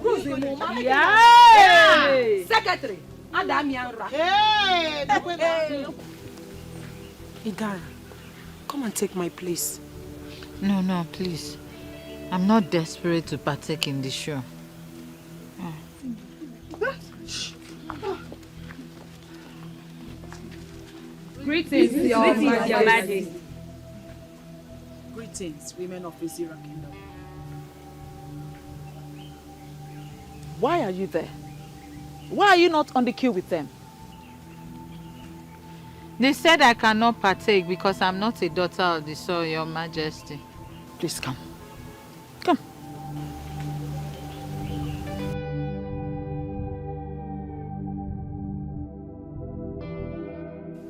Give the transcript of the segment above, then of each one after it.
Who's the woman? Yeah. Secretary. Hey. Idara, come and take my place. No, please. I'm not desperate to partake in the show. Greetings, Your Majesty. Greetings, women of Izira Kingdom. Why are you there? Why are you not on the queue with them? They said I cannot partake because I'm not a daughter of the soil, Your Majesty. Please come. Come.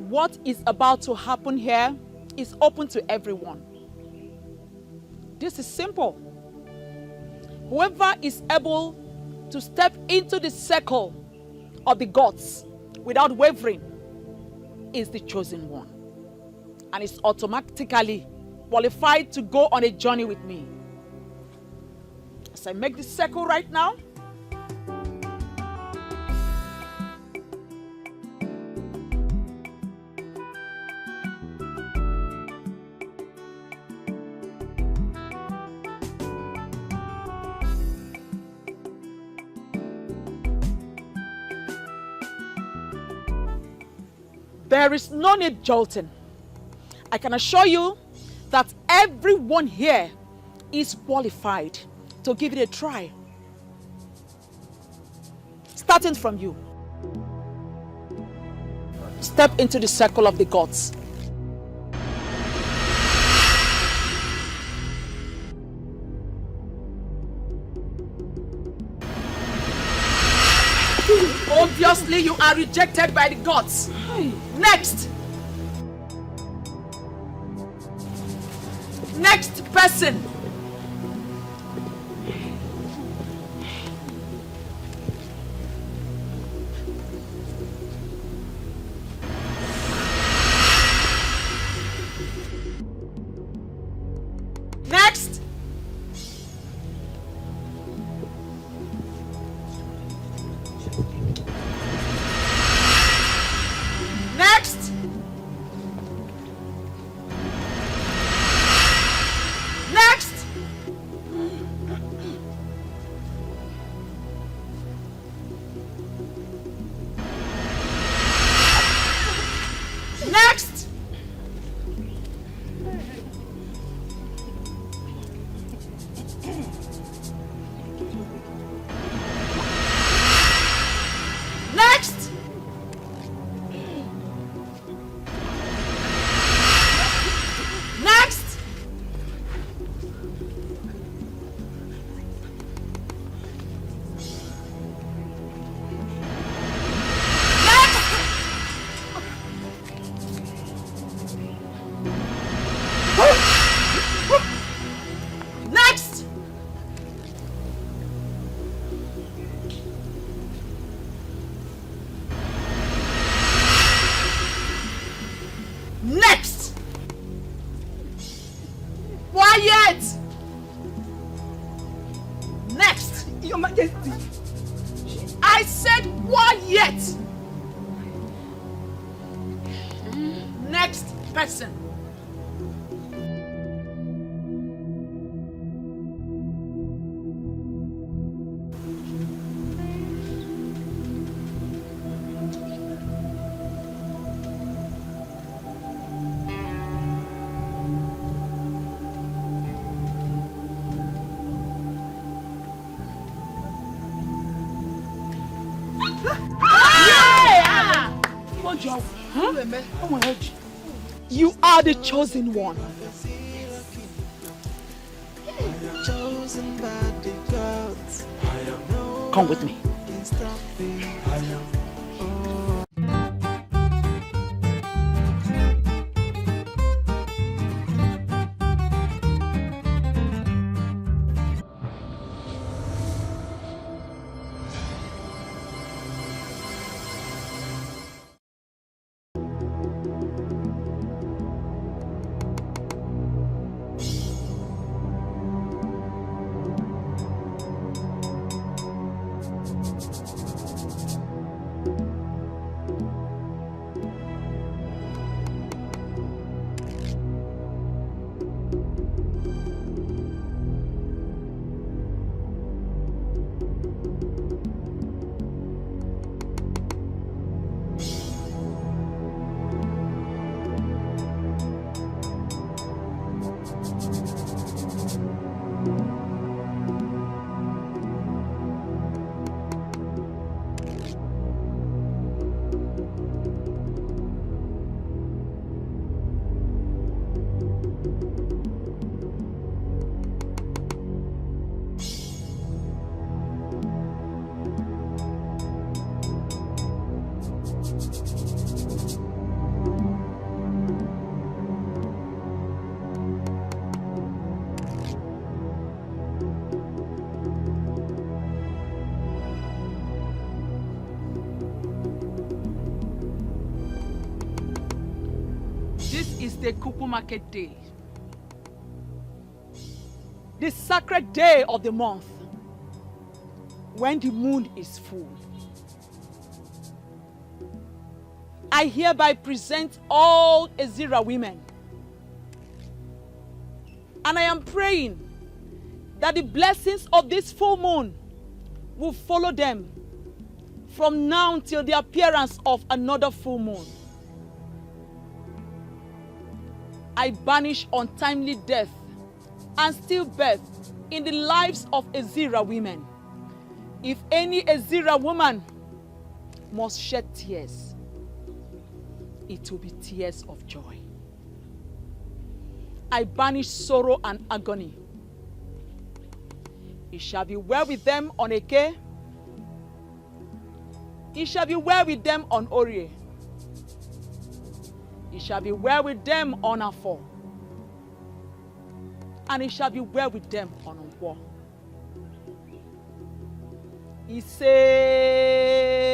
What is about to happen here is open to everyone. This is simple. Whoever is able to step into the circle of the gods without wavering is the chosen one, and is automatically qualified to go on a journey with me. As I make this circle right now, there is no need jolting. I can assure you that everyone here is qualified to give it a try. Starting from you. Step into the circle of the gods. Obviously, you are rejected by the gods. Next. Next person. Next. Next. Next. Next. Next. Next. Next. Next. Quiet. Next. Your Majesty. I said quiet. Next person. You are the chosen one. Come with me. a Kuku market day. The sacred day of the month, when the moon is full. I hereby present all Ezira women. And I am praying that the blessings of this full moon will follow them from now till the appearance of another full moon. I banish untimely death and stillbirth in the lives of Ezira women. If any Ezira woman must shed tears, it will be tears of joy. I banish sorrow and agony. It shall be well with them on Eke. It shall be well with them on Orie. It shall be well with them on Afo. And it shall be well with them on Nkwo. He say,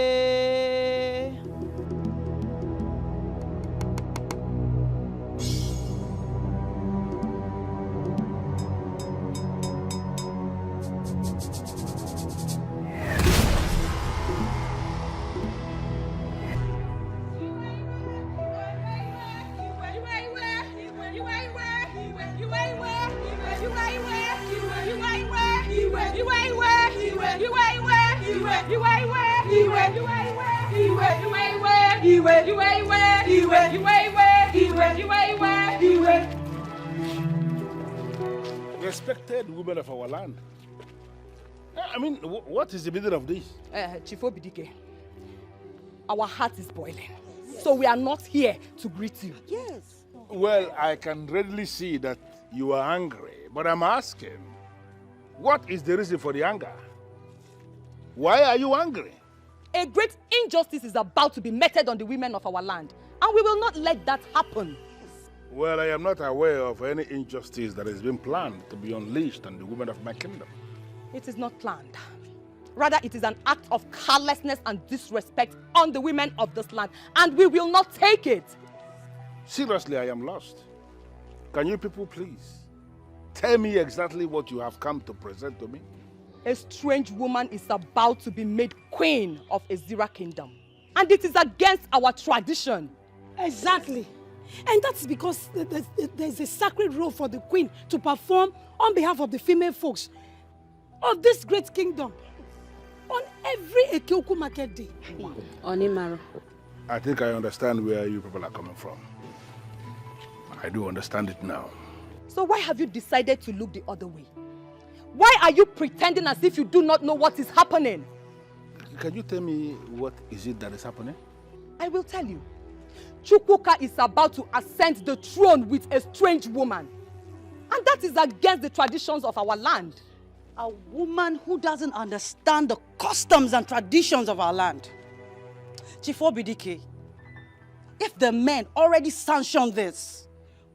Respected women of our land. I mean, what is the meaning of this? Chief Obidike, our heart is boiling. So we are not here to greet you. Yes. Well, I can readily see that you are angry, but I'm asking, what is the reason for the anger? Why are you angry? A great injustice is about to be meted on the women of our land, and we will not let that happen. Well, I am not aware of any injustice that has been planned to be unleashed on the women of my kingdom. It is not planned. Rather, it is an act of carelessness and disrespect on the women of this land, and we will not take it. Seriously, I am lost. Can you people please tell me exactly what you have come to present to me? A strange woman is about to be made queen of Ezira kingdom, and it is against our tradition. Exactly. And that's because there's a sacred role for the queen to perform on behalf of the female folks of this great kingdom on every Ekeuku market day. Onny Maro. I think I understand where you people are coming from. I do understand it now. So why have you decided to look the other way? Why are you pretending as if you do not know what is happening? Can you tell me what is it that is happening? I will tell you. Chukwuka is about to ascend the throne with a strange woman. And that is against the traditions of our land. A woman who doesn't understand the customs and traditions of our land. Chief Obidike, if the men already sanctioned this,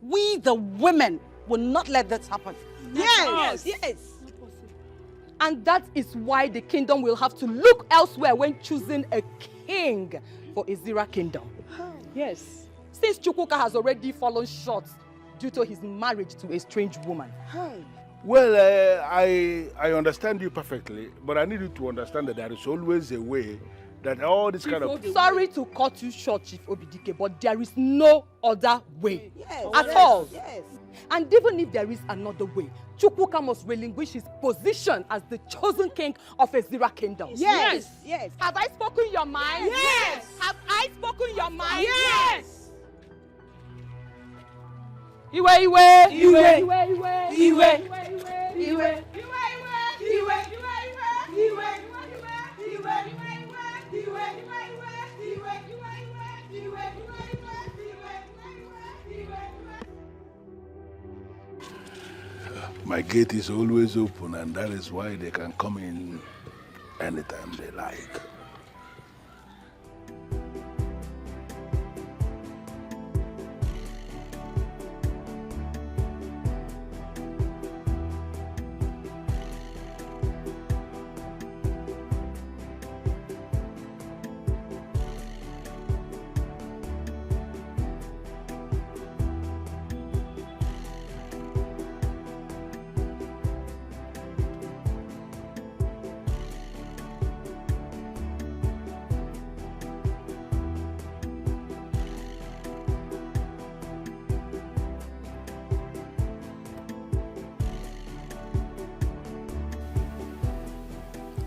we the women will not let this happen. Yes. And that is why the kingdom will have to look elsewhere when choosing a king for Ezira kingdom. Yes. Since Chukwuka has already fallen short due to his marriage to a strange woman. Well, I understand you perfectly, but I need you to understand that there is always a way that all this kind of... Sorry to cut you short, Chief Obidike, but there is no other way at all. Yes. And even if there is another way, Chukwuka must relinquish his position as the chosen king of Ezira kingdom. Yes. Have I spoken your mind? Yes. Have I spoken your mind? Yes. My gate is always open, and that is why they can come in anytime they like.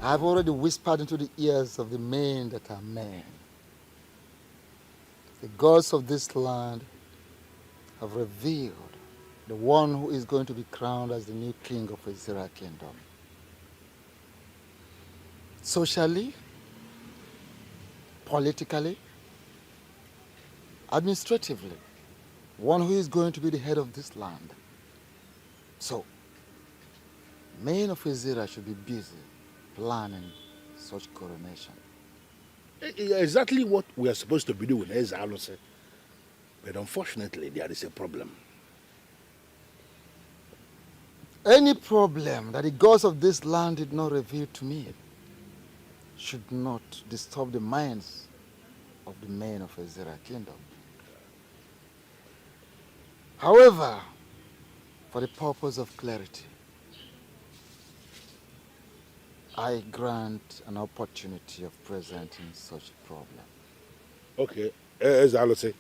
I've already whispered into the ears of the men that are men. The gods of this land have revealed the one who is going to be crowned as the new king of Ezira Kingdom. Socially, politically, administratively, one who is going to be the head of this land. So, men of Ezira should be busy planning such coronation. Exactly what we are supposed to be doing, as Alo said. But unfortunately, there is a problem. Any problem that the gods of this land did not reveal to me should not disturb the minds of the men of Ezira Kingdom. However, for the purpose of clarity, I grant an opportunity of presenting such a problem. Okay, as Alo said,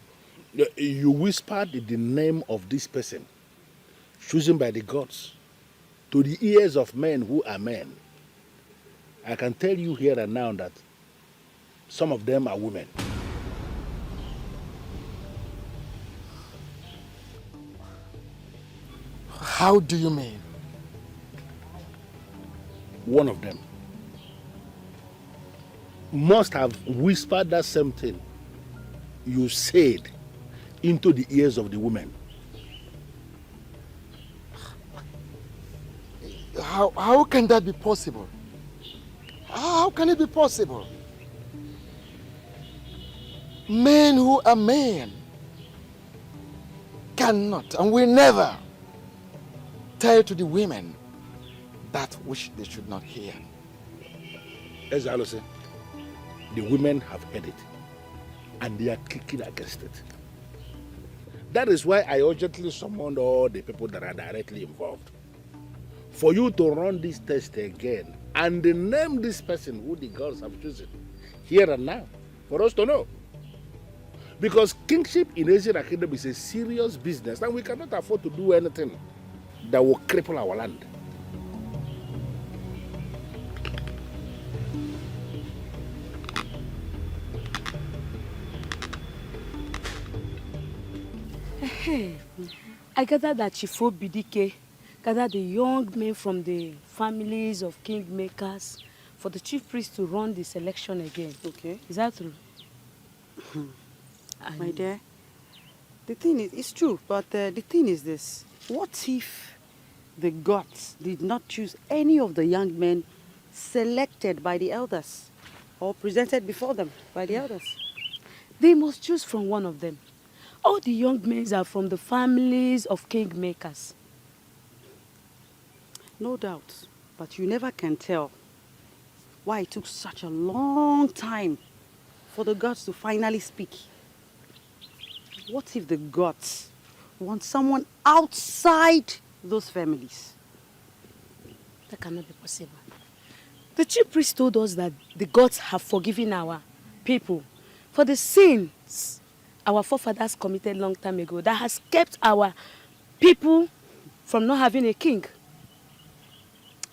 you whispered the name of this person, chosen by the gods, to the ears of men who are men. I can tell you here and now that some of them are women. How do you mean? One of them must have whispered that same thing you said into the ears of the women. How can that be possible? How can it be possible? Men who are men cannot and will never tell to the women that which they should not hear. As I said, the women have heard it and they are kicking against it. That is why I urgently summoned all the people that are directly involved for you to run this test again and name this person who the gods have chosen here and now for us to know. Because kingship in Ezira Kingdom is a serious business and we cannot afford to do anything that will cripple our land. Hey, I gather that Chifo Bidike gathered the young men from the families of kingmakers for the chief priest to run this election again. Okay. Is that true? My dear, the thing is, it's true, but the thing is this. What if the gods did not choose any of the young men selected by the elders or presented before them by the elders? They must choose from one of them. All the young men are from the families of kingmakers. No doubt, but you never can tell why it took such a long time for the gods to finally speak. What if the gods want someone outside those families? That cannot be possible. The chief priest told us that the gods have forgiven our people for the sins our forefathers committed long time ago that has kept our people from not having a king.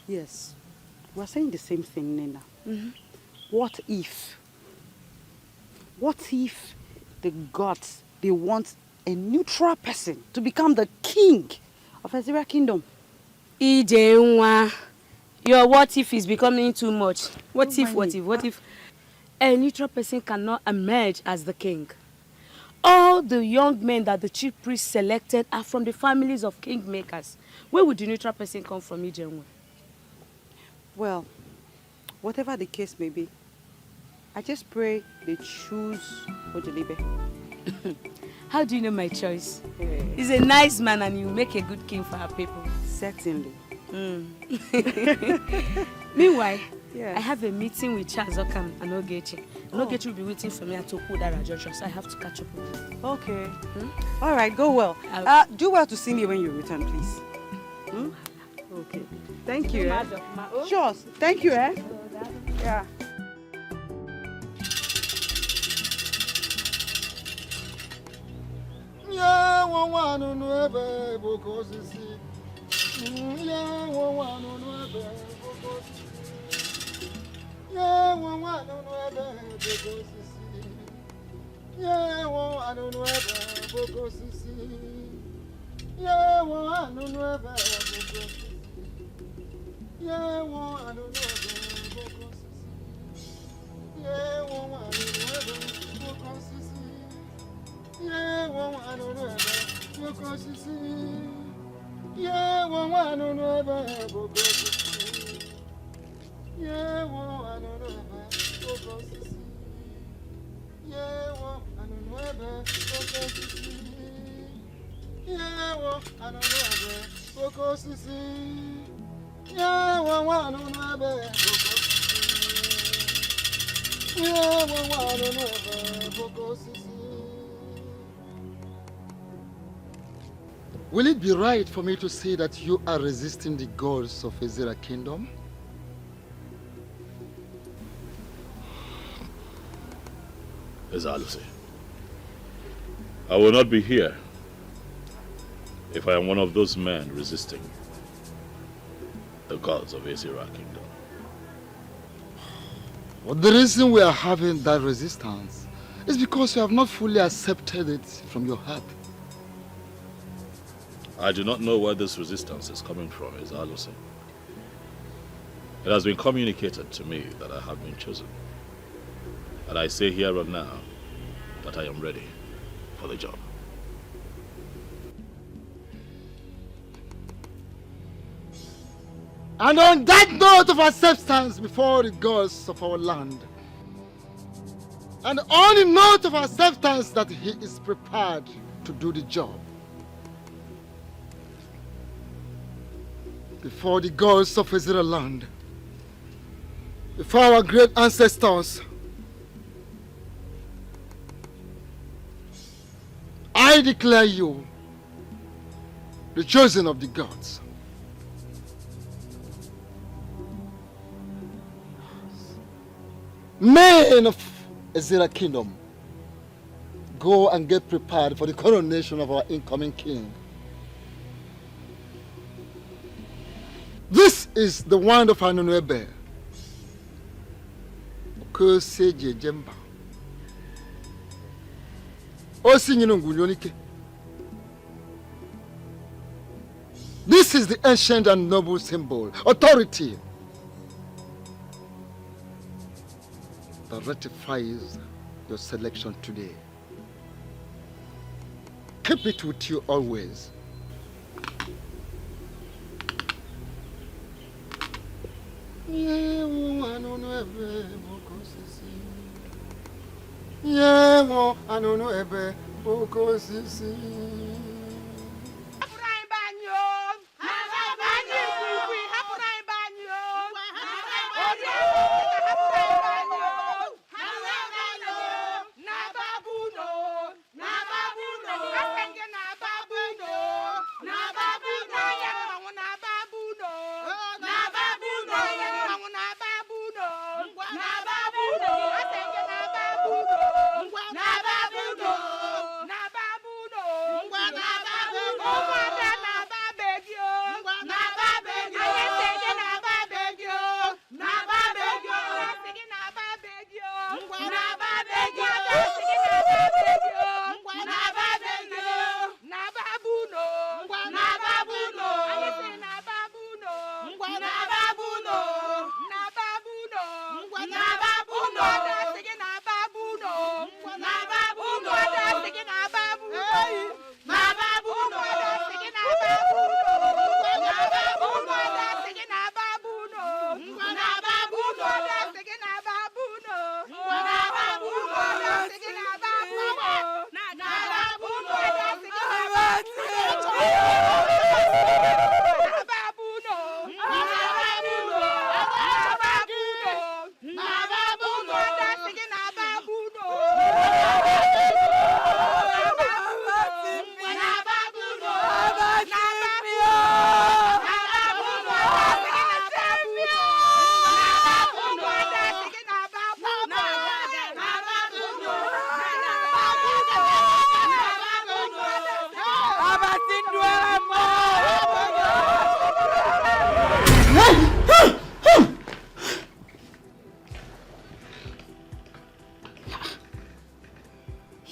Yes, we're saying the same thing, Nena. Mm-hmm. What if the gods, they want a neutral person to become the king of Ezira Kingdom? Ijenwa, your what if is becoming too much. What if a neutral person cannot emerge as the king? All the young men that the chief priest selected are from the families of kingmakers. Where would the neutral person come from, Ijenwa? Well, whatever the case may be, I just pray they choose Ojelibe. How do you know my choice? He's a nice man and he'll make a good king for our people. Certainly. Meanwhile, Yeah. I have a meeting with Charles Okam and Ogechi. And Ogechi will be waiting for me at Okudara Junction, so I have to catch up with him. Okay. All right, go well. Do well to see me when you return, please. Okay. Thank you. Sure. Thank you, eh? Yeah. Will it be right for me to say that you are resisting the gods of Ezira Kingdom? Alichi, I will not be here if I am one of those men resisting the gods of Ezira Kingdom. Well, the reason we are having that resistance is because you have not fully accepted it from your heart. I do not know where this resistance is coming from, Alichi. It has been communicated to me that I have been chosen. And I say here and now that I am ready for the job. And on that note of acceptance before the gods of our land, and on the note of acceptance that he is prepared to do the job, before the gods of Ezira land, before our great ancestors, I declare you the chosen of the gods. Men of Ezira Kingdom, go and get prepared for the coronation of our incoming king. This is the wand of Anunuebe. Okoseje Jemba. This is the ancient and noble symbol, authority, that ratifies your selection today. Keep it with you always.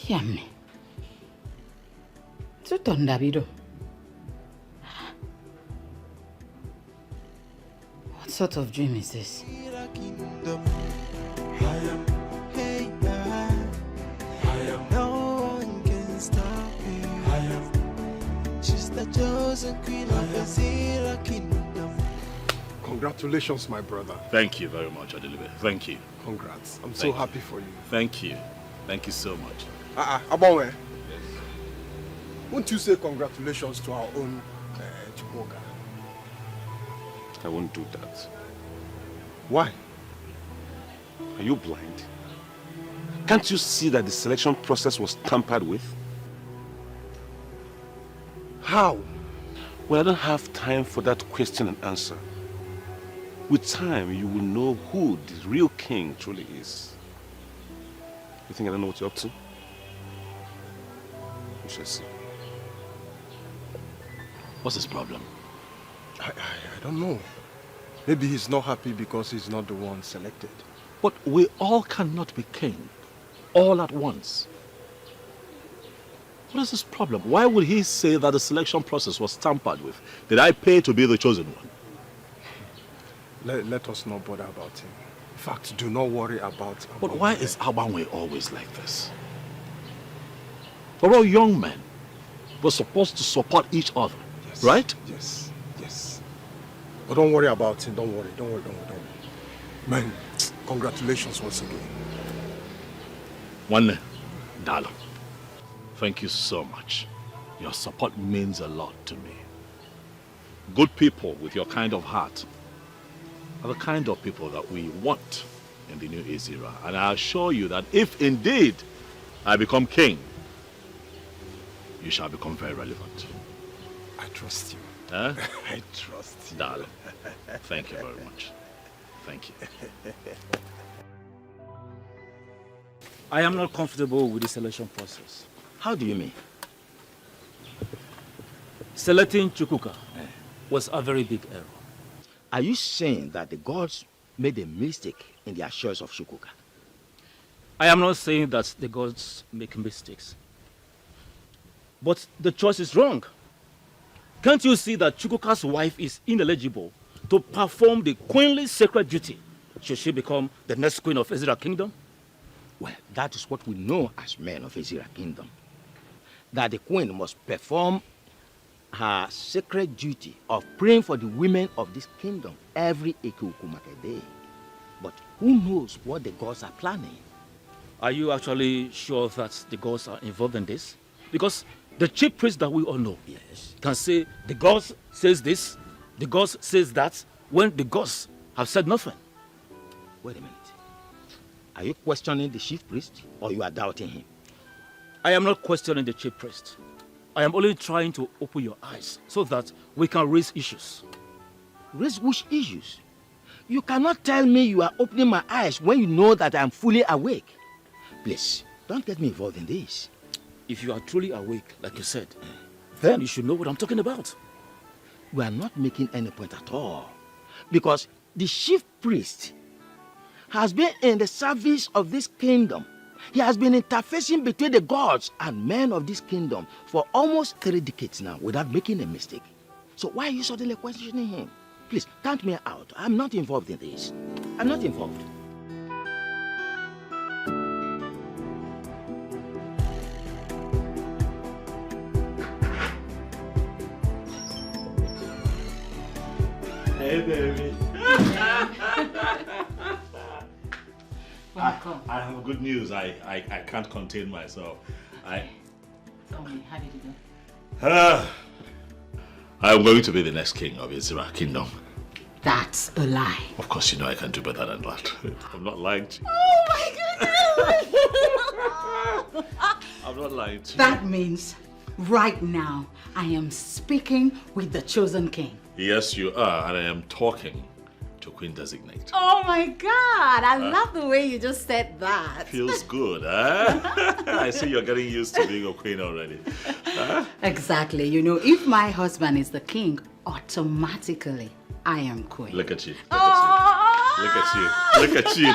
Yummy. Davido. What sort of dream is this? No one can stop me. She's the chosen queen of the Zira kingdom. Congratulations, my brother. Thank you very much, Adelibe. Thank you. Congrats. I'm so happy for you. Thank you. Thank you so much. Abonwe. Yes. Won't you say congratulations to our own Chukwuka? I won't do that. Why? Are you blind? Can't you see that the selection process was tampered with? How? Well, I don't have time for that question and answer. With time, you will know who the real king truly is. You think I don't know what you're up to? We shall see. What's his problem? I don't know. Maybe he's not happy because he's not the one selected. But we all cannot be king all at once. What is his problem? Why would he say that the selection process was tampered with? Did I pay to be the chosen one? Let us not bother about him. In fact, do not worry about him. But why is Abanwe always like this? We're all young men. We're supposed to support each other, yes, right? Yes, yes. But don't worry about him. Don't worry. Man, congratulations once again. One, Dalo, thank you so much. Your support means a lot to me. Good people with your kind of heart are the kind of people that we want in the new Ezira. And I assure you that if indeed I become king, you shall become very relevant. I trust you. Huh? I trust you. Darling, thank you very much. Thank you. I am not comfortable with the selection process. How do you mean? Selecting Chukwuka was a very big error. Are you saying that the gods made a mistake in their choice of Chukwuka? I am not saying that the gods make mistakes. But the choice is wrong. Can't you see that Chukwuka's wife is ineligible to perform the queenly sacred duty should she become the next queen of Ezira Kingdom? Well, that is what we know as men of Ezira Kingdom. That the queen must perform her sacred duty of praying for the women of this kingdom every Ekukumake day. But who knows what the gods are planning? Are you actually sure that the gods are involved in this? Because the chief priest that we all know can say the gods says this, the gods says that, when the gods have said nothing. Wait a minute. Are you questioning the chief priest or you are doubting him? I am not questioning the chief priest. I am only trying to open your eyes so that we can raise issues. Raise which issues? You cannot tell me you are opening my eyes when you know that I am fully awake. Please, don't get me involved in this. If you are truly awake, like you said, then you should know what I'm talking about. We are not making any point at all. Because the chief priest has been in the service of this kingdom. He has been interfacing between the gods and men of this kingdom for almost 3 decades now without making a mistake. So why are you suddenly questioning him? Please, count me out. I'm not involved in this. I'm not involved. Hey, baby. I have good news. I can't contain myself. Tell me, how did it go? I'm going to be the next king of Ezira Kingdom. That's a lie. Of course, you know I can do better than that. I'm not lying to you. Oh my goodness! I'm not lying to you. That means right now I am speaking with the chosen king. Yes, you are, and I am talking to Queen Designate. Oh my God, I love the way you just said that. Feels good, huh? I see you're getting used to being a queen already. Huh? Exactly. You know, if my husband is the king, automatically I am queen. Look at you. Look at at you.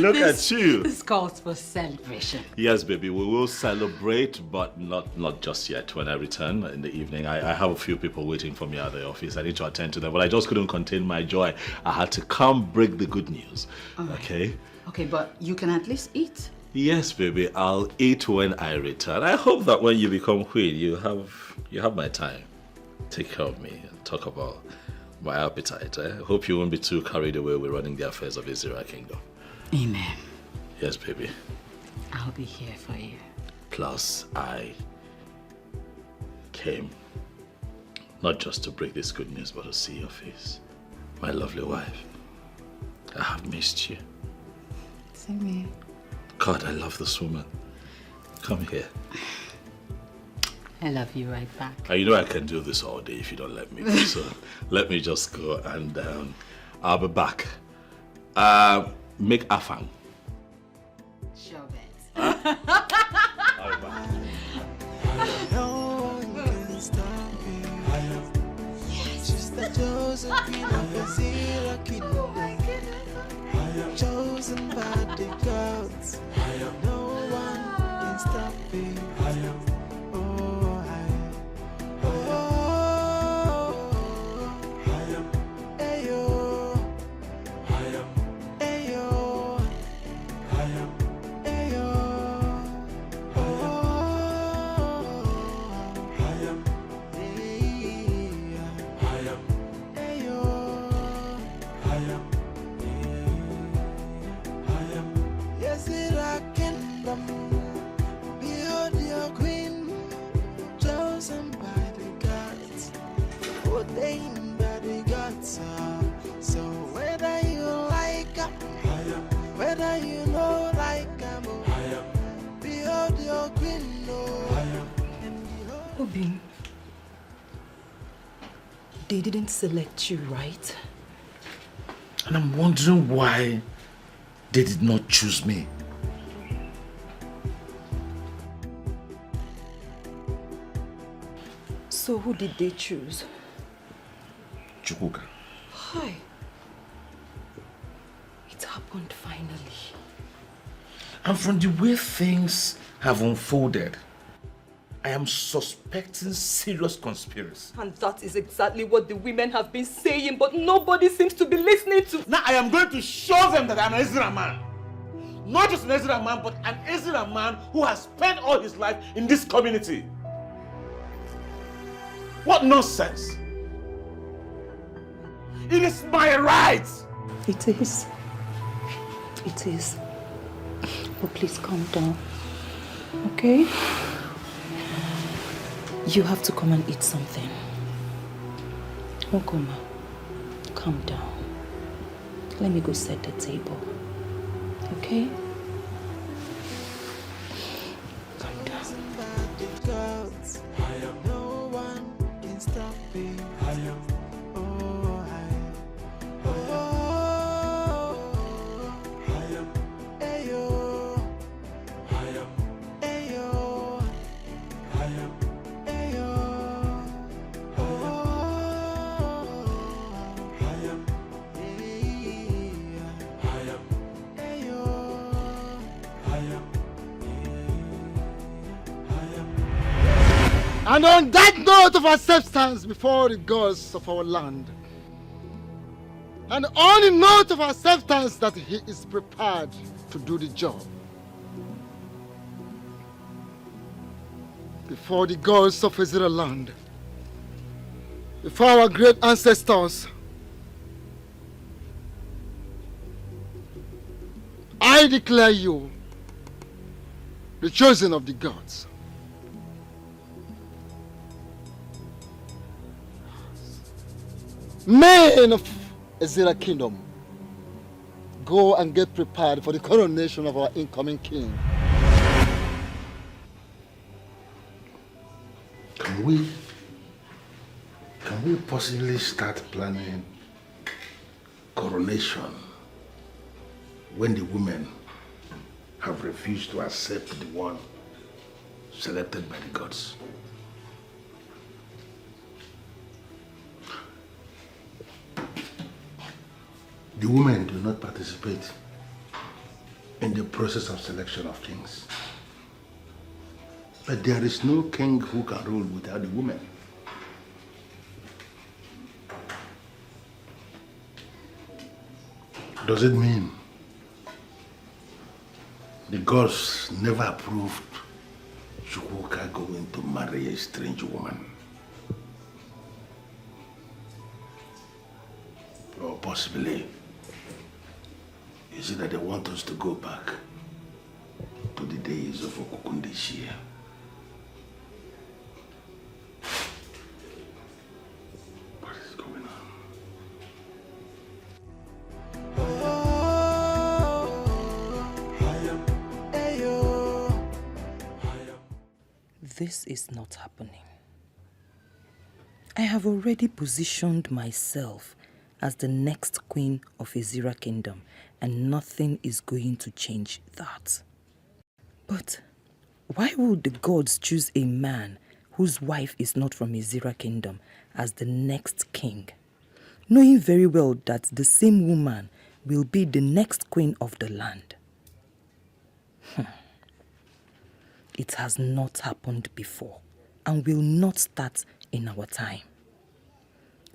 Look at you. This calls for celebration. Yes, baby, we will celebrate, but not just yet. When I return in the evening, I have a few people waiting for me at the office. I need to attend to them, but I just couldn't contain my joy. I had to come break the good news. Okay? Okay, but you can at least eat. Yes, baby, I'll eat when I return. I hope that when you become queen, you have my time. Take care of me and talk about my appetite. I hope you won't be too carried away with running the affairs of Ezira Kingdom. Amen. Yes, baby. I'll be here for you. Plus, I came not just to break this good news, but to see your face. My lovely wife. I have missed you. Same here. God, I love this woman. Come here. I love you right back. You know I can do this all day if you don't let me. So let me just go and I'll be back. Make afang. Sure bet. I'll be back. No one can stop me. She's the chosen queen of Ezira Kingdom. Chosen by the gods. No one can stop me. They didn't select you, right? And I'm wondering why they did not choose me. So who did they choose? Chukwuka. Hi. It happened finally. And from the way things have unfolded, I am suspecting serious conspiracy. And that is exactly what the women have been saying, but nobody seems to be listening to. Now I am going to show them that I'm an Ezra man. Not just an Ezra man, but an Ezra man who has spent all his life in this community. What nonsense! It is my right! It is. It is. But please calm down. Okay? You have to come and eat something. Okoma, calm down. Let me go set the table. Okay? Calm down. No one can stop me. And on that note of acceptance before the gods of our land, and on the note of acceptance that he is prepared to do the job, before the gods of Ezra land, before our great ancestors, I declare you the chosen of the gods. Men of Ezra Kingdom, go and get prepared for the coronation of our incoming king. Can we possibly start planning coronation when the women have refused to accept the one selected by the gods? The women do not participate in the process of selection of kings. But there is no king who can rule without the women. Does it mean the gods never approved Chukwuka going to marry a strange woman? Or possibly, is it that they want us to go back to the days of Okukundeshia? What is going on? This is not happening. I have already positioned myself as the next queen of Ezira Kingdom, and nothing is going to change that. But why would the gods choose a man whose wife is not from Ezira Kingdom as the next king, knowing very well that the same woman will be the next queen of the land? It has not happened before and will not start in our time.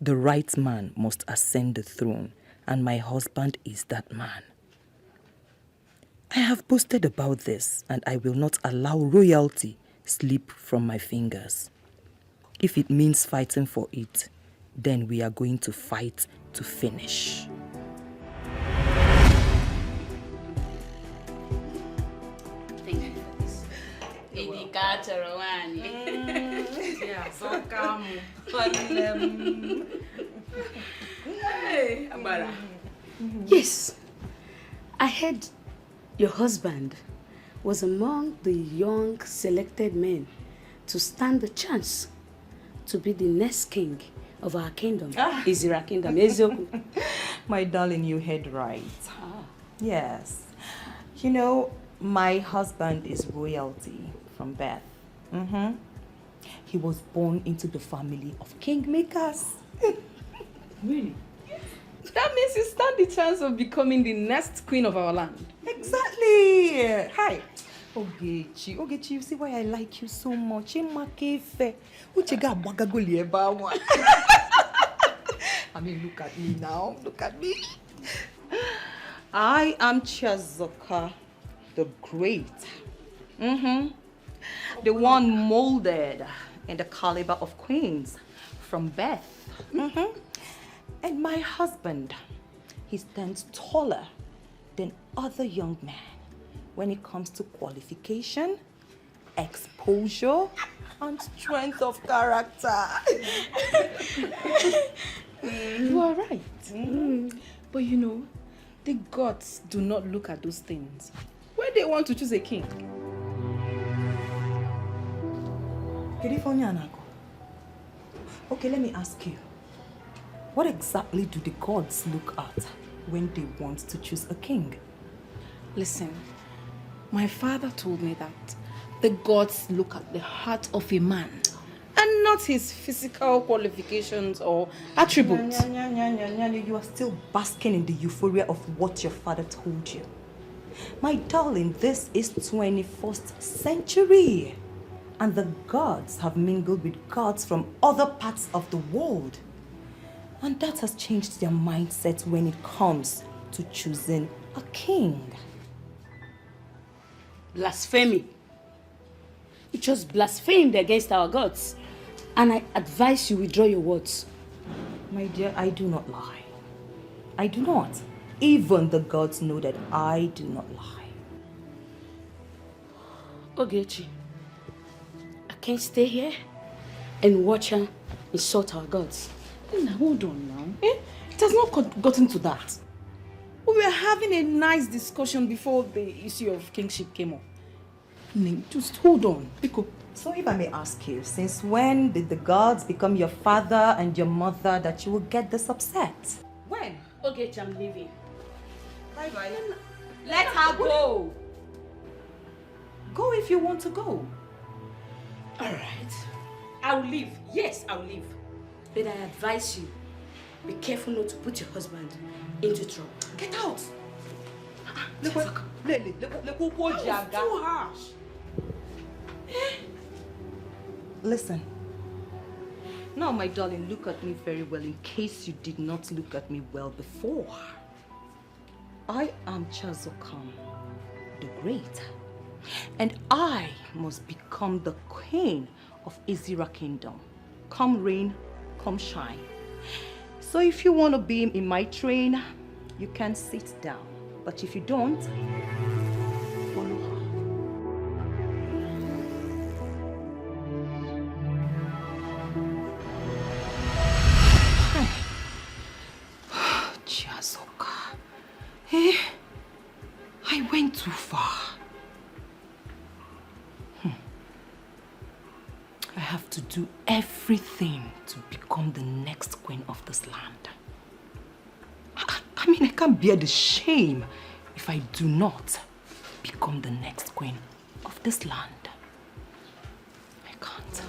The right man must ascend the throne, and my husband is that man. I have boasted about this, and I will not allow royalty slip from my fingers. If it means fighting for it, then we are going to fight to finish. Thank you for this. Yeah, so come. Hey, Amara. Yes, I heard your husband was among the young selected men to stand the chance to be the next king of our kingdom, Ezira Kingdom. My darling, you heard right. Yes. You know, my husband is royalty from birth. He was born into the family of kingmakers. Really? That means you stand the chance of becoming the next queen of our land. Exactly. Hi. Ogechi, you see why I like you so much. I mean, look at me now. Look at me. I am Chiazoka the Great. The one molded in the caliber of queens from birth. And my husband, he stands taller than other young men when it comes to qualification, exposure, and strength of character. You are right. But you know, the gods do not look at those things when they want to choose a king. Okay, let me ask you. What exactly do the gods look at when they want to choose a king? Listen, my father told me that the gods look at the heart of a man and not his physical qualifications or attributes. You are still basking in the euphoria of what your father told you. My darling, this is 21st century. And the gods have mingled with gods from other parts of the world. And that has changed their mindset when it comes to choosing a king. Blasphemy. You just blasphemed against our gods. And I advise you withdraw your words. My dear, I do not lie. I do not. Even the gods know that I do not lie. Ogechi, I can't stay here and watch her insult our gods. Now, hold on now. It has not gotten to that. We were having a nice discussion before the issue of kingship came up. Just hold on. So if I may ask you, since when did the gods become your father and your mother that you will get this upset? When? Ogechi, I'm leaving. Bye-bye. Let her go. Go if you want to go. All right. I'll leave. Yes, I'll leave. But I advise you, Be careful not to put your husband into trouble. Get out! Look what too harsh. Listen. Now, my darling, look at me very well in case you did not look at me well before. I am Chazokam, the Great, and I must become the queen of Izira Kingdom. Come rain, come shine. So if you want to be in my train, you can sit down. But if you don't, follow her. Chiazoka. Eh? I went too far. I have to do everything to become the next queen of this land. I mean, I can't bear the shame if I do not become the next queen of this land. I can't.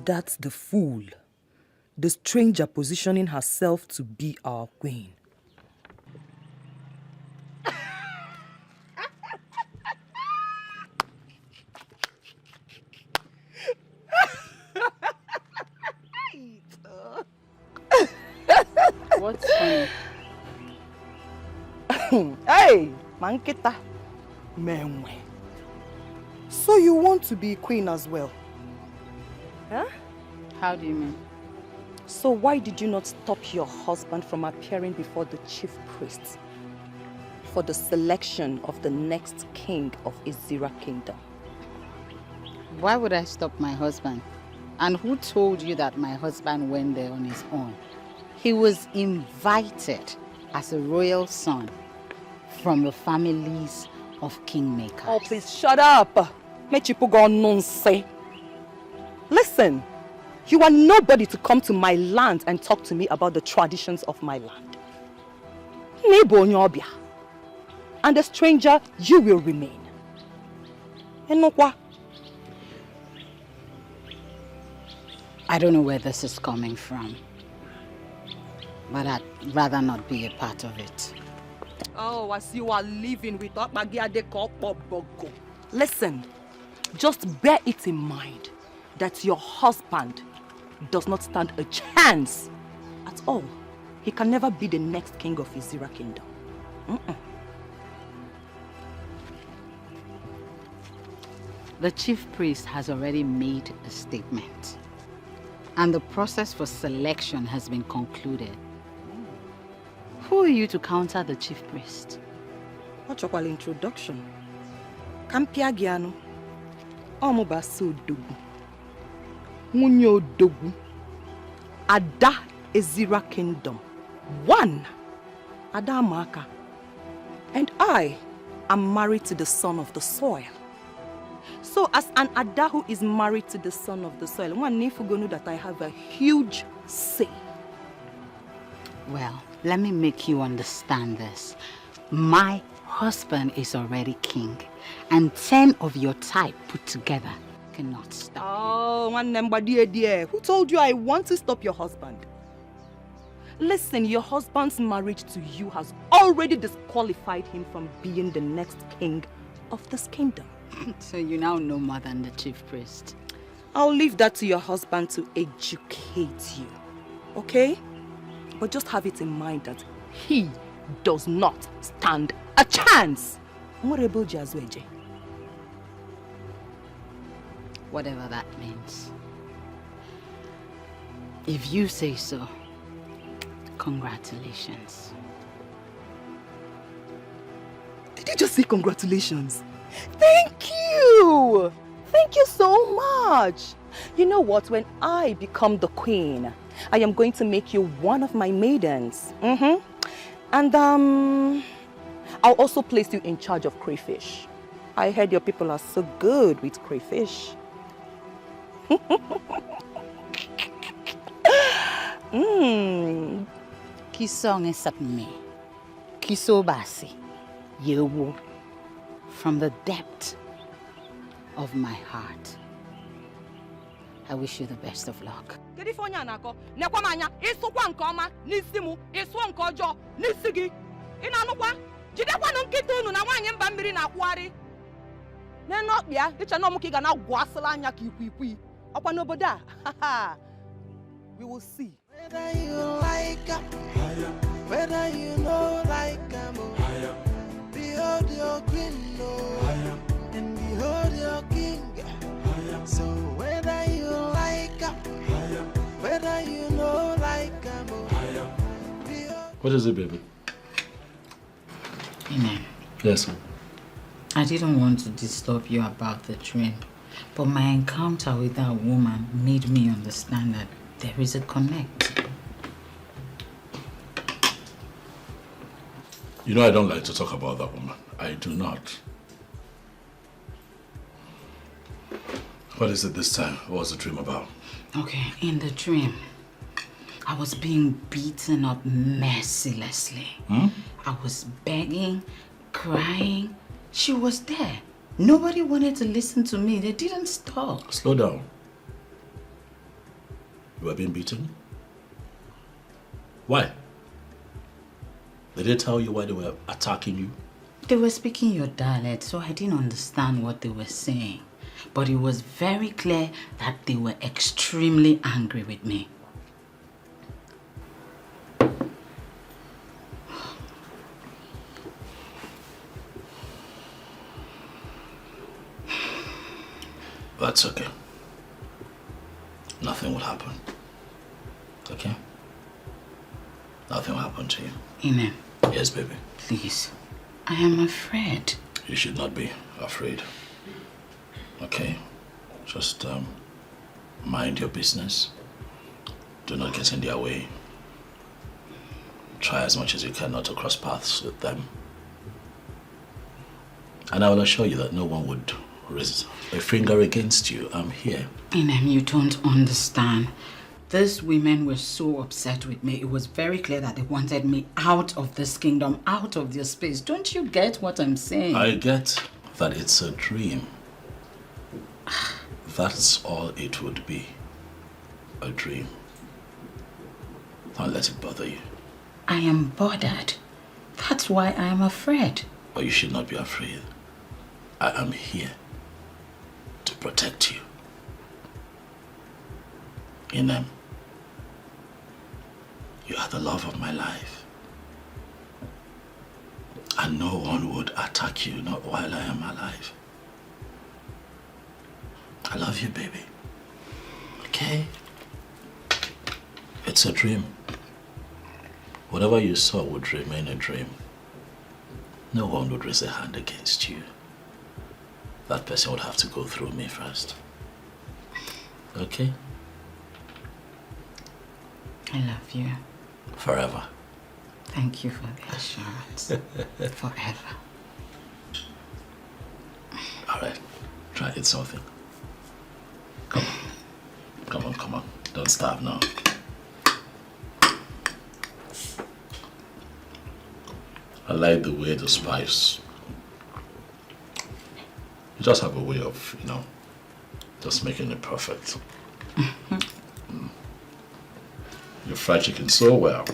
That's the fool. The stranger positioning herself to be our queen. What's funny? Hey, Manketa. Menwe. So you want to be queen as well? Huh? How do you mean? So why did you not stop your husband from appearing before the chief priest for the selection of the next king of Izira Kingdom? Why would I stop my husband? And who told you that my husband went there on his own? He was invited as a royal son from the families of kingmakers. Oh, please shut up. Listen, you are nobody to come to my land and talk to me about the traditions of my land. And a stranger, you will remain. I don't know where this is coming from, but I'd rather not be a part of it. Oh, as you are living with Bogo. Listen, just bear it in mind that your husband does not stand a chance at all. He can never be the next king of Izira Kingdom. The chief priest has already made a statement, and the process for selection has been concluded. Who are you to counter the chief priest? What's your introduction? Kampiagiano. Omobaso Dogu. Munyo Dogu. Ada Izira Kingdom. One. Ada Maka. And I am married to the son of the soil. So as an Ada who is married to the son of the soil, one need to know that I have a huge say. Well, let me make you understand this. My husband is already king, and 10 of your type put together cannot stop him. Oh, one number dear. Who told you I want to stop your husband? Listen, your husband's marriage to you has already disqualified him from being the next king of this kingdom. So you now know more than the chief priest. I'll leave that to your husband to educate you, okay? But just have it in mind that he does not stand a chance. Whatever that means. If you say so, congratulations. Did you just say congratulations? Thank you! Thank you so much. You know what? When I become the queen, I am going to make you one of my maidens. And I'll also place you in charge of crayfish. I heard your people are so good with crayfish. Kisong esapme. Kisobasi. Yewu. From the depth of my heart, I wish you the best of luck. We will see. Whether you like her, whether you know like her, behold your queen, and behold your king. So whether you like her, whether you know like her, What is it, baby? Amen. Yes, ma'am. I didn't want to disturb you about the dream, but my encounter with that woman made me understand that there is a connect. You know I don't like to talk about that woman. I do not. What is it this time? What was the dream about? Okay, in the dream, I was being beaten up mercilessly. I was begging, crying. She was there. Nobody wanted to listen to me. They didn't stop. Slow down. You were being beaten? Why? Did they tell you why they were attacking you? They were speaking your dialect, so I didn't understand what they were saying. But it was very clear that they were extremely angry with me. That's okay. Nothing will happen. Okay? Nothing will happen to you. Amen. Yes, baby. Please. I am afraid. You should not be afraid. Okay? Just mind your business. Do not get in their way. Try as much as you can not to cross paths with them. And I will assure you that no one would raise a finger against you. I'm here. Inem, you don't understand. These women were so upset with me. It was very clear that they wanted me out of this kingdom, out of their space. Don't you get what I'm saying? I get that it's a dream. That's all it would be. A dream. Don't let it bother you. I am bothered. That's why I am afraid. But you should not be afraid. I am here to protect you. Inem, you are the love of my life. And no one would attack you, not while I am alive. I love you, baby. Okay? It's a dream. Whatever you saw would remain a dream. No one would raise a hand against you. That person would have to go through me first. Okay? I love you. Forever. Thank you for the assurance. Forever. All right. Try it something. Come on. Come on, come on. Don't starve now. I like the way the spice. You just have a way of, just making it perfect. You fry chicken so well.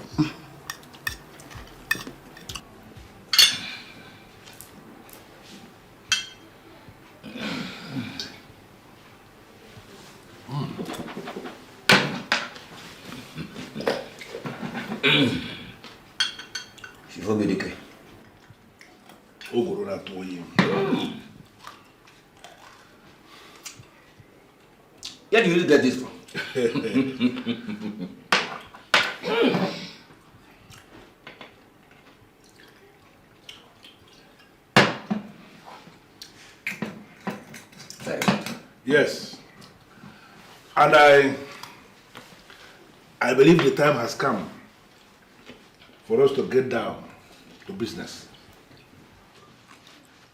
Bidike. Where do you get this from? Very good. Yes. And I believe the time has come for us to get down to business.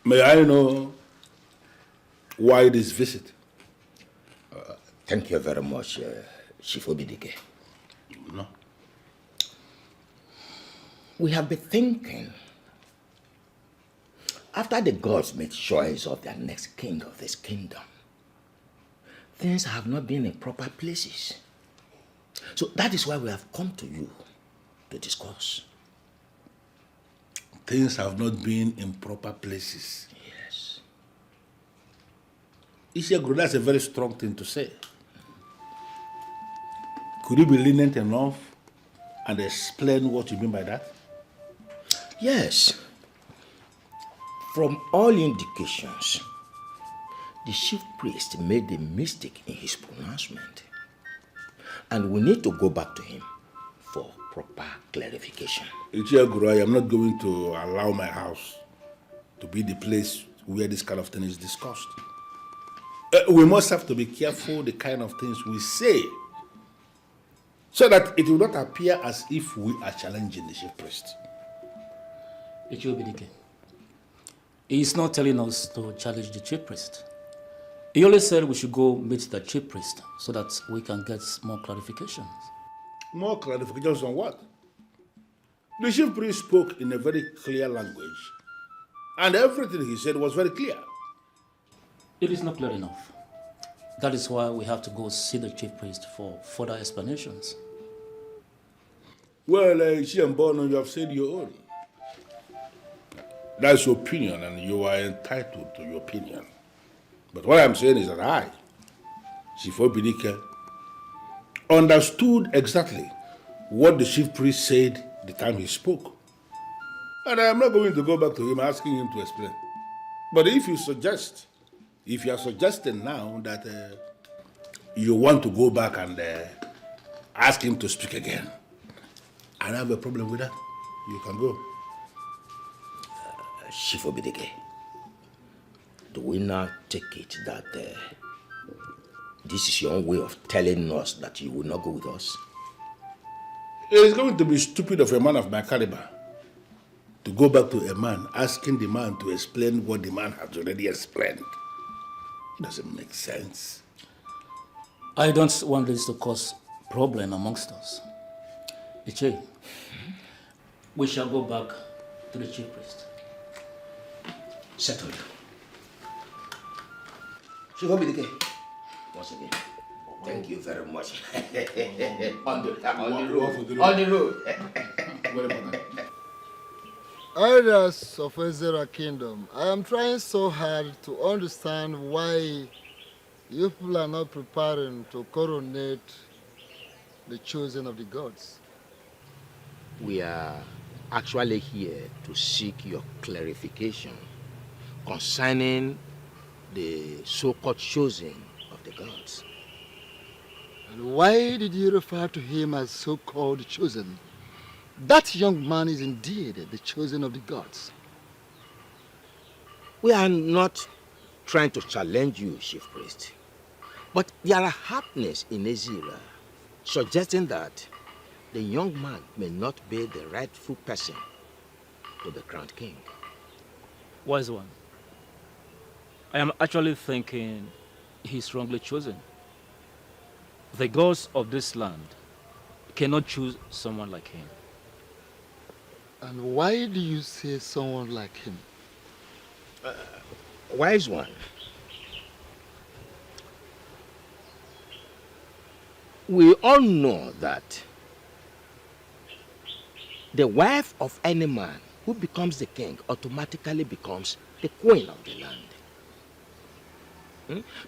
May I know why this visit? Thank you very much, Chief Obidike. No. We have been thinking, after the gods made choice of their next king of this kingdom, things have not been in proper places. So that is why we have come to you to discuss. Things have not been in proper places. Yes. Isiagro, that's a very strong thing to say. Could you be lenient enough and explain what you mean by that? Yes. From all indications, the chief priest made a mistake in his pronouncement. And we need to go back to him for proper clarification. Ichiaguro, I am not going to allow my house to be the place where this kind of thing is discussed. We must have to be careful the kind of things we say, so that it will not appear as if we are challenging the chief priest. Ichiobidike, he is not telling us to challenge the chief priest. He only said we should go meet the chief priest so that we can get more clarifications. More clarifications on what? The chief priest spoke in a very clear language, and everything he said was very clear. It is not clear enough. That is why we have to go see the chief priest for further explanations. Well, Chiambono, you have said your own. That's your opinion, and you are entitled to your opinion. But what I'm saying is that I, Chief Obidike, understood exactly what the chief priest said the time he spoke. And I am not going to go back to him asking him to explain. But if you are suggesting now that you want to go back and ask him to speak again, I don't have a problem with that. You can go. Chief Obidike, do we now take it that this is your own way of telling us that you will not go with us? It is going to be stupid of a man of my caliber to go back to a man asking the man to explain what the man has already explained. It doesn't make sense. I don't want this to cause problem amongst us. Iche, we shall go back to the chief priest. Settled. Chief Obidike, once again, thank you very much. on the road. Elders of Ezra Kingdom, I am trying so hard to understand why you people are not preparing to coronate the chosen of the gods. We are actually here to seek your clarification concerning the so-called chosen of the gods. And why did you refer to him as so-called chosen? That young man is indeed the chosen of the gods. We are not trying to challenge you, Chief Priest. But there are happenings in Ezra suggesting that the young man may not be the rightful person to be crowned king. Wise one, I am actually thinking he's wrongly chosen. The gods of this land cannot choose someone like him. And why do you say someone like him? Wise one, we all know that the wife of any man who becomes the king automatically becomes the queen of the land.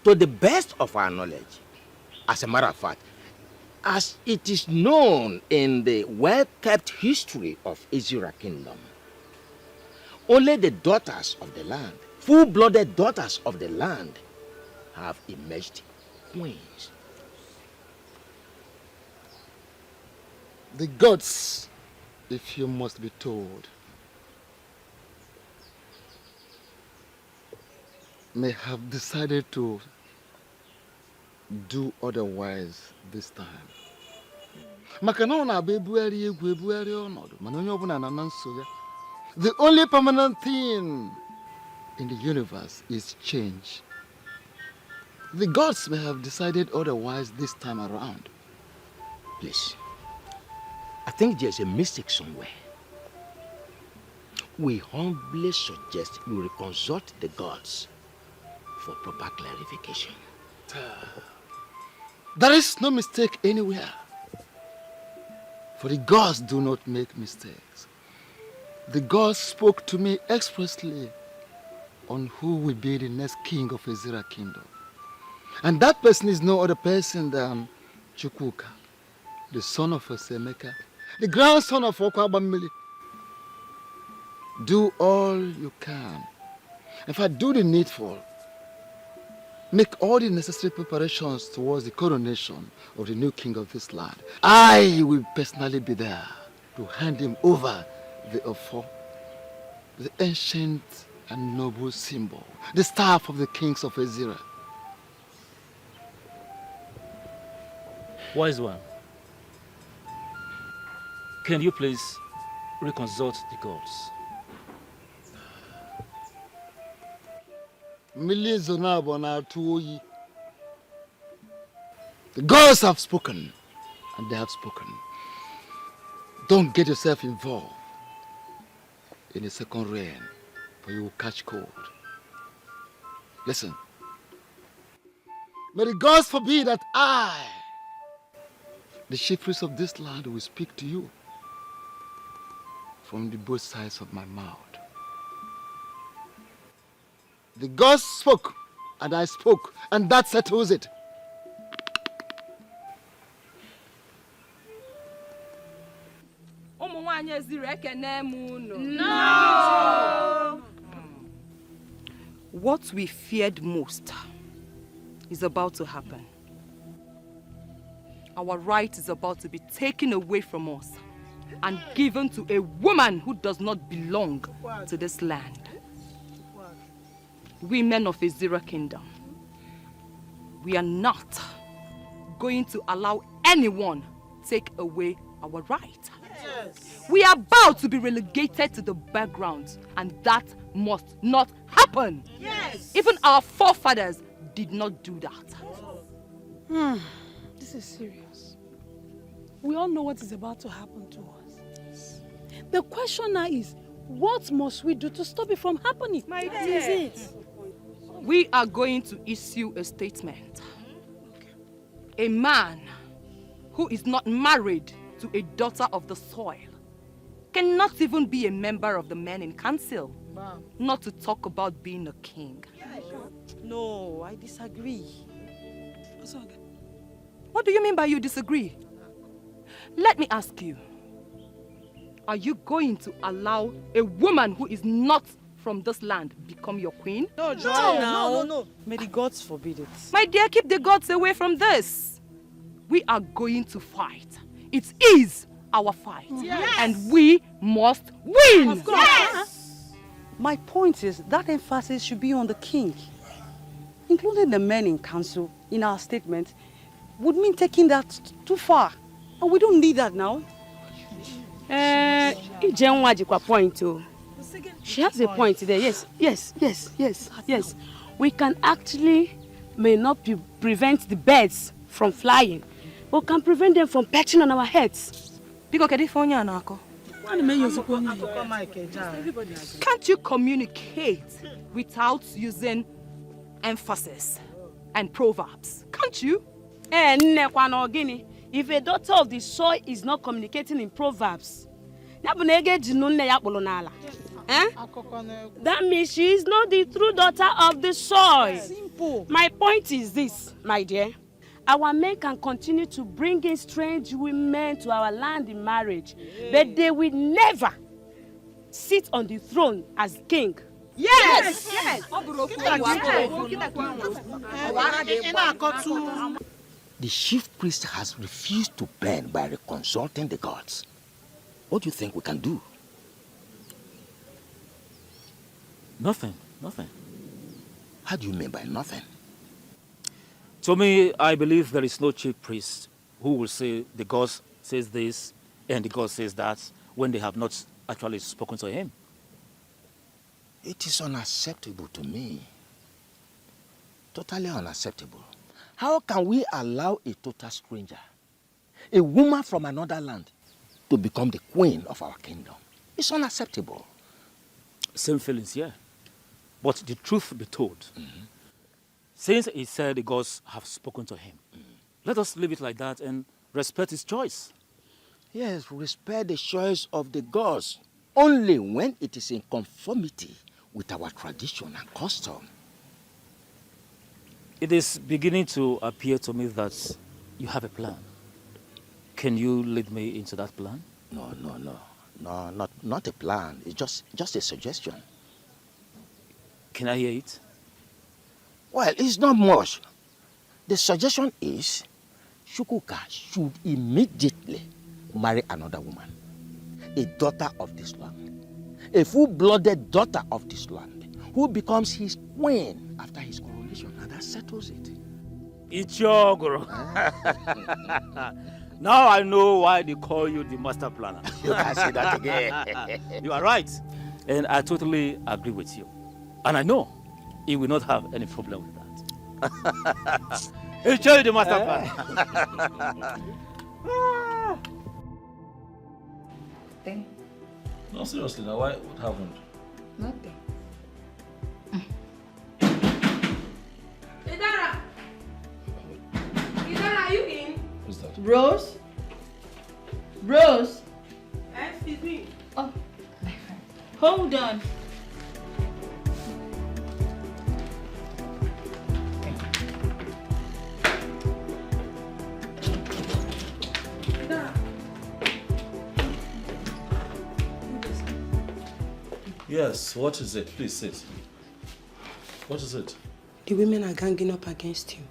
To the best of our knowledge, as a matter of fact, as it is known in the well-kept history of Ezra Kingdom, only the daughters of the land, full-blooded daughters of the land, have emerged queens. The gods, if you must be told, may have decided to do otherwise this time. The only permanent thing in the universe is change. The gods may have decided otherwise this time around. Please, I think there's a mistake somewhere. We humbly suggest you reconsult the gods for proper clarification. There is no mistake anywhere. For the gods do not make mistakes. The gods spoke to me expressly on who will be the next king of Ezira kingdom. And that person is no other person than Chukwuka, the son of Osemeka, the grandson of Okwabamili. Do all you can. In fact, do the needful. Make all the necessary preparations towards the coronation of the new king of this land. I will personally be there to hand him over the Ofo, the ancient and noble symbol, the staff of the kings of Ezira. Wise one, can you please reconsult the gods? The gods have spoken, and they have spoken. Don't get yourself involved in a second rain, for you will catch cold. Listen, may the gods forbid that I, the chief priest of this land, will speak to you from the both sides of my mouth. The gods spoke, and I spoke, and that settles it. No! What we feared most is about to happen. Our right is about to be taken away from us and given to a woman who does not belong to this land. We men of Ezira Kingdom, we are not going to allow anyone take away our right. Yes. We are about to be relegated to the background, and that must not happen. Yes. Even our forefathers did not do that. This is serious. We all know what is about to happen to us. The question now is, what must we do to stop it from happening? My That dear. is it. We are going to issue a statement. A man who is not married to a daughter of the soil cannot even be a member of the men in council, not to talk about being a king. No, I disagree. What do you mean by you disagree? Let me ask you, are you going to allow a woman who is not from this land become your queen? No, no. May the gods forbid it. My dear, keep the gods away from this. We are going to fight. It is our fight. Yes. And we must win. Of course. Yes. My point is that emphasis should be on the king. Including the men in council in our statement would mean taking that too far. And we don't need that now. Ijenwa jikwa point too. She has a point there. Yes. We can actually may not prevent the birds from flying, but can prevent them from perching on our heads. Can't you communicate without using emphasis and proverbs? Can't you? If a daughter of the soil is not communicating in proverbs, that means she is not the true daughter of the soil. Simple. My point is this, my dear. Our men can continue to bring in strange women to our land in marriage, but they will never sit on the throne as king. Yes! The chief priest has refused to burn by reconsulting the gods. What do you think we can do? Nothing. How do you mean by nothing? To me, I believe there is no chief priest who will say the God says this and the God says that when they have not actually spoken to him. It is unacceptable to me. Totally unacceptable. How can we allow a total stranger, a woman from another land, to become the queen of our kingdom? It's unacceptable. Same feelings, yeah. But the truth be told, since he said the gods have spoken to him, let us leave it like that and respect his choice. Yes, respect the choice of the gods, only when it is in conformity with our tradition and custom. It is beginning to appear to me that you have a plan. Can you lead me into that plan? No, not a plan. It's just a suggestion. Can I hear it? Well, it's not much. The suggestion is Chukwuka should immediately marry another woman, a daughter of this land, a full-blooded daughter of this land, who becomes his queen after his coronation, and that settles it. Ichogoro. Now I know why they call you the master planner. You can say that again. You are right. And I totally agree with you. And I know he will not have any problem with that. He'll show you the master plan. Thing? No, seriously, now why? What happened? Nothing. Idara, are you in? Who's that? Rose? Rose? Excuse me. Oh, hold on. Yes, what is it? Please sit. What is it? The women are ganging up against you.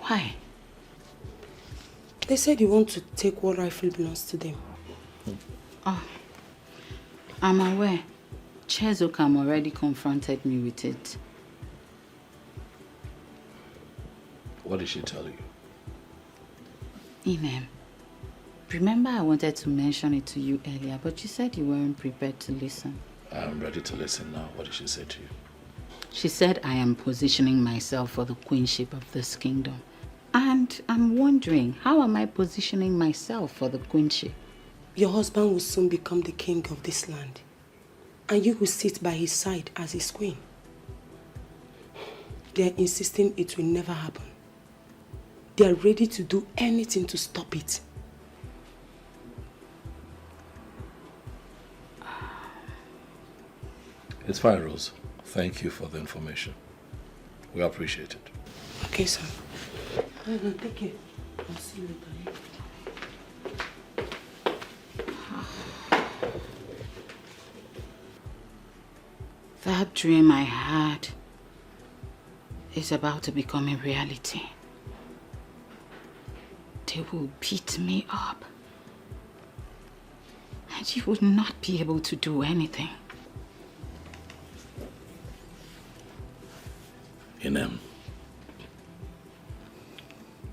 Why? They said you want to take what rightfully belongs to them. Oh, I'm aware. Chezokam already confronted me with it. What did she tell you? Inem, remember I wanted to mention it to you earlier, but you said you weren't prepared to listen. I'm ready to listen now. What did she say to you? She said I am positioning myself for the queenship of this kingdom. And I'm wondering, how am I positioning myself for the queenship? Your husband will soon become the king of this land. And you will sit by his side as his queen. They are insisting it will never happen. They are ready to do anything to stop it. It's fine, Rose. Thank you for the information. We appreciate it. Okay, sir. Take care. I'll see you later. That dream I had is about to become a reality. They will beat me up. And you would not be able to do anything. Inem,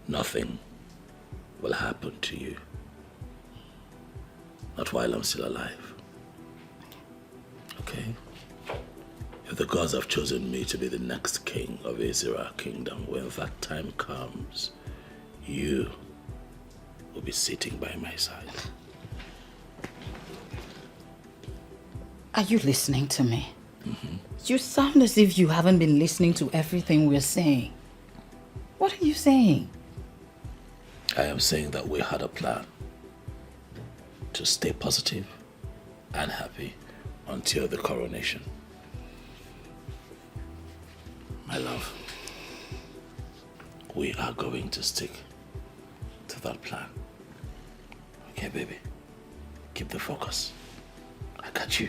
nothing will happen to you. Not while I'm still alive. Okay? If the gods have chosen me to be the next king of Ezra kingdom, when that time comes, you will be sitting by my side. Are you listening to me? You sound as if you haven't been listening to everything we're saying. What are you saying? I am saying that we had a plan to stay positive and happy until the coronation. My love, we are going to stick to that plan. Okay, baby? Keep the focus. I got you.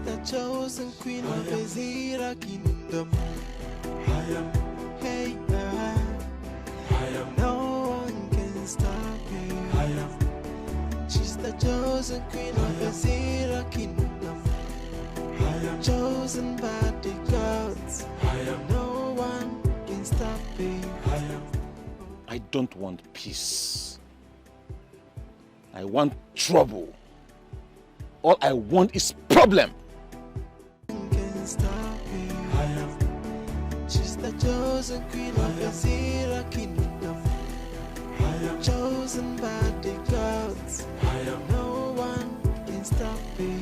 the chosen queen of Ezira kingdom. Hey, no one can stop her. She's the chosen queen of Ezira kingdom. Chosen by the gods. No one can stop her. I don't want peace. I want trouble. All I want is problem. Can stop her. She's the chosen queen of Ezira kingdom. Chosen by the gods. No one can stop her.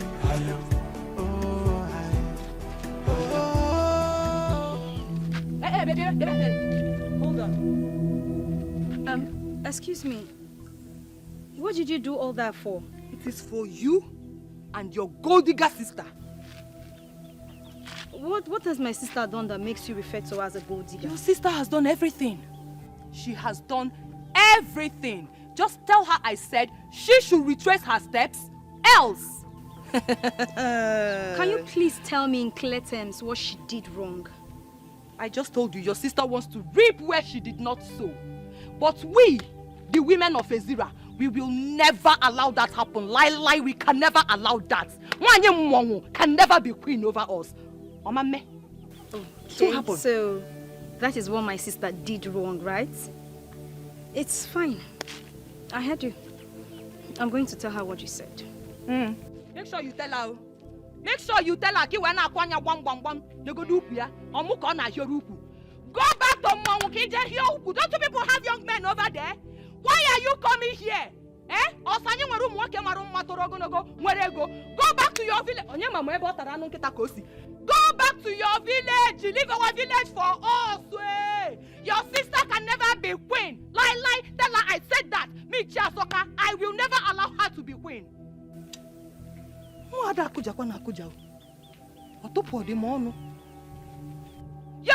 Hold on. Excuse me. What did you do all that for? It is for you and your gold digger sister. What has my sister done that makes you refer to her as a gold digger? Your sister has done everything. She has done everything. Just tell her I said she should retrace her steps, else. Can you please tell me in clear terms what she did wrong? I just told you your sister wants to reap where she did not sow. But we, the women of Ezira, we will never allow that happen. Lie, we can never allow that. Mwanye can never be queen over us. Okay, so that is what my sister did wrong, right? It's fine. I heard you. I'm going to tell her what you said. Make sure you tell her. Make sure you tell her when I kwanya one. You go do ya. Omuka na yorupu. Go back to Mwangu Kije here. Don't you people have young men over there? Why are you coming here? Go back to your village. Go back to your village. Leave our village for us. Your sister can never be queen. Lie. Tell her I said that. Me Chiasoka, I will never allow her to be queen. Your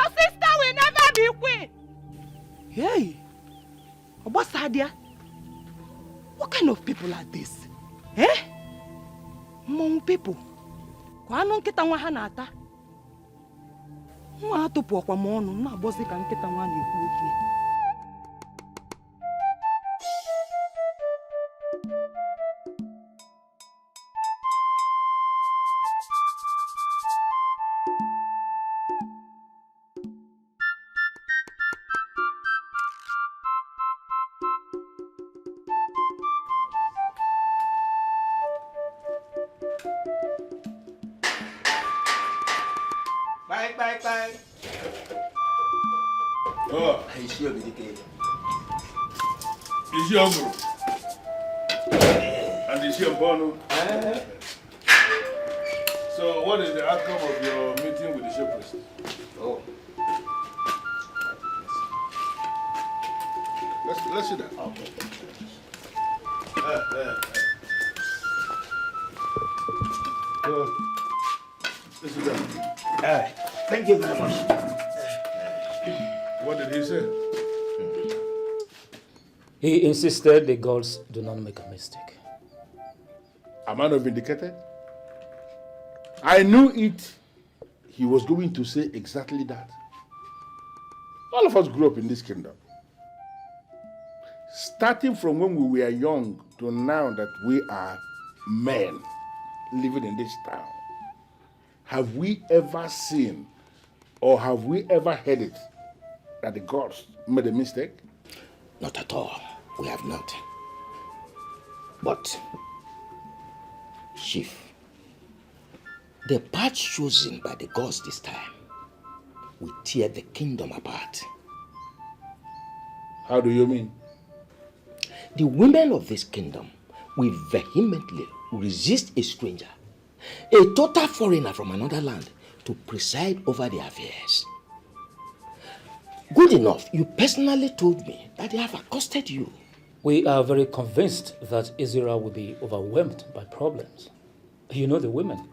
sister will never be queen. Hey, what's idea? What kind of people are this? Mong people. Kwano nkita nwa ha na-ata. Nwa atụpụ ọkwa m ọnụ na abọzi ka nkita nwa na-ekwu okwu. Bye. Oh, I see you, Edochie. Is your group? And is your bono? So, what is the outcome of your meeting with the shepherd? Oh. Let's see that. Okay. Let's see that. Thank you very much. What did he say? He insisted the gods do not make a mistake. Am I not vindicated? I knew it. He was going to say exactly that. All of us grew up in this kingdom. Starting from when we were young to now that we are men living in this town, have we ever seen or have we ever heard it that the gods made a mistake? Not at all. We have not. But, Chief, the path chosen by the gods this time will tear the kingdom apart. How do you mean? The women of this kingdom will vehemently resist a stranger, a total foreigner from another land, to preside over their affairs. Good enough, you personally told me that they have accosted you. We are very convinced that Ezira will be overwhelmed by problems. You know the women.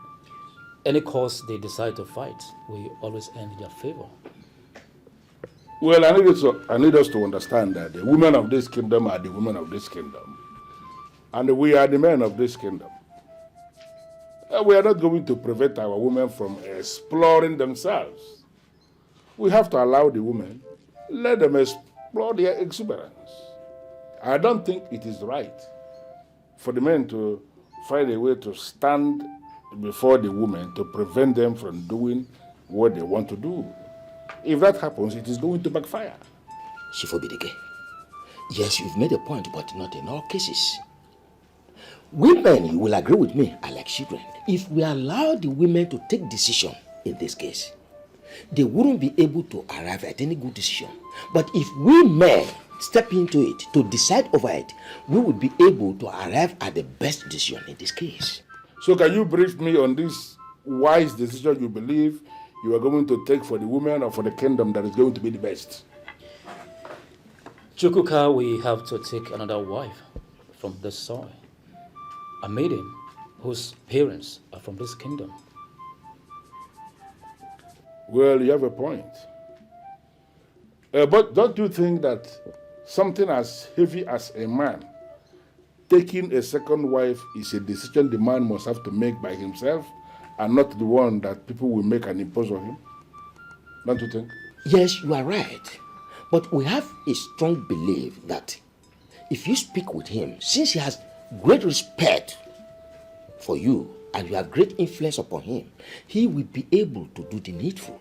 Any cause they decide to fight will always end in their favor. Well, I need us to understand that the women of this kingdom are the women of this kingdom. And we are the men of this kingdom. We are not going to prevent our women from exploring themselves. We have to allow the women, let them explore their exuberance. I don't think it is right for the men to find a way to stand before the women to prevent them from doing what they want to do. If that happens, it is going to backfire. Shifobidike, yes, you've made a point, but not in all cases. Women will agree with me, are like children. If we allow the women to take decision in this case, they wouldn't be able to arrive at any good decision. But if we men step into it to decide over it, we would be able to arrive at the best decision in this case. So can you brief me on this wise decision you believe you are going to take for the women or for the kingdom that is going to be the best? Chukwuka, we have to take another wife from this soil. A maiden whose parents are from this kingdom. Well, you have a point. But don't you think that something as heavy as a man taking a second wife is a decision the man must have to make by himself and not the one that people will make and impose on him? Don't you think? Yes, you are right. But we have a strong belief that if you speak with him, since he has great respect for you and you have great influence upon him, he will be able to do the needful.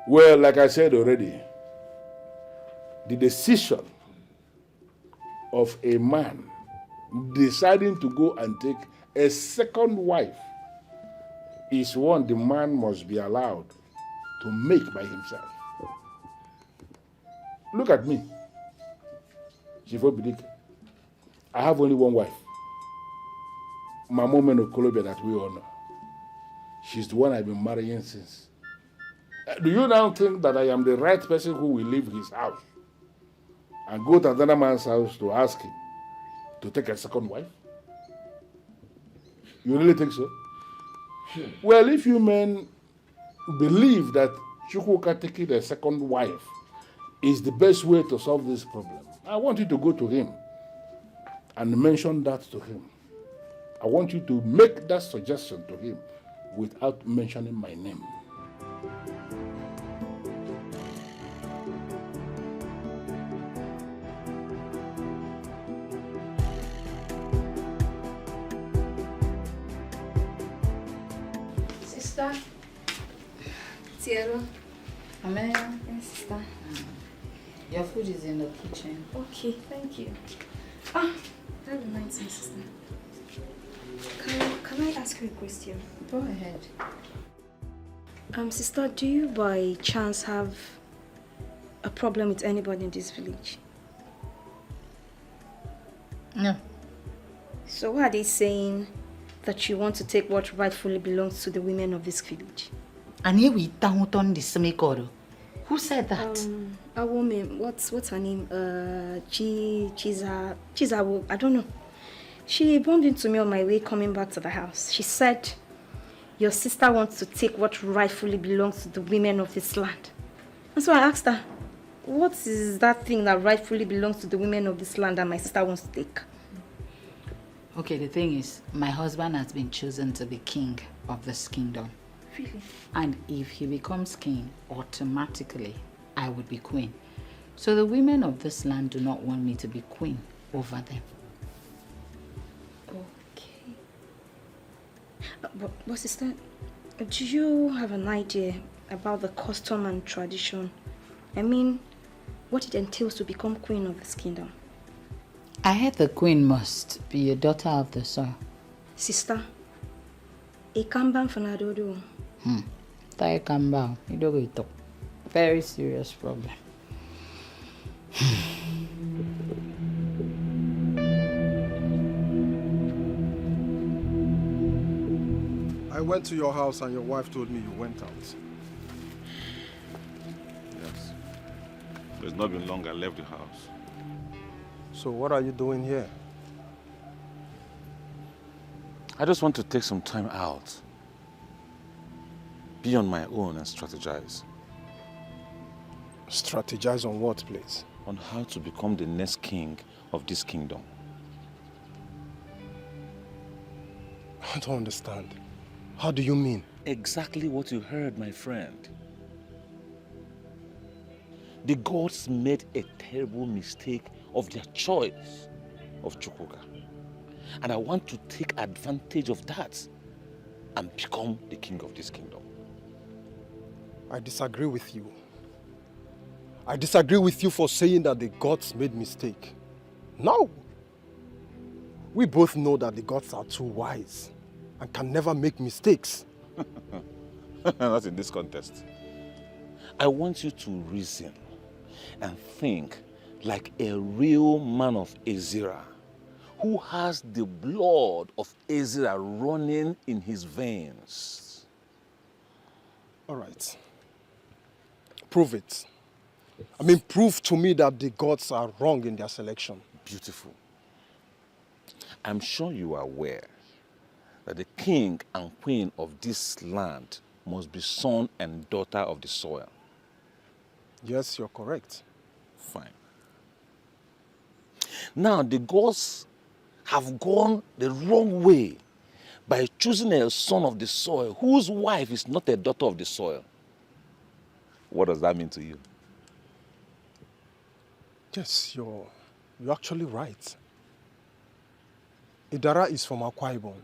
Well, like I said already, the decision of a man deciding to go and take a second wife is one the man must be allowed to make by himself. Look at me. I have only one wife. My mom in Colombia that we all know. She's the one I've been marrying since. Do you now think that I am the right person who will leave his house and go to another man's house to ask him to take a second wife? You really think so? Well, if you men believe that Chukwuka taking a second wife is the best way to solve this problem, I want you to go to him and mention that to him. I want you to make that suggestion to him without mentioning my name. Sister. Cielo. Amelia. Yes, sister. Your food is in the kitchen. Okay, thank you. That reminds me, sister. Can I ask you a question? Go ahead. Sister, do you by chance have a problem with anybody in this village? No. So why are they saying that you want to take what rightfully belongs to the women of this village? And here we down on the semicoro. Who said that? A woman, what's her name? Chizzy, I don't know. She bumped into me on my way coming back to the house. She said, your sister wants to take what rightfully belongs to the women of this land. And so I asked her, what is that thing that rightfully belongs to the women of this land that my sister wants to take? Okay, the thing is, my husband has been chosen to be king of this kingdom. Really? And if he becomes king, automatically, I would be queen. So the women of this land do not want me to be queen over them. Okay. But sister, do you have an idea about the custom and tradition? I mean, what it entails to become queen of this kingdom? I heard the queen must be a daughter of the soil. Sister, a kamban fanadodo. Tai kamba, you don't go talk. Very serious problem. I went to your house and your wife told me you went out. Yes. It's not been long I left the house. So what are you doing here? I just want to take some time out. Be on my own and strategize. Strategize on what, please? On how to become the next king of this kingdom. I don't understand. How do you mean? Exactly what you heard, my friend. The gods made a terrible mistake of their choice of Chukwuka. And I want to take advantage of that and become the king of this kingdom. I disagree with you. I disagree with you for saying that the gods made mistake. No. We both know that the gods are too wise and can never make mistakes. Not in this contest. I want you to reason and think like a real man of Ezra who has the blood of Ezra running in his veins. All right. Prove it. I mean, prove to me that the gods are wrong in their selection. Beautiful. I'm sure you are aware that the king and queen of this land must be son and daughter of the soil. Yes, you're correct. Fine. Now, the gods have gone the wrong way by choosing a son of the soil whose wife is not a daughter of the soil. What does that mean to you? Yes, you're actually right. Idara is from Akwa Ibom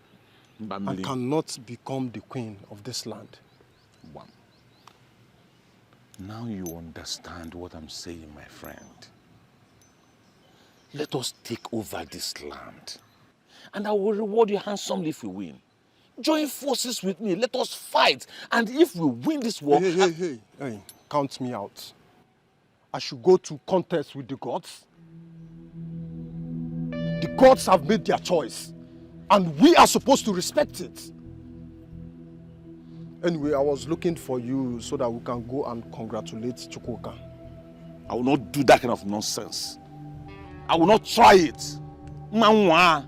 and cannot become the queen of this land. One. Now you understand what I'm saying, my friend. Let us take over this land, and I will reward you handsomely if we win. Join forces with me. Let us fight, and if we win this war... Hey, count me out. I should go to contest with the gods. The gods have made their choice, and we are supposed to respect it. Anyway, I was looking for you so that we can go and congratulate Chukwuka. I will not do that kind of nonsense. I will not try it. Manwa.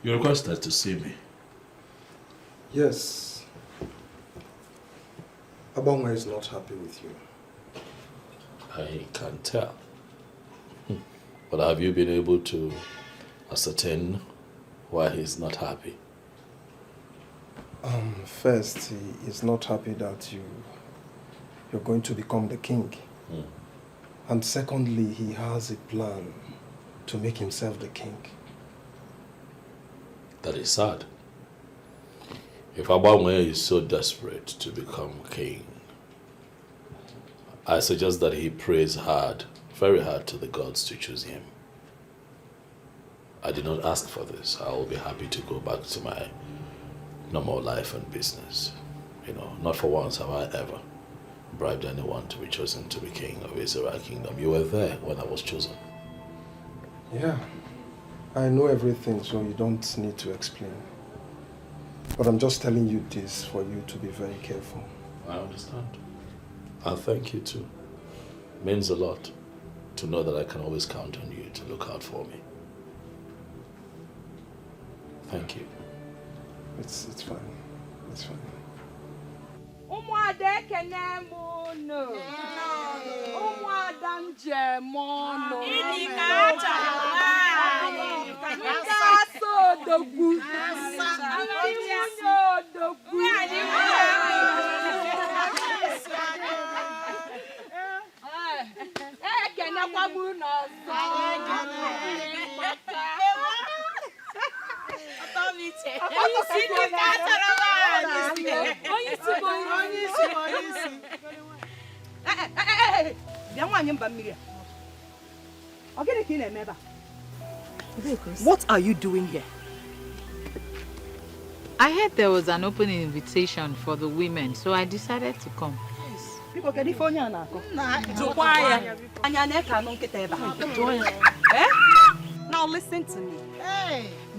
You requested to see me. Yes. Abangwa is not happy with you. I can tell. But have you been able to ascertain why he's not happy? First, he is not happy that you're going to become the king. And secondly, he has a plan to make himself the king. That is sad. If Abangwe is so desperate to become king, I suggest that he prays hard, very hard to the gods to choose him. I did not ask for this. I will be happy to go back to my normal life and business. You know, not for once have I ever bribed anyone to be chosen to be king of Israel kingdom. You were there when I was chosen. Yeah, I know everything, so you don't need to explain. But I'm just telling you this for you to be very careful. I understand. And thank you too. It means a lot to know that I can always count on you to look out for me. Thank you. It's fine. It's fine. Umuada kenemono. Umuada njemono. Idikata. Ngaso dogu. Ngaso dogu. Kena kwa muno. What are you doing here? I heard there was an open invitation for the women, so I decided to come. People get it for you now. Now listen to me.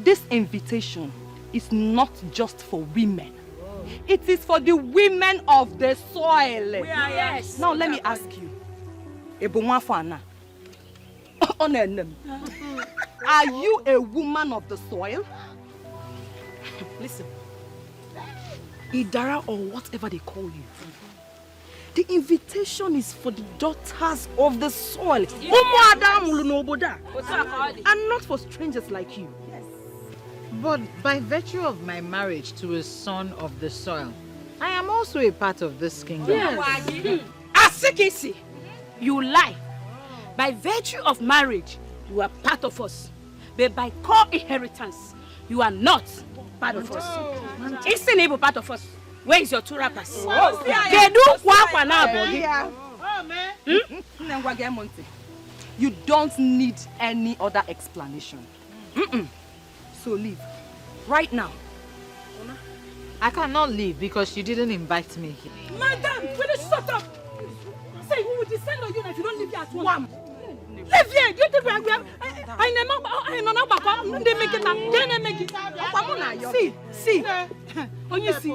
This invitation is not just for women. It is for the women of the soil. Yes. Now let me ask you. Are you a woman of the soil? Listen. Idara or whatever they call you. The invitation is for the daughters of the soil. And not for strangers like you. But by virtue of my marriage to a son of the soil, I am also a part of this kingdom. Yes. Asikisi, you lie. By virtue of marriage, you are part of us. But by core inheritance, you are not part of us. Isn't able part of us. Where is your two rappers? You don't need any other explanation. So leave. Right now. I cannot leave because you didn't invite me here. Madam, will you shut up? Say, who will descend on you if you don't leave here at once? Leave here! Do you think we are... See. Only see.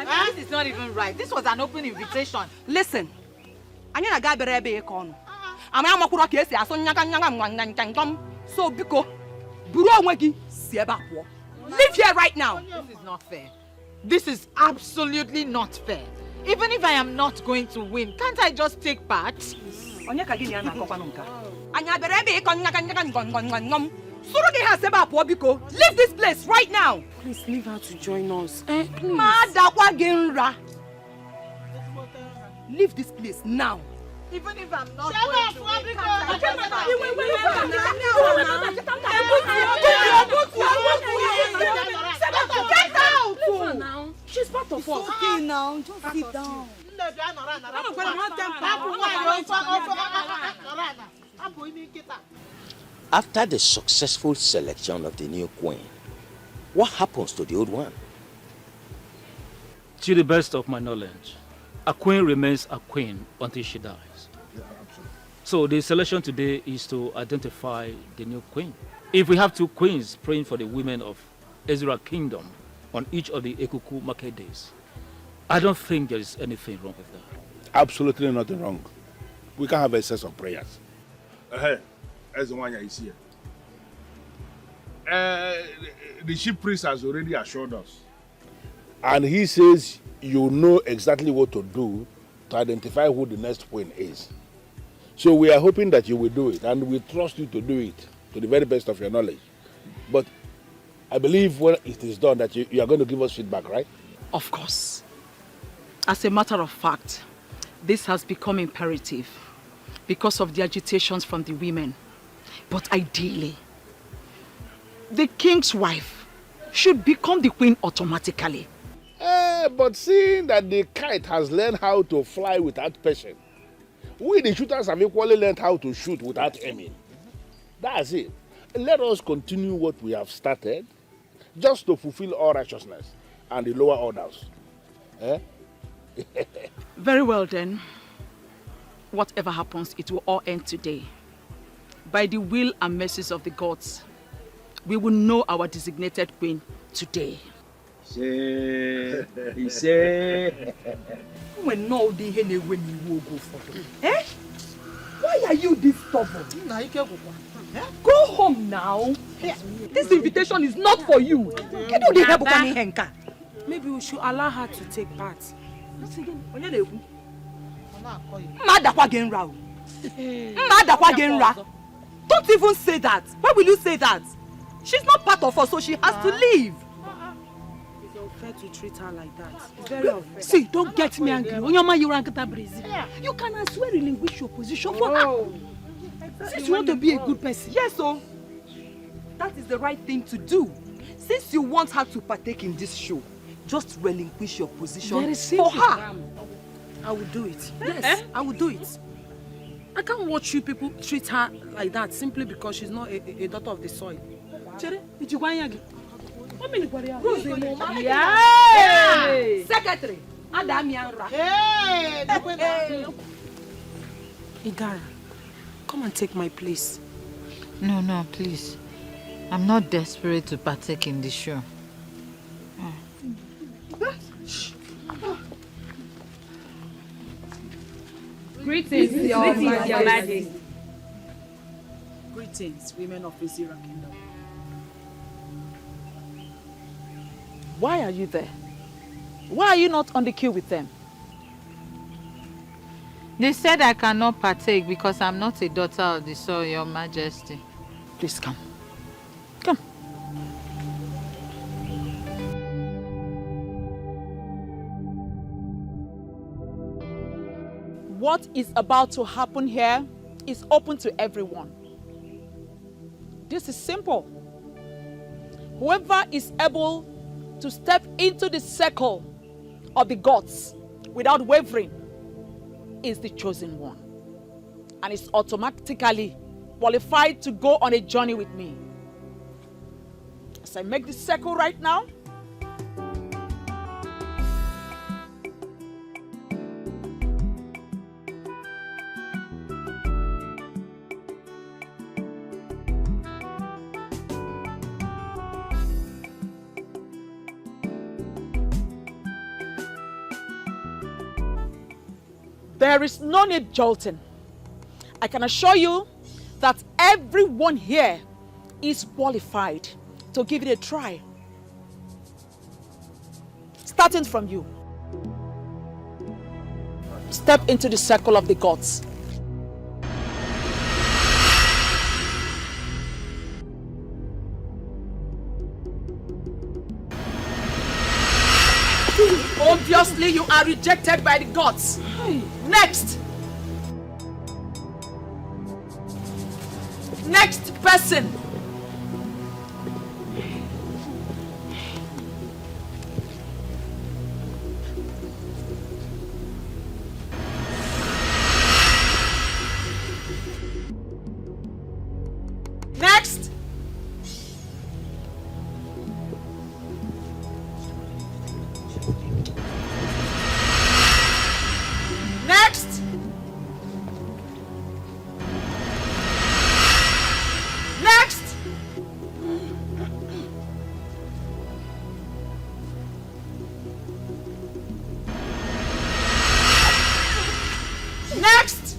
This is not even right. This was an open invitation. Listen. So biko buru onwe gi si ebe akwo. Leave here right now. This is not fair. This is absolutely not fair. Even if I am not going to win, can't I just take part? Onye ka gini ana akokwa nka. Anya bere ebe iko nyaka ngom. Suru gi ha se ebe akwo biko. Leave this place right now. Please leave her to join us. Please. Ma dakwa gi nra. Leave this place now. Even if I'm not Get out! She's part of us. Okay now, just sit down. After the successful selection of the new queen, what happens to the old one? To the best of my knowledge, a queen remains a queen until she dies. So the selection today is to identify the new queen. If we have two queens praying for the women of Ezra Kingdom on each of the Ekuku market days, I don't think there is anything wrong with that. Absolutely nothing wrong. We can have a set of prayers. Hey, as the one is here. The chief priest has already assured us. And he says you know exactly what to do to identify who the next queen is. So we are hoping that you will do it, and we trust you to do it to the very best of your knowledge. But I believe when it is done that you are going to give us feedback, right? Of course. As a matter of fact, this has become imperative because of the agitations from the women. But ideally, the king's wife should become the queen automatically. But seeing that the kite has learned how to fly without passion, we the shooters have equally learned how to shoot without aiming. That's it. Let us continue what we have started just to fulfill all righteousness and the lower orders. Very well then. Whatever happens, it will all end today. By the will and mercies of the gods, we will know our designated queen today. When no the hen when you will go for them. Why are you this stubborn? Go home now. This invitation is not for you. Can you help Henka? Maybe we should allow her to take part. Don't even say that. Why will you say that? She's not part of us, so she has to leave. It's unfair to treat her like that. It's very unfair. See, don't get me angry. You can as well relinquish your position for her. Since you want to be a good person. Yes, so that is the right thing to do. Since you want her to partake in this show, just relinquish your position for her. I will do it. Yes, I will do it. I can't watch you people treat her like that simply because she's not a daughter of the soil. Yeah. Secretary, Igara, come and take my place. No, please. I'm not desperate to partake in the show. Greetings, Your Majesty. Greetings, women of Ezra Kingdom. Why are you there? Why are you not on the queue with them? They said I cannot partake because I'm not a daughter of the soil, Your Majesty. Please come. Come. What is about to happen here is open to everyone. This is simple. Whoever is able to step into the circle of the gods without wavering is the chosen one, and is automatically qualified to go on a journey with me. As I make the circle right now, there is no need jolting. I can assure you that everyone here is qualified to give it a try. Starting from you. Step into the circle of the gods. Obviously, you are rejected by the gods. Next. Next person. Next. Next. Next. Next.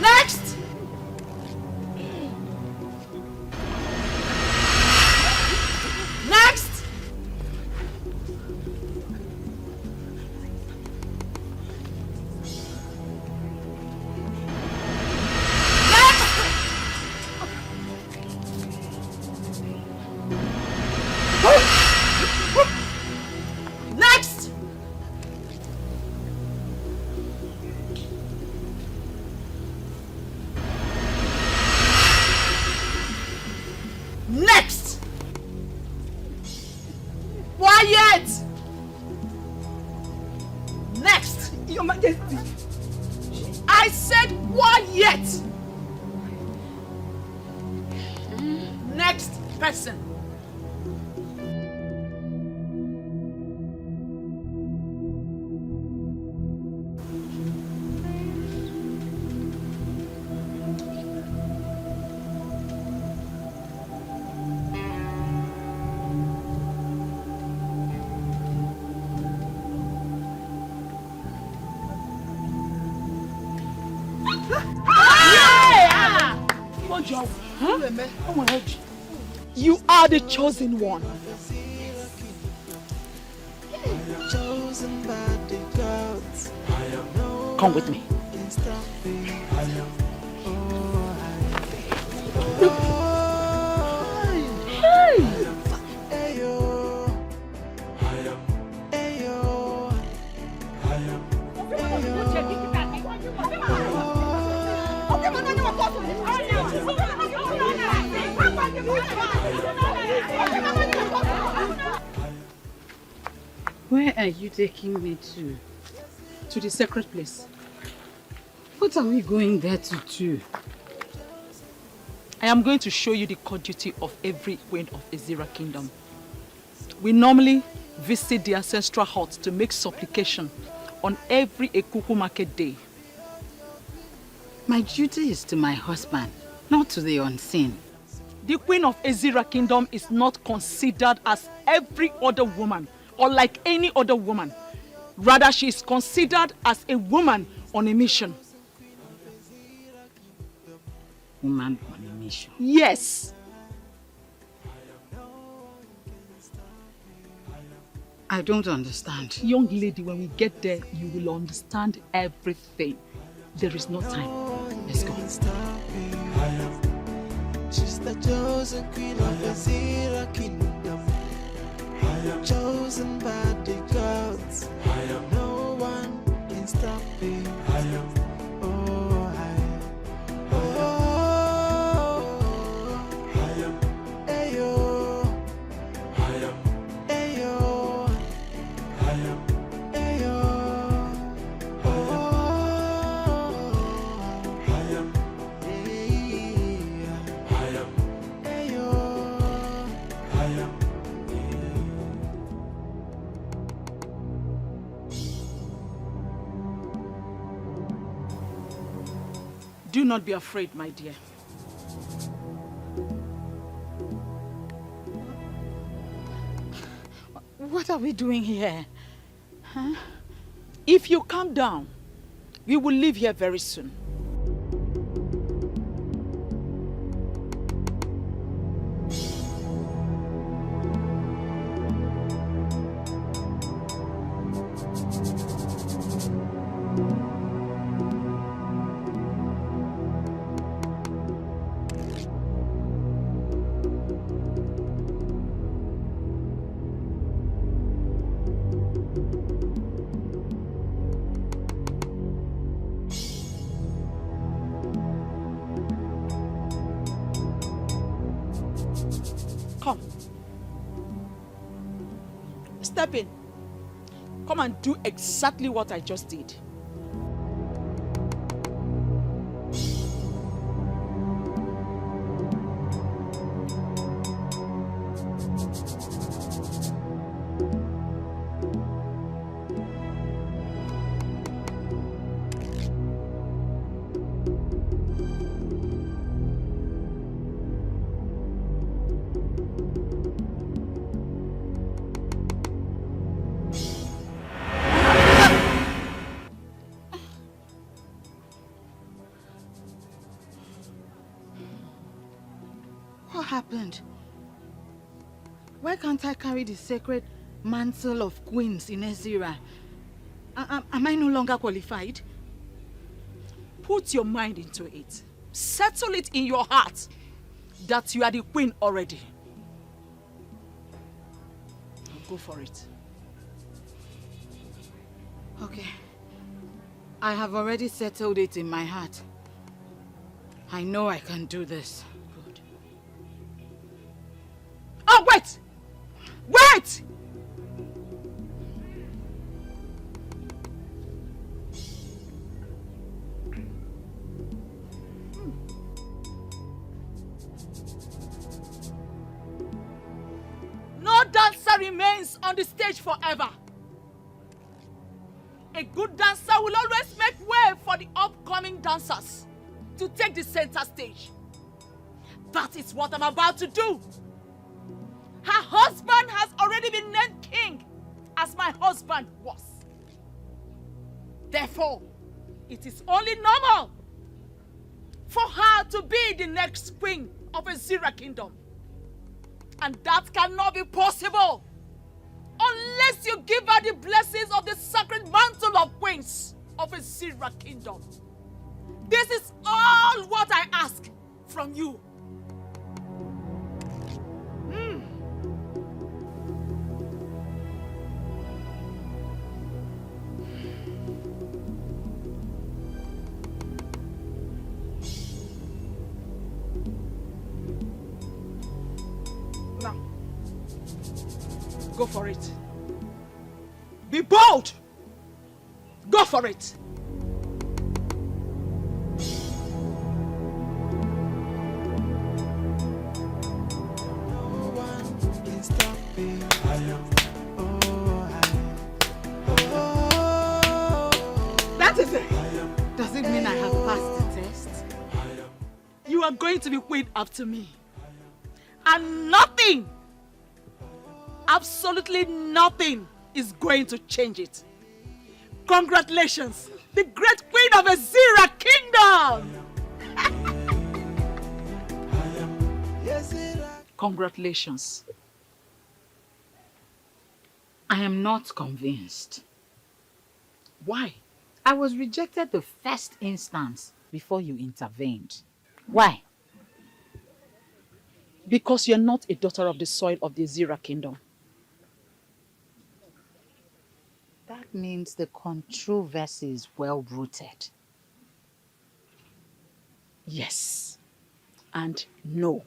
Next. Next. Next. Next. Quiet. Next. Your Majesty. I said quiet. Next person. You are the chosen one. Come with me. Where are you taking me to? To the sacred place. What are we going there to do? I am going to show you the court duty of every queen of Ezira kingdom. We normally visit the ancestral hut to make supplication on every Ekuku market day. My duty is to my husband, not to the unseen. The queen of Ezira kingdom is not considered as every other woman or like any other woman. Rather, she is considered as a woman on a mission. Woman on a mission? Yes. I don't understand. Young lady, when we get there, you will understand everything. There is no time. Let's go. She's the chosen queen of the Zira kingdom. Chosen by the gods. No one can stop me. Do not be afraid, my dear. What are we doing here? Huh? If you calm down, we will leave here very soon. Come. Step in. Come and do exactly what I just did. What happened? Why can't I carry the sacred mantle of queens in Ezira? Am I no longer qualified? Put your mind into it. Settle it in your heart that you are the queen already. Go for it. Okay. I have already settled it in my heart. I know I can do this. Good. Oh, wait! Wait! No dancer remains on the stage forever. A good dancer will always make way for the upcoming dancers to take the center stage. That is what I'm about to do. Her husband has already been named king, as my husband was. Therefore, it is only normal for her to be the next queen of Ezira kingdom. And that cannot be possible unless you give her the blessings of the sacred mantle of queens of Ezira kingdom. This is all what I ask from you. Now, go for it. Be bold. Go for it. That is it. Does it mean I have passed the test? You are going to be queen after me. And nothing, absolutely nothing, is going to change it. Congratulations, the great queen of Ezira kingdom! Congratulations. I am not convinced. Why? I was rejected the first instance before you intervened. Why? Because you're not a daughter of the soil of the Ezira kingdom. That means the controversy is well rooted. Yes. And no.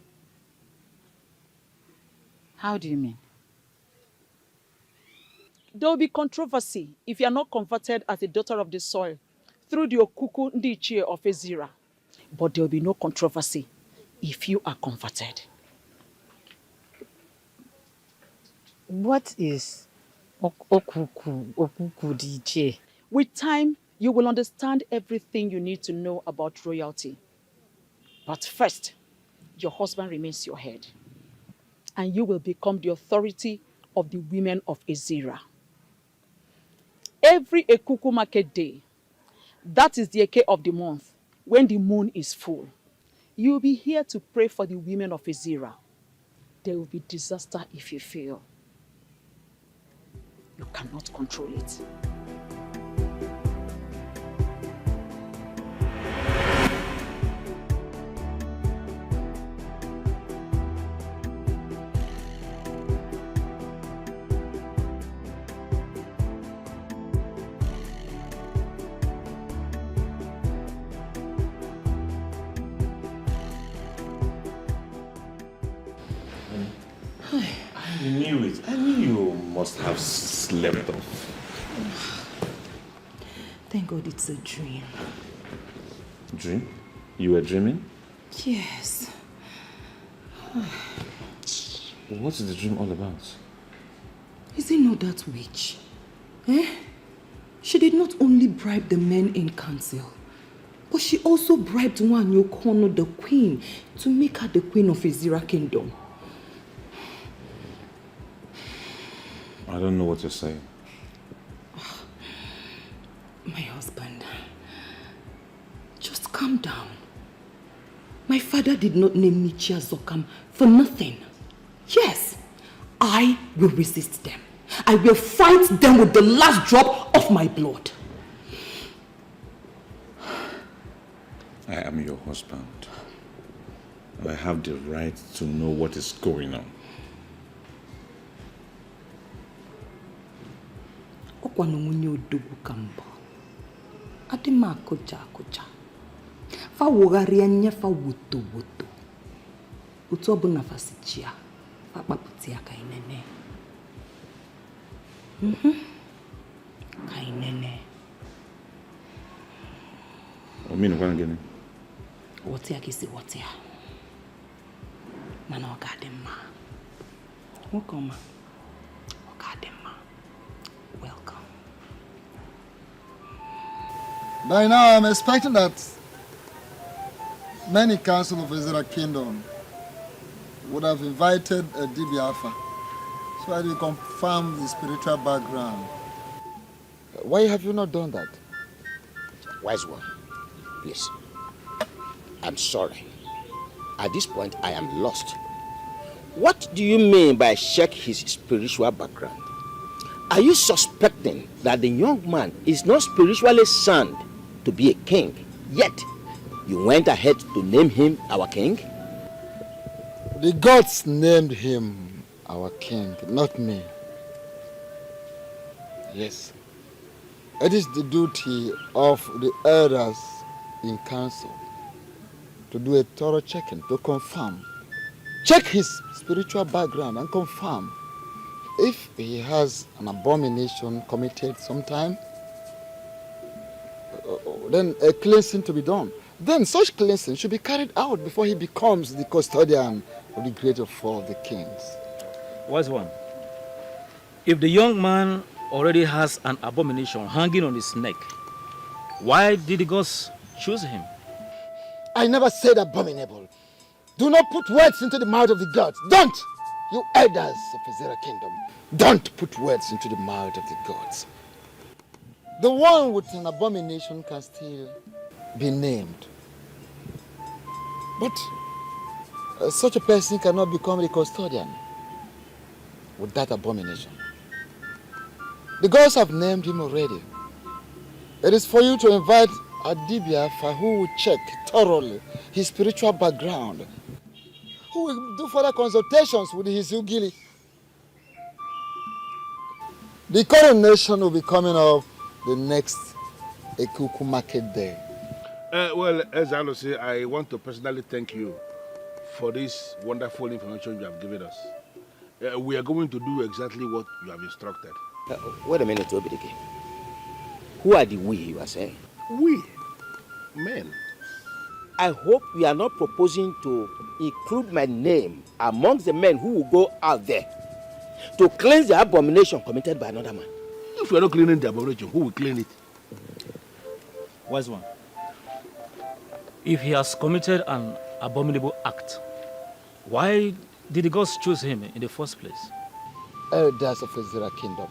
How do you mean? There will be controversy if you are not converted as a daughter of the soil through the Okuku Ndichie of Ezira. But there will be no controversy if you are converted. What is Okuku Ndichie? With time, you will understand everything you need to know about royalty. But first, your husband remains your head. And you will become the authority of the women of Ezira. Every Ekuku market day, that is the Eke of the month, when the moon is full, you will be here to pray for the women of Ezira. There will be disaster if you fail. You cannot control it. I knew it. I knew you must have slept off. Thank God it's a dream. Dream? You were dreaming? Yes. What is the dream all about? Is it not that witch? She did not only bribe the men in council, but she also bribed Nwanyokono, the queen, to make her the queen of Ezira kingdom. I don't know what you're saying. My husband, just calm down. My father did not name me Chiazokam for nothing. Yes, I will resist them. I will fight them with the last drop of my blood. I am your husband. I have the right to know what is going on. Adima koja. Fa wogaria nya fa woto. Utu obuna fasichia. Fa paputia kainene. Kainene. Omino kwa ngene. Wotia kisi wotia. Mana wakadema. Welcome. Wakadema. Welcome. By now, I'm expecting that many council of Ezira Kingdom would have invited a Dibiafa so that we confirm the spiritual background. Why have you not done that? Wise one, please. I'm sorry. At this point, I am lost. What do you mean by check his spiritual background? Are you suspecting that the young man is not spiritually sound to be a king, yet you went ahead to name him our king? The gods named him our king, not me. Yes. It is the duty of the elders in council to do a thorough checking, to confirm. Check his spiritual background and confirm if he has an abomination committed sometime. Then a cleansing to be done. Then such cleansing should be carried out before he becomes the custodian of the greater four of the kings. Wise one. If the young man already has an abomination hanging on his neck, why did the gods choose him? I never said abominable. Do not put words into the mouth of the gods. Don't! You elders of Ezira Kingdom, don't put words into the mouth of the gods. The one with an abomination can still be named. But such a person cannot become a custodian with that abomination. The gods have named him already. It is for you to invite Adibia who will check thoroughly his spiritual background, who will do further consultations with his Ugili. The coronation will be coming up the next Ekuku market day. Well, as Alichi, I want to personally thank you for this wonderful information you have given us. We are going to do exactly what you have instructed. Wait a minute, Obidike. Who are the we you are saying? We? Men. I hope you are not proposing to include my name amongst the men who will go out there to cleanse the abomination committed by another man. If we are not cleaning the abomination, who will clean it? Wise one. If he has committed an abominable act, why did the gods choose him in the first place? Elders of Ezra Kingdom,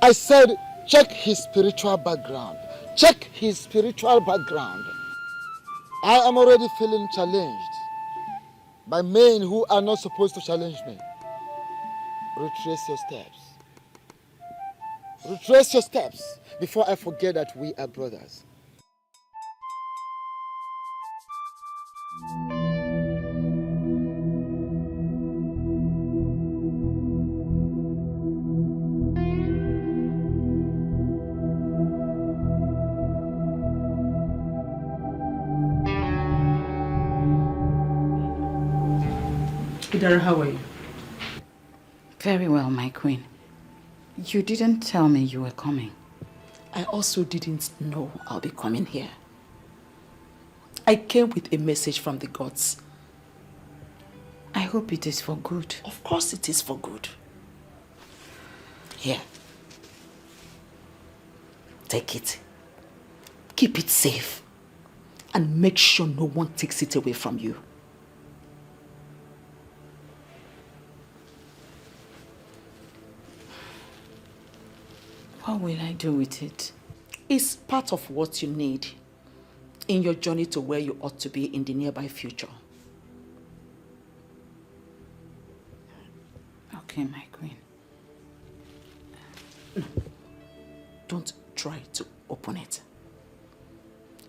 I said check his spiritual background. Check his spiritual background. I am already feeling challenged by men who are not supposed to challenge me. Retrace your steps. Retrace your steps before I forget that we are brothers. Idara, how are you? Very well, my queen. You didn't tell me you were coming. I also didn't know I'll be coming here. I came with a message from the gods. I hope it is for good. Of course it is for good. Here. Take it. Keep it safe. And make sure no one takes it away from you. What will I do with it? It's part of what you need in your journey to where you ought to be in the nearby future. Okay, my queen. No. Don't try to open it.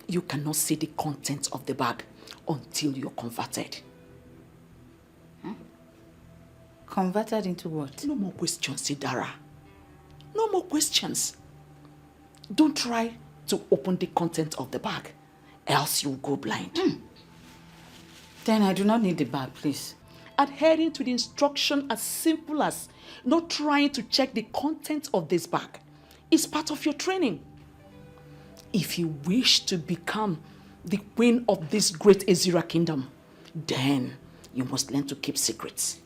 You cannot see the contents of the bag until you're converted. Huh? Converted into what? No more questions, Idara. No more questions. Don't try to open the content of the bag, else you'll go blind. Then I do not need the bag, please. Adhering to the instruction as simple as not trying to check the content of this bag is part of your training. If you wish to become the queen of this great Ezira kingdom, then you must learn to keep secrets.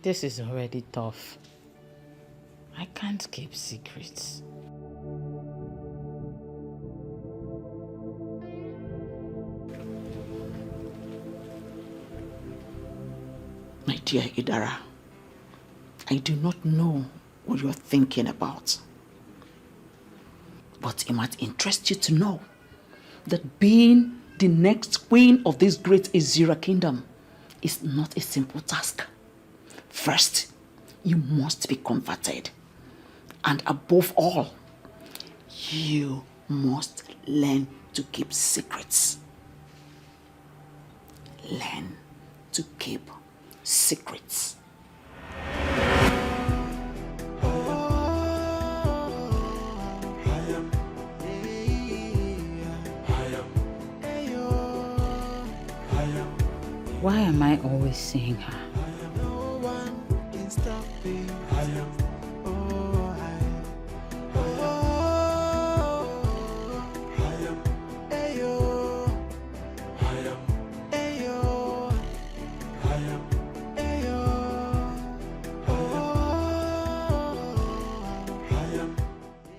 This is already tough. I can't keep secrets. My dear Idara, I do not know what you're thinking about. But it might interest you to know that being the next queen of this great Ezira kingdom is not a simple task. First, you must be converted. And above all, you must learn to keep secrets. Learn to keep secrets. Why am I always seeing her?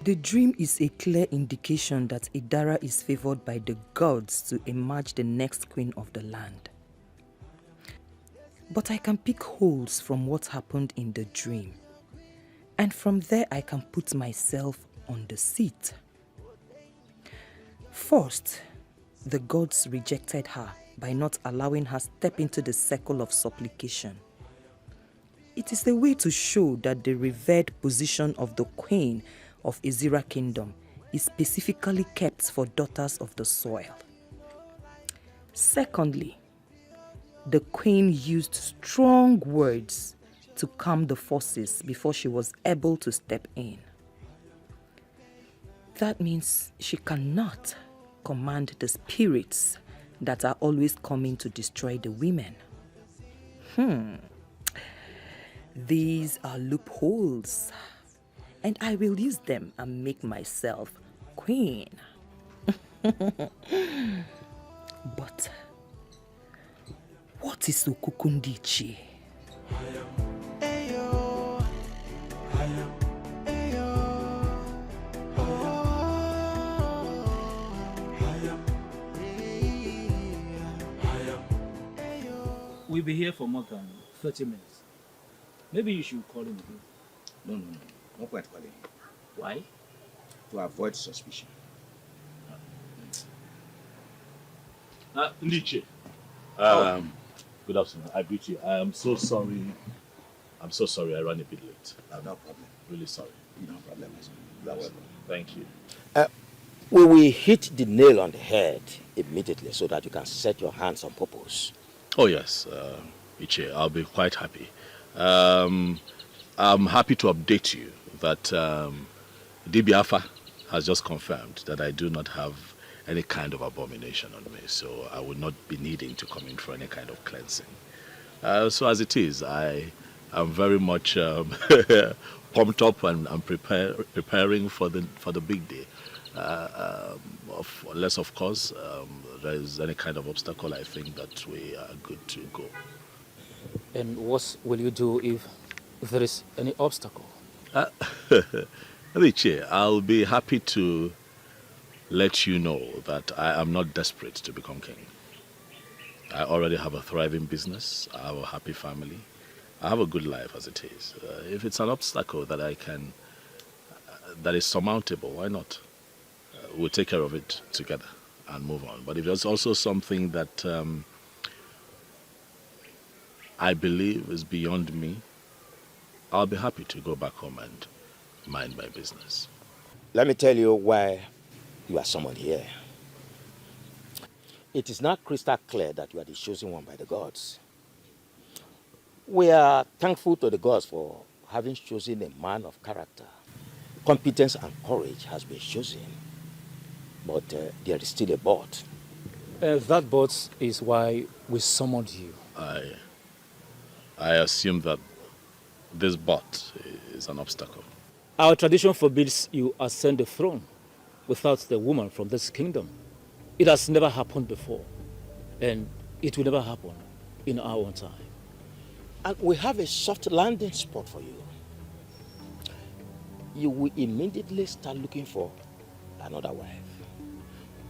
The dream is a clear indication that Idara is favored by the gods to emerge the next queen of the land. But I can pick holes from what happened in the dream. And from there I can put myself on the seat. First, the gods rejected her by not allowing her step into the circle of supplication. It is a way to show that the revered position of the queen of Ezira Kingdom is specifically kept for daughters of the soil. Secondly, the queen used strong words to calm the forces before she was able to step in. That means she cannot command the spirits that are always coming to destroy the women. These are loopholes, and I will use them and make myself queen. But what is Okukundichi? We'll be here for more than 30 minutes. Maybe you should call him again. No. No point calling him. Why? To avoid suspicion. Niche. Good afternoon. I beat you. I am so sorry. I'm so sorry I ran a bit late. No problem. Really sorry. No problem. You are welcome. Thank you. We will hit the nail on the head immediately so that you can set your hands on purpose. Oh yes, Iche, I'll be quite happy. I'm happy to update you that DBAFA has just confirmed that I do not have any kind of abomination on me, so I will not be needing to come in for any kind of cleansing. So as it is, I am very much pumped up and preparing for the big day. Unless, of course, there is any kind of obstacle, I think that we are good to go. And what will you do if there is any obstacle? Alichi, I'll be happy to let you know that I am not desperate to become king. I already have a thriving business. I have a happy family. I have a good life as it is. If it's an obstacle that I can, that is surmountable, why not? We'll take care of it together and move on. But if there's also something that I believe is beyond me, I'll be happy to go back home and mind my business. Let me tell you why you are summoned here. It is now crystal clear that you are the chosen one by the gods. We are thankful to the gods for having chosen a man of character. Competence and courage has been chosen, but there is still a but. That but is why we summoned you. I assume that this but is an obstacle. Our tradition forbids you ascend the throne without the woman from this kingdom. It has never happened before, and it will never happen in our own time. And we have a soft landing spot for you. You will immediately start looking for another wife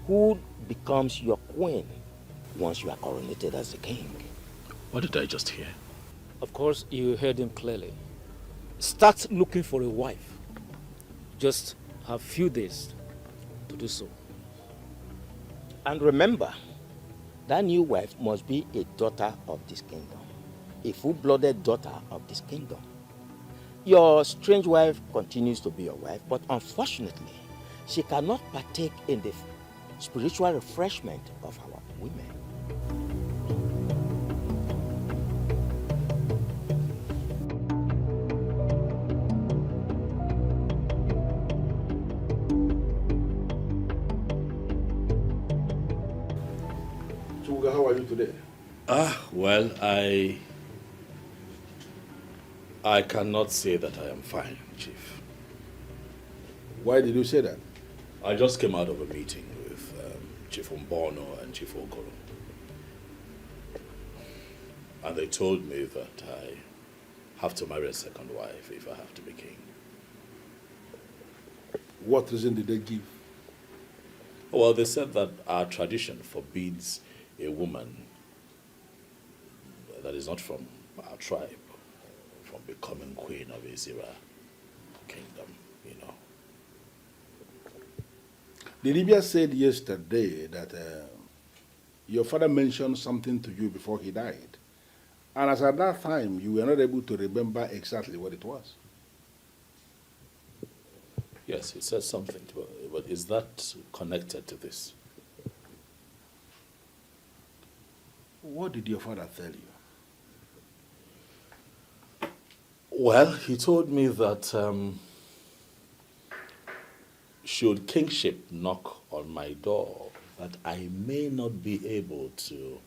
who becomes your queen once you are coronated as the king. What did I just hear? Of course, you heard him clearly. Start looking for a wife. Just have few days to do so. And remember, that new wife must be a daughter of this kingdom, a full-blooded daughter of this kingdom. Your strange wife continues to be your wife, but unfortunately, she cannot partake in the spiritual refreshment of our women. Chuga, how are you today? Well, I cannot say that I am fine, Chief. Why did you say that? I just came out of a meeting with Chief Mbono and Chief Okoro. And they told me that I have to marry a second wife if I have to be king. What reason did they give? Well, they said that our tradition forbids a woman that is not from our tribe from becoming queen of Ezira Kingdom, you know. The Libya said yesterday that your father mentioned something to you before he died, And as at that time, you were not able to remember exactly what it was. Yes, it says something, but is that connected to this? What did your father tell you? Well, he told me that should kingship knock on my door, that I may not be able to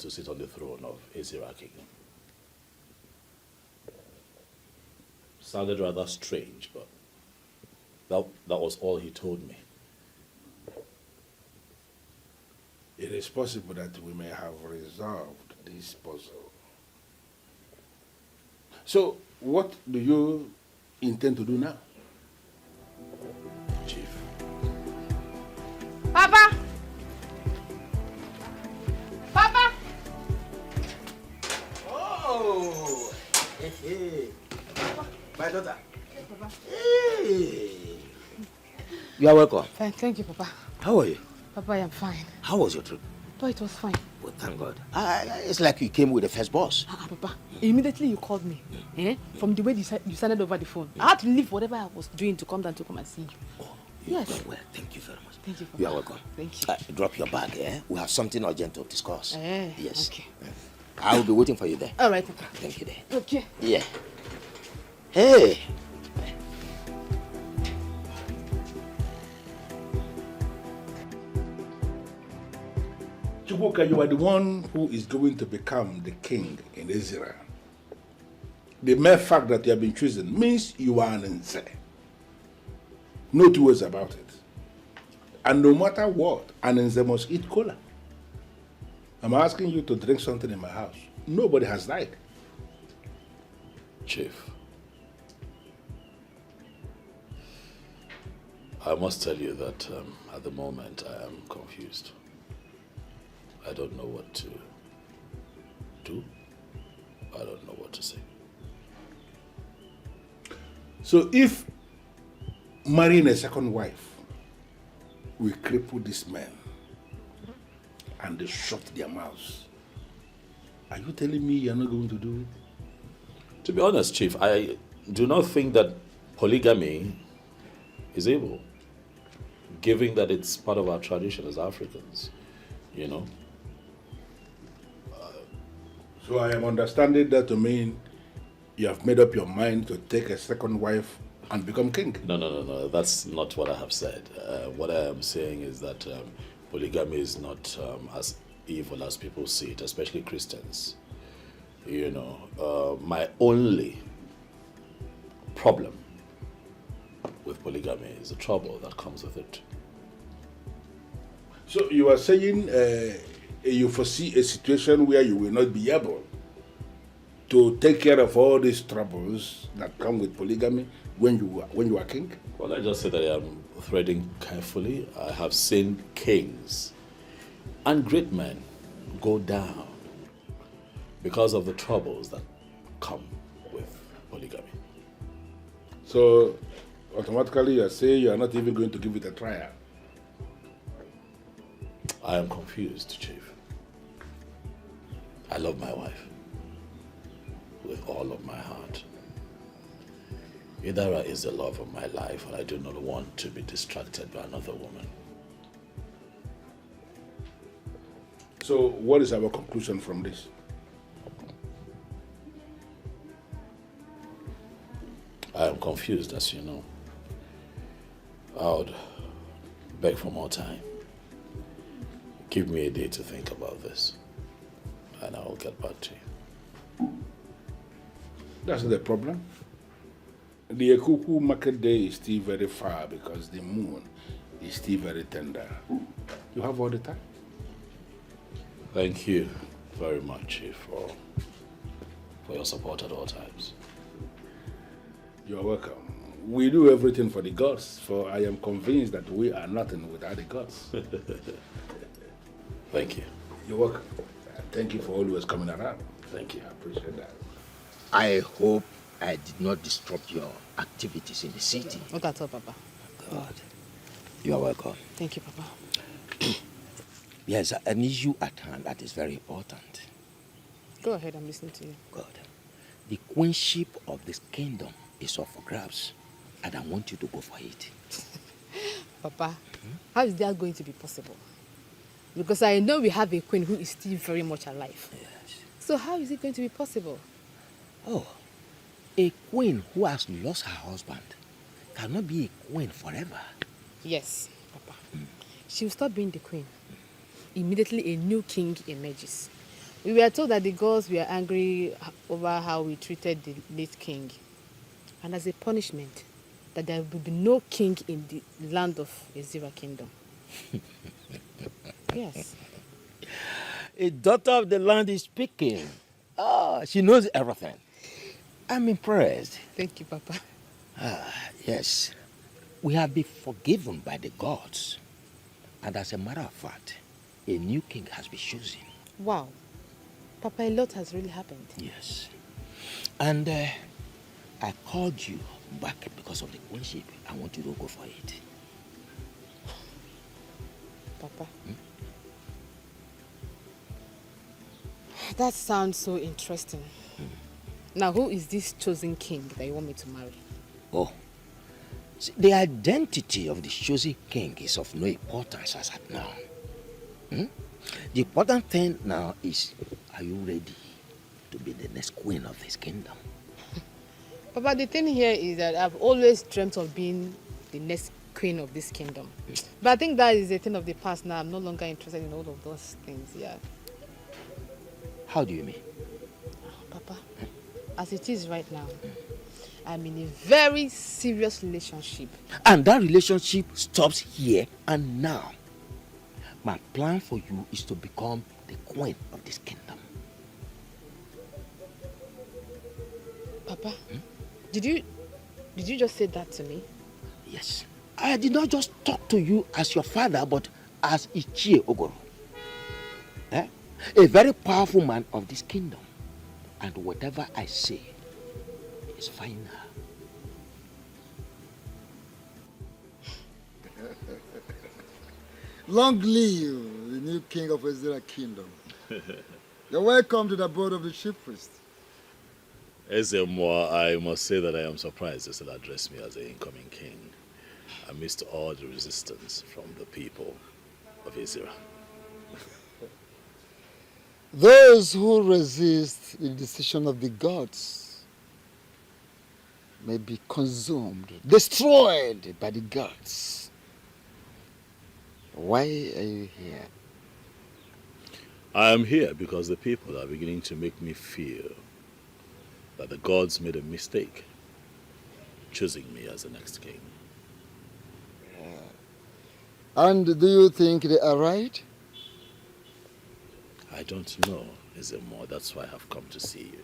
sit on the throne of Ezira Kingdom. Sounded rather strange, but that was all he told me. It is possible that we may have resolved this puzzle. So, what do you intend to do now? Chief. Papa! Papa! Oh! Hey. My daughter. Yes, Papa. Hey! You are welcome. Fine, thank you, Papa. How are you? Papa, I am fine. How was your trip? Oh, it was fine. Well, thank God. It's like you came with the first boss. Papa, immediately you called me. From the way you sounded over the phone. I had to leave whatever I was doing to come down to come and see you. Oh, yes. Well, thank you very much. Thank you, Papa. You are welcome. Thank you. Drop your bag, eh? We have something urgent to discuss. Yes. Okay. I will be waiting for you there. All right, Papa. Thank you there. Okay. Yeah. Hey! Chukwuka, you are the one who is going to become the king in Israel. The mere fact that you have been chosen means you are an Nze. No two ways about it. And no matter what, an Nze must eat cola. I'm asking you to drink something in my house. Nobody has died. Chief, I must tell you that at the moment I am confused. I don't know what to do. I don't know what to say. So if marrying a second wife will cripple these men and they shut their mouths, are you telling me you're not going to do it? To be honest, Chief, I do not think that polygamy is able, given that it's part of our tradition as Africans, you know. So I am understanding that to mean you have made up your mind to take a second wife and become king. No. That's not what I have said. What I am saying is that polygamy is not as evil as people see it, especially Christians. You know, my only problem with polygamy is the trouble that comes with it. So you are saying you foresee a situation where you will not be able to take care of all these troubles that come with polygamy when you are king? Well, I just say that I am threading carefully. I have seen kings and great men go down because of the troubles that come with polygamy. So automatically you are saying you are not even going to give it a trial? I am confused, Chief. I love my wife with all of my heart. Idara is the love of my life, and I do not want to be distracted by another woman. So what is our conclusion from this? I am confused, as you know. I would beg for more time. Give me a day to think about this, and I will get back to you. That's not the problem. The Ekuku market day is still very far because the moon is still very tender. You have all the time. Thank you very much, Chief, for your support at all times. You're welcome. We do everything for the gods, for I am convinced that we are nothing without the gods. Thank you. You're welcome. Thank you for always coming around. Thank you. I appreciate that. I hope I did not disrupt your activities in the city. Not at all, Papa. God. You are welcome. Thank you, Papa. Yes, an issue at hand that is very important. Go ahead, I'm listening to you. Good. The queenship of this kingdom is up for grabs, and I want you to go for it. Papa, how is that going to be possible? Because I know we have a queen who is still very much alive. Yes. So how is it going to be possible? Oh, a queen who has lost her husband cannot be a queen forever. Yes, Papa. She will stop being the queen. Immediately a new king emerges. We were told that the gods were angry over how we treated the late king. And as a punishment, that there will be no king in the land of Ezira kingdom. Yes. A daughter of the land is speaking. She knows everything. I'm impressed. Thank you, Papa. Yes. We have been forgiven by the gods. And as a matter of fact, a new king has been chosen. Wow. Papa, a lot has really happened. Yes. And I called you back because of the queenship. I want you to go for it. Papa. That sounds so interesting. Now, who is this chosen king that you want me to marry? Oh, see, the identity of the chosen king is of no importance as at now. The important thing now is, are you ready to be the next queen of this kingdom? Papa, the thing here is that I've always dreamt of being the next queen of this kingdom. But I think that is a thing of the past now. I'm no longer interested in all of those things, yeah. How do you mean? Papa, as it is right now, I'm in a very serious relationship. And that relationship stops here and now. My plan for you is to become the queen of this kingdom. Papa, did you just say that to me? Yes. I did not just talk to you as your father, but as Ichie Ogoro. A very powerful man of this kingdom. And whatever I say is final. Long live the new king of Ezira kingdom. You're welcome to the board of the chief priest. Ezemo, I must say that I am surprised they still address me as the incoming king, amidst all the resistance from the people of Ezira. Those who resist the decision of the gods may be consumed, destroyed by the gods. Why are you here? I am here because the people are beginning to make me feel that the gods made a mistake choosing me as the next king. And do you think they are right? I don't know, Ezemo. That's why I have come to see you.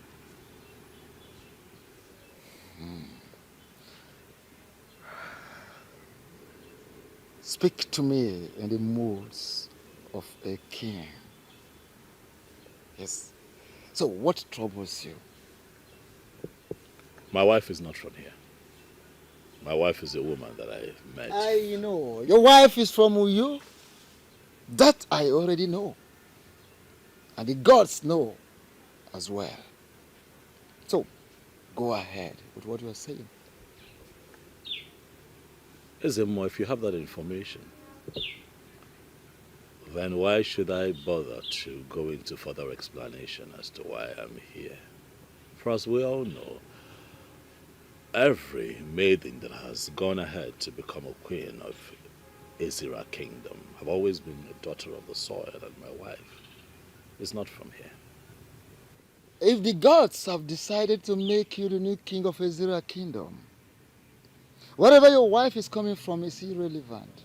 Speak to me in the moods of a king. Yes. So what troubles you? My wife is not from here. My wife is a woman that I met. I know. Your wife is from Uyo? That I already know. And the gods know as well. So, go ahead with what you are saying. Ezemo, if you have that information, then why should I bother to go into further explanation as to why I'm here? For as we all know, every maiden that has gone ahead to become a queen of Ezira kingdom have always been a daughter of the soil, and my wife is not from here. If the gods have decided to make you the new king of Ezira kingdom, wherever your wife is coming from is irrelevant.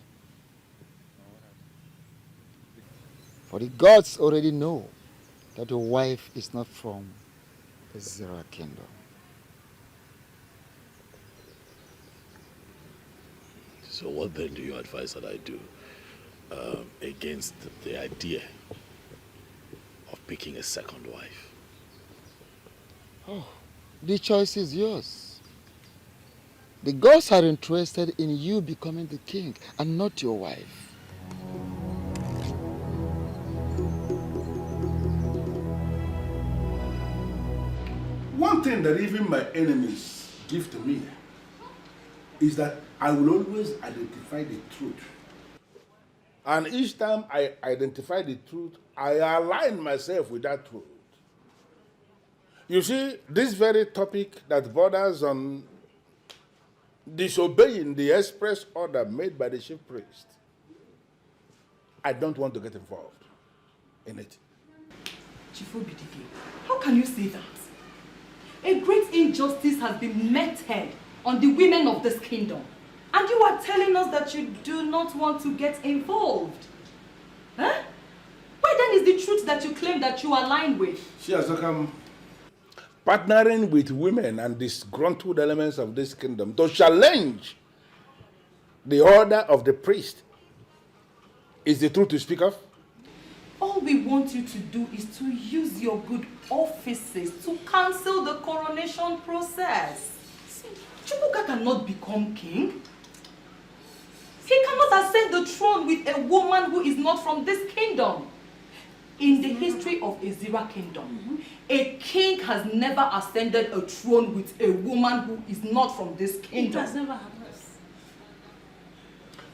For the gods already know that your wife is not from Ezira kingdom. So what then do you advise that I do against the idea of picking a second wife? Oh, the choice is yours. The gods are interested in you becoming the king and not your wife. one thing that even my enemies give to me is that I will always identify the truth. And each time I identify the truth, I align myself with that truth. You see, this very topic that borders on disobeying the express order made by the chief priest, I don't want to get involved in it. Chief Obidike, how can you say that? A great injustice has been meted on the women of this kingdom. And you are telling us that you do not want to get involved. Huh? Why then is the truth that you claim that you align with? She has become partnering with women and disgruntled elements of this kingdom to challenge the order of the priest is the truth to speak of? All we want you to do is to use your good offices to cancel the coronation process. See, Chukwuka cannot become king. He cannot ascend the throne with a woman who is not from this kingdom. In the history of Ezira kingdom, a king has never ascended a throne with a woman who is not from this kingdom. It has never happened.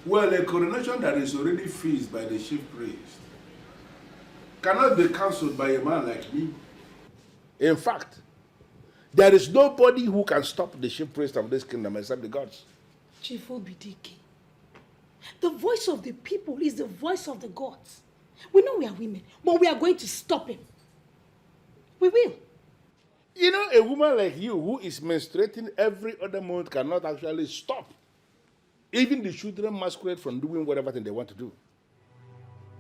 Well, a coronation that is already fixed by the chief priest cannot be cancelled by a man like me. In fact, there is nobody who can stop the chief priest of this kingdom except the gods. Chief Obidike, the voice of the people is the voice of the gods. We know we are women, but we are going to stop him. We will. You know, a woman like you who is menstruating every other month cannot actually stop even the children masquerade from doing whatever thing they want to do.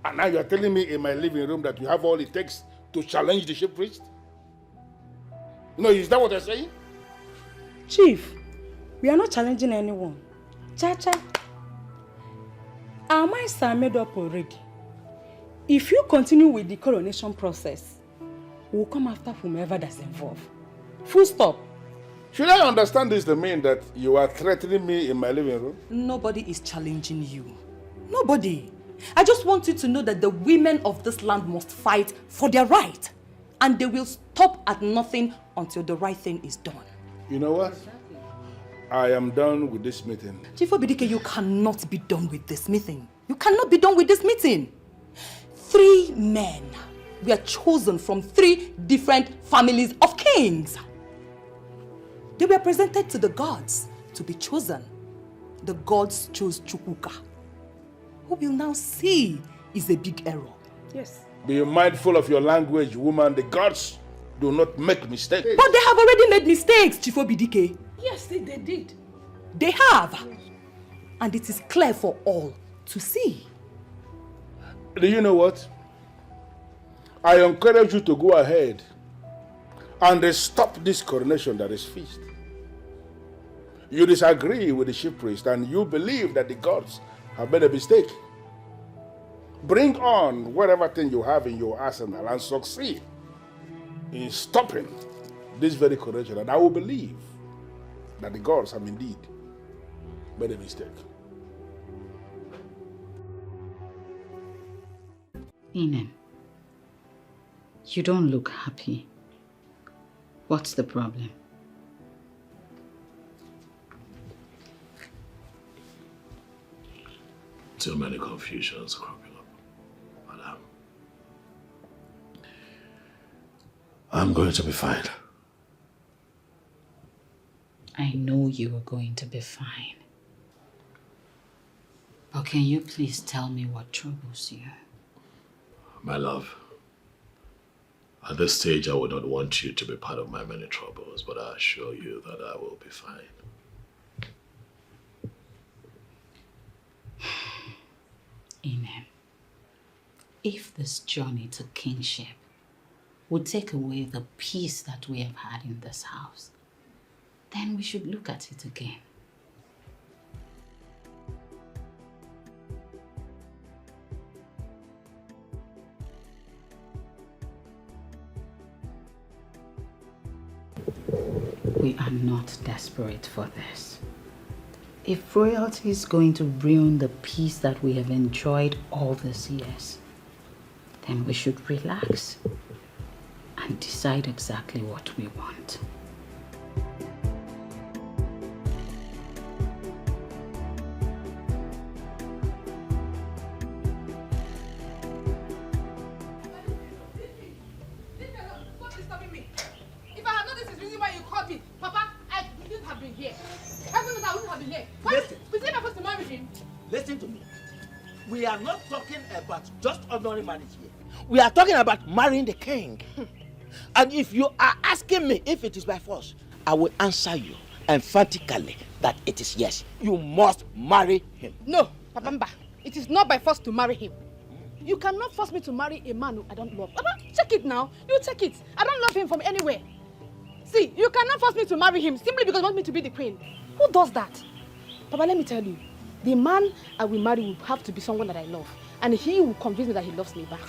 And now you are telling me in my living room that you have all it takes to challenge the chief priest? No, is that what you're saying? Chief, we are not challenging anyone. Cha-cha. Our minds are made up already. If you continue with the coronation process, we'll come after whomever that's involved. Full stop. Should I understand this to mean that you are threatening me in my living room? Nobody is challenging you. Nobody. I just want you to know that the women of this land must fight for their right. And they will stop at nothing until the right thing is done. You know what? I am done with this meeting. Chief Obidike, you cannot be done with this meeting. You cannot be done with this meeting. 3 men were chosen from 3 different families of kings. They were presented to the gods to be chosen. The gods chose Chukwuka, who will now see is a big error. Yes. Be mindful of your language, woman. The gods do not make mistakes. But they have already made mistakes, Chief Obidike. Yes, they did. They have. And it is clear for all to see. Do you know what? I encourage you to go ahead and stop this coronation that is fixed. You disagree with the chief priest and you believe that the gods have made a mistake. Bring on whatever thing you have in your arsenal and succeed in stopping this very coronation, and I will believe that the gods have indeed made a mistake. Inem, you don't look happy. What's the problem? Too many confusions cropping up, madam. I'm going to be fine. I know you are going to be fine. But can you please tell me what troubles you? My love, at this stage I would not want you to be part of my many troubles, but I assure you that I will be fine. Amen. If this journey to kingship would take away the peace that we have had in this house, then we should look at it again. We are not desperate for this. If royalty is going to ruin the peace that we have enjoyed all these years, then we should relax and decide exactly what we want. disturbing me? If I had known this is the reason why you called me, Papa, I wouldn't have been here. I wouldn't have been here. Why? Listen. Was it supposed to marry him? Listen to me. We are not talking about just ordinary marriage here. We are talking about marrying the king. And if you are asking me if it is by force, I will answer you emphatically that it is yes. You must marry him. No, Papa Mba, it is not by force to marry him. You cannot force me to marry a man who I don't love. Papa, check it now. You check it. I don't love him from anywhere. See, you cannot force me to marry him simply because you want me to be the queen. Who does that? Papa, let me tell you. The man I will marry will have to be someone that I love. And he will convince me that he loves me back.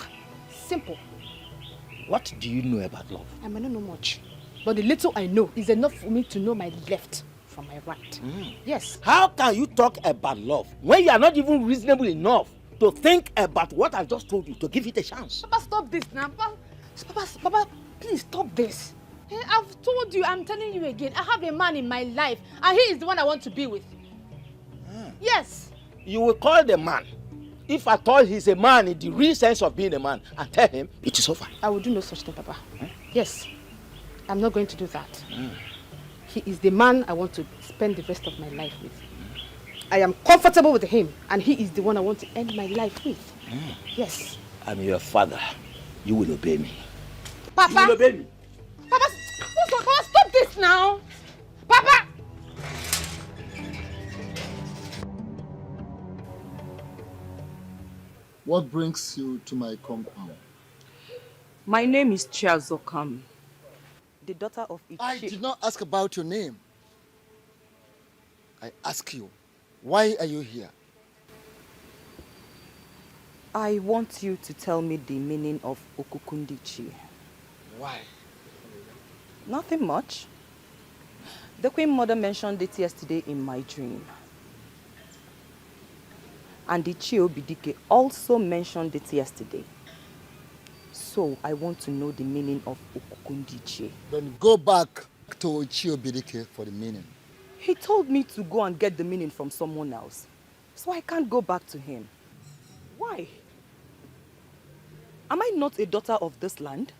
Simple. What do you know about love? I may not know much. But the little I know is enough for me to know my left from my right. Yes. How can you talk about love when you are not even reasonable enough to think about what I just told you, to give it a chance? Papa, stop this now. Papa, please stop this. I've told you, I'm telling you again, I have a man in my life and he is the one I want to be with. Yes. You will call the man, if at all he's a man in the real sense of being a man, and tell him it is over. I will do no such thing, Papa. Yes. I'm not going to do that. He is the man I want to spend the rest of my life with. I am comfortable with him and he is the one I want to end my life with. Yes. I'm your father. You will obey me. Papa! You will obey me. Papa, stop this now! Papa! What brings you to my compound? My name is Chiazokam, the daughter of Ichi. I did not ask about your name. I ask you, why are you here? I want you to tell me the meaning of Okukundichi. Why? Nothing much. The Queen Mother mentioned it yesterday in my dream. And the Chiobidike also mentioned it yesterday. So I want to know the meaning of Okukundichi. Then go back to Chiobidike for the meaning. He told me to go and get the meaning from someone else. So I can't go back to him. Why? Am I not a daughter of this land?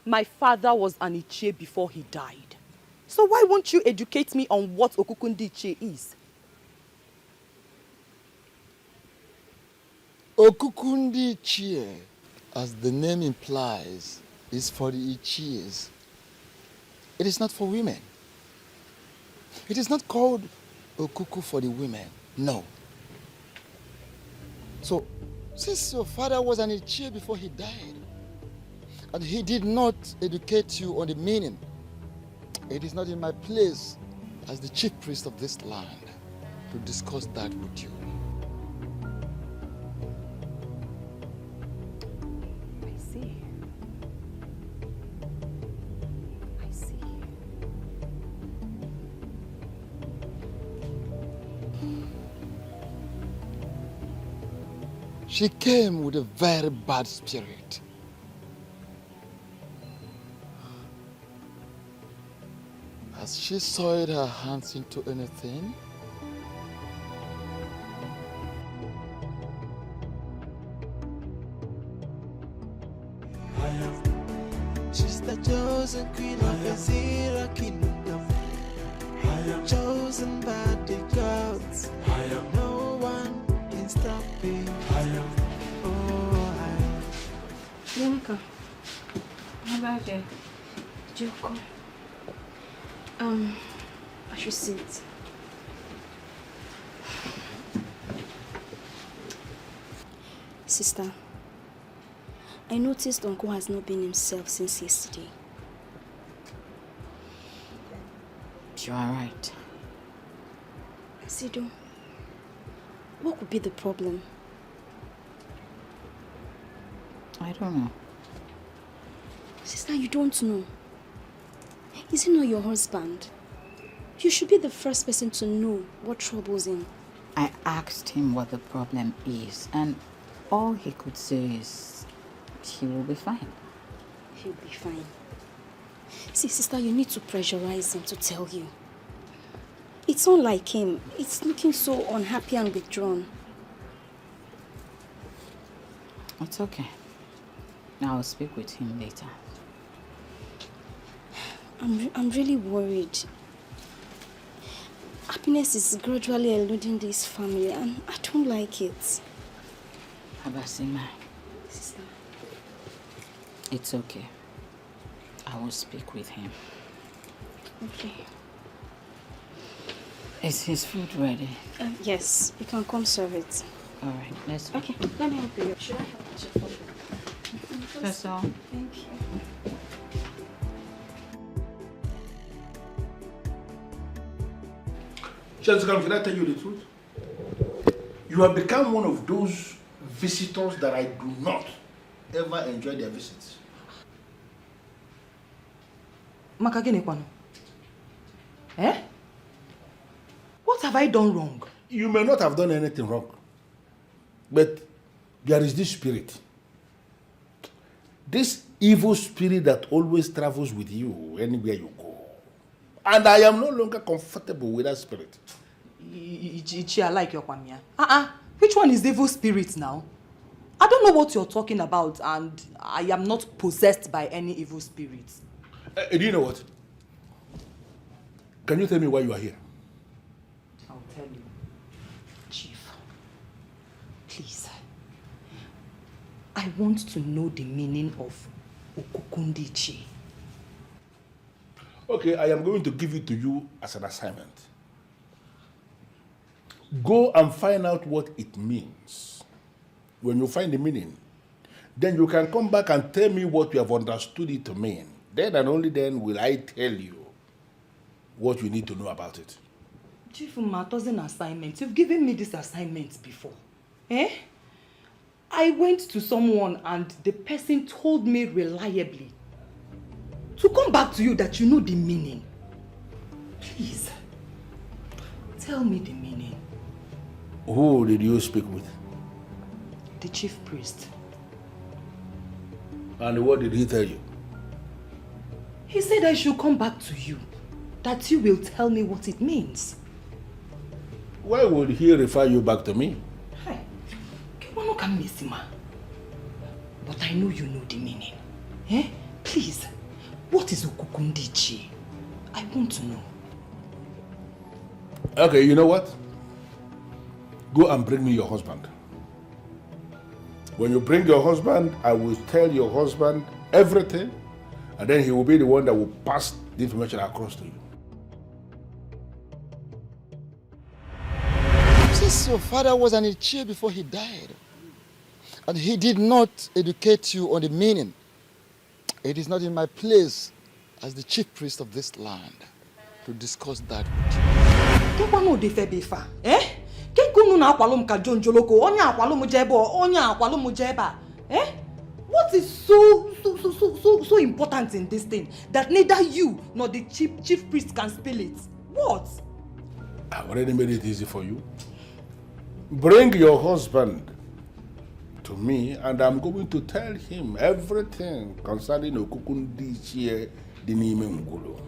My father was an Ichie before he died. So why won't you educate me on what Okukundichi is? Okukundichi, as the name implies, is for the Ichies. It is not for women. It is not called Okuku for the women. No. So, since your father was an Ichie before he died, and he did not educate you on the meaning, it is not in my place as the chief priest of this land to discuss that with you. I see. I see. She came with a very bad spirit. Has she soiled her hands into anything? She's the chosen queen of the Zira kingdom. Chosen by the gods. No one can stop me. Bianca, how about you? Joko. I should sit. Sister, I noticed Uncle has not been himself since yesterday. You are right. Sido, what could be the problem? I don't know. Sister, you don't know. Is he not your husband? You should be the first person to know what troubles him. I asked him what the problem is, and all he could say is he will be fine. He'll be fine. See, sister, you need to pressurize him to tell you. It's not like him. It's looking so unhappy and withdrawn. It's okay. I'll speak with him later. I'm really worried. Happiness is gradually eluding this family and I don't like it. Abasima, it's okay. I will speak with him. Okay. Is his food ready? Yes, you can come serve it. All right, let's go. Okay, let me help you. Should I help you? That's all. Thank you. Chizzy, can I tell you the truth? You have become one of those visitors that I do not ever enjoy their visits. Makagene kwano. Eh? What have I done wrong? You may not have done anything wrong. But there is this spirit. This evil spirit that always travels with you anywhere you go. And I am no longer comfortable with that spirit. Ichi, I like your kwamia. Which one is the evil spirit now? I don't know what you're talking about and I am not possessed by any evil spirit. Do you know what? Can you tell me why you are here? I'll tell you. Chief, please. I want to know the meaning of Okukundichi. Okay, I am going to give it to you as an assignment. Go and find out what it means. When you find the meaning, then you can come back and tell me what you have understood it to mean. Then and only then will I tell you what you need to know about it. Chief Umato's an assignment. You've given me this assignment before. Eh? I went to someone and the person told me reliably to come back to you that you know the meaning. Please, tell me the meaning. Who did you speak with? The chief priest. And what did he tell you? He said I should come back to you, that you will tell me what it means. Why would he refer you back to me? Hey, but I know you know the meaning. Eh? Please, what is Okukundichi? I want to know. Okay, you know what? Go and bring me your husband. When you bring your husband, I will tell your husband everything, and then he will be the one that will pass the information across to you. Since your father was an Ichie before he died, and he did not educate you on the meaning, it is not in my place as the chief priest of this land to discuss that with you. Eh? Eh? What is so important in this thing that neither you nor the chief priest can spell it? What? I've already made it easy for you. Bring your husband to me and I'm going to tell him everything concerning Okukundichi Dinime Ngulu.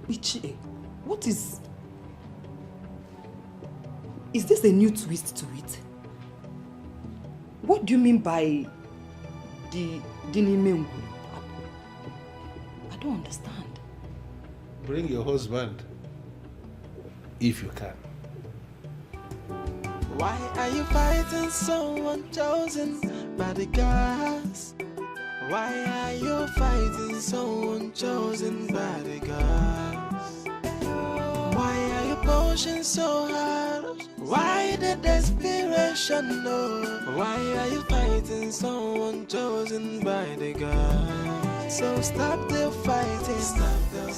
Ichie, what is this a new twist to it? What do you mean by the Dinime Ngulu? I don't understand. Bring your husband, if you can. Why are you fighting someone chosen by the gods? Why are you fighting someone chosen by the gods? Why are you pushing so hard? Why the desperation? No. Why are you fighting someone chosen by the gods? So stop the fighting,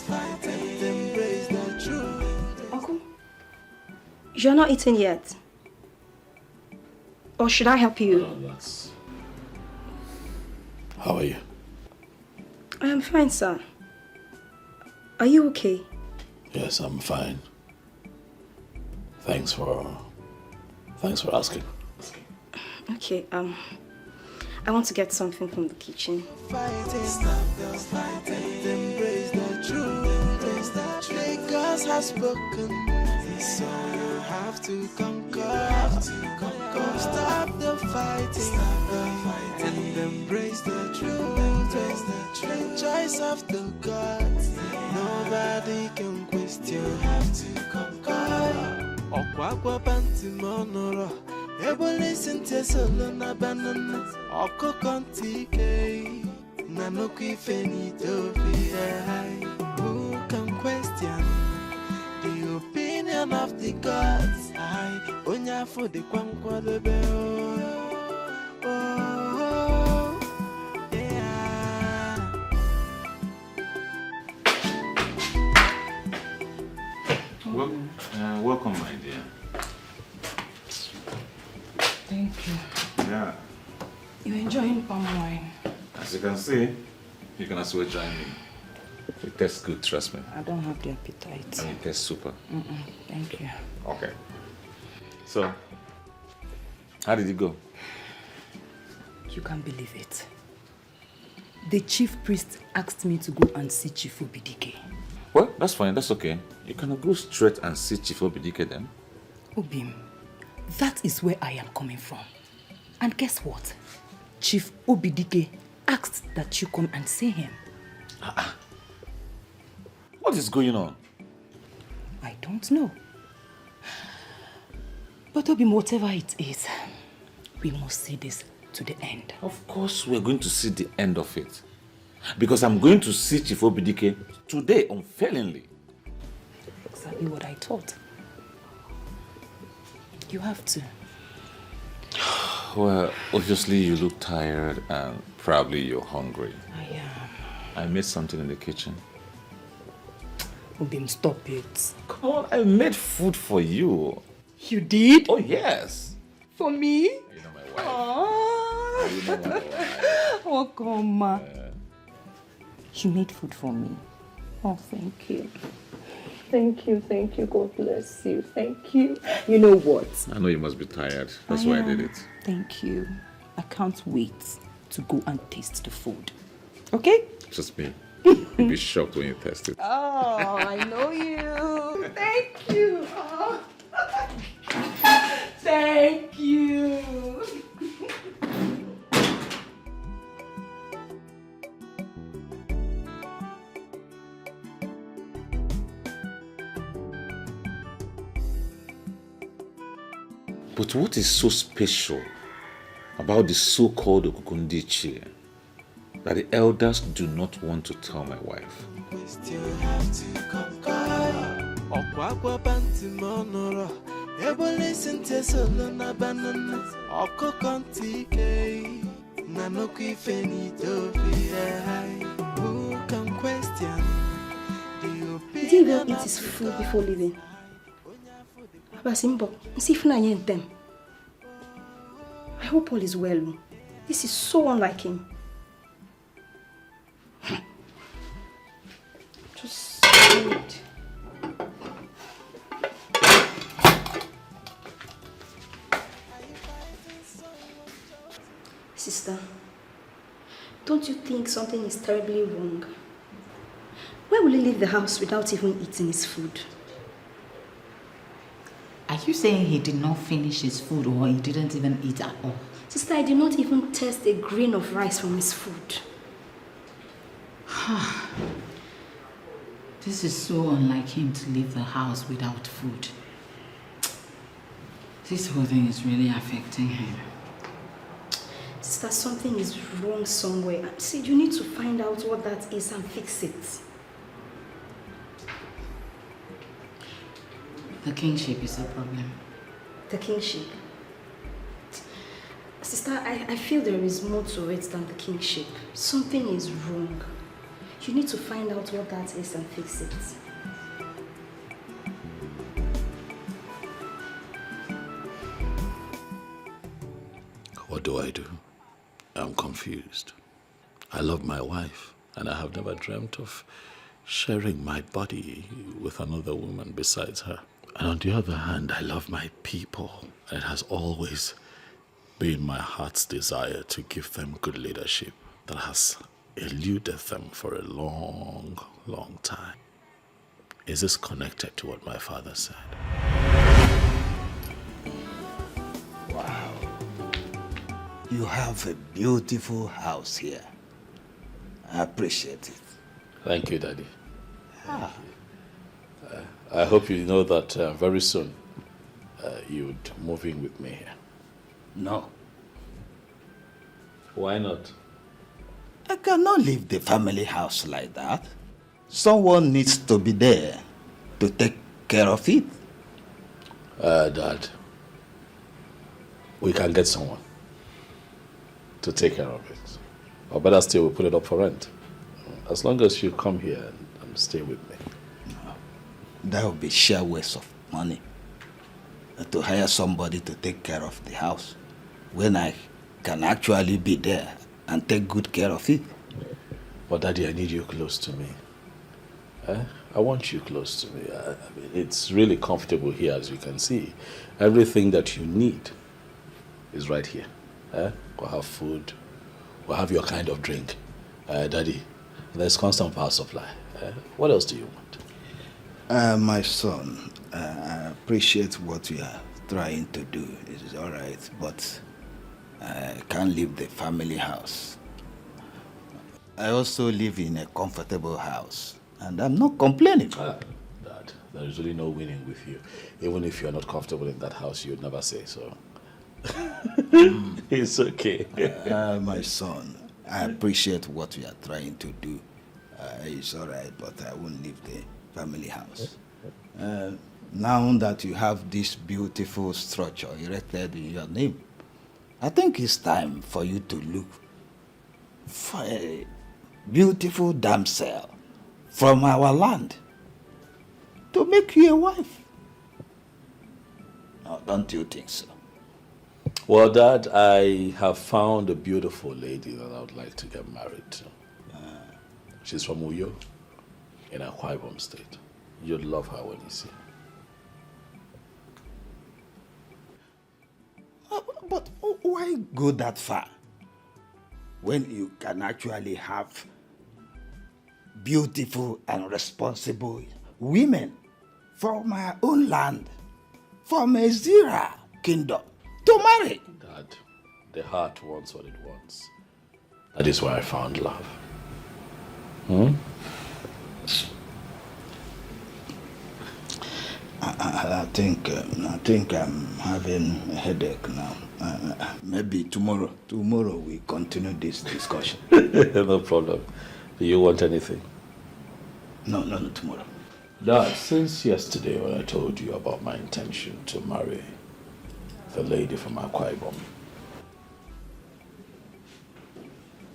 and embrace the truth. Uncle, you're not eating yet. Or should I help you? How are you? I am fine, sir. Are you okay? Yes, I'm fine. Thanks for asking. Okay, I want to get something from the kitchen. Fighting, and embrace the truth. Because has spoken, so you have to conquer. Stop the fighting, and embrace the of the gods. Nobody can question. You have to conquer. Okwakwa panti monoro. Ebo listen to solo na banana. Oko kontike. Nanoki fenito fi. Who can question the opinion of the gods? I onya for the kwankwa de oh, yeah. Welcome, my dear. Thank you. Yeah. You're enjoying palm wine. As you can see, you can as well join me. It tastes good, trust me. I don't have the appetite. And it tastes super. Thank you. Okay. So, how did it go? You can't believe it. The chief priest asked me to go and see Chief Obidike. Well, that's fine, that's okay. You can go straight and see Chief Obidike then. Obim, that is where I am coming from. And guess what? Chief Obidike asked that you come and see him. What is going on? I don't know. But Obim, whatever it is, we must see this to the end. Of course we're going to see the end of it. Because I'm going to see Chief Obidike today, unfailingly. Exactly what I thought. You have to. Well, obviously you look tired and probably you're hungry. I am. I made something in the kitchen. Obim, stop it. Come on, I made food for you. You did? Oh, yes. For me? You know my wife. Oh, You know my wife. Oh, come. You made food for me. Oh, thank you. Thank you. God bless you. Thank you. You know what? I know you must be tired. That's why I did it. Thank you. I can't wait to go and taste the food. Okay? Just me. You'll be shocked when you taste it. Oh, I know you. Thank you. Oh. Thank you. But what is so special about the so-called Okukundichie that the elders do not want to tell my wife? You have to conquer. Okwakwa panti monoro. Ebo listen to solo na banana. Oko kontike. Nanoki fenito fi. Who can question the Did he go eat his food before leaving? Abasimbo, I hope all is well. This is so unlike him. Just wait. Sister, don't you think something is terribly wrong? Why will he leave the house without even eating his food? Are you saying he did not finish his food or he didn't even eat at all? Sister, I did not even taste a grain of rice from his food. This is so unlike him to leave the house without food. This whole thing is really affecting him. Sister, something is wrong somewhere. See, you need to find out what that is and fix it. The kingship is a problem. The kingship? Sister, I feel there is more to it than the kingship. Something is wrong. You need to find out what that is and fix it. What do I do? I'm confused. I love my wife, and I have never dreamt of sharing my body with another woman besides her. And on the other hand, I love my people. It has always been my heart's desire to give them good leadership that has eluded them for a long, long time. Is this connected to what my father said? Wow. You have a beautiful house here. I appreciate it. Thank you, Daddy. I hope you know that very soon you'd move in with me here. No. Why not? I cannot leave the family house like that. Someone needs to be there to take care of it. Dad, we can get someone to take care of it. Or better still, we put it up for rent. As long as you come here and stay with me. That would be sheer waste of money. To hire somebody to take care of the house when I can actually be there and take good care of it. But Daddy, I need you close to me. I want you close to me. I mean, it's really comfortable here, as you can see. Everything that you need is right here. We'll have food. We'll have your kind of drink. Daddy, there's constant power supply. What else do you want? My son, I appreciate what you are trying to do. It is all right, but I can't leave the family house. I also live in a comfortable house, and I'm not complaining. Dad, there is really no winning with you. Even if you're not comfortable in that house, you'd never say so. It's okay. My son, I appreciate what you are trying to do. It's all right, but I won't leave the family house. Now that you have this beautiful structure erected in your name, I think it's time for you to look for a beautiful damsel from our land to make you a wife. Now, don't you think so? Well, Dad, I have found a beautiful lady that I would like to get married to. She's from Uyo in Akwa Ibom State. You'd love her when you see her. But why go that far when you can actually have beautiful and responsible women from our own land, from Ezira kingdom, to marry? Dad, the heart wants what it wants. That is where I found love. I think I'm having a headache now. Maybe tomorrow we continue this discussion. No problem. Do you want anything? No, tomorrow. Dad, since yesterday when I told you about my intention to marry the lady from Akwa Ibom,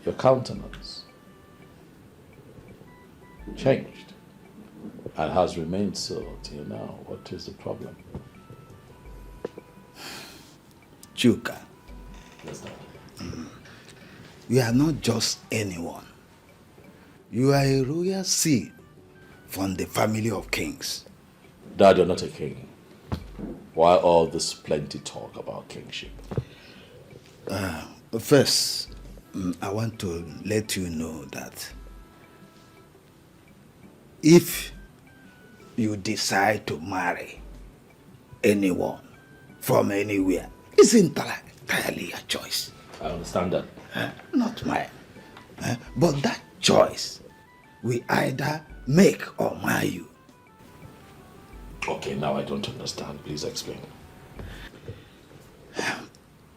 your countenance changed and has remained so till now. What is the problem? Chuka, Yes, Dad. you are not just anyone. You are a royal seed from the family of kings. Dad, you're not a king. Why all this plenty talk about kingship? First, I want to let you know that if you decide to marry anyone from anywhere, it's entirely a choice. I understand that. Not mine. But that choice will either make or mar you. Okay, now I don't understand. Please explain.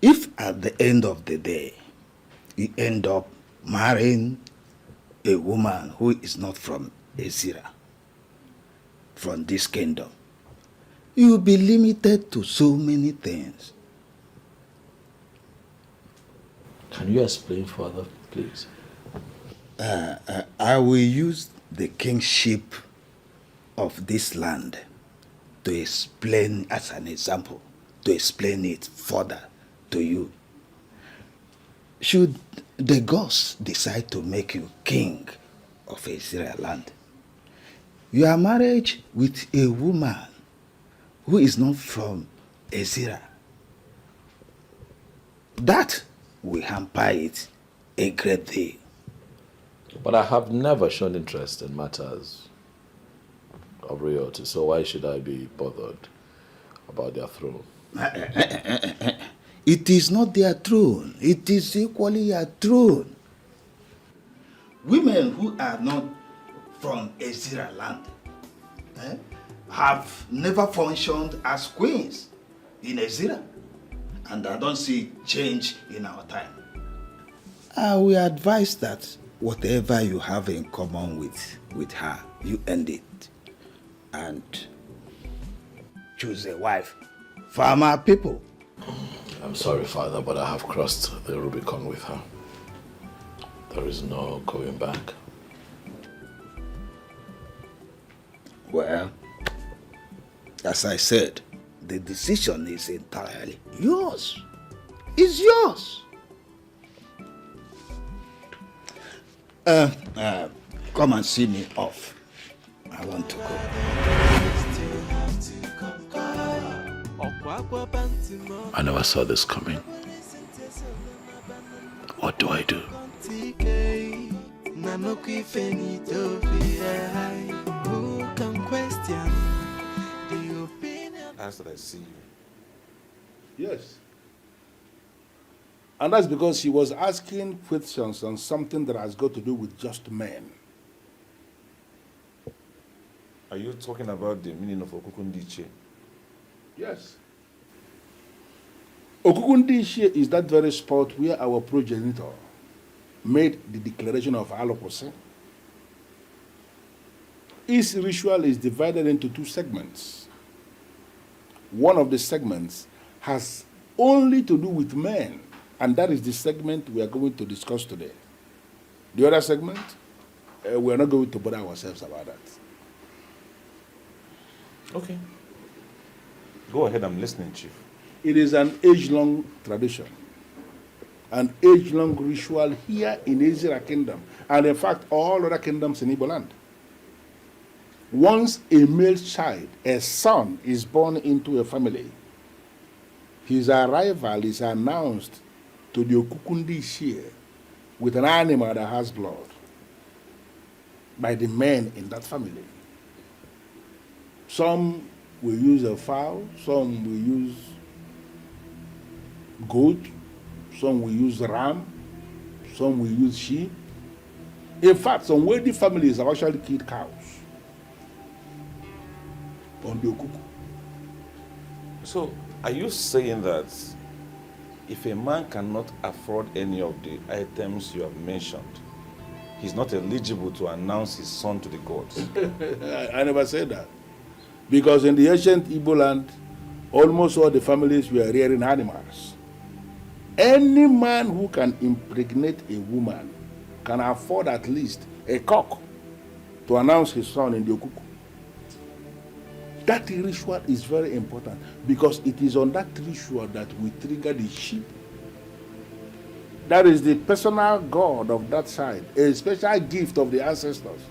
If at the end of the day, you end up marrying a woman who is not from Ezira, from this kingdom, you will be limited to so many things. Can you explain further, please? I will use the kingship of this land to explain, as an example, to explain it further to you. Should the gods decide to make you king of Ezira land, your marriage with a woman who is not from Ezira, that will hamper it a great deal. But I have never shown interest in matters of royalty, so why should I be bothered about their throne? It is not their throne. It is equally your throne. Women who are not from Ezira land have never functioned as queens in Ezira, and I don't see change in our time. We advise that whatever you have in common with her, you end it and choose a wife from our people. I'm sorry, Father, but I have crossed the Rubicon with her. There is no going back. Well, as I said, the decision is entirely yours. It's yours. Come and see me off. I want to go. I never saw this coming. What do I do? As that I see you. Yes. And that's because she was asking questions on something that has got to do with just men. Are you talking about the meaning of Okukundiche? Yes. Okukundiche is that very spot where our progenitor made the declaration of Alokose. His ritual is divided into two segments. One of the segments has only to do with men, and that is the segment we are going to discuss today. The other segment, we are not going to bother ourselves about that. Okay. Go ahead, I'm listening, Chief. It is an age-long tradition, an age-long ritual here in Ezira Kingdom, and in fact, all other kingdoms in Igbo land. Once a male child, a son, is born into a family, his arrival is announced to the Okukundi with an animal that has blood by the men in that family. Some will use a fowl, some will use goat, some will use ram, some will use sheep. In fact, some wealthy families have actually killed cows on the Okuku. So, are you saying that if a man cannot afford any of the items you have mentioned, he's not eligible to announce his son to the gods? I never said that. Because in the ancient Igbo land, almost all the families were rearing animals. Any man who can impregnate a woman can afford at least a cock to announce his son in the Okuku. That ritual is very important because it is on that ritual that we trigger the sheep. That is the personal god of that child, a special gift of the ancestors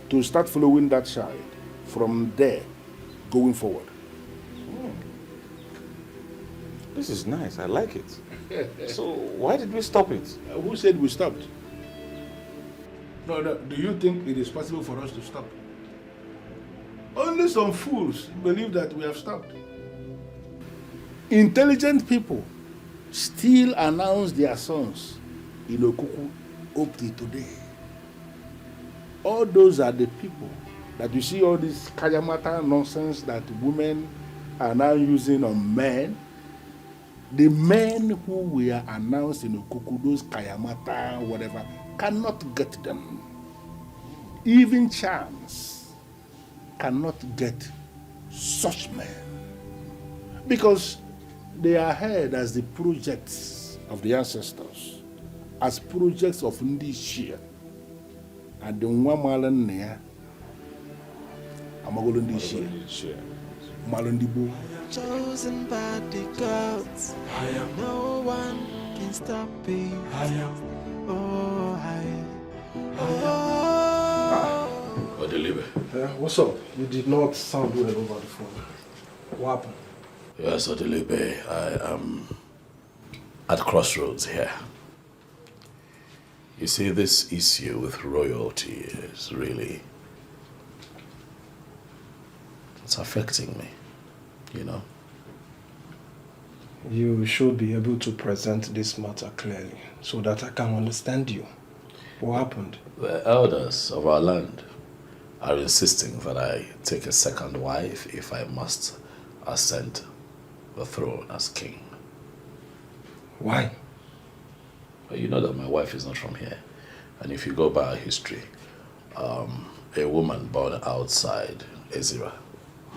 to start following that child from there going forward. This is nice, I like it. So why did we stop it? Who said we stopped? No, do you think it is possible for us to stop? Only some fools believe that we have stopped. Intelligent people still announce their sons in Okuku up to today. All those are the people that you see all this kayamata nonsense that women are now using on men. The men who were announced in Okuku, those kayamata, whatever, cannot get them. Even charms cannot get such men because they are held as the projects of the ancestors, as projects of Ndishia and the Nwamalan Amagolo Ndishia Malandibo. Chosen by the gods, no one can stop me. What's up? You did not sound well over the phone. What happened? Yes, Odelibe, I am at crossroads here. You see, this issue with royalty is really... it's affecting me, you know? You should be able to present this matter clearly so that I can understand you. What happened? The elders of our land are insisting that I take a second wife if I must ascend the throne as king. Why? Well, you know that my wife is not from here. And if you go by our history, a woman born outside Ezira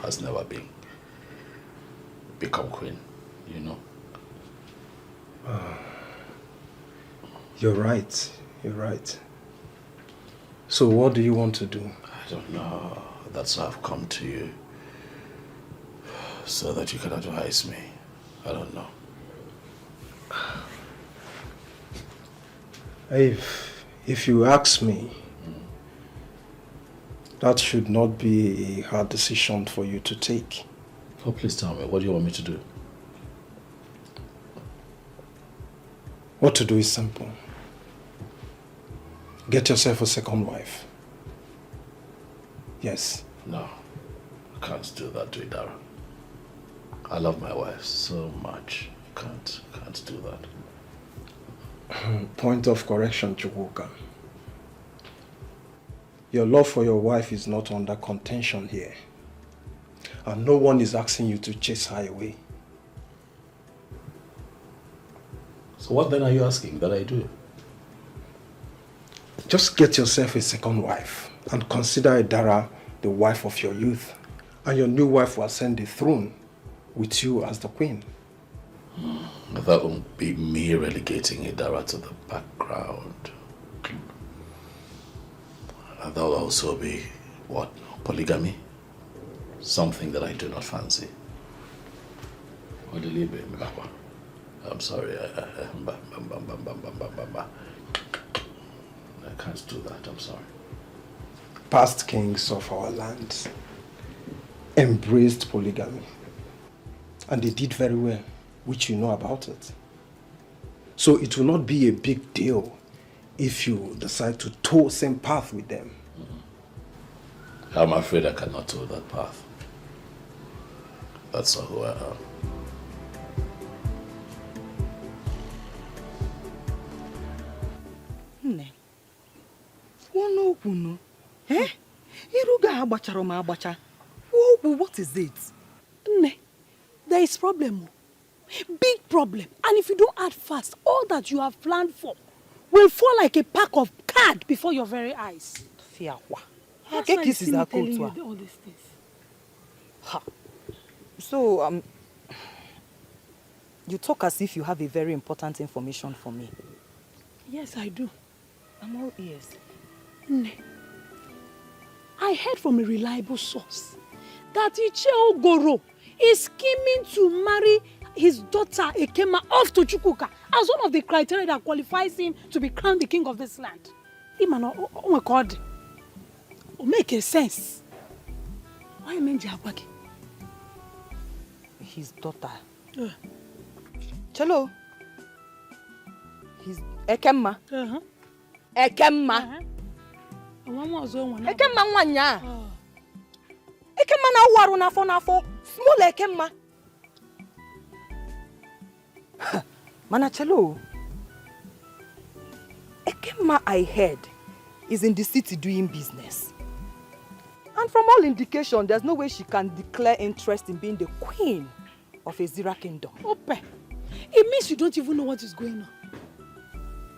has never become queen, you know. You're right. You're right. So what do you want to do? I don't know. That's why I've come to you. So that you can advise me. I don't know. If you ask me, that should not be a hard decision for you to take. Oh, please tell me, what do you want me to do? What to do is simple. Get yourself a second wife. Yes. No, I can't do that to Idara. I love my wife so much. Can't do that. Point of correction, Chukwuka. Your love for your wife is not under contention here. And no one is asking you to chase her away. So what then are you asking that I do? Just get yourself a second wife and consider Idara the wife of your youth. And your new wife will ascend the throne with you as the queen. That won't be me relegating Idara to the background. And that will also be, what, polygamy? Something that I do not fancy. I'm sorry. I can't do that, I'm sorry. Past kings of our land embraced polygamy. And they did very well, which you know about it. So it will not be a big deal if you decide to tow same path with them. I'm afraid I cannot tow that path. That's not who I am. Nne, one okwu eh? Iruga agbachara ma agbacha. What is it? Nne, there is problem. Big problem. And if you don't act fast, all that you have planned for will fall like a pack of cards before your very eyes. Fiawa. That's why I'm telling you all these things. Ha. So, you talk as if you have a very important information for me. Yes, I do. I'm all ears. Nne, I heard from a reliable source that Iche Ogoro is scheming to marry his daughter Ekema off to Chukwuka as one of the criteria that qualifies him to be crowned the king of this land. Oh my God. It makes sense. Why am I His daughter. Chelo. His Ekema. Ekema. Ekema nwanya. Ekema na waru n'afọ. Small Ekema. Mana Chelo. Ekema I heard is in the city doing business. And from all indication, there's no way she can declare interest in being the queen of Ezira Kingdom. Ope, it means you don't even know what is going on.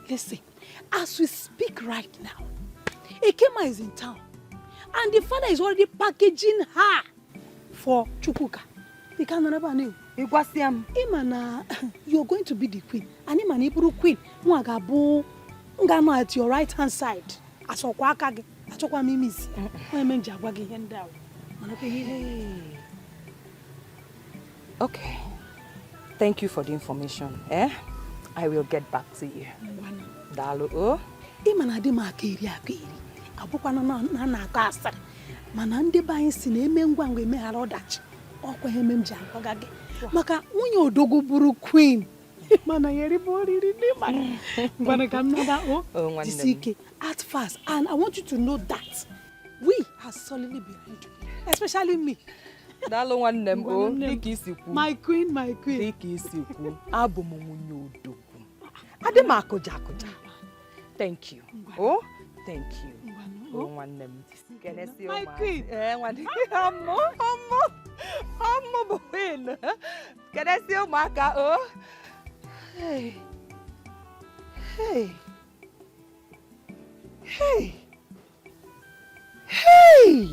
Listen, as we speak right now, Ekema is in town. And the father is already packaging her for Chukwuka. Imana, you're going to be the queen. And Imana Iburu queen, Mwagabu, Ngano at your right hand side. Asokwakage. Okay. Thank you for the information. I will get back to you. Dalu. Imana di makiri akiri. Abukwana na akasar. Mana ndi ba yin si na eme ngwa ngwa eme hara odachi. Okwa eme mja agage. Maka nwunye odogo buru queen. Mana yeri boriri ni mana. Ngwana kamnada Jisike, act fast, and I want you to know that we are solidly behind you, especially me. Dalo one them Dikisiku. My queen. Dikisiku. Abomunyo dogu. Ademako jakoja. Thank you. Oh, thank you. My queen. Hey. Hey. Hey. Hey.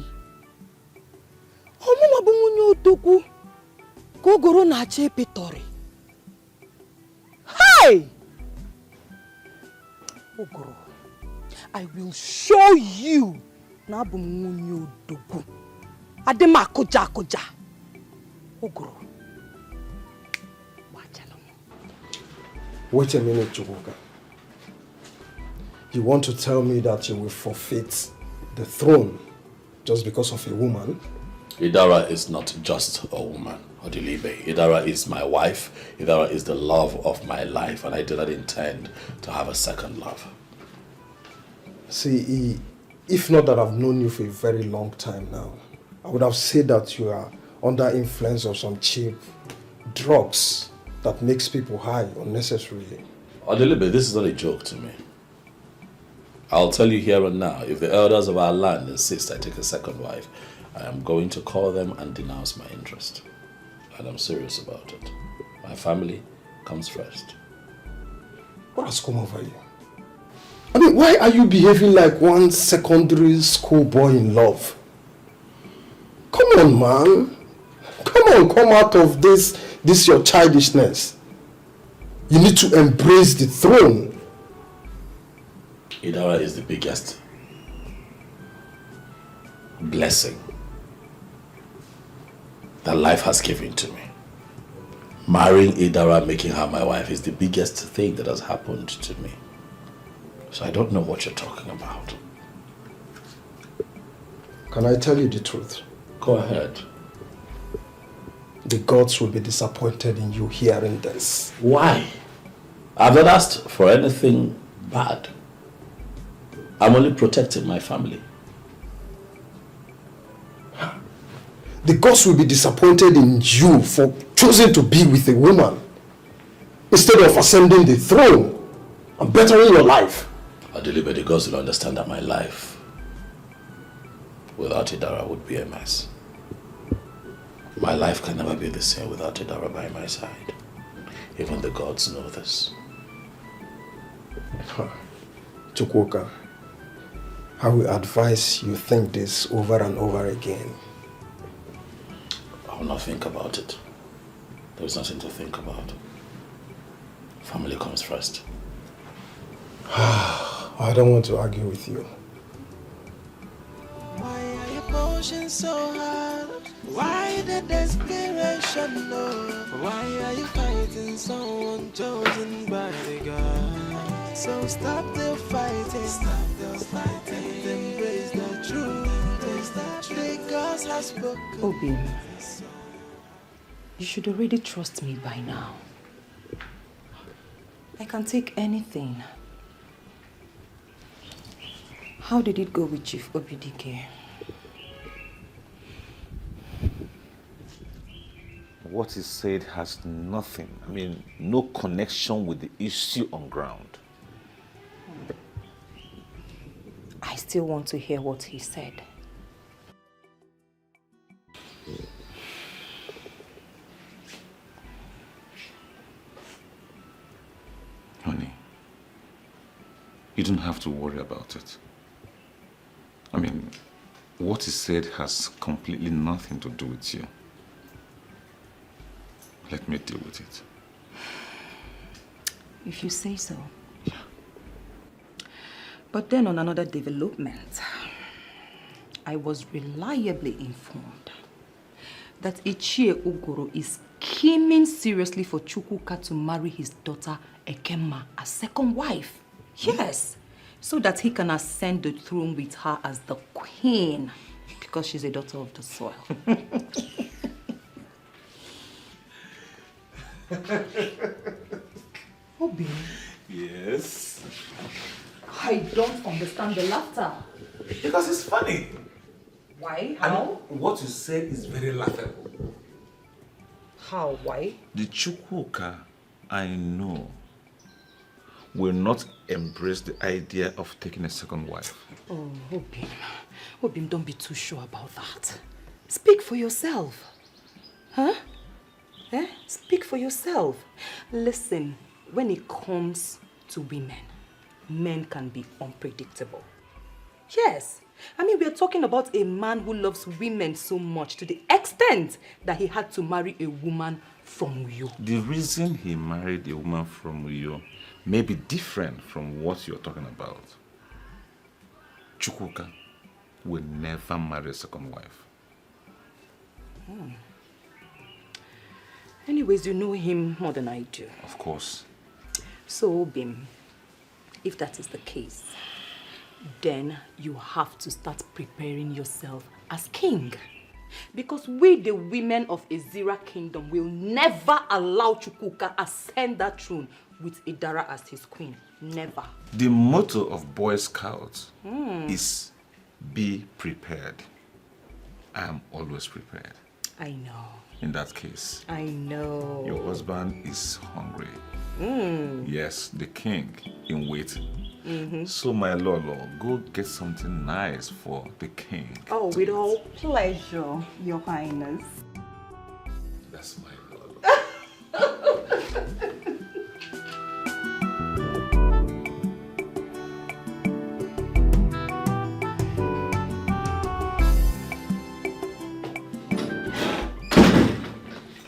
Ọmụma bụ nwunye odogwu ka ogoro na-acha epetori. Hey! Ogoro, I will show you na abụ m nwunye odogwu. Adị m akụja akụja. Ogoro. Wait a minute, Chukwuka. You want to tell me that you will forfeit the throne just because of a woman? Idara is not just a woman, Odilibe. Idara is my wife. Idara is the love of my life, and I do not intend to have a second love. See, if not that I've known you for a very long time now, I would have said that you are under influence of some cheap drugs that makes people high unnecessarily. Odilibe, this is not a joke to me. I'll tell you here and now, if the elders of our land insist I take a second wife, I am going to call them and denounce my interest. And I'm serious about it. My family comes first. What has come over you? I mean, why are you behaving like one secondary school boy in love? Come on, man. Come out of this your childishness. You need to embrace the throne. Idara is the biggest blessing that life has given to me. Marrying Idara, making her my wife, is the biggest thing that has happened to me. So I don't know what you're talking about. Can I tell you the truth? Go ahead. The gods will be disappointed in you hearing this. Why? I've not asked for anything bad. I'm only protecting my family. The gods will be disappointed in you for choosing to be with a woman instead of ascending the throne and bettering your life. I deliver the gods will understand that my life without Idara would be a mess. My life can never be the same without Idara by my side. Even the gods know this. Chukwuka, I will advise you think this over and over again. I will not think about it. There is nothing to think about. Family comes first. I don't want to argue with you. Why are your emotions so hard? Why the desperation, no? Why are you fighting someone chosen by the God? So stop the fighting, and embrace the truth. The gods have spoken. Obi, you should already trust me by now. I can take anything. How did it go with Chief Obidike? What he said has nothing, no connection with the issue on ground. I still want to hear what he said. Honey, you don't have to worry about it. What he said has completely nothing to do with you. Let me deal with it. If you say so. Yeah. But then on another development, I was reliably informed that Ichie Ugoro is scheming seriously for Chukwuka to marry his daughter Ekema as second wife. Yes, so that he can ascend the throne with her as the queen because she's a daughter of the soil. Obi. Yes? I don't understand the laughter. Because it's funny. Why? How? What you said is very laughable. How? Why? The Chukwuka I know will not embrace the idea of taking a second wife. Oh, Obim, don't be too sure about that. Speak for yourself. Huh? Speak for yourself. Listen, when it comes to women, men can be unpredictable. Yes. I mean, we are talking about a man who loves women so much to the extent that he had to marry a woman from Uyo. The reason he married a woman from Uyo may be different from what you're talking about. Chukwuka will never marry a second wife. Anyways, you know him more than I do. Of course. So, Bim, if that is the case, then you have to start preparing yourself as king. Because we, the women of Ezira Kingdom, will never allow Chukwuka ascend that throne with Idara as his queen. Never. The motto of Boy Scouts is be prepared. I am always prepared. I know. In that case, I know. your husband is hungry. Yes, the king in waiting. So my Lolo, go get something nice for the king. Oh, with all pleasure, Your Highness. That's my Lolo.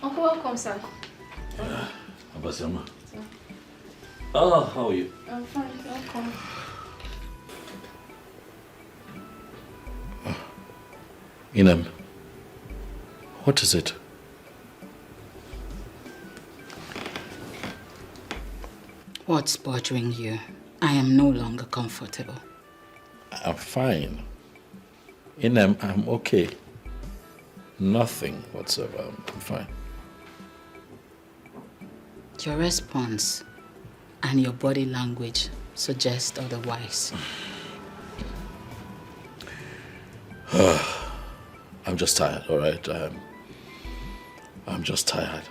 Uncle, welcome, sir. Abasama. Oh, how are you? I'm fine, welcome. Inem, what is it? What's bothering you? I am no longer comfortable. I'm fine. Inem, I'm okay. Nothing whatsoever. I'm fine. Your response and your body language suggest otherwise. I'm just tired, all right? I'm just tired.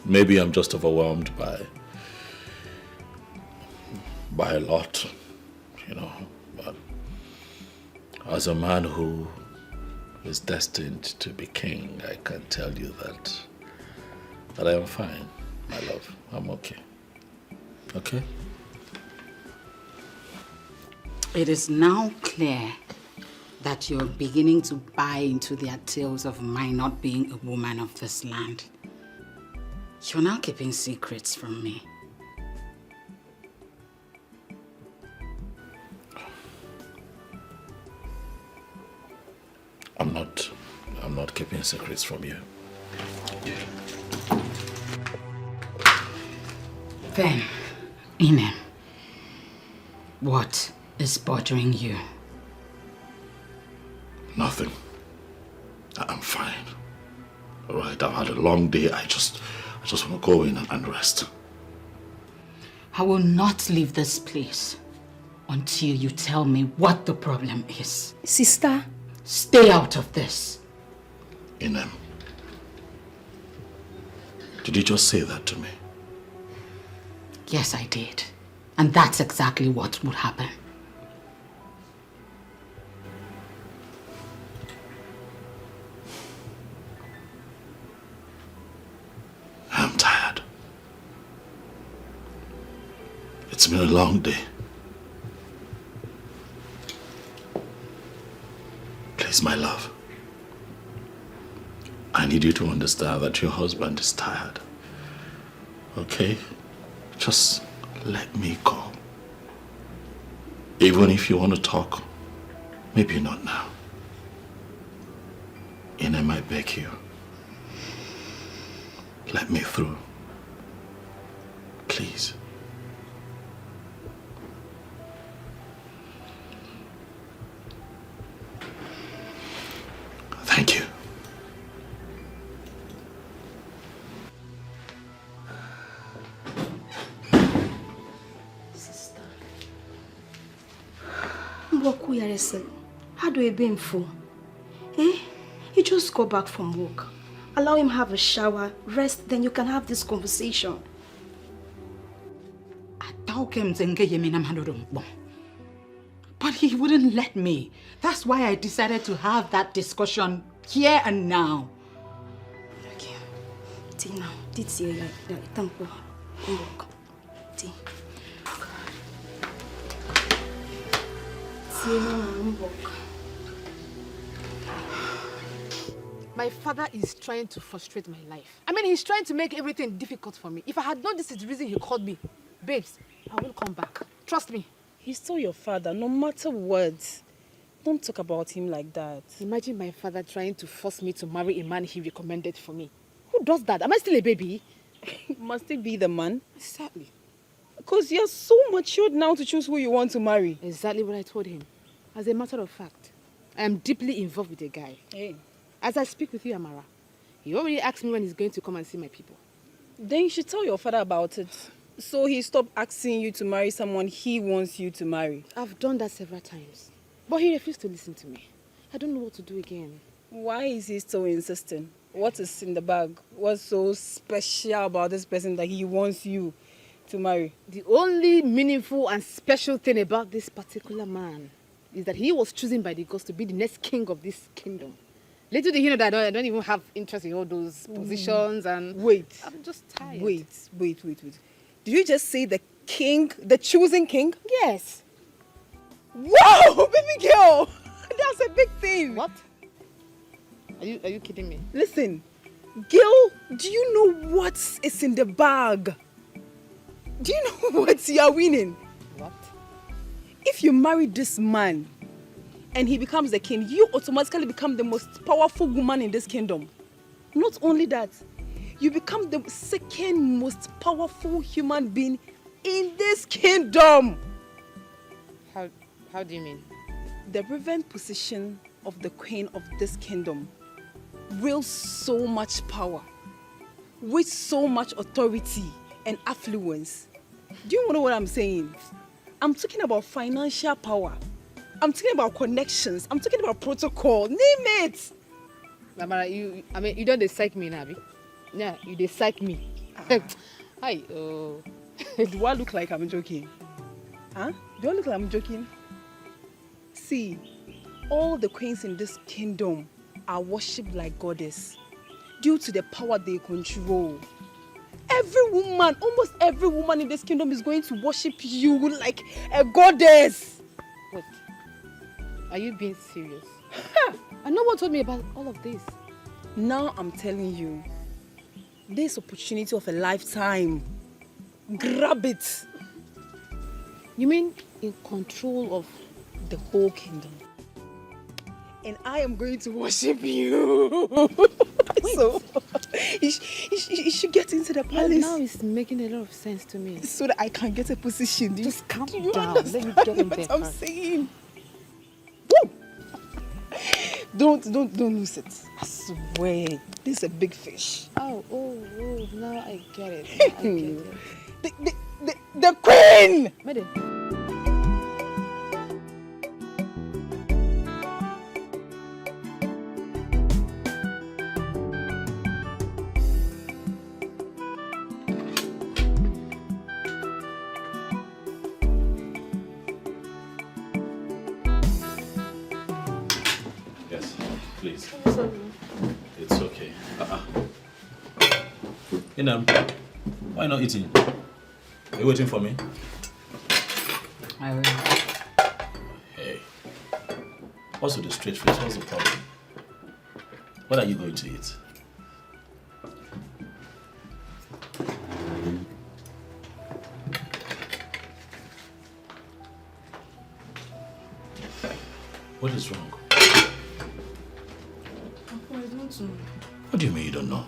Maybe I'm just overwhelmed by a lot, you know. But as a man who is destined to be king, I can tell you that I am fine, my love. I'm okay. Okay? It is now clear that you're beginning to buy into their tales of my not being a woman of this land. You're now keeping secrets from me. I'm not keeping secrets from you. Then, Inem, what is bothering you? Nothing. I'm fine. All right, I've had a long day. I just want to go in and rest. I will not leave this place until you tell me what the problem is. Sister? Stay out of this. Inem, did you just say that to me? Yes, I did. And that's exactly what would happen. I'm tired. It's been a long day. Please, my love. I need you to understand that your husband is tired. Okay? Just let me go. Even if you want to talk, maybe not now. Inem, I beg you. Let me through. Please. Thank you. Sister. Mboku Yarese, how do you be for? You just go back from work. Allow him have a shower, rest, then you can have this conversation. But he wouldn't let me. That's why I decided to have that discussion here and now. Okay. Tina, did see the temple. My father is trying to frustrate my life. I mean, he's trying to make everything difficult for me. If I had known this is the reason he called me, babes, I will come back. Trust me. He's still your father, no matter what. Don't talk about him like that. Imagine my father trying to force me to marry a man he recommended for me. Who does that? Am I still a baby? Must it be the man? Exactly. Because you're so matured now to choose who you want to marry. Exactly what I told him. As a matter of fact, I am deeply involved with a guy. Hey. As I speak with you, Amara, he already asked me when he's going to come and see my people. Then you should tell your father about it. So he stopped asking you to marry someone he wants you to marry. I've done that several times. But he refused to listen to me. I don't know what to do again. Why is he still insisting? What is in the bag? What's so special about this person that he wants you to marry? The only meaningful and special thing about this particular man is that he was chosen by the gods to be the next king of this kingdom. Little did he know that I don't even have interest in all those positions and... Wait. I'm just tired. Wait. Did you just say the king, the chosen king? Yes. Wow, baby girl! That's a big thing. What? Are you kidding me? Listen, girl, do you know what is in the bag? Do you know what you are winning? What? If you marry this man and he becomes the king, you automatically become the most powerful woman in this kingdom. Not only that, you become the second most powerful human being in this kingdom. How do you mean? The reverend position of the queen of this kingdom wields so much power, with so much authority and affluence. Do you know what I'm saying? I'm talking about financial power. I'm talking about connections. I'm talking about protocol. Name it. Amara, you don't psych me, Nabi. Yeah, you psych me. Hi. Do I look like I'm joking? Huh? Do I look like I'm joking? See, all the queens in this kingdom are worshipped like goddess due to the power they control. Every woman, almost every woman in this kingdom is going to worship you like a goddess. Wait, are you being serious? And no one told me about all of this. Now I'm telling you, this opportunity of a lifetime. Grab it. You mean in control of the whole kingdom? And I am going to worship you. So, you should get into the palace. Now it's making a lot of sense to me. So that I can get a position. Just calm Do you down. Let me get in there. What I'm saying? Woo! Don't lose it. I swear. This is a big fish. Oh, now I get it. The queen! Maid. Yes, please. It's okay. Why not eating? Are you waiting for me? I will. Hey. What's with the straight face? What's the problem? What are you going to eat? What is wrong? Papa, I don't know. What do you mean you don't know?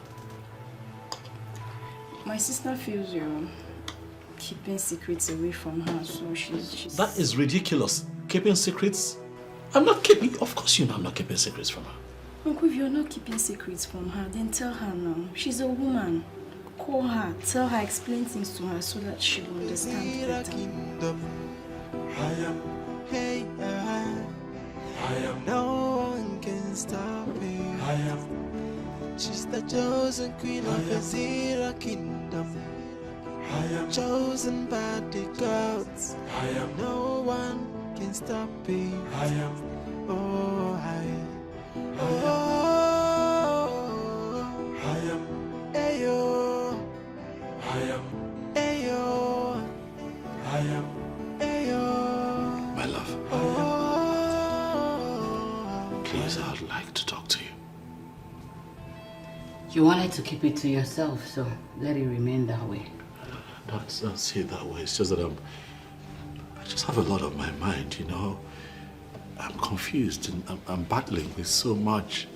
My sister feels you're keeping secrets away from her, so she's... That is ridiculous. Keeping secrets? I'm not keeping... Of course you know I'm not keeping secrets from her. Uncle, if you're not keeping secrets from her, then tell her now. She's a woman. Call her, tell her, explain things to her so that she will understand better. No one can stop me. She's the chosen queen of Ezira kingdom. chosen by the gods. No one can stop me. Oh, Ayo. Ayo. Ayo. My love. Please, I'd like to talk to you. You wanted to keep it to yourself, so let it remain that way. Don't see it that way. It's just that I just have a lot on my mind, you know. I'm confused and I'm battling with so much.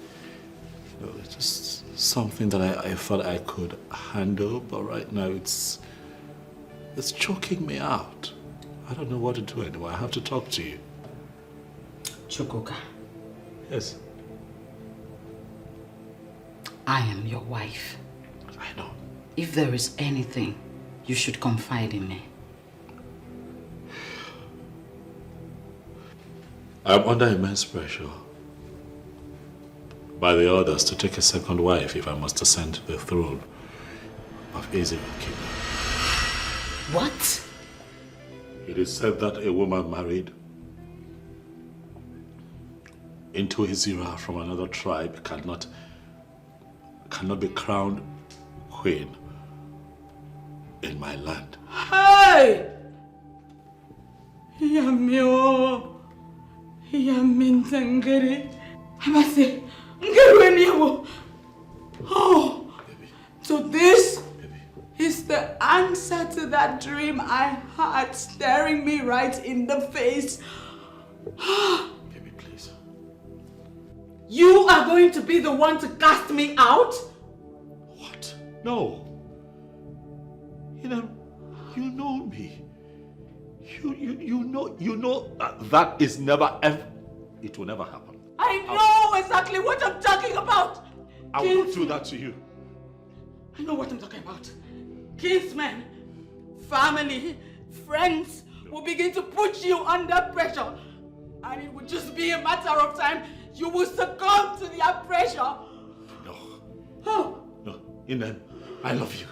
You know, it's just something that I thought I could handle, but right now it's choking me out. I don't know what to do anymore. I have to talk to you. Chukwuka. Yes. I am your wife. I know. If there is anything, you should confide in me. I'm under immense pressure by the orders to take a second wife if I must ascend the throne of Ezra Kingdom. What? It is said that a woman married into Ezra from another tribe cannot be crowned queen in my land. Hey! Yamio. Yamintangere. Hamase. Ngerueniawo. Oh. So this is the answer to that dream I had staring me right in the face. Baby, please. You are going to be the one to cast me out? What? No. You know me. You know that is never ever. It will never happen. I know exactly what I'm talking about. I will not do that to you. I know what I'm talking about. Kinsmen, family, friends will begin to put you under pressure. And it will just be a matter of time. You will succumb to their pressure. No. Oh. No. Inem, I love you.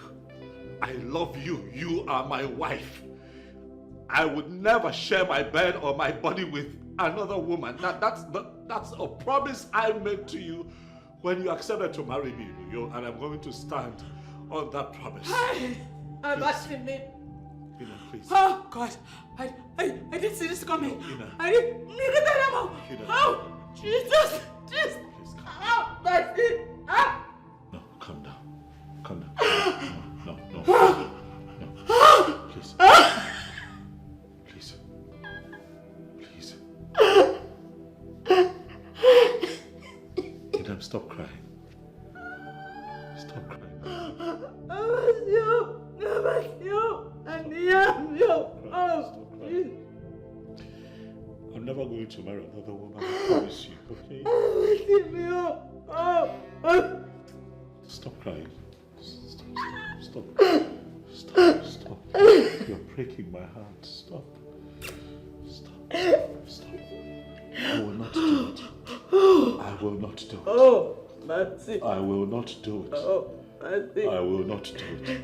I love you. You are my wife. I would never share my bed or my body with another woman. That's a promise I made to you when you accepted to marry me, and I'm going to stand on that promise. I'm asking me. Ina, please. Oh God, I didn't see this coming. Ina. I didn't. Ina. Oh Jesus, Jesus. Oh, that's it. Ah. No, calm down. Calm down. No. Please. Please. Ina, stop crying. Stop crying. I was you. And oh, Jesus. I'm never going to marry another woman, I promise you, okay? Stop crying. Stop. You're breaking my heart. Stop. I will not do it. I will not do it. Oh, that's it. I will not do it. Oh, that's it. I will not do it.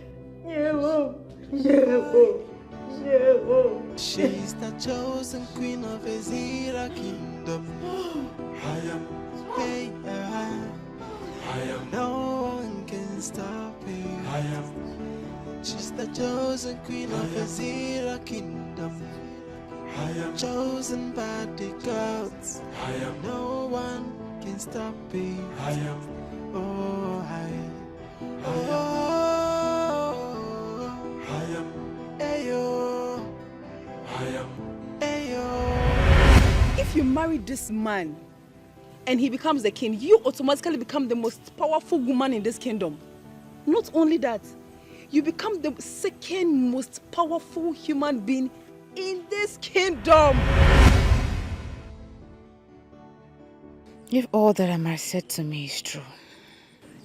She's the chosen queen of Ezra kingdom. Hey, no one can stop her. She's the chosen queen of Ezra kingdom. Chosen by the gods. No one can stop me. Oh, If you marry this man and he becomes the king, you automatically become the most powerful woman in this kingdom. Not only that, you become the second most powerful human being in this kingdom. If all that Amar said to me is true,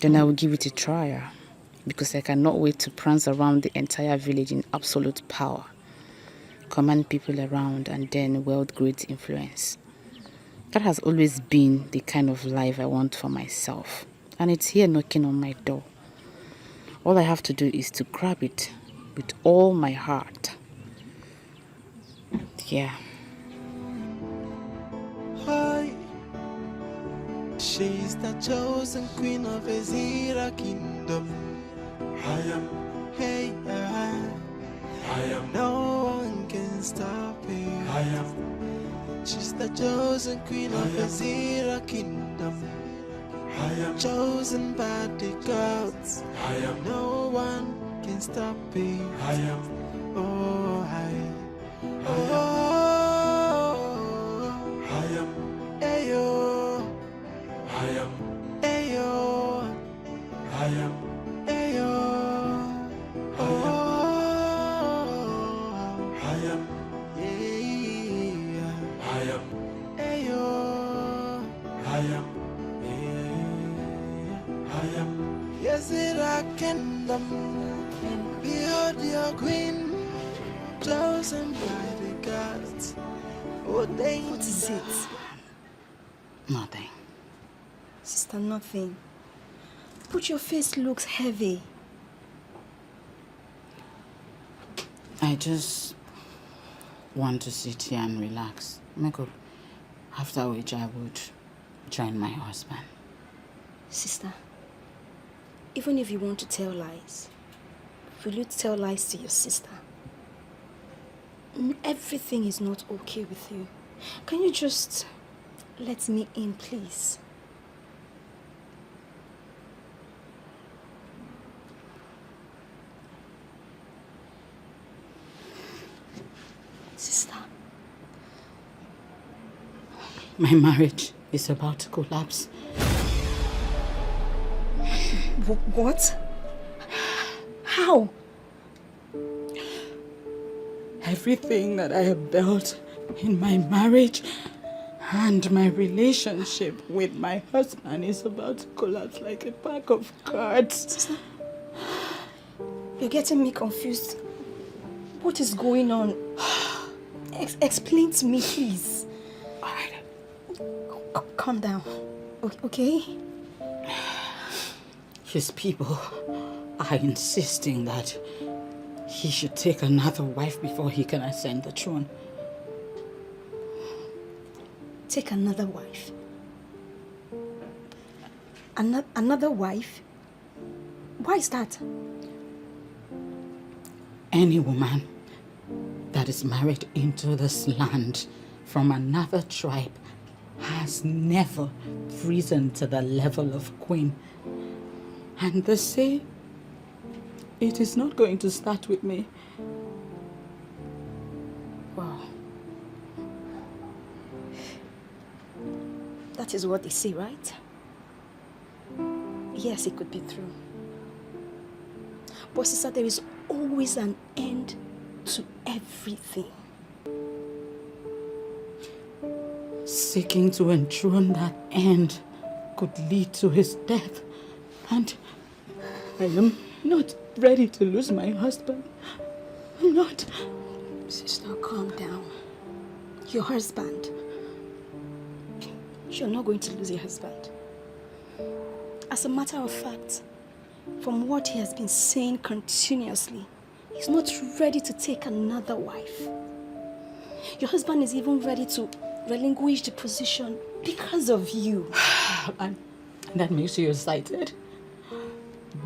then I will give it a try, because I cannot wait to prance around the entire village in absolute power, command people around, and then wield great influence. That has always been the kind of life I want for myself, and it's here knocking on my door. All I have to do is to grab it with all my heart. Yeah. Hi. She's the chosen queen of Ezira kingdom. I am. Hey, I am. No one can stop her. I am. She's the chosen queen of Ezira kingdom. I am chosen by the gods. I am. No one can stop me. I am. Oh, I am. I am. Ayo. I am. Ayo. I am. Ayo. I am. Yeah. I am. Ayo. I am. I am. Yes, it I kingdom. Behold your queen, chosen by the gods. What is it? Nothing. Sister, nothing. But your face looks heavy. I just want to sit here and relax. Make up. After which I would join my husband. Sister, even if you want to tell lies, will you tell lies to your sister? Everything is not okay with you. Can you just let me in, please? Sister. My marriage is about to collapse. What? How? Everything that I have built in my marriage and my relationship with my husband is about to collapse like a pack of cards. Sister, you're getting me confused. What is going on? Explain to me, please. All right. Calm down, okay? His people are insisting that he should take another wife before he can ascend the throne. Take another wife? Another wife? Why is that? Any woman that is married into this land from another tribe has never risen to the level of queen. And they say it is not going to start with me. Wow. That is what they say, right? Yes, it could be true. But sister, there is always an end to everything. Seeking to enthrone that end could lead to his death. And I am not ready to lose my husband. I'm not. Sister, calm down. Your husband. You're not going to lose your husband. As a matter of fact, from what he has been saying continuously, he's not ready to take another wife. Your husband is even ready to relinquish the position because of you. And that makes you excited.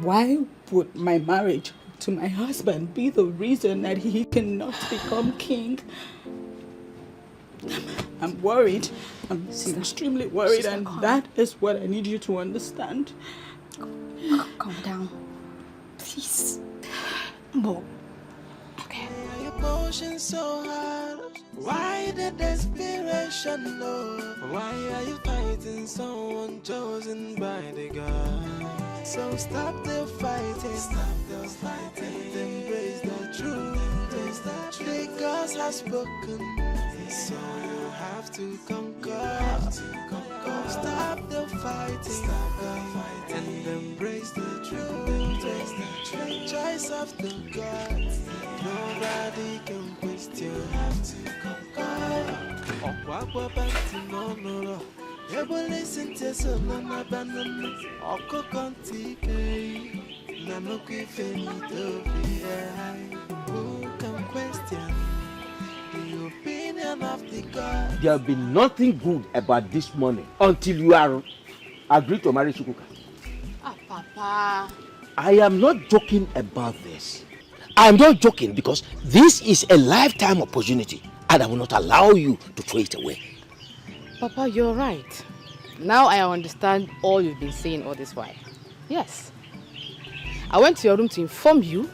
Why would my marriage to my husband be the reason that he cannot become king? I'm worried. I'm extremely worried, and that is what I need you to understand. Calm down. Please. More. Okay. Your emotion so hard. Why the desperation, Lord? Why are you fighting someone chosen by the God? So stop the fighting. Stop the fighting. Embrace the truth. The gods have spoken. So you have to conquer. Stop the fighting. And embrace the truth. The choice of the gods. Nobody can question. You have to conquer. Ebo listen to so na banana. Oko konti kei. Na no kwi fe mi to be. There will be nothing good about this money until you are agreed to marry Chukwuka. Ah, Papa. I am not joking about this. I am not joking because this is a lifetime opportunity and I will not allow you to throw it away. Papa, you're right. Now I understand all you've been saying all this while. Yes. I went to your room to inform you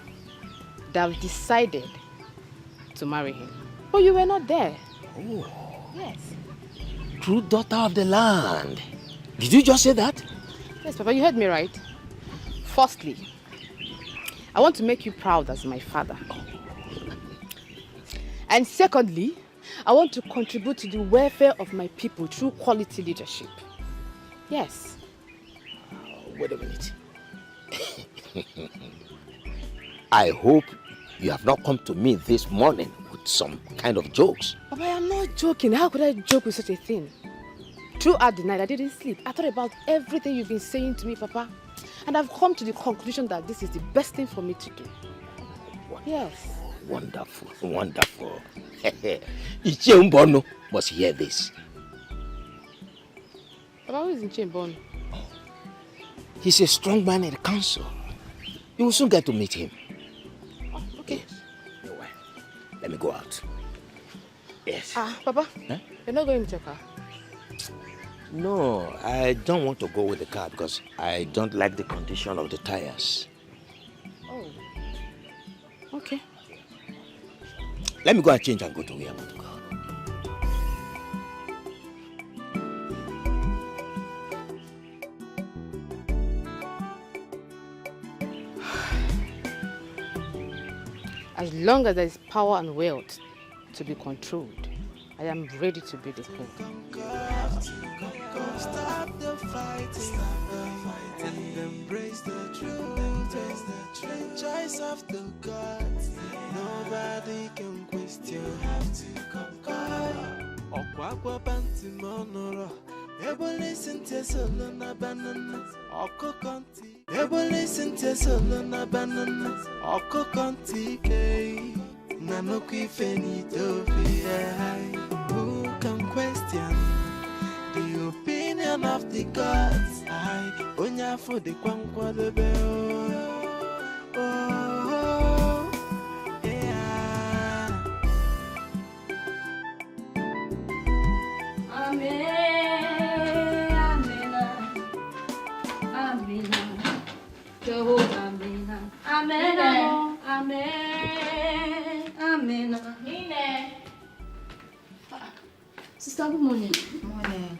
that I've decided to marry him. But you were not there. Oh. Yes. True daughter of the land. Did you just say that? Yes, Papa, you heard me right. Firstly, I want to make you proud as my father. And secondly, I want to contribute to the welfare of my people through quality leadership. Yes. Wait a minute. I hope you have not come to me this morning with some kind of jokes. Papa, I am not joking. How could I joke with such a thing? Throughout the night, I didn't sleep. I thought about everything you've been saying to me, Papa. And I've come to the conclusion that this is the best thing for me to do. Yes. Wonderful, wonderful. Ichie Mbono must hear this. Papa, who is Ichie Mbono? He's a strong man in the council. You will soon get to meet him. Oh, okay. Yes. Let me go out. Yes. Papa, you're not going with your car? No, I don't want to go with the car because I don't like the condition of the tires. Oh. Okay. Let me go and change and go to where I want to go. As long as there is power and wealth to be controlled, I am ready to be the king. Stop the fighting and embrace the truth. The choice of the gods, nobody can question. Okwakwa banti monoro, ebo listen to solo na banana. Oko konti, ebo listen to solo na banana. Oko konti kei, nanoki fenito fi. Who can question the opinion of the gods? I onya for the kwankwa the bell. Oh, yeah. Amen, amen, amen. Jehovah, amen, amen, amen, amen. Sister, good morning. Morning.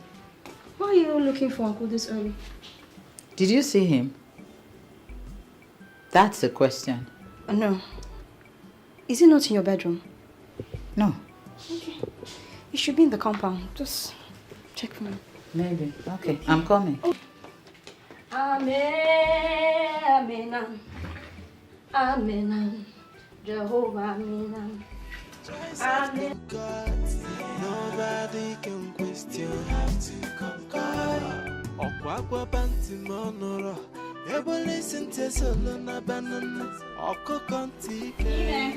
Why are you looking for Uncle this early? Did you see him? That's the question. No. Is he not in your bedroom? No. Okay. He should be in the compound. Just check for me. Maybe. Okay, I'm coming. Amen, amen, amen, Jehovah, amen. Amen. Nobody can question. Okwakwa banti monoro, ebo listen to solo na banana. Oko konti ke,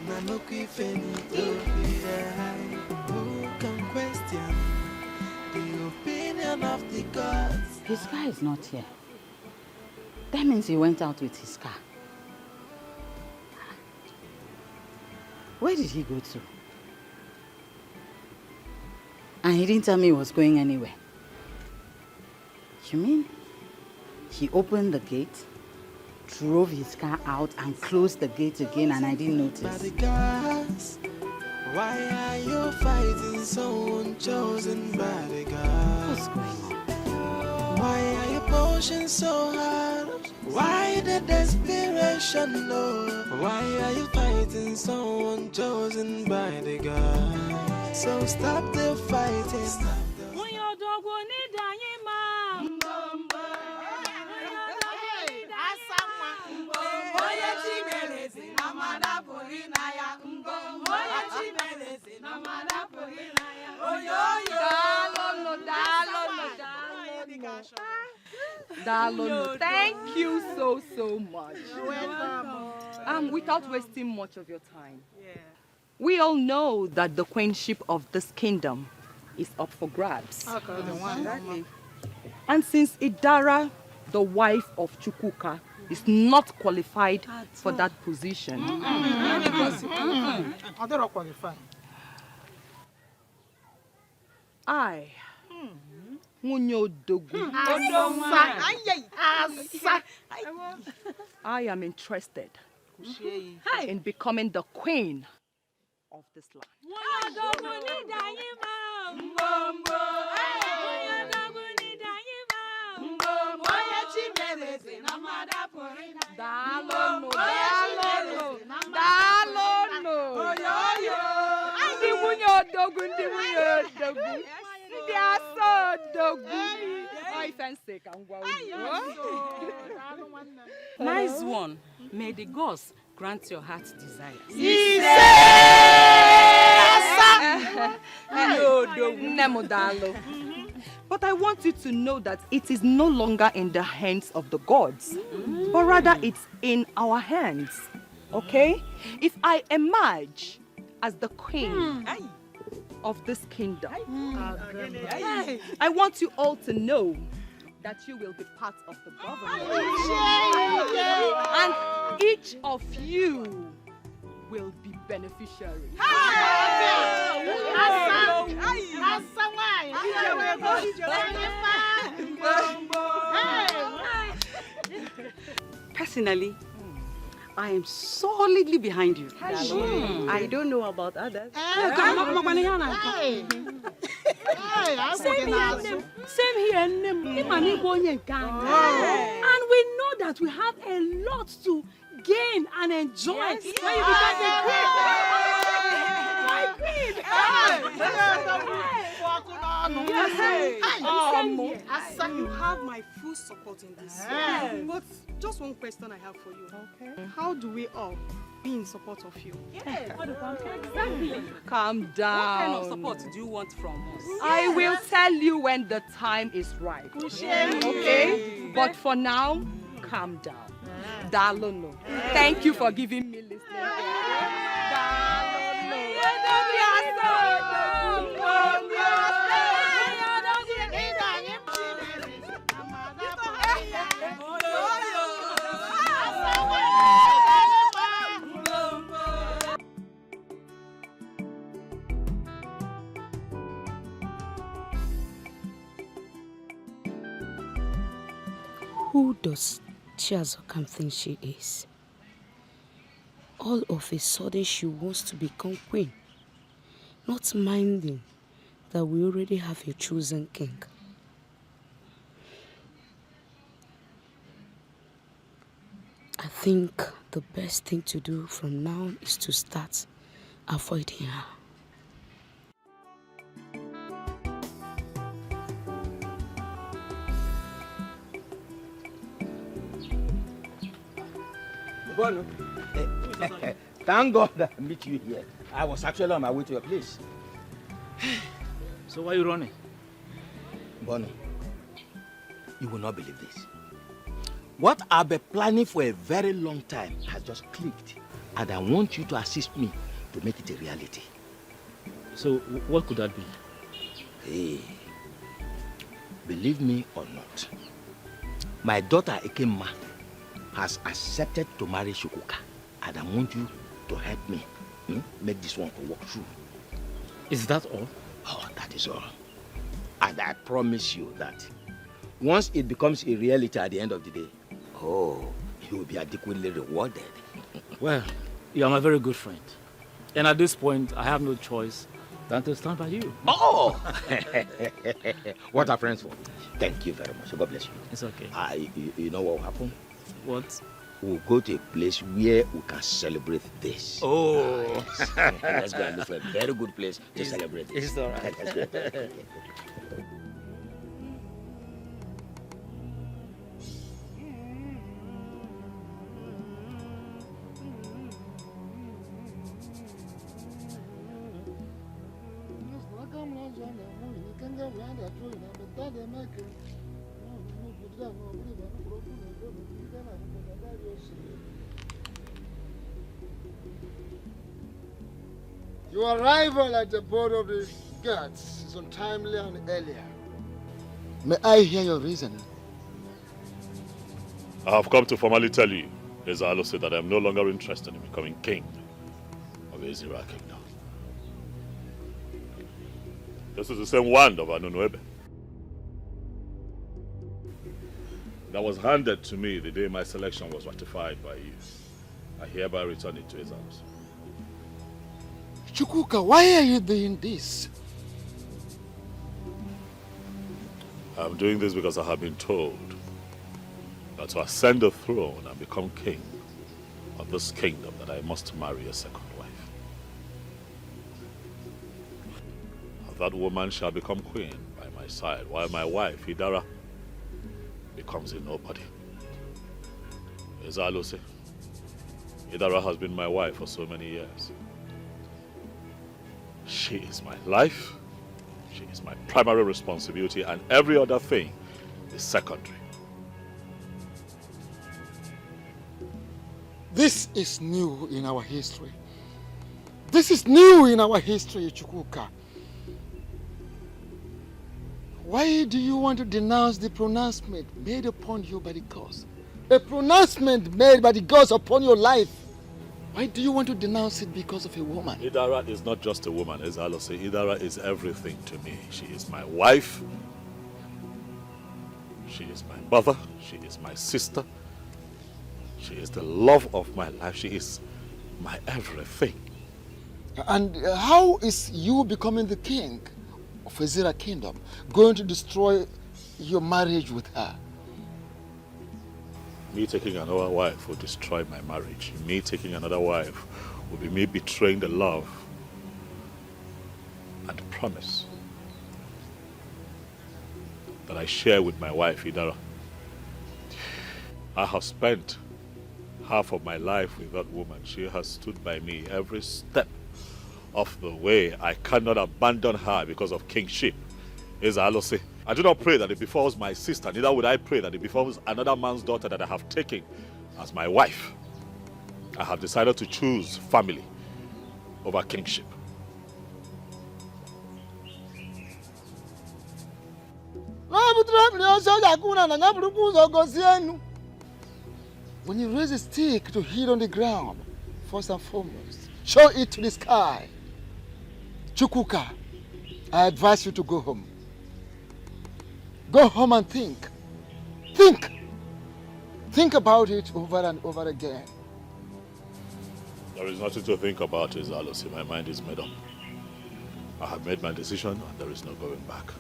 nanoki fenito fi. Who can question the opinion of the gods? His car is not here. That means he went out with his car. Where did he go to? And he didn't tell me he was going anywhere. You mean he opened the gate, drove his car out and closed the gate again and I didn't notice? By the gods, why are you fighting someone chosen by the gods? What's going on? Why are you pushing so hard? Why the desperation, Lord? Why are you fighting someone chosen by the gods? So stop the fighting. Dalono, thank you so much. You're welcome. Without wasting much of your time, We all know that the queenship of this kingdom is up for grabs. Exactly. And since Idara, the wife of Chukwuka, is not qualified for that position, I, I am interested in becoming the queen of this land. Nice one. May the gods grant your heart's desire. But I want you to know that it is no longer in the hands of the gods, but rather it's in our hands. Okay? If I emerge as the queen of this kingdom, I want you all to know that you will be part of the government. And each of you will be beneficiaries. Personally, I am solidly behind you. I don't know about others. Same here, and we know that we have a lot to gain and enjoy when you become the queen. My queen! You have my full support in this. But just one question I have for you. Okay. How do we all be in support of you? Exactly. Calm down. What kind of support do you want from us? I will tell you when the time is right. Okay? But for now, calm down. Dalono. Thank you for giving me listening. Who does Chiazokam think she is? All of a sudden she wants to become queen, not minding that we already have a chosen king. I think the best thing to do from now is to start avoiding her. Bono, thank God that I meet you here. I was actually on my way to your place. So why are you running? Bono, you will not believe this. What I've been planning for a very long time has just clicked. And I want you to assist me to make it a reality. So what could that be? Hey, believe me or not, my daughter Ekema has accepted to marry Shukuka, and I want you to help me make this one to work through. Is that all? Oh, that is all. And I promise you that once it becomes a reality at the end of the day, oh, you will be adequately rewarded. Well, you are my very good friend. And at this point, I have no choice than to stand by you. Oh! What are friends for? Thank you very much. God bless you. It's okay. You know what will happen? What? We'll go to a place where we can celebrate this. Oh! Let's go and look for a very good place to celebrate this. It's all right. Let's go. Your arrival at the board of the guards is untimely and earlier. May I hear your reason? I have come to formally tell you, Alichi, that I am no longer interested in becoming king of Ezira Kingdom. This is the same wand of Anunuebe that was handed to me the day my selection was ratified by you. I hereby return it to his house. Chukwuka, why are you doing this? I'm doing this because I have been told that to ascend the throne and become king of this kingdom, that I must marry a second wife. That woman shall become queen by my side, while my wife, Idara, becomes a nobody. Alichi, Idara has been my wife for so many years. She is my life, she is my primary responsibility, and every other thing is secondary. This is new in our history. This is new in our history, Chukwuka. Why do you want to denounce the pronouncement made upon you by the gods? A pronouncement made by the gods upon your life. Why do you want to denounce it because of a woman? Idara is not just a woman, as Alichi. Idara is everything to me. She is my wife. She is my mother. She is my sister. She is the love of my life. She is my everything. And how is you becoming the king of Ezira Kingdom going to destroy your marriage with her? Me taking another wife will destroy my marriage. Me taking another wife will be me betraying the love and promise that I share with my wife, Idara. I have spent half of my life with that woman. She has stood by me every step of the way. I cannot abandon her because of kingship. Alichi, I do not pray that it befalls my sister, neither would I pray that it befalls another man's daughter that I have taken as my wife. I have decided to choose family over kingship. When you raise a stick to hit on the ground, first and foremost, show it to the sky. Chukwuka, I advise you to go home. Go home and think. Think. Think about it over and over again. There is nothing to think about, Alichi. My mind is made up. I have made my decision and there is no going back.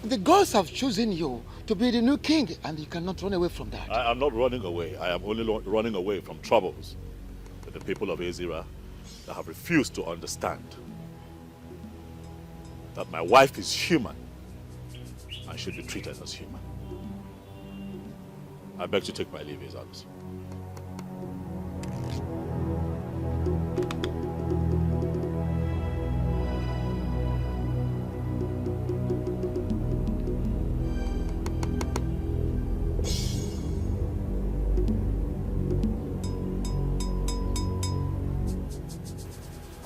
The gods have chosen you to be the new king and you cannot run away from that. I am not running away. I am only running away from troubles with the people of Ezira that have refused to understand that my wife is human and should be treated as human. I beg to take my leave, Alichi.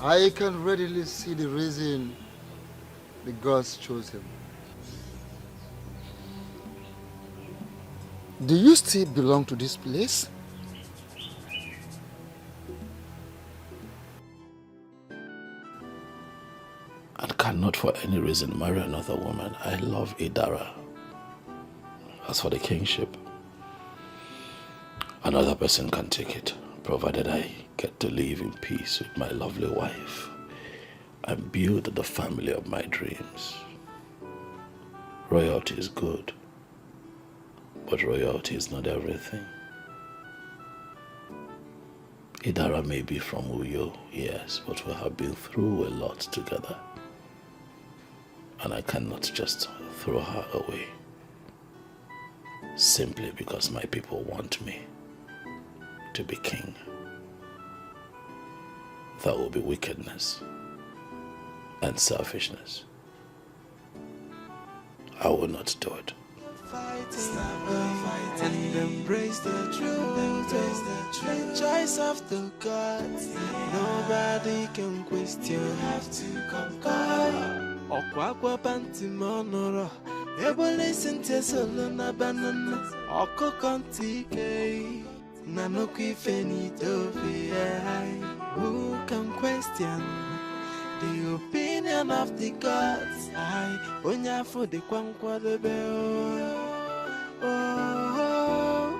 I can readily see the reason the gods chose him. Do you still belong to this place? I cannot for any reason marry another woman. I love Idara. As for the kingship, another person can take it, provided I get to live in peace with my lovely wife and build the family of my dreams. Royalty is good, but royalty is not everything. Idara may be from Uyo, yes, but we have been through a lot together. And I cannot just throw her away simply because my people want me to be king. That will be wickedness and selfishness. I will not do it. and embrace the truth. The choice of the gods, nobody can question. You have to conquer. Okwakwa panti monoro, ebole sente solo na banana. Oko konti kei, nanoki feni tofi. Who can question the opinion of the gods? I onya for the kwankwa the bell. Oh,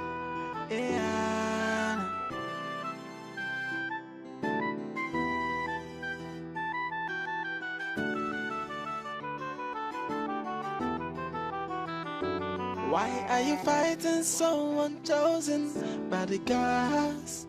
yeah. Why are you fighting someone chosen by the gods?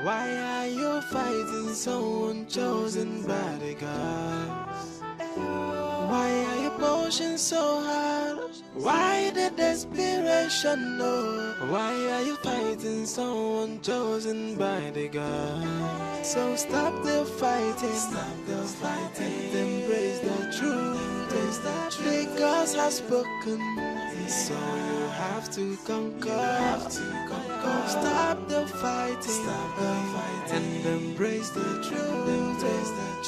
Why are you fighting someone chosen by the gods? Why are you pushing so hard? Why the desperation? No. Why are you fighting someone chosen by the gods? So stop the fighting. Stop the fighting. And embrace the truth. The gods have spoken. So you have to conquer. Stop the fighting. And embrace the truth.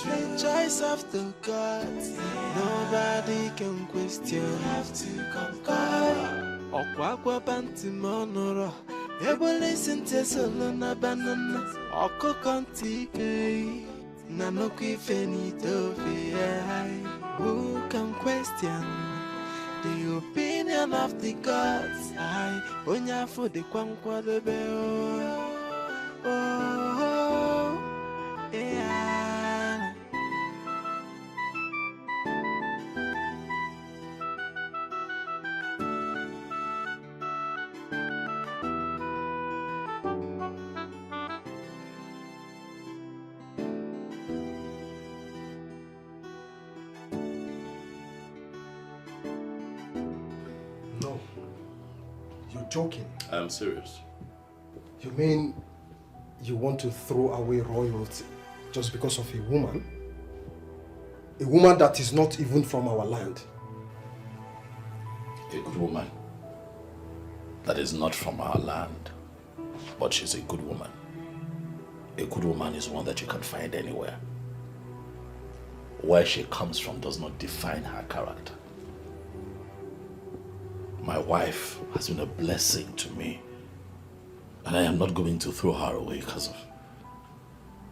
The choice of the gods, nobody can question. You have to conquer. Okwakwa panti monoro, ebole sente solo na banana. Oko konti kei, nanoki feni tofi. Who can question the opinion of the gods? I onya for the kwankwa the bell. Oh, yeah. No. You're joking. I'm serious. You mean you want to throw away royalty just because of a woman? A woman that is not even from our land? A good woman that is not from our land, but she's a good woman. A good woman is one that you can find anywhere. Where she comes from does not define her character. My wife has been a blessing to me, and I am not going to throw her away because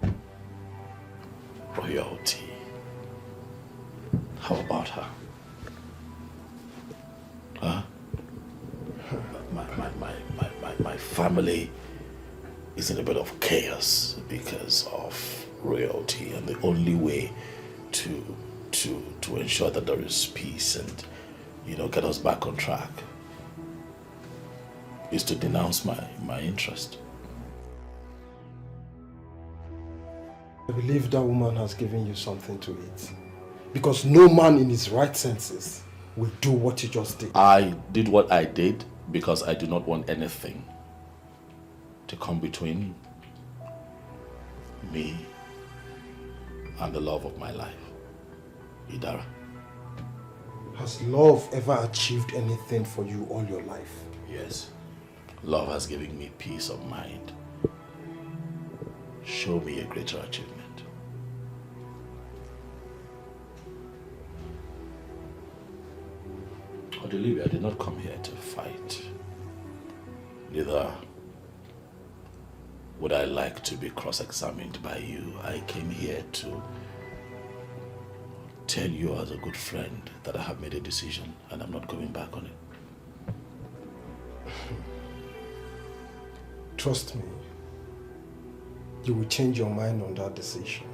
of royalty. How about her? Huh? My family is in a bit of chaos because of royalty, and the only way to ensure that there is peace and, you know, get us back on track is to denounce my interest. I believe that woman has given you something to eat. Because no man in his right senses will do what you just did. I did what I did because I do not want anything to come between me and the love of my life, Idara. Has love ever achieved anything for you all your life? Yes. Love has given me peace of mind. Show me a greater achievement. Olivia, I did not come here to fight. Neither would I like to be cross-examined by you. I came here to tell you as a good friend that I have made a decision and I'm not going back on it. Trust me, you will change your mind on that decision.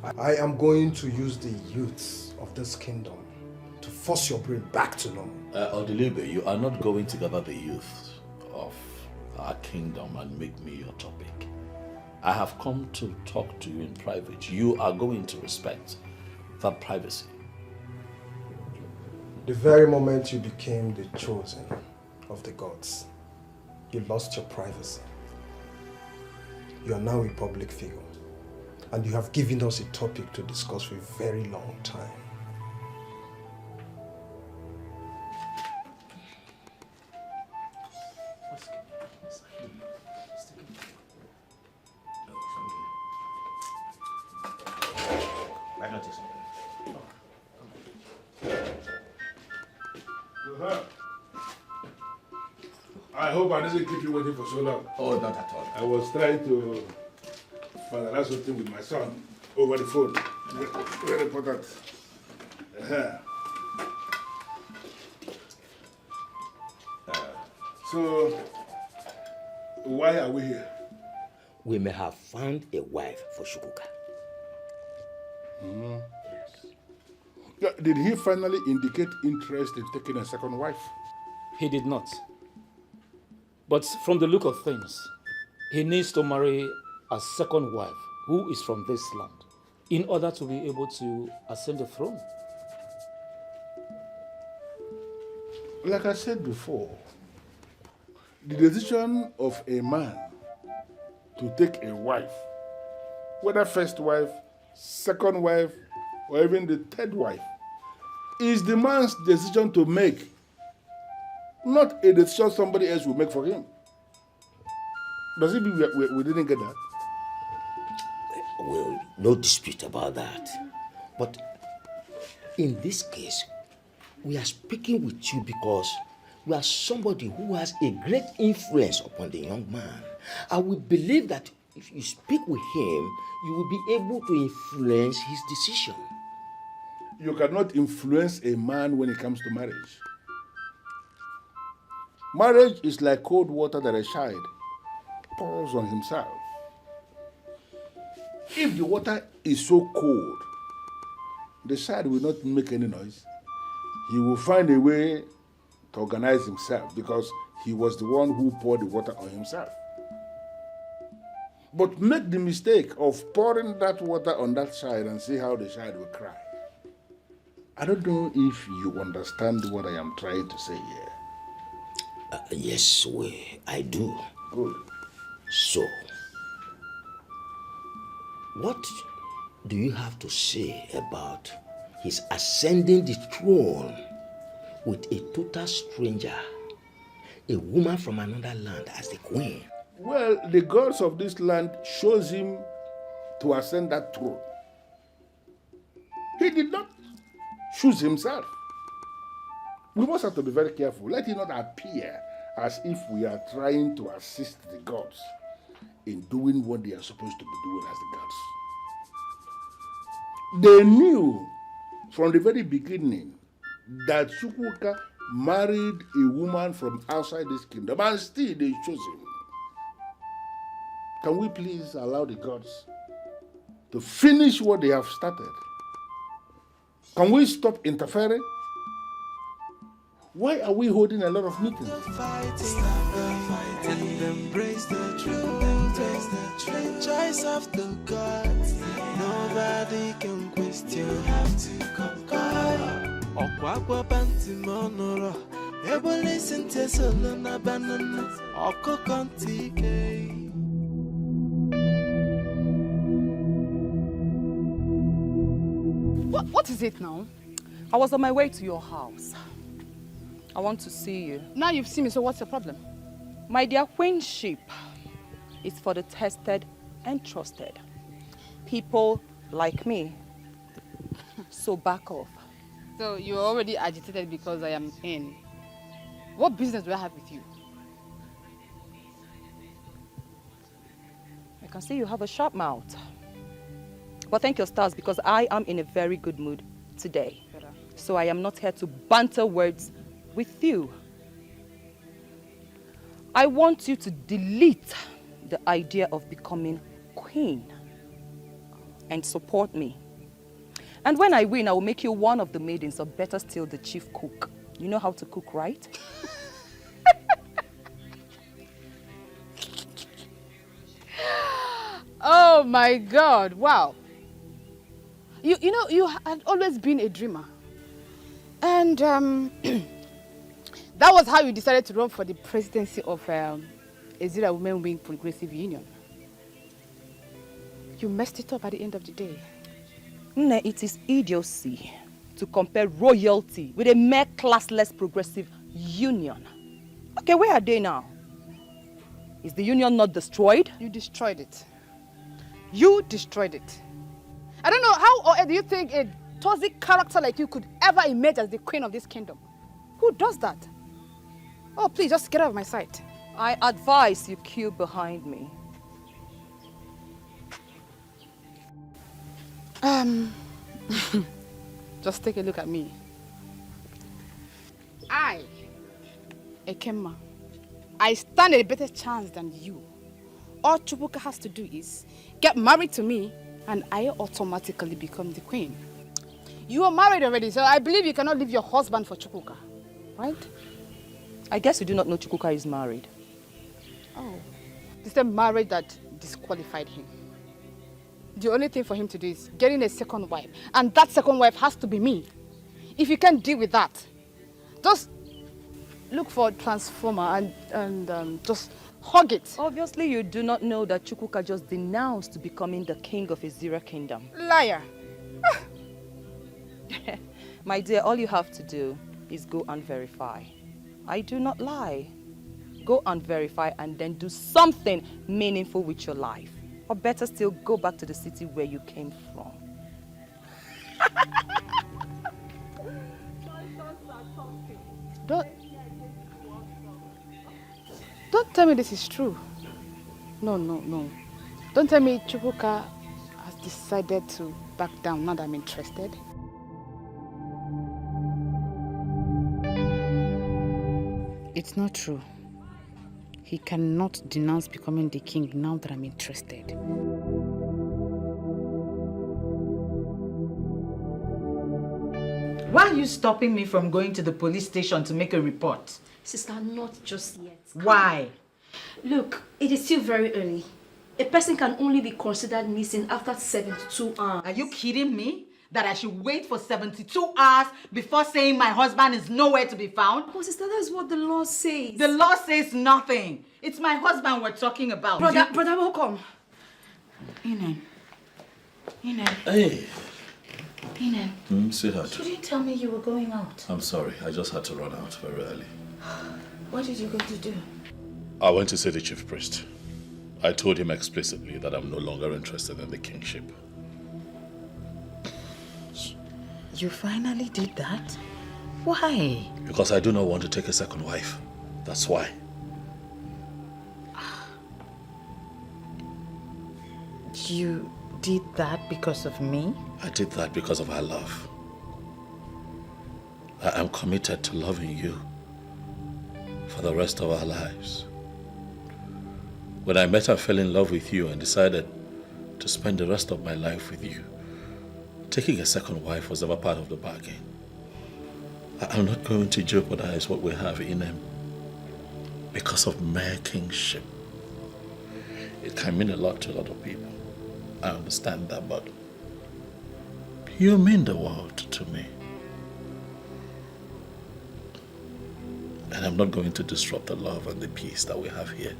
I am going to use the youths of this kingdom to force your brain back to normal. Odilibe, you are not going to gather the youth of our kingdom and make me your topic. I have come to talk to you in private. You are going to respect that privacy. The very moment you became the chosen of the gods, you lost your privacy. You are now a public figure, and you have given us a topic to discuss for a very long time. Why not take some? I hope I didn't keep you waiting for so long. Oh, not at all. I was trying to finalize something with my son over the phone. Very important. So, why are we here? We may have found a wife for Chukwuka. Yeah, did he finally indicate interest in taking a second wife? He did not. But from the look of things, he needs to marry a second wife who is from this land in order to be able to ascend the throne. Like I said before, the decision of a man to take a wife, whether first wife, second wife, or even the third wife, is the man's decision to make, not a decision somebody else will make for him. Does it mean we didn't get that? Well, no dispute about that. But in this case, we are speaking with you because you are somebody who has a great influence upon the young man. And we believe that if you speak with him, you will be able to influence his decision. You cannot influence a man when it comes to marriage. Marriage is like cold water that a child pours on himself. If the water is so cold, the child will not make any noise. He will find a way to organize himself because he was the one who poured the water on himself. But make the mistake of pouring that water on that child and see how the child will cry. I don't know if you understand what I am trying to say here. Yes, I do. Good. So, what do you have to say about his ascending the throne with a total stranger, a woman from another land as the queen? Well, the gods of this land chose him to ascend that throne. He did not choose himself. We must have to be very careful. Let it not appear as if we are trying to assist the gods in doing what they are supposed to be doing as the gods. They knew from the very beginning that Chukwuka married a woman from outside this kingdom, and still they chose him. Can we please allow the gods to finish what they have started? Can we stop interfering? Why are we holding a lot of meetings? And embrace the truth, the choice of the gods. Nobody can question. You have to conquer. Okwa panti monoro, ebo listen to solo na banana, oko kontike. What is it now? I was on my way to your house. I want to see you. Now you've seen me, so what's the problem? My dear queenship is for the tested and trusted. People like me. So back off. So you're already agitated because I am in. What business do I have with you? I can see you have a sharp mouth. But thank your stars because I am in a very good mood today. So I am not here to banter words with you. I want you to delete the idea of becoming queen and support me. And when I win, I will make you one of the maidens, or better still, the chief cook. You know how to cook, right? Oh my God, wow. You know, you had always been a dreamer. And that was how you decided to run for the presidency of Ezira Women Wing Progressive Union. You messed it up at the end of the day. Nne, it is idiocy to compare royalty with a mere classless progressive union. Okay, where are they now? Is the union not destroyed? You destroyed it. You destroyed it. I don't know how or do you think a toxic character like you could ever emerge as the queen of this kingdom? Who does that? Oh, please, just get out of my sight. I advise you queue behind me. Just take a look at me. Ekema, I stand a better chance than you. All Chukwuka has to do is get married to me and I automatically become the queen. You are married already, so I believe you cannot leave your husband for Chukwuka, right? I guess you do not know Chukwuka is married. Oh, the same marriage that disqualified him. The only thing for him to do is getting a second wife, and that second wife has to be me. If you can't deal with that, just look for a transformer and just hug it. Obviously, you do not know that Chukwuka just denounced becoming the king of Ezira kingdom. Liar. My dear, all you have to do is go and verify. I do not lie. Go and verify and then do something meaningful with your life. Or better still, go back to the city where you came from. Don't tell me this is true. No. Don't tell me Chukwuka has decided to back down now that I'm interested. It's not true. He cannot denounce becoming the king now that I'm interested. Why are you stopping me from going to the police station to make a report? Sister, not just yet. Why? Look, it is still very early. A person can only be considered missing after 72 hours. Are you kidding me? That I should wait for 72 hours before saying my husband is nowhere to be found? Oh, sister, that's what the law says. The law says nothing. It's my husband we're talking about. Brother, welcome. Inen. Hey. Inen. Sweetheart. You didn't tell me you were going out. I'm sorry. I just had to run out very early. What did you go to do? I went to see the chief priest. I told him explicitly that I'm no longer interested in the kingship. You finally did that? Why? Because I do not want to take a second wife. That's why. You did that because of me? I did that because of our love. I am committed to loving you for the rest of our lives. When I met and fell in love with you and decided to spend the rest of my life with you, taking a second wife was never part of the bargain. I'm not going to jeopardize what we have in him because of mere kingship. It can mean a lot to a lot of people. I understand that, but you mean the world to me. And I'm not going to disrupt the love and the peace that we have here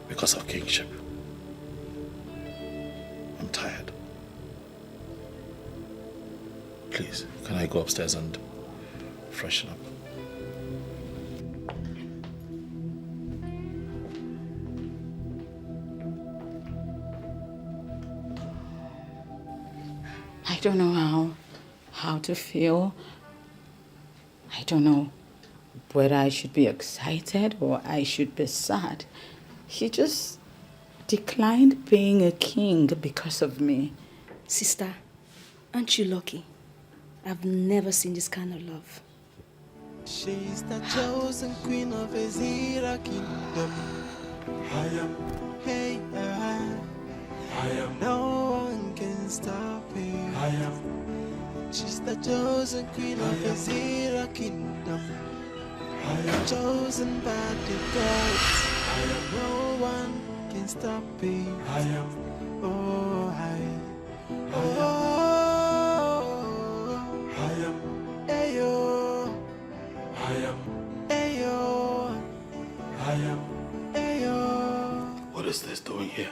because of kingship. I'm tired. Please, can I go upstairs and freshen up? I don't know how to feel. I don't know whether I should be excited or I should be sad. He just declined being a king because of me. Sister, aren't you lucky? I've never seen this kind of love. She's the chosen queen of Ezira kingdom. I am. Hey, I am. No one can stop me. I am. She's the chosen queen of Ezira kingdom. I am chosen by the gods. I am. No one can stop me. I am. Oh, What is this doing here?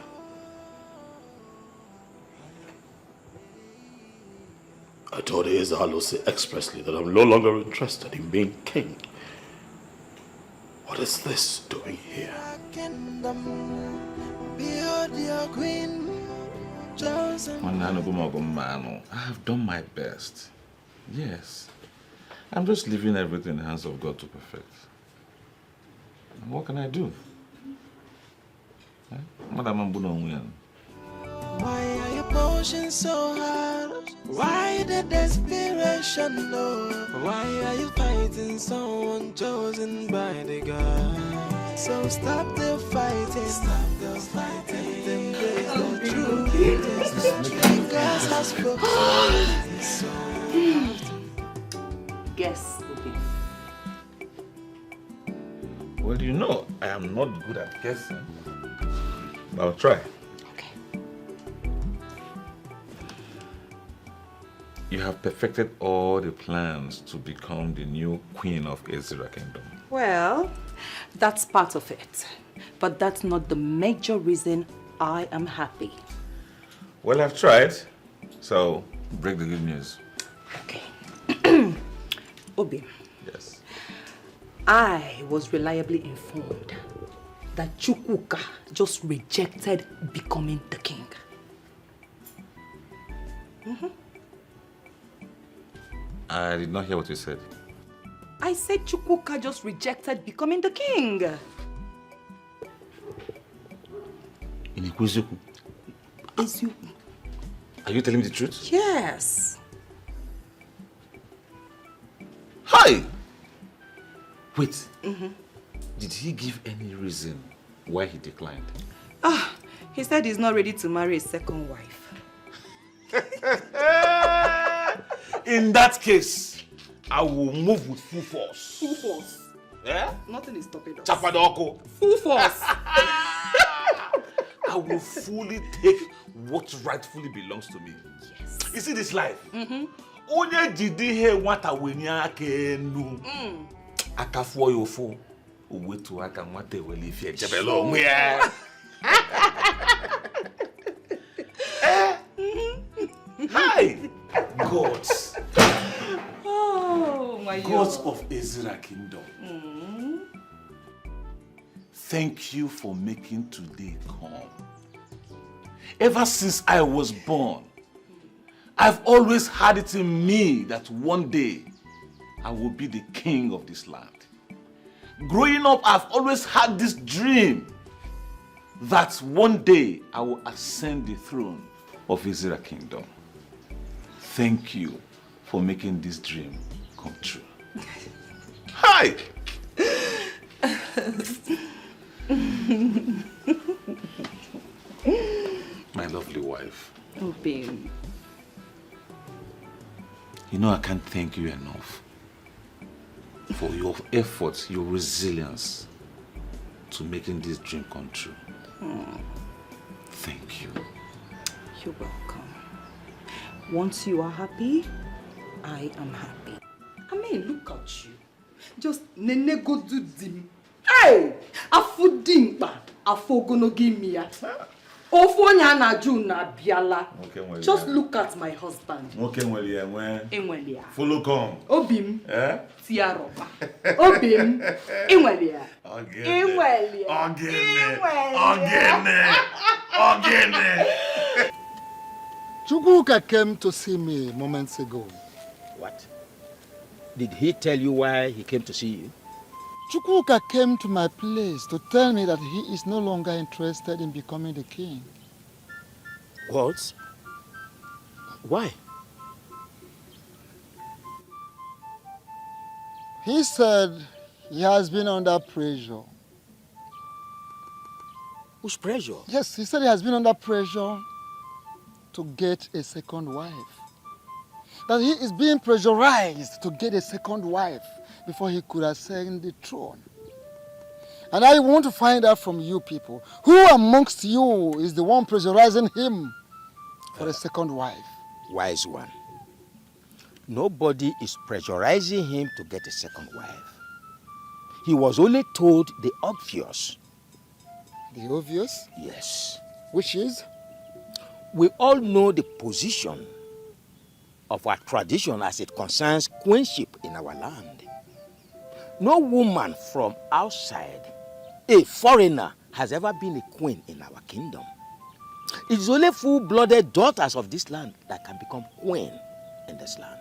I told Alichi expressly that I'm no longer interested in being king. What is this doing here? kingdom, behold your queen, chosen I have done my best. Yes. I'm just leaving everything in the hands of God to perfect. And what can I do? Madam Ambuno. Why are you pushing so hard? Why the desperation, no? Why are you fighting someone chosen by the God? So stop the fighting, embrace the truth. Because has spoken so. Guess, Well, you know, I am not good at guessing. But I'll try. You have perfected all the plans to become the new queen of Ezra Kingdom. Well, that's part of it. But that's not the major reason I am happy. Well, I've tried. So, break the good news. Okay. Obi. Yes. I was reliably informed that Chukwuka just rejected becoming the king. I did not hear what you said. I said Chukwuka just rejected becoming the king. In Ikuzuku. Are you telling me the truth? Yes. Hi! Wait. Did he give any reason why he declined? He said he's not ready to marry a second wife. In that case, I will move with full force. Full force? Yeah? Nothing is stopping us. Chapadoko. Full force. I will fully take what rightfully belongs to me. Yes. You see this life? Onye jidi he nwata wenye aka enu. Akafuo yofo. Owetu aka nwata wele ife ejebele onwe ya. Hi! Gods. Oh my God. Gods of Ezra Kingdom. Thank you for making today come. Ever since I was born, I've always had it in me that one day I will be the king of this land. Growing up, I've always had this dream that one day I will ascend the throne of Ezra Kingdom. Thank you for making this dream come true. Hi! My lovely wife. Oh, babe. You know I can't thank you enough for your efforts, your resilience to making this dream come true. Thank you. You're welcome. Once you are happy, I am happy. I mean, look at you. Just nene go do dim. Hey! Afu dimpa. Afu gono give me ya. Ofo nyana ju na biala. Just look at my husband. Okay, well, yeah, when. Enwelia. Follow come. Obim. Eh? Tiaroba. Obim. Enwelia. Ogene. Chukwuka came to see me moments ago. What? Did he tell you why he came to see you? Chukwuka came to my place to tell me that he is no longer interested in becoming the king. What? Why? He said he has been under pressure. Whose pressure? Yes, he said he has been under pressure to get a second wife. That he is being pressurized to get a second wife before he could ascend the throne. And I want to find out from you people, who amongst you is the one pressurizing him for a second wife? Wise one. Nobody is pressurizing him to get a second wife. He was only told the obvious. The obvious? Yes. Which is? We all know the position of our tradition as it concerns queenship in our land. No woman from outside, a foreigner, has ever been a queen in our kingdom. It is only full-blooded daughters of this land that can become queen in this land.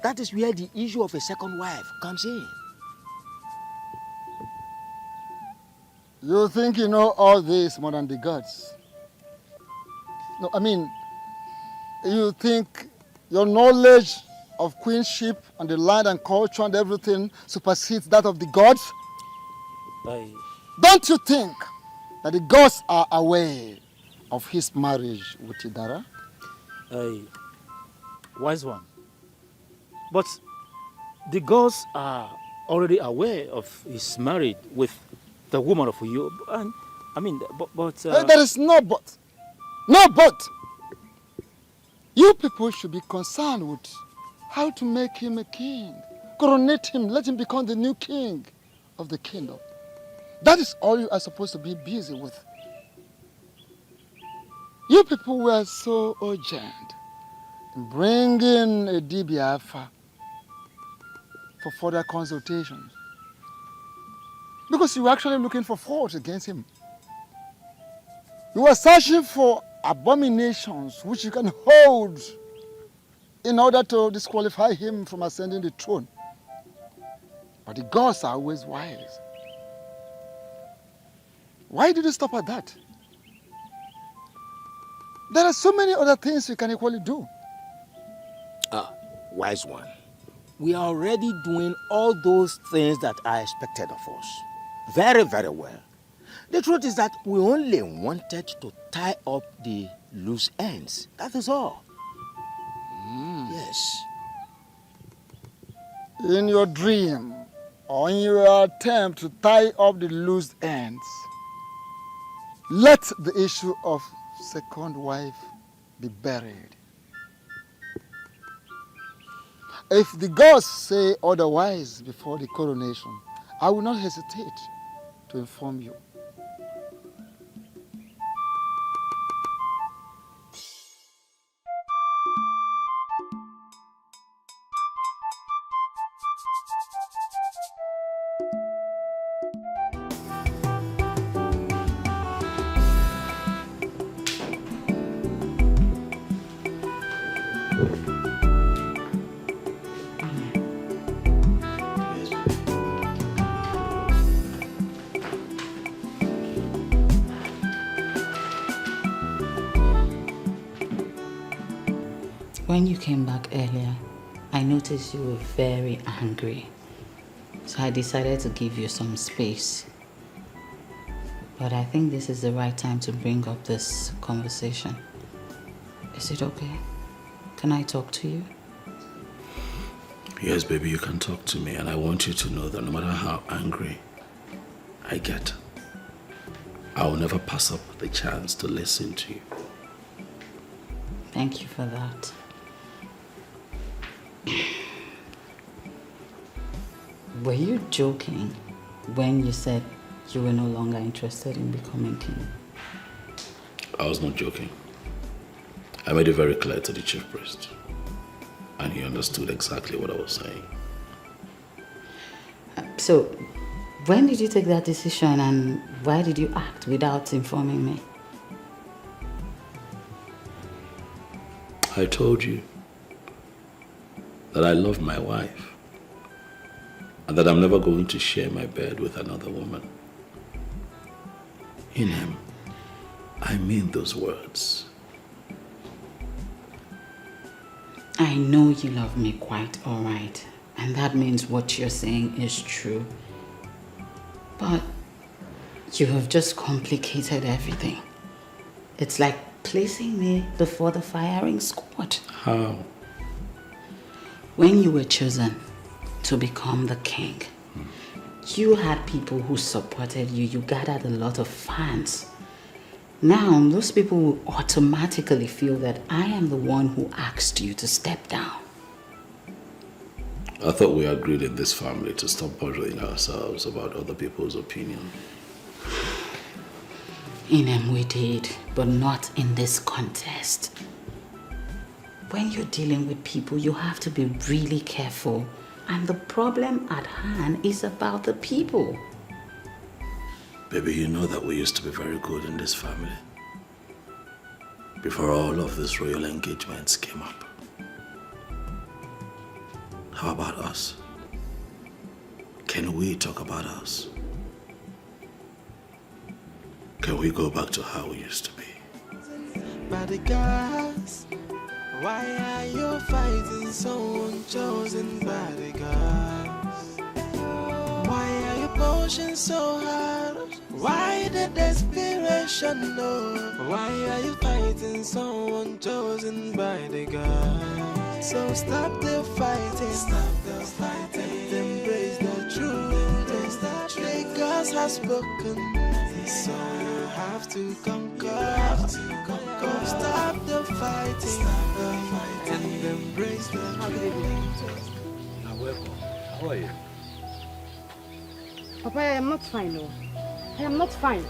That is where the issue of a second wife comes in. You think you know all this more than the gods? No, I mean, you think your knowledge of queenship and the land and culture and everything supersedes that of the gods? Don't you think that the gods are aware of his marriage with Idara? Wise one. But the gods are already aware of his marriage with the woman of Uyo. And I mean, but there is no but. No but. You people should be concerned with how to make him a king. Coronate him, let him become the new king of the kingdom. That is all you are supposed to be busy with. You people were so urgent in bringing a Dibiafa for further consultations. Because you were actually looking for faults against him. You were searching for abominations which you can hold in order to disqualify him from ascending the throne. But the gods are always wise. Why did you stop at that? There are so many other things you can equally do. Wise one, we are already doing all those things that are expected of us. Very, very well. The truth is that we only wanted to tie up the loose ends. That is all. Yes. In your dream, or in your attempt to tie up the loose ends, let the issue of second wife be buried. If the gods say otherwise before the coronation, I will not hesitate to inform you. When you came back earlier, I noticed you were very angry. So I decided to give you some space. But I think this is the right time to bring up this conversation. Is it okay? Can I talk to you? Yes, baby, you can talk to me, and I want you to know that no matter how angry I get, I will never pass up the chance to listen to you. Thank you for that. Were you joking when you said you were no longer interested in becoming king? I was not joking. I made it very clear to the chief priest, and he understood exactly what I was saying. So, when did you take that decision and why did you act without informing me? I told you that I love my wife and that I'm never going to share my bed with another woman. Inem, I mean those words. I know you love me quite all right, and that means what you're saying is true. But you have just complicated everything. It's like placing me before the firing squad. How? When you were chosen to become the king, you had people who supported you. You gathered a lot of fans. Now, those people will automatically feel that I am the one who asked you to step down. I thought we agreed in this family to stop bothering ourselves about other people's opinion. Inem, we did, but not in this contest. When you're dealing with people, you have to be really careful. And the problem at hand is about the people. Baby, you know that we used to be very good in this family. before all of these royal engagements came up. How about us? Can we talk about us? Can we go back to how we used to be? By the gods, why are you fighting someone chosen by the gods? Why are you pushing so hard? Why the desperation? No. Why are you fighting someone chosen by the gods? So stop the fighting, embrace the truth. The gods have spoken, so you have to conquer. Stop the fighting, and embrace the truth. Welcome. How are you? Papa, I am not fine, no. I am not fine.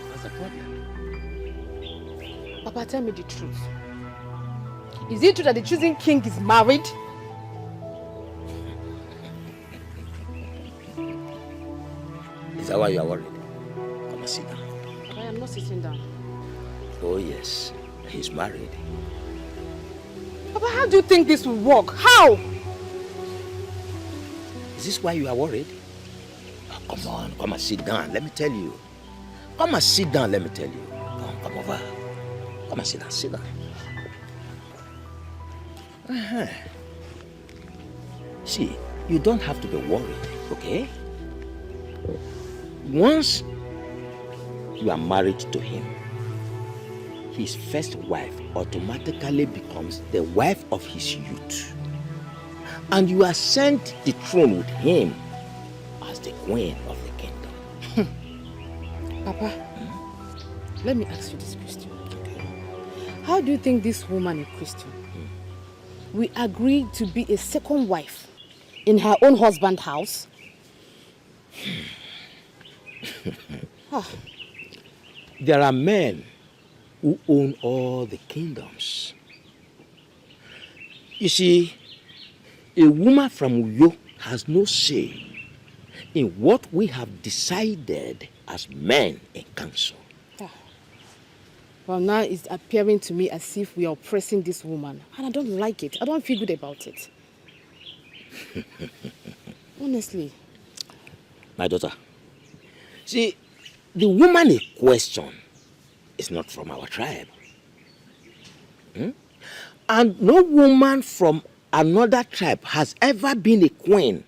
What's the problem? Papa, tell me the truth. Is it true that the choosing king is married? Is that why you are worried? Come and sit down. I am not sitting down. Oh yes, he's married. Papa, how do you think this will work? How? Is this why you are worried? Oh, come on, come and sit down. Let me tell you. Come and sit down, let me tell you. Come over. Come and sit down, sit down. See, you don't have to be worried, okay? Once you are married to him, his first wife automatically becomes the wife of his youth. And you are sent the throne with him as the queen of the kingdom. Papa, let me ask you this question. How do you think this woman, a Christian, will agree to be a second wife in her own husband's house? There are men who own all the kingdoms. You see, a woman from Uyo has no say in what we have decided as men in council. Well, now it's appearing to me as if we are oppressing this woman. And I don't like it. I don't feel good about it. Honestly. My daughter, see, the woman in question is not from our tribe. And no woman from another tribe has ever been a queen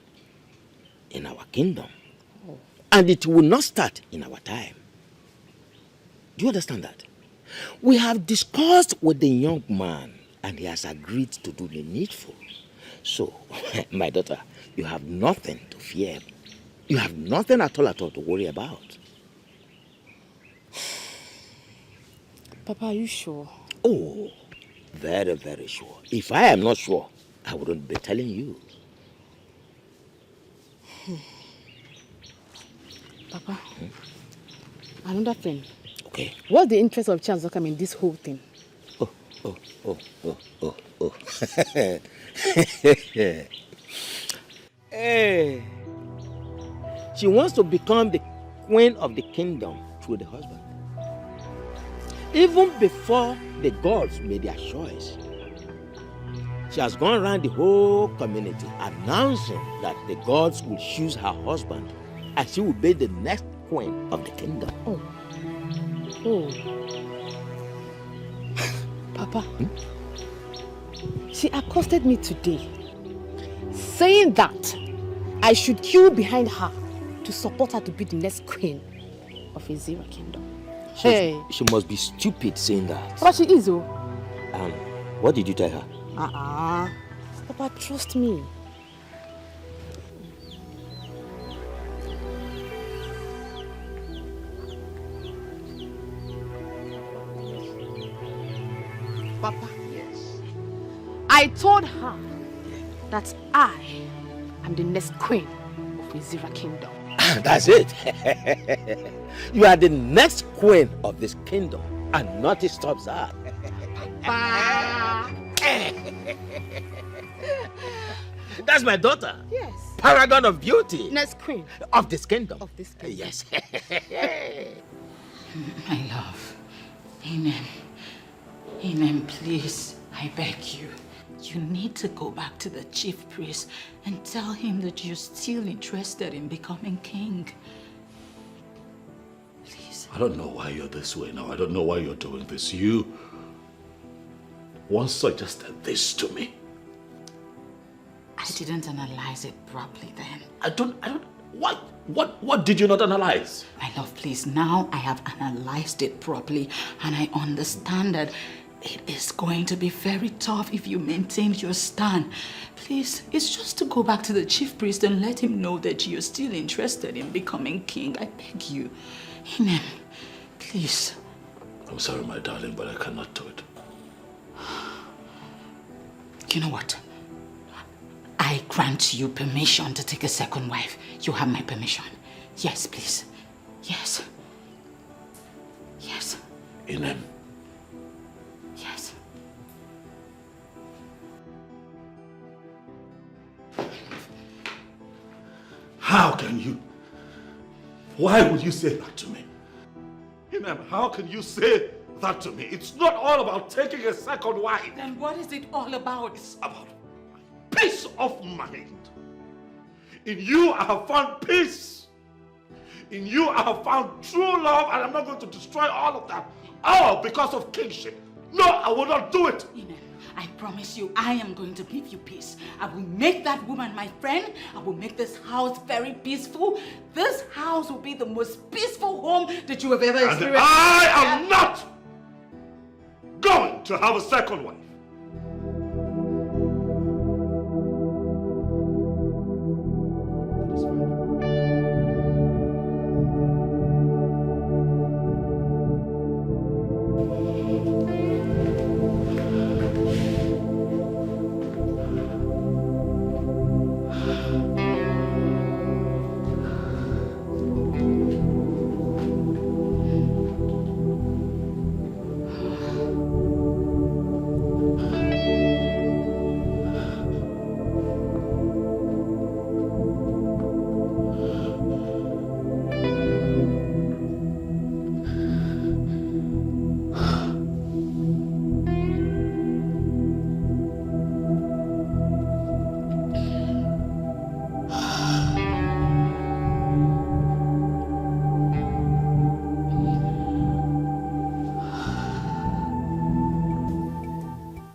in our kingdom. And it will not start in our time. Do you understand that? We have discussed with the young man and he has agreed to do the needful. So, my daughter, you have nothing to fear. You have nothing at all to worry about. Papa, are you sure? Oh, very, very sure. If I am not sure, I wouldn't be telling you. Papa, another thing. Okay. What's the interest of Chizoka in this whole thing? Oh. Hey. She wants to become the queen of the kingdom through the husband. Even before the gods made their choice, she has gone around the whole community announcing that the gods will choose her husband and she will be the next queen of the kingdom. Oh. Papa, she accosted me today, saying that I should queue behind her to support her to be the next queen of Ezira kingdom. She must be stupid saying that. But she is, oh. What did you tell her? Papa, trust me. Papa, yes. I told her that I am the next queen of Ezira kingdom. That's it. You are the next queen of this kingdom, and nothing stops her. That's my daughter. Yes. Paragon of beauty. Next queen of this kingdom. Of this kingdom. Yes. My love. Amen. Inem, please, I beg you. You need to go back to the chief priest and tell him that you're still interested in becoming king. Please. I don't know why you're this way now. I don't know why you're doing this. You once suggested this to me. I didn't analyze it properly then. What did you not analyze? My love, please, now I have analyzed it properly and I understand that it is going to be very tough if you maintain your stand. Please, it's just to go back to the chief priest and let him know that you're still interested in becoming king. I beg you. Inem, please. I'm sorry, my darling, but I cannot do it. You know what? I grant you permission to take a second wife. You have my permission. Yes, please. Yes. Yes. Inem. Yes. How can you? Why would you say that to me? Inem, how can you say that to me? It's not all about taking a second wife. Then what is it all about? It's about peace of mind. In you, I have found peace. In you, I have found true love, and I'm not going to destroy all of that. All because of kingship. No, I will not do it. Inem, I promise you, I am going to give you peace. I will make that woman my friend. I will make this house very peaceful. This house will be the most peaceful home that you have ever experienced. And I am not going to have a second wife.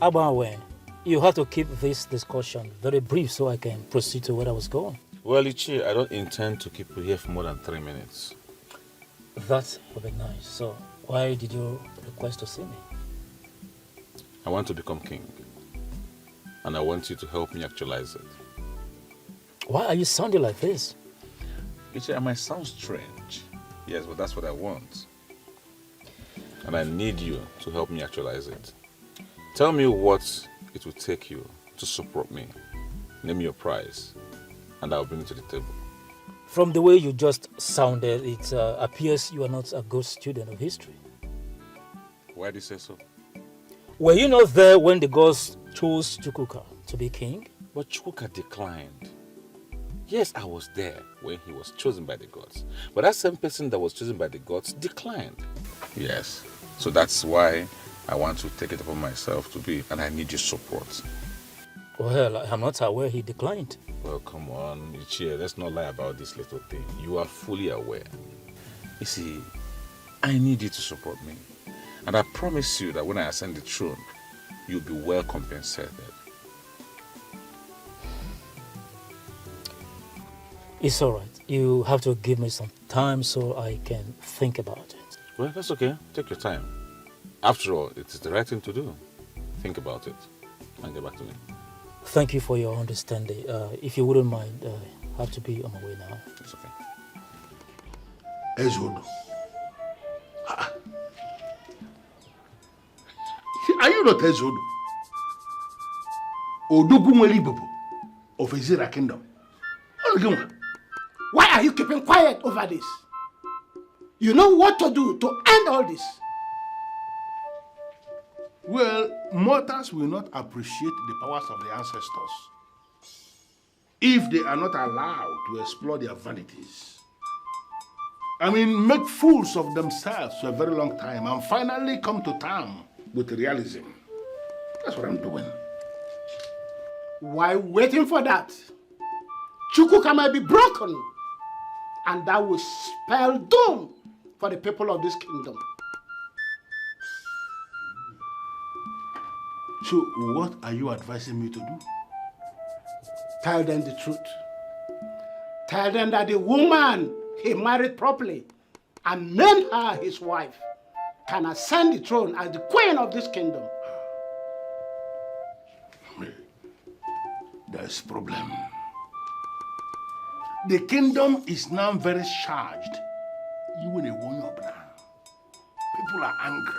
Abawen, you have to keep this discussion very brief so I can proceed to where I was going. Well, Alichi, I don't intend to keep you here for more than 3 minutes. That would be nice. So, why did you request to see me? I want to become king. And I want you to help me actualize it. Why are you sounding like this? Alichi, I might sound strange. Yes, but that's what I want. And I need you to help me actualize it. Tell me what it will take you to support me. Name your price, and I'll bring it to the table. From the way you just sounded, it appears you are not a good student of history. Why do you say so? Were you not there when the gods chose Chukwuka to be king? But Chukwuka declined. Yes, I was there when he was chosen by the gods. But that same person that was chosen by the gods declined. Yes, so that's why I want to take it upon myself to be, and I need your support. Well, I'm not aware he declined. Well, come on, Ichie, let's not lie about this little thing. You are fully aware. You see, I need you to support me. And I promise you that when I ascend the throne, you'll be well compensated. It's all right. You have to give me some time so I can think about it. Well, that's okay. Take your time. After all, it is the right thing to do. Think about it and get back to me. Thank you for your understanding. If you wouldn't mind, I have to be on my way now. It's okay. Ezodo. Are you not Ezodo? Odugunwelibobo of Ezira Kingdom. Why are you keeping quiet over this? You know what to do to end all this. Well, mortals will not appreciate the powers of the ancestors if they are not allowed to explore their vanities. I mean, make fools of themselves for a very long time and finally come to terms with realism. That's what I'm doing. While waiting for that, Chukwuka might be broken, and that will spell doom for the people of this kingdom. So, what are you advising me to do? Tell them the truth. Tell them that the woman he married properly and made her his wife can ascend the throne as the queen of this kingdom. There's a problem. The kingdom is now very charged. You will warn up now. People are angry.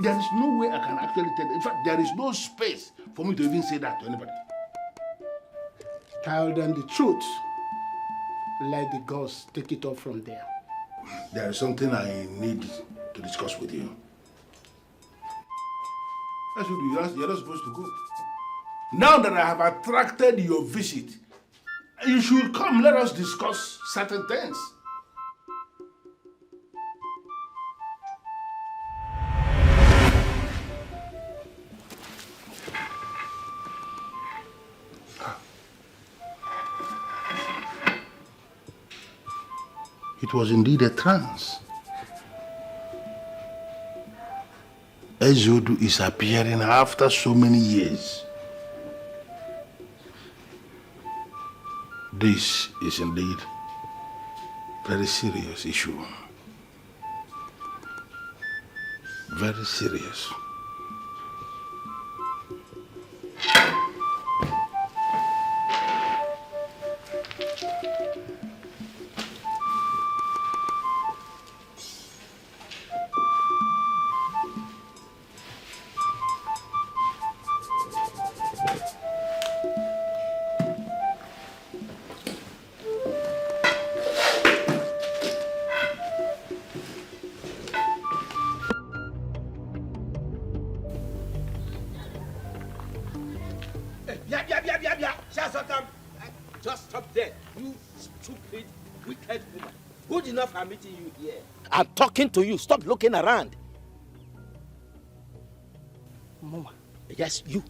There is no way I can actually tell. In fact, there is no space for me to even say that to anybody. Tell them the truth. Let the gods take it up from there. There is something I need to discuss with you. That's what you're not supposed to go. Now that I have attracted your visit, you should come. Let us discuss certain things. It was indeed a trance. Ezodu is appearing after so many years. This is indeed a very serious issue. Very serious. Just stop there, you stupid, wicked woman. Good enough I'm meeting you here. I'm talking to you. Stop looking around. Mama. Yes, you.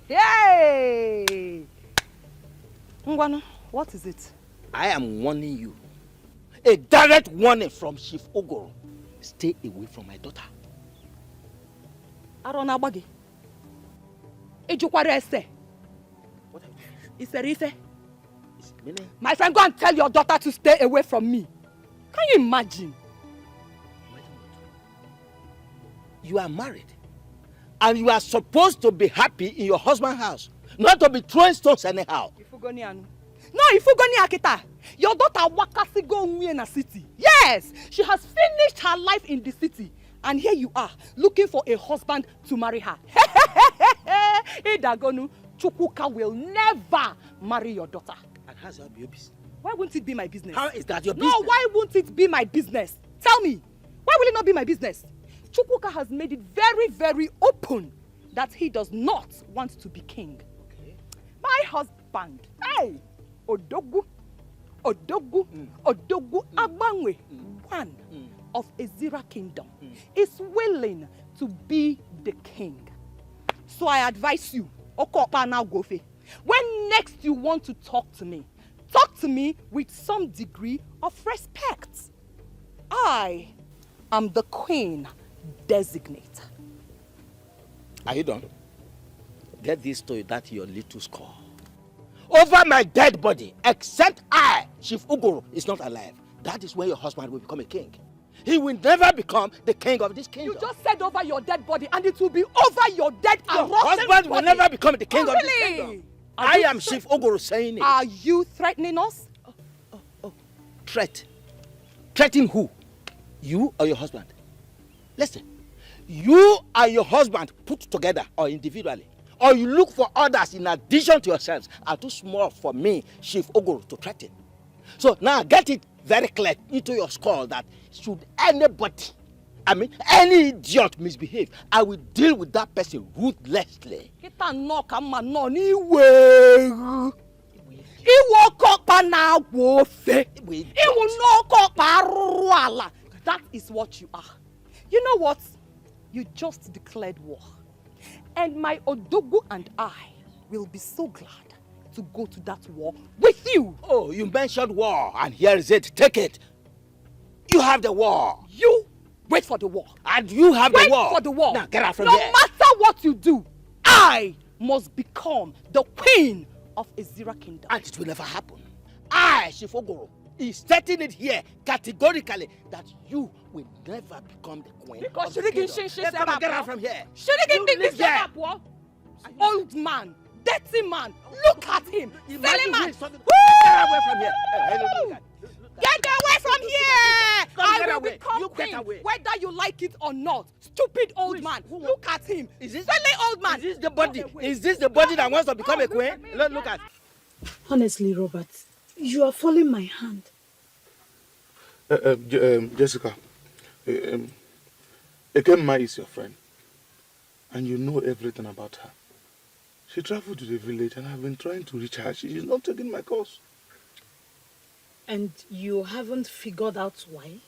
Hey! Ngwano, what is it? I am warning you. A direct warning from Chief Ogoro. Stay away from my daughter. Arona Bagi. Ejukware ese. What have you? Iserife. My friend, go and tell your daughter to stay away from me. Can you imagine? You are married. And you are supposed to be happy in your husband's house. Not to be throwing stones anyhow. Ifugoni anu. No, Ifugoni Akita. Your daughter wakasi go in a city. Yes, she has finished her life in the city. And here you are, looking for a husband to marry her. Idagonu, Chukwuka will never marry your daughter. And how's that your business? Why won't it be my business? How is that your business? No, why won't it be my business? Tell me, why will it not be my business? Chukwuka has made it very, very open that he does not want to be king. Okay. My husband, hey, Odogu Agbanwe, one of Ezira kingdom, is willing to be the king. So I advise you, Okopa now Gofe, when next you want to talk to me with some degree of respect. I am the queen designate. Are you done? Get this to that your little score. Over my dead body, except I, Chief Ogoro, is not alive. That is when your husband will become a king. He will never become the king of this kingdom. You just said over your dead body, and it will be over your dead and rotten husband will body. never become the king Oh, of this really? kingdom. I am Chief Ogoro saying it. Are you threatening us? Threat? Threatening who? You or your husband? Listen, you and your husband put together or individually, or you look for others in addition to yourselves, are too small for me, Chief Ogoro, to threaten. So now get it very clear into your skull that should anybody, any idiot misbehave, I will deal with that person ruthlessly. That is what you are. You know what? you just declared war. And my Odogu and I will be so glad to go to that war with you. Oh, you mentioned war, and here is it. Take it. You have the war. You wait for the war. And you have the war. Wait for the war. Now get out from no here. No matter what you do, I must become the queen of Ezira Kingdom. And it will never happen. I, Shifogoro, is stating it here categorically that you will never become the queen. Because of the kingdom. Get out from here. Old man, dirty man, look at him. Silly man. Get away from here. Get away from here! I will away. become You queen, get away. whether you like it or not. Stupid old man, look at him. Is this silly old man? Is this the body? Is this the body that wants to become a queen? Look at. Honestly, Robert, you are following my hand. Jessica, Ekemma is your friend, and you know everything about her. She traveled to the village, and I've been trying to reach her. She is not taking my calls. And you haven't figured out why?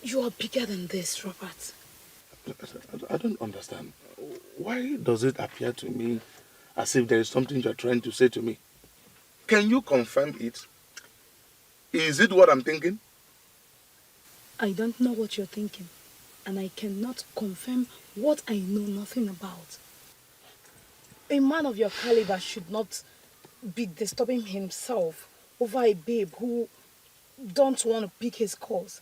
You are bigger than this, Robert. I don't understand. Why does it appear to me as if there is something you're trying to say to me? Can you confirm it? Is it what I'm thinking? I don't know what you're thinking, and I cannot confirm what I know nothing about. A man of your caliber should not be disturbing himself over a babe who don't want to pick his calls.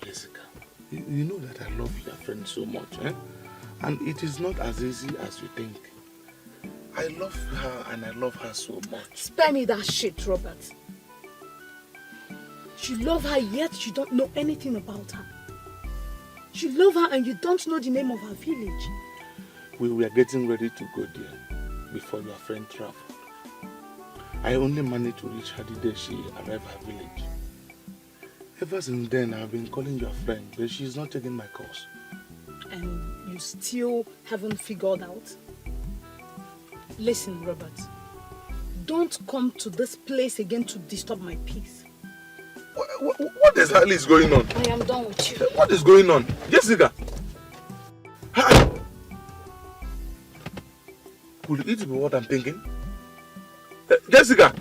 Jessica, you know that I love your friend so much, eh? And it is not as easy as you think. I love her and I love her so much. Spare me that shit, Robert. You love her, yet you don't know anything about her. You love her and you don't know the name of her village. We were getting ready to go there before your friend traveled. I only managed to reach her the day she arrived at her village. Ever since then, I've been calling your friend, but she's not taking my calls. And you still haven't figured out? Listen, Robert. Don't come to this place again to disturb my peace. What exactly is going on? I am done with you. What is going on? Jessica! Could it be what I'm thinking? Jessica!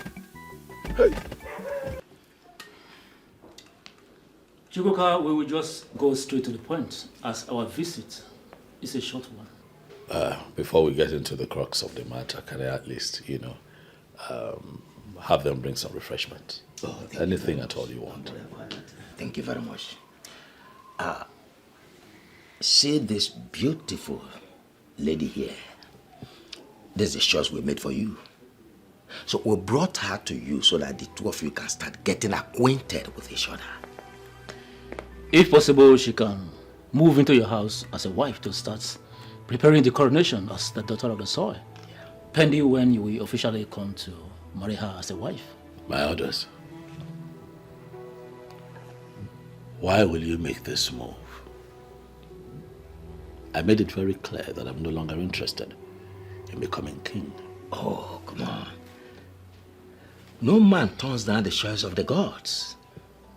Hey. Chukwuka, we will just go straight to the point, as our visit is a short one. Before we get into the crux of the matter, can I at least, have them bring some refreshment? Anything at all you want. Thank you very much. See this beautiful lady here. This is the choice we made for you. So we brought her to you so that the two of you can start getting acquainted with each other. If possible, she can move into your house as a wife to start preparing the coronation as the daughter of the soil, pending when you will officially come to marry her as a wife. My orders. Why will you make this move? I made it very clear that I'm no longer interested in becoming king. Oh, come on. No man turns down the choice of the gods.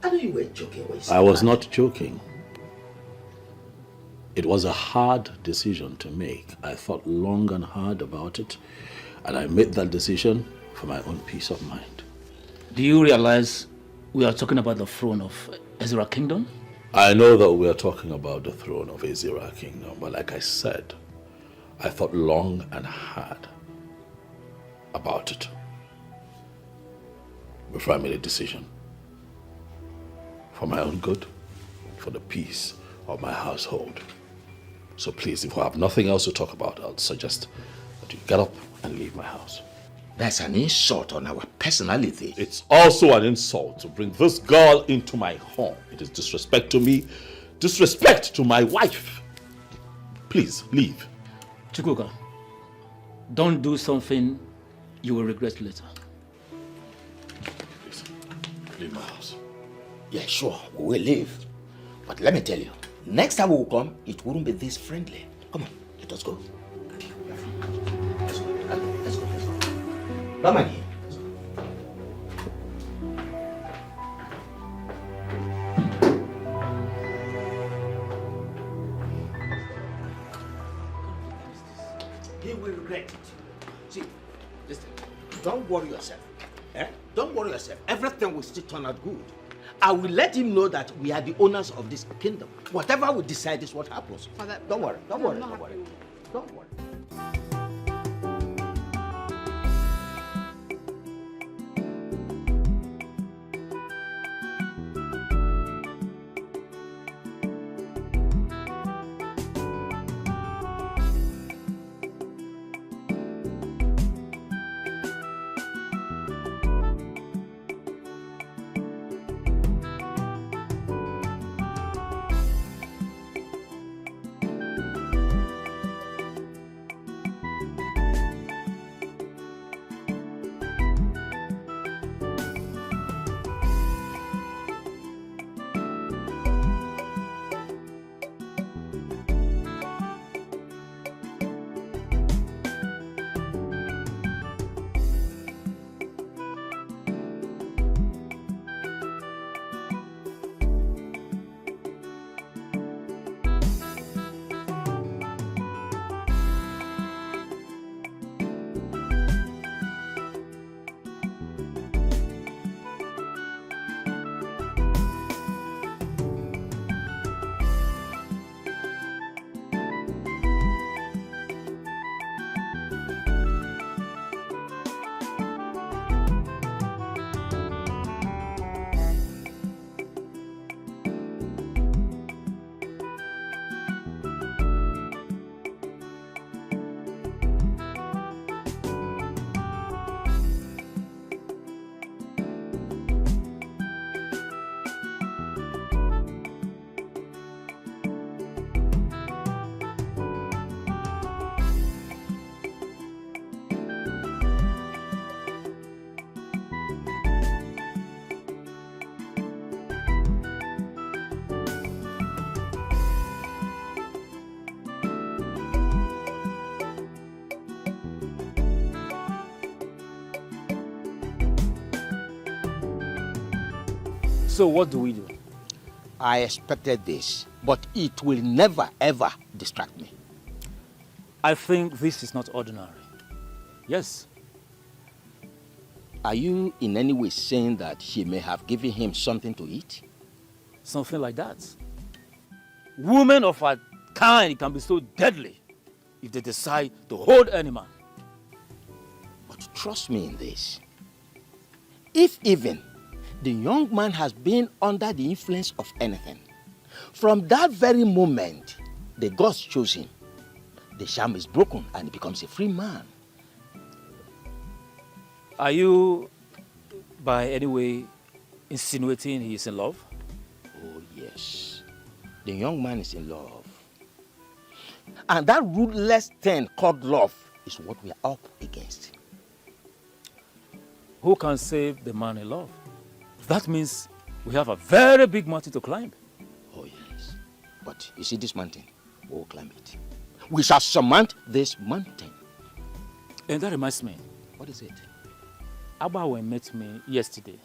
I know you were joking when you said I was that. not joking. It was a hard decision to make. I thought long and hard about it, and I made that decision for my own peace of mind. Do you realize we are talking about the throne of Ezra Kingdom? I know that we are talking about the throne of Ezra Kingdom, but like I said, I thought long and hard about it before I made a decision. For my own good, for the peace of my household. So please, if we have nothing else to talk about, I'll suggest that you get up and leave my house. That's an insult on our personality. It's also an insult to bring this girl into my home. It is disrespect to me, disrespect to my wife. Please, leave. Chukwuka, don't do something you will regret later. Please, leave my house. Yeah, sure, we will leave. But let me tell you, next time we will come, it wouldn't be this friendly. Come on, let us go. Let's go. Let's go. Ramani. he will regret it. See, listen, don't worry yourself. Don't worry yourself. Everything will still turn out good. I will let him know that we are the owners of this kingdom. Whatever we decide is what happens. Father, Don't worry, don't no, worry, I'm not don't worry. happy. Don't worry. So what do we do? I expected this, but it will never ever distract me. I think this is not ordinary. Yes. Are you in any way saying that she may have given him something to eat? Something like that. Women of our kind can be so deadly if they decide to hold any man. But trust me in this. If even the young man has been under the influence of anything, from that very moment the gods chose him, the charm is broken and he becomes a free man. Are you, by any way, insinuating he is in love? Oh yes, the young man is in love. And that ruthless thing called love is what we are up against. Who can save the man in love? That means we have a very big mountain to climb. Oh yes, but you see this mountain, we'll climb it. We shall surmount this mountain. And that reminds me. What is it? Abawe met me yesterday.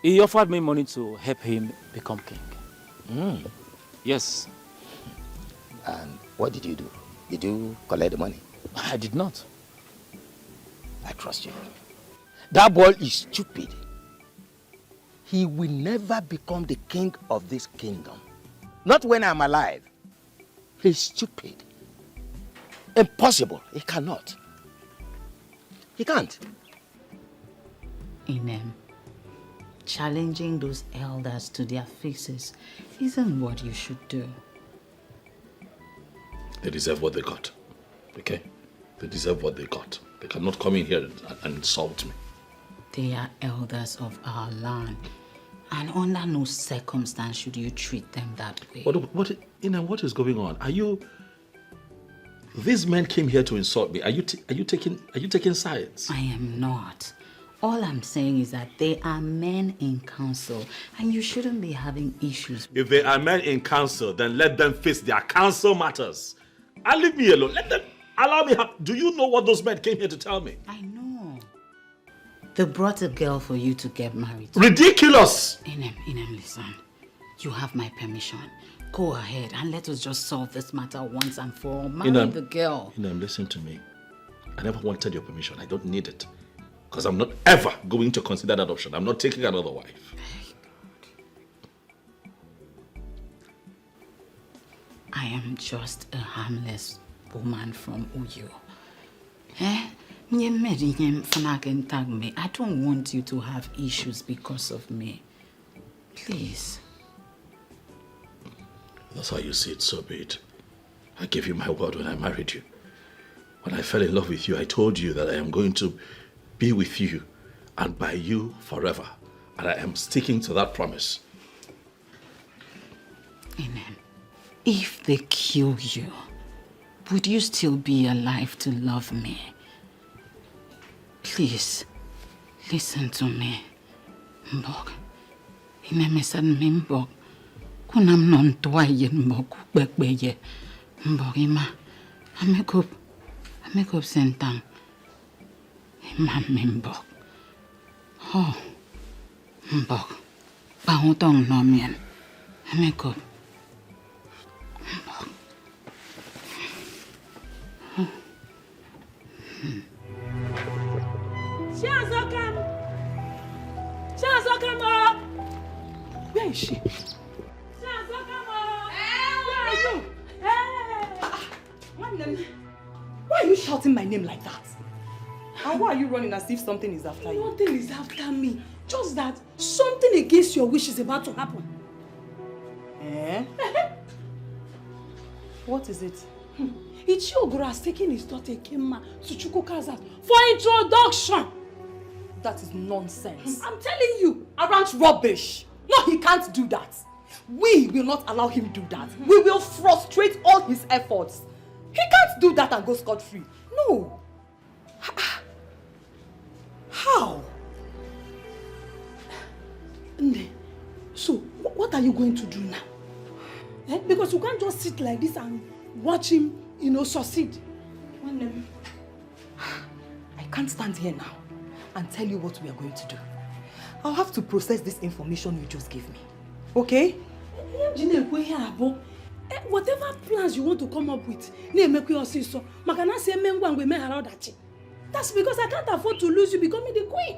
He offered me money to help him become king. Yes. And what did you do? Did you collect the money? I did not. I trust you. That boy is stupid. He will never become the king of this kingdom. Not when I'm alive. He's stupid. Impossible. He cannot. He can't. Inem, challenging those elders to their faces isn't what you should do. They deserve what they got. Okay? They deserve what they got. They cannot come in here and insult me. They are elders of our land. And under no circumstance should you treat them that way. What is going on? Are you... These men came here to insult me. Are you taking sides? I am not. All I'm saying is that they are men in council and you shouldn't be having issues. If they are men in council, then let them face their council matters. And leave me alone. Let them allow me. Do you know what those men came here to tell me? I know. They brought a girl for you to get married to. Ridiculous! Inem, listen. You have my permission. Go ahead and let us just solve this matter once and for all. Marry the girl. Listen to me. I never wanted your permission. I don't need it. Because I'm not ever going to consider that option. I'm not taking another wife. I am just a harmless woman from Uyo. I don't want you to have issues because of me. Please. That's how you see it, so be it. I gave you my word when I married you. When I fell in love with you, I told you that I am going to be with you and by you forever. And I am sticking to that promise. Amen. If they kill you, would you still be alive to love me? Please, listen to me. Mbok, inemesan me mbok. Kunam non toye mbok bekbeye. Mbok ima, amekop sentang. Ima me mbok. Oh, mbok, pangutong nomien. Amekop. Where is she? Why are you shouting my name like that? And why are you running as if something is after you? Nothing is after me. Just that something against your wish is about to happen. Eh? What is it? Ichiogoro has taken his daughter Kemma to Chukwuka's house for introduction. That is nonsense. I'm telling you. Arrant rubbish. No, he can't do that. We will not allow him do that. We will frustrate all his efforts. He can't do that and go scot-free. No. How? Nde, so what are you going to do now? Because you can't just sit like this and watch him, succeed. I can't stand here now and tell you what we are going to do. I'll have to process this information you just gave me. Okay? Whatever plans you want to come up with, that's because I can't afford to lose you becoming the queen.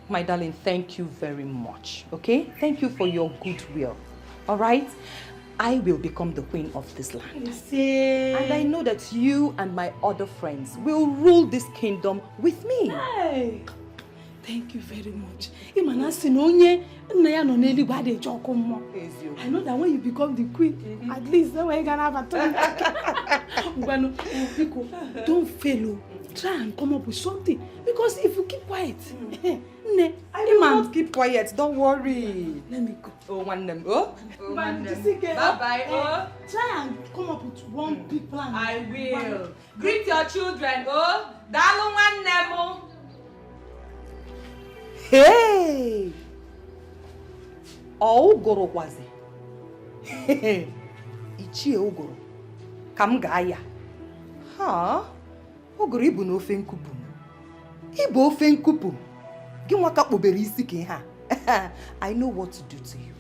My darling, thank you very much. Okay? Thank you for your goodwill. All right? I will become the queen of this land. And I know that you and my other friends will rule this kingdom with me. Hey. Thank you very much. I know that when you become the queen, at least then we're gonna have a turn. Don't fail. Try and come up with something. Because if you keep quiet, I will keep quiet. Don't worry. Let me go. Oh, one them. Oh, one them. Bye-bye. Oh. Try and come up with one big plan. I will. Greet your children. Oh, dalu one them. Hey! Ogoro kwazi. Ichie Ogoro. Kam gaya. Ha? Ogoro ibu no ofe nkupu. Ibu ofe nkupu. Gi nwaka kpobere isi ke ha. I know what to do to you.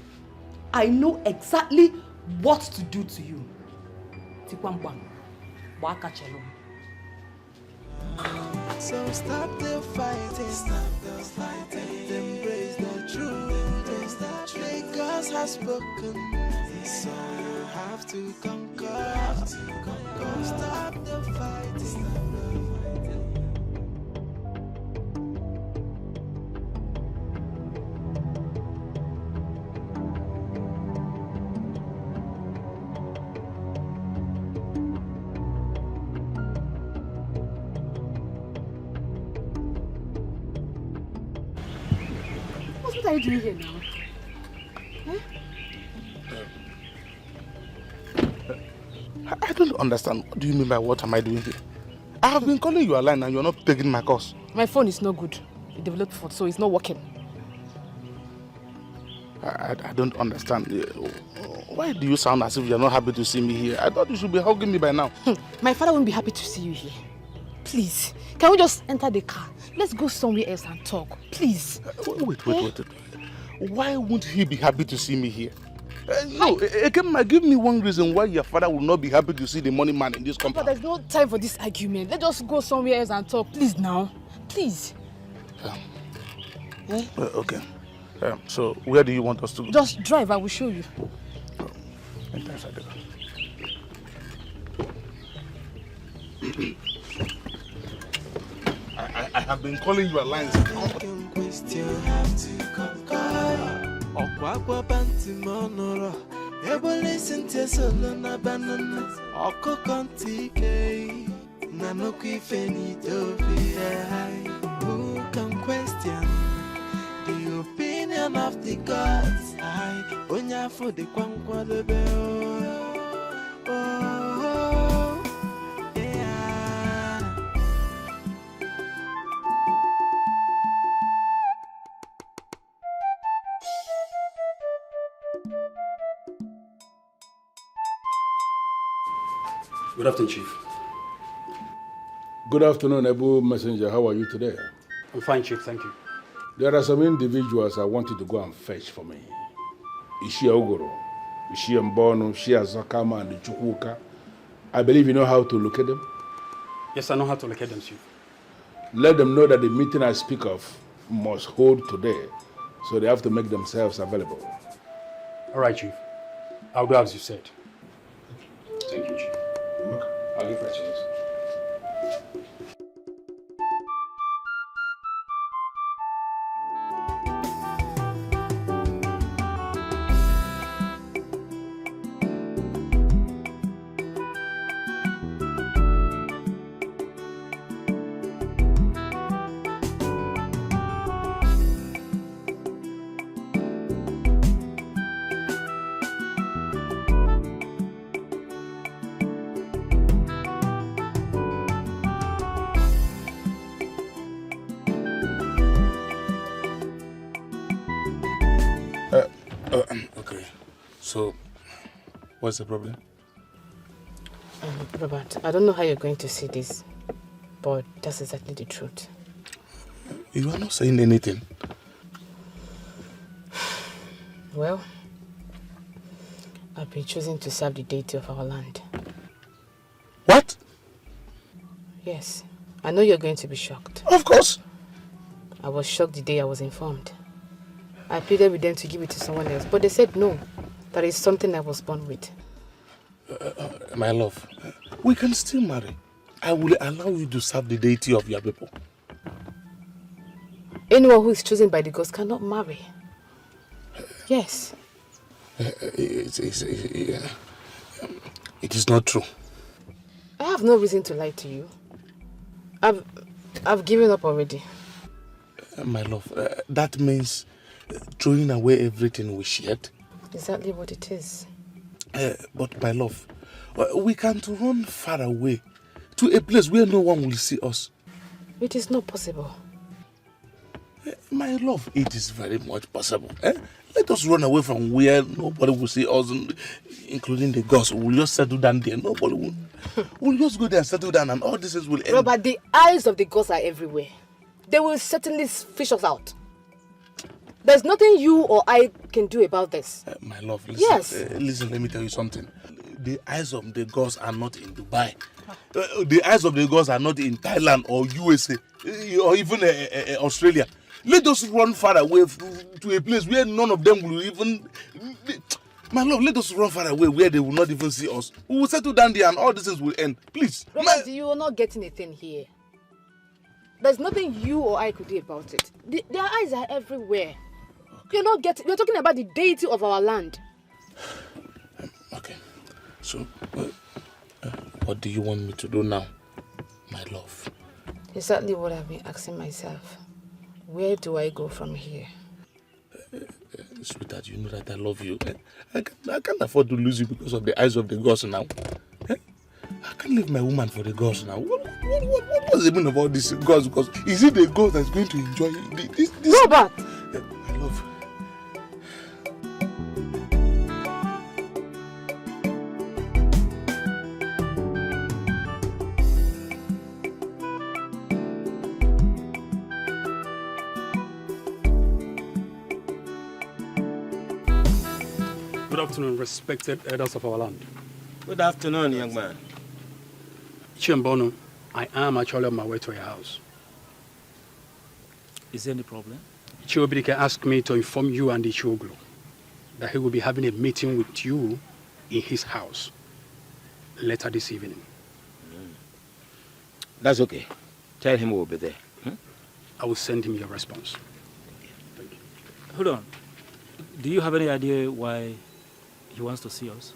I know exactly what to do to you. Tikwambam. Waka chelo. So stop the fighting, embrace the truth. Because has spoken, so you have to conquer. Stop the fighting. What are you doing here now? I don't understand. What do you mean by what am I doing here? I have been calling you a line and you're not taking my calls. My phone is not good. It developed fault, so it's not working. I don't understand. Why do you sound as if you're not happy to see me here? I thought you should be hugging me by now. My father won't be happy to see you here. Please, can we just enter the car? Let's go somewhere else and talk. Please. Wait. Why won't he be happy to see me here? No, Ekema, give me one reason why your father will not be happy to see the money man in this company. But there's no time for this argument. Let's just go somewhere else and talk. Please now. Please. Okay. So, where do you want us to go? Just drive, I will show you. I have been calling you a line. Who can question the opinion of the gods? I onya for the kwankwa the bell. Oh, yeah. Good afternoon, Chief. Good afternoon, Ebu Messenger. How are you today? I'm fine, Chief. Thank you. There are some individuals I want you to go and fetch for me. Ishia Ogoro, Ishia Mbono, Ishia Zakama, and the Chukwuka. I believe you know how to locate them? Yes, I know how to locate them, Chief. Let them know that the meeting I speak of must hold today, so they have to make themselves available. All right, Chief. I'll do as you said. Thank you, Chief. I'll give it to you. Okay. So, what's the problem? Robert, I don't know how you're going to see this, but that's exactly the truth. You are not saying anything. Well, I've been choosing to serve the deity of our land. What? Yes. I know you're going to be shocked. Of course. I was shocked the day I was informed. I pleaded with them to give it to someone else, but they said no. That is something I was born with. My love, we can still marry. I will allow you to serve the deity of your people. Anyone who is chosen by the gods cannot marry. Yes. It is not true. I have no reason to lie to you. I've given up already. My love, that means throwing away everything we shared. Exactly what it is. But my love, we can't run far away to a place where no one will see us. It is not possible. My love, it is very much possible. Let us run away from where nobody will see us, including the gods. We'll just settle down there. Nobody will. We'll just go there and settle down and all this will end. Robert, the eyes of the gods are everywhere. They will certainly fish us out. There's nothing you or I can do about this. My love, listen. Yes. Listen, let me tell you something. The eyes of the gods are not in Dubai. The eyes of the gods are not in Thailand or USA or even Australia. Let us run far away to a place where none of them will even... My love, let us run far away where they will not even see us. We will settle down there and all these things will end. Please. Robert, you are not getting a thing here. There's nothing you or I could do about it. Their eyes are everywhere. You're not getting... You're talking about the deity of our land. Okay. So, what do you want me to do now, my love? Exactly what I've been asking myself. Where do I go from here? Sweetheart, you know that I love you. I can't afford to lose you because of the eyes of the gods now. I can't leave my woman for the gods now. What's the meaning of all these gods? Because is it the god that's going to enjoy this? Robert! My love. Good afternoon, respected elders of our land. Good afternoon, young man. Chiembono, I am actually on my way to your house. Is there any problem? Chiobidike asked me to inform you and Ichioglu that he will be having a meeting with you in his house later this evening. That's okay. Tell him we'll be there. I will send him your response. Thank you. Hold on. Do you have any idea why he wants to see us?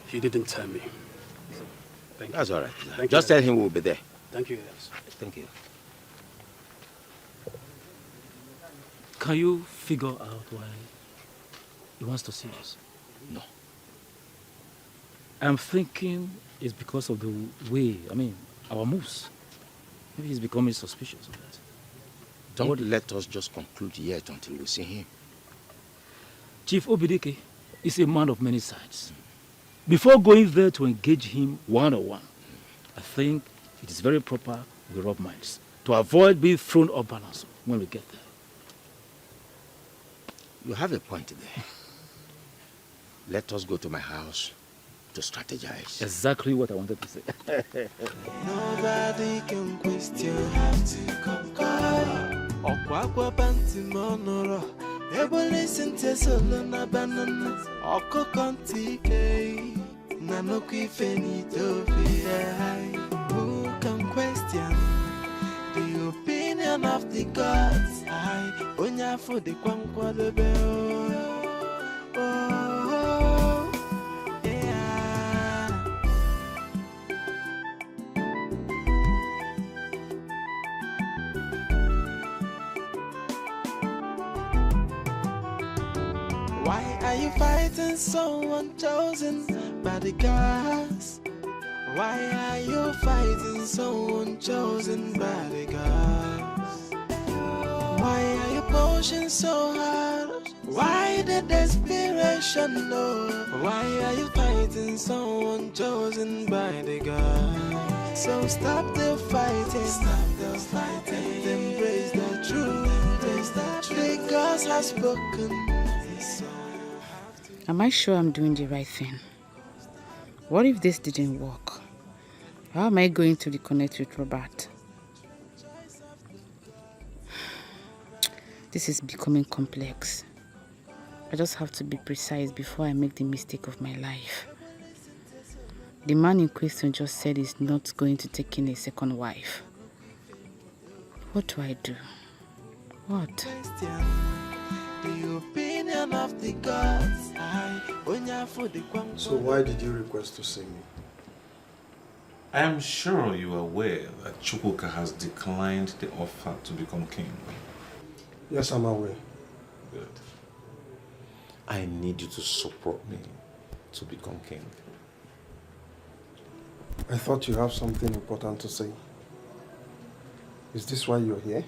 He didn't tell me. Thank you. That's all right. Thank Just you. tell him we'll be there. Thank you, yes. Thank you. Can you figure out why he wants to see us? No. I'm thinking it's because of the way, our moves. Maybe he's becoming suspicious of that. Don't let us just conclude yet until we see him. Chief Obidike is a man of many sides. Before going there to engage him one-on-one, I think it is very proper we rub minds to avoid being thrown off balance when we get there. You have a point there. Let us go to my house to strategize. Exactly what I wanted to say. Nobody can question Okwa panty monoro Ebo listen to solo na banana Oko kontike Nanoku ifenito Who can question the opinion of the gods? Onya for the kwankwa lebe Why are you fighting someone chosen by the gods? Why are you fighting someone chosen by the gods? Why are you pushing so hard? Why the desperation, no? Why are you fighting someone chosen by the gods? So stop the fighting, and embrace the truth. The gods have spoken. Am I sure I'm doing the right thing? What if this didn't work? How am I going to reconnect with Robert? This is becoming complex. I just have to be precise before I make the mistake of my life. The man in question just said he's not going to take in a second wife. What do I do? What? The opinion of the gods. So why did you request to see me? I am sure you are aware that Chukwuka has declined the offer to become king. Yes, I'm aware. Good. I need you to support me to become king. I thought you have something important to say. Is this why you're here?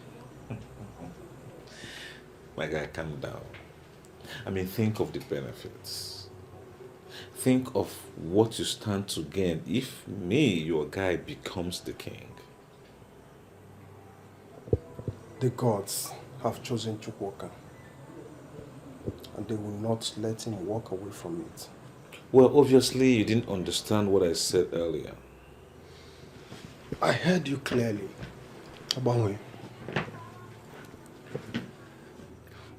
My guy, calm down. Think of the benefits. Think of what you stand to gain if me, your guy, becomes the king. The gods have chosen Chukwuka, and they will not let him walk away from it. Well, obviously you didn't understand what I said earlier. I heard you clearly, Abanwe.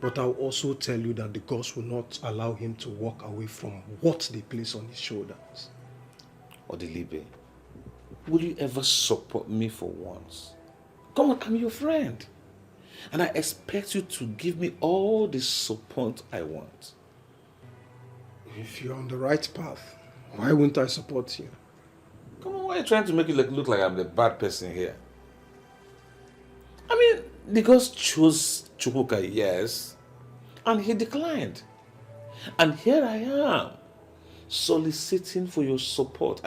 But I'll also tell you that the gods will not allow him to walk away from what they place on his shoulders. Odilibe, will you ever support me for once? Come on, I'm your friend. And I expect you to give me all the support I want. If you're on the right path, why wouldn't I support you? Come on, why are you trying to make it look like I'm the bad person here? The gods chose Chukwuka, yes, and he declined. And here I am, soliciting for your support.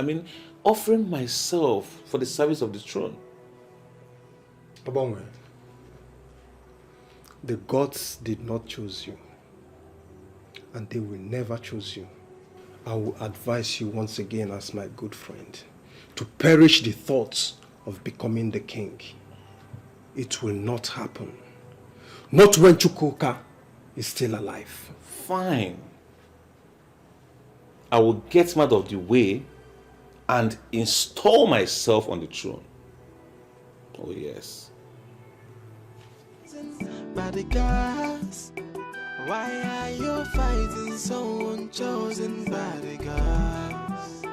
Offering myself for the service of the throne. Abongwe, the gods did not choose you, and they will never choose you. I will advise you once again as my good friend to perish the thoughts of becoming the king. It will not happen. Not when Chukwuka is still alive. Fine. I will get him out of the way and install myself on the throne. Oh yes. By the gods, why are you fighting someone chosen by the gods?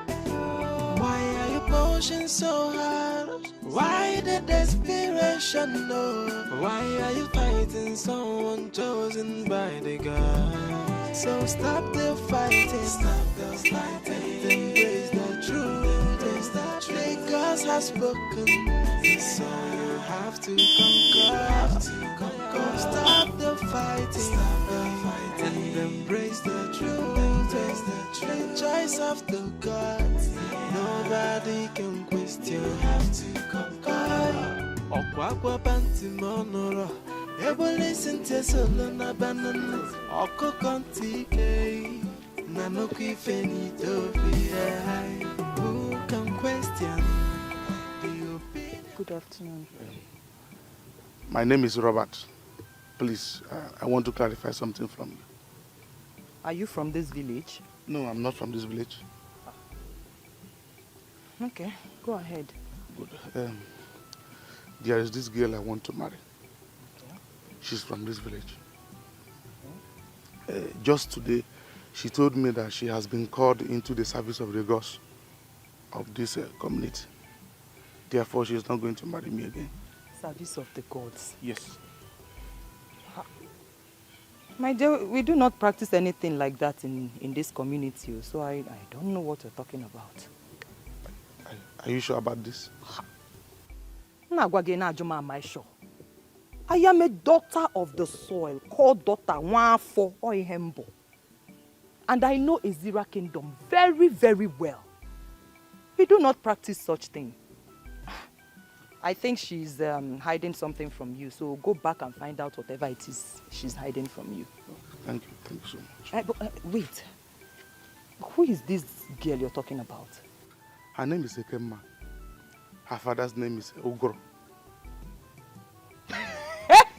Why are you pushing so hard? Why the desperation? No. Why are you fighting someone chosen by the gods? So stop the fighting, stop the fighting, embrace the truth, embrace the truth. The gods have spoken, so you have to conquer, Stop the fighting, and embrace the truth, embrace the truth. The choice of the gods, nobody can question. You have to conquer. Okwa banti monoro, ebo listen to solo na banana. Oko kontike, nanoki fenito be. Who can question? Good afternoon. My name is Robert. Please, I want to clarify something from you. Are you from this village? No, I'm not from this village. Okay, go ahead. Good. There is this girl I want to marry. She's from this village. Just today, she told me that she has been called into the service of the gods of this community. Therefore, she is not going to marry me again. Service of the gods? Yes. My dear, we do not practice anything like that in this community, so I don't know what you're talking about. Are you sure about this? I'm sure. I am a daughter of the soil, called daughter Nwafo Oyihembo. And I know Ezira Kingdom very, very well. We do not practice such thing. I think she's hiding something from you, so go back and find out whatever it is she's hiding from you. Thank you so much. Wait, who is this girl you're talking about? Her name is Ekemma. Her father's name is Ogro.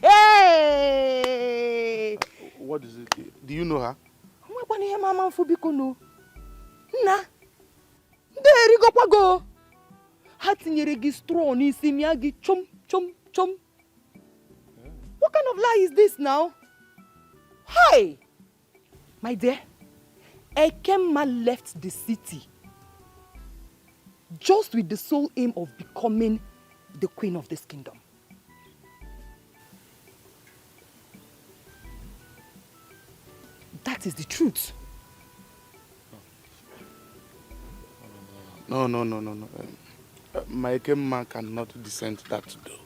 Hey! What is it? Do you know her? Go. Ha tinyere gị straw n'isi mịa gị chom chom chom. What kind of lie is this now? Hi! My dear, Ekemma left the city just with the sole aim of becoming the queen of this kingdom. That is the truth. No. My Ekemma cannot descend that door.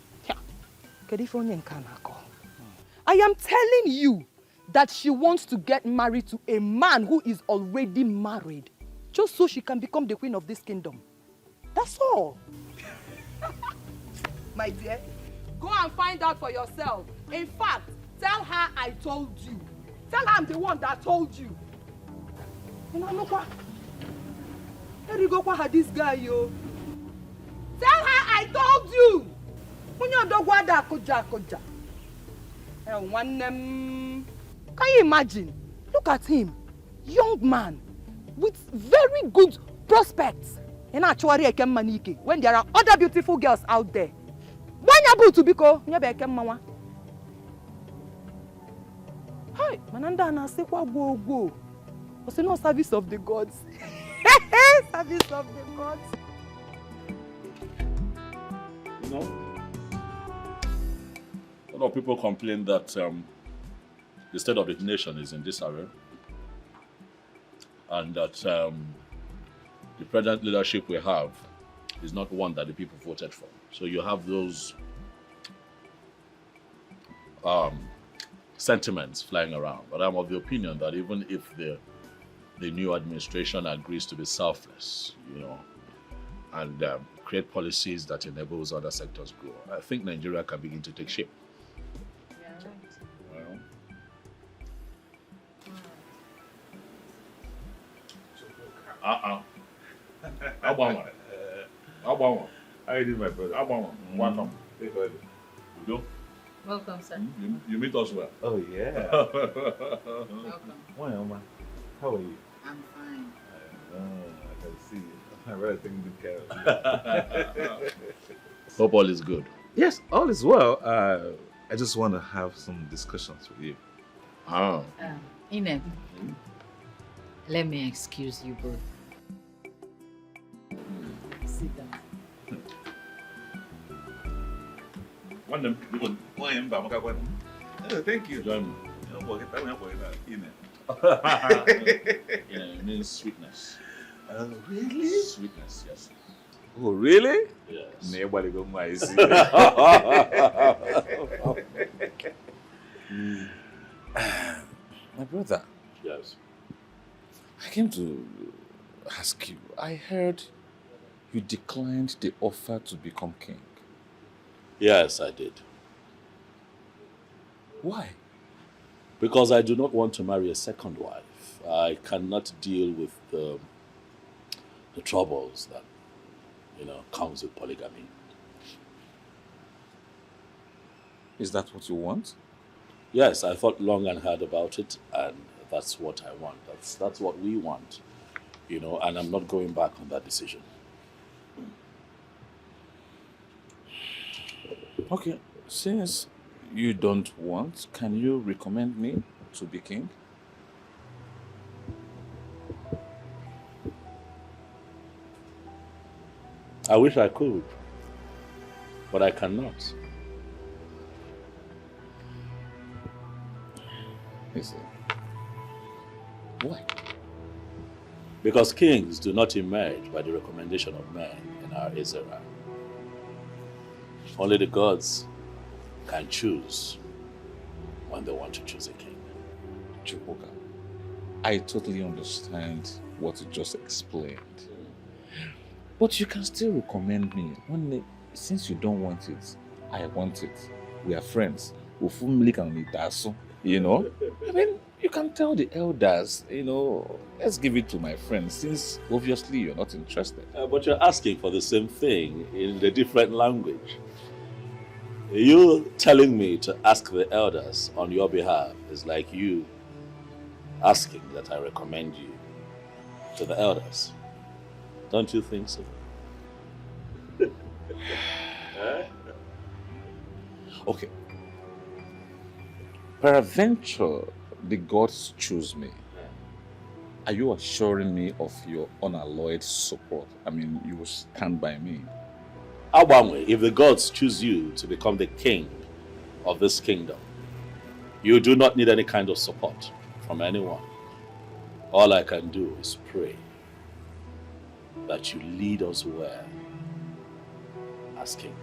I am telling you that she wants to get married to a man who is already married, just so she can become the queen of this kingdom. That's all. My dear, go and find out for yourself. In fact, tell her I told you. Tell her I'm the one that told you. You know, look what? Here you go, what this guy, yo. Tell her I told you. Can you imagine? Look at him. Young man with very good prospects. When there are other beautiful girls out there. Hi, Mananda na say go. Was no service of the gods. Service of the gods. You know, a lot of people complain that the state of the nation is in disarray and that the present leadership we have is not one that the people voted for. So you have those sentiments flying around. But I'm of the opinion that even if the new administration agrees to be selfless, you know, and create policies that enables other sectors grow, I think Nigeria can begin to take shape. How you doing, my brother? Welcome. Welcome, sir. You meet us well. Oh, yeah. Welcome. Well, man. How are you? I'm fine. I can see. I really think good care of you. Hope all is good. Yes, all is well. I just want to have some discussions with you. Oh. Inem, let me excuse you both. Sit down. Thank you. It means sweetness. Really? Sweetness, yes. Oh, really? Yes. Nobody go my My brother. Yes. I came to ask you. I heard you declined the offer to become king. Yes, I did. Why? Because I do not want to marry a second wife. I cannot deal with the troubles that, comes with polygamy. Is that what you want? Yes, I thought long and hard about it, and that's what I want. That's what we want, and I'm not going back on that decision. Okay, since you don't want, can you recommend me to be king? I wish I could, but I cannot. Listen. Why? Because kings do not emerge by the recommendation of men in our Israel. Only the gods can choose when they want to choose a king. Chukwuka, I totally understand what you just explained. But you can still recommend me. Since you don't want it, I want it. We are friends. I mean, you can tell the elders, let's give it to my friends, since obviously you're not interested. But you're asking for the same thing in a different language. You telling me to ask the elders on your behalf is like you asking that I recommend you to the elders. Don't you think so? Okay. Peradventure, the gods choose me. Are you assuring me of your unalloyed support? I mean, you will stand by me. Abamwe, if the gods choose you to become the king of this kingdom, you do not need any kind of support from anyone. All I can do is pray that you lead us well as king.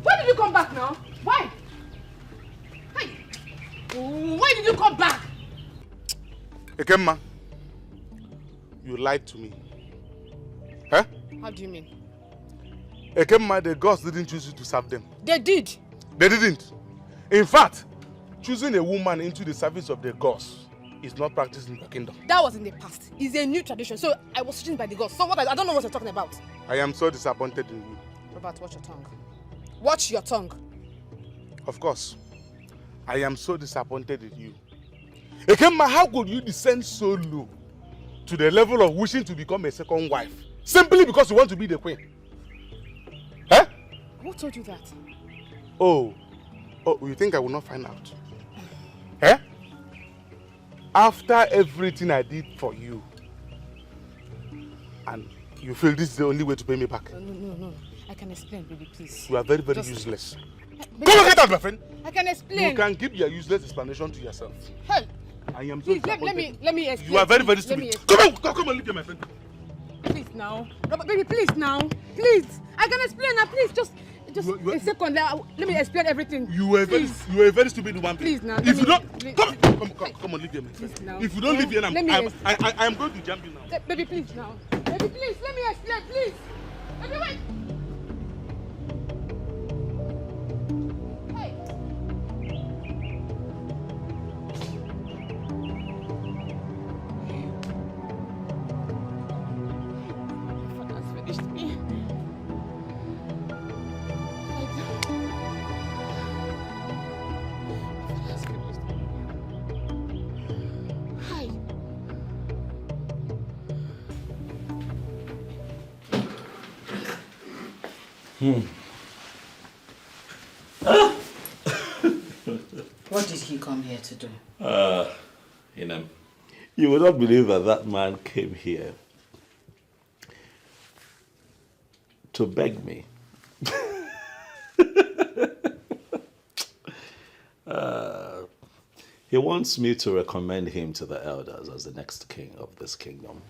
Why did you come back now? Why? Hey, why did you come back? Ekemma, you lied to me. Huh? How do you mean? Ekemma, the gods didn't choose you to serve them. They did. They didn't. In fact, choosing a woman into the service of the gods is not practiced in the kingdom. That was in the past. It's a new tradition. So I was chosen by the gods. So what? I don't know what you're talking about. I am so disappointed in you. Robert, watch your tongue. Watch your tongue. Of course. I am so disappointed in you. Ekemma, how could you descend so low to the level of wishing to become a second wife simply because you want to be the queen? Huh? Who told you that? Oh, you think I will not find out? Eh? After everything I did for you, and you feel this is the only way to pay me back? No. I can explain, baby, please. You are very, very useless. Baby, Come on, get out, my friend. I can explain. You can keep your useless explanation to yourself. Hey. I am so Please, disappointed. let me explain. You are very, very Please, let me stupid. Come on, leave here, my friend. Please now. Robert, baby, please now. Please. I can explain now. Please, just a second. Let me explain everything. You are a very stupid woman. Please now. If you don't, come on, leave here, my friend. Now. If you don't leave here, I am going to jump you now. Baby, please now. Baby, please, let me explain, please. Baby, wait. Hey. What did he come here to do? You would not believe that that man came here to beg me. He wants me to recommend him to the elders as the next king of this kingdom.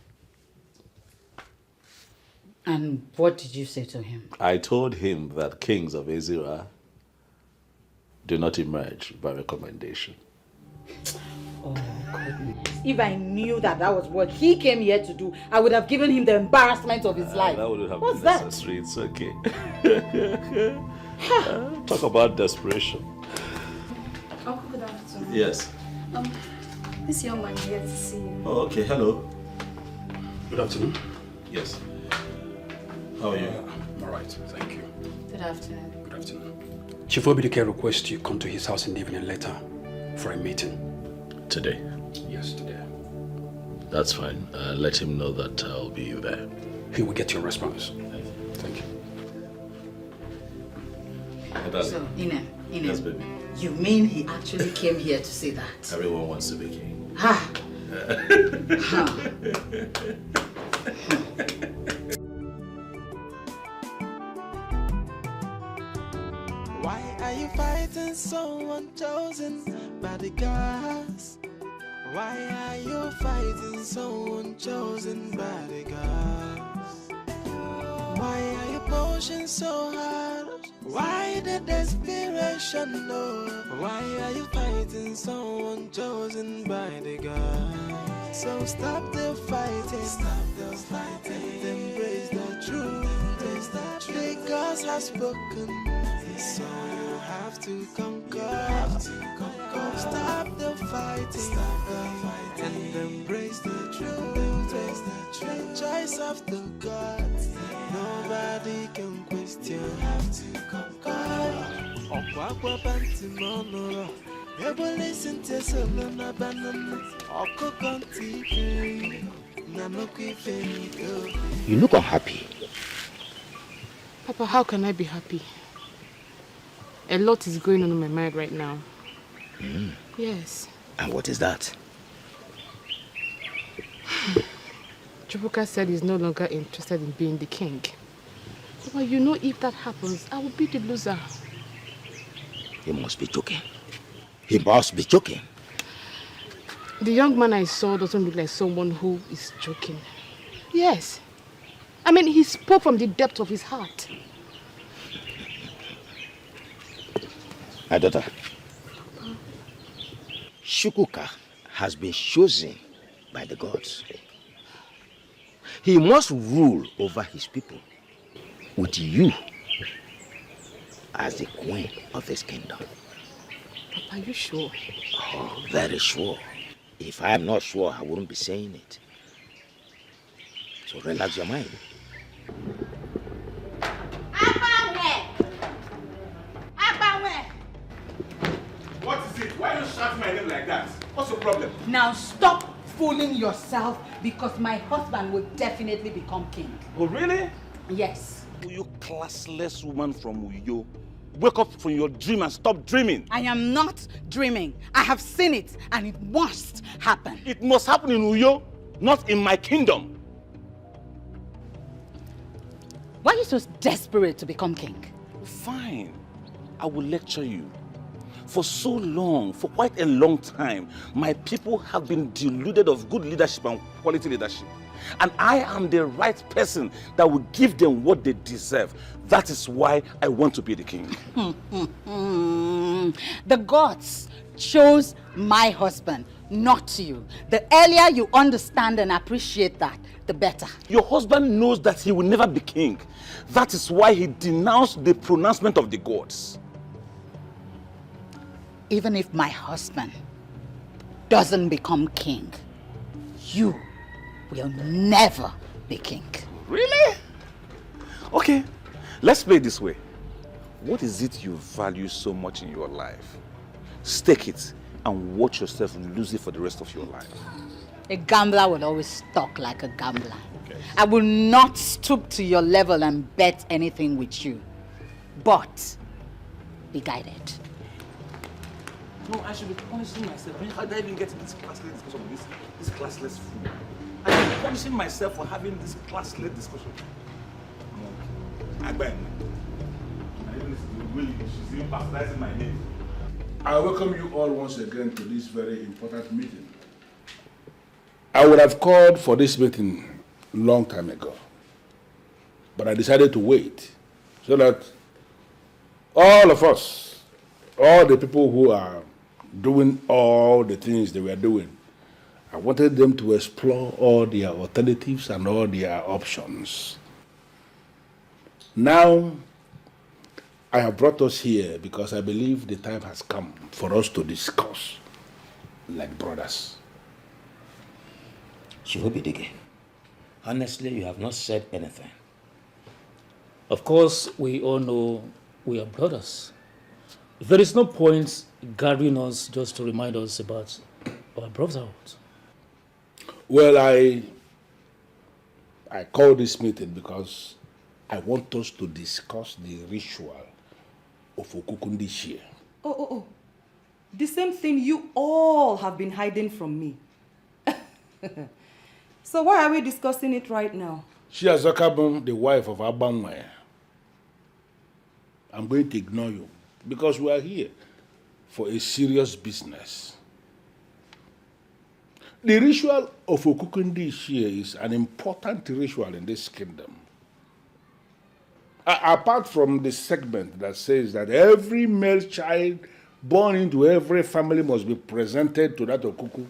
And what did you say to him? I told him that kings of Ezira do not emerge by recommendation. Oh, goodness. If I knew that that was what he came here to do, I would have given him the embarrassment of his life. That would have What's been necessary. It's okay. Talk about desperation. Uncle, good afternoon. Yes. This young man here to see you. Oh, okay. Hello. Good afternoon. Yes. How are you? I'm all right, thank you. Good afternoon. Good afternoon. Chief Obidike requests you come to his house in the evening later for a meeting. Today? Yes, today. That's fine. Let him know that I'll be there. He will get your response. Thank you. So, Inem, Yes, baby. you mean he actually came here to say that? Everyone wants to be king. Ha! Why are you fighting someone chosen by the gods? Why are you fighting someone chosen by the gods? Why are you pushing so hard? Why the desperation, no? Why are you fighting someone chosen by the gods? So stop the fighting, and embrace the truth. The gods have spoken, so you have to conquer. Stop the fighting, and embrace the truth. The choice of the gods, nobody can question. You have to conquer. Listen to Solana Banana, You look unhappy. Papa, how can I be happy? A lot is going on in my mind right now. Yes. And what is that? Chukwuka said he's no longer interested in being the king. Well, you know, if that happens, I will be the loser. He must be joking. He must be joking. The young man I saw doesn't look like someone who is joking. Yes. I mean, he spoke from the depth of his heart. My daughter, Chukwuka has been chosen by the gods. He must rule over his people with you as the queen of his kingdom. Papa, are you sure? Oh, very sure. If I am not sure, I wouldn't be saying it. So relax your mind. What is it? Why are you shouting my name like that? What's your problem? Now stop fooling yourself, because my husband will definitely become king. Oh, really? Yes. You classless woman from Uyo. Wake up from your dream and stop dreaming. I am not dreaming. I have seen it, and it must happen. It must happen in Uyo, not in my kingdom. Why are you so desperate to become king? Fine. I will lecture you. For so long, for quite a long time, my people have been deluded of good leadership and quality leadership. And I am the right person that will give them what they deserve. That is why I want to be the king. The gods chose my husband, not you. The earlier you understand and appreciate that, the better. Your husband knows that he will never be king. That is why he denounced the pronouncement of the gods. Even if my husband doesn't become king, you will never be king. Really? Okay, let's play it this way. What is it you value so much in your life? Stake it and watch yourself lose it for the rest of your life. A gambler will always talk like a gambler. Okay. I will not stoop to your level and bet anything with you. But be guided. No, I should be punishing myself. I mean, how did I even get into this classless discussion with this classless fool? I should be punishing myself for having this classless discussion. I beg. She's even baptizing my name. I welcome you all once again to this very important meeting. I would have called for this meeting a long time ago, but I decided to wait so that all of us, all the people who are doing all the things they were doing, I wanted them to explore all their alternatives and all their options. Now, I have brought us here because I believe the time has come for us to discuss like brothers. Chihobidige, honestly, you have not said anything. Of course, we all know we are brothers. There is no point gathering us just to remind us about our brotherhood. Well, I called this meeting because I want us to discuss the ritual of Okukundi this year. Oh. The same thing you all have been hiding from me. So why are we discussing it right now? She has become the wife of Abanwe. I'm going to ignore you because we are here for a serious business. The ritual of Okukundi this year is an important ritual in this kingdom. Apart from the segment that says that every male child born into every family must be presented to that Okuku,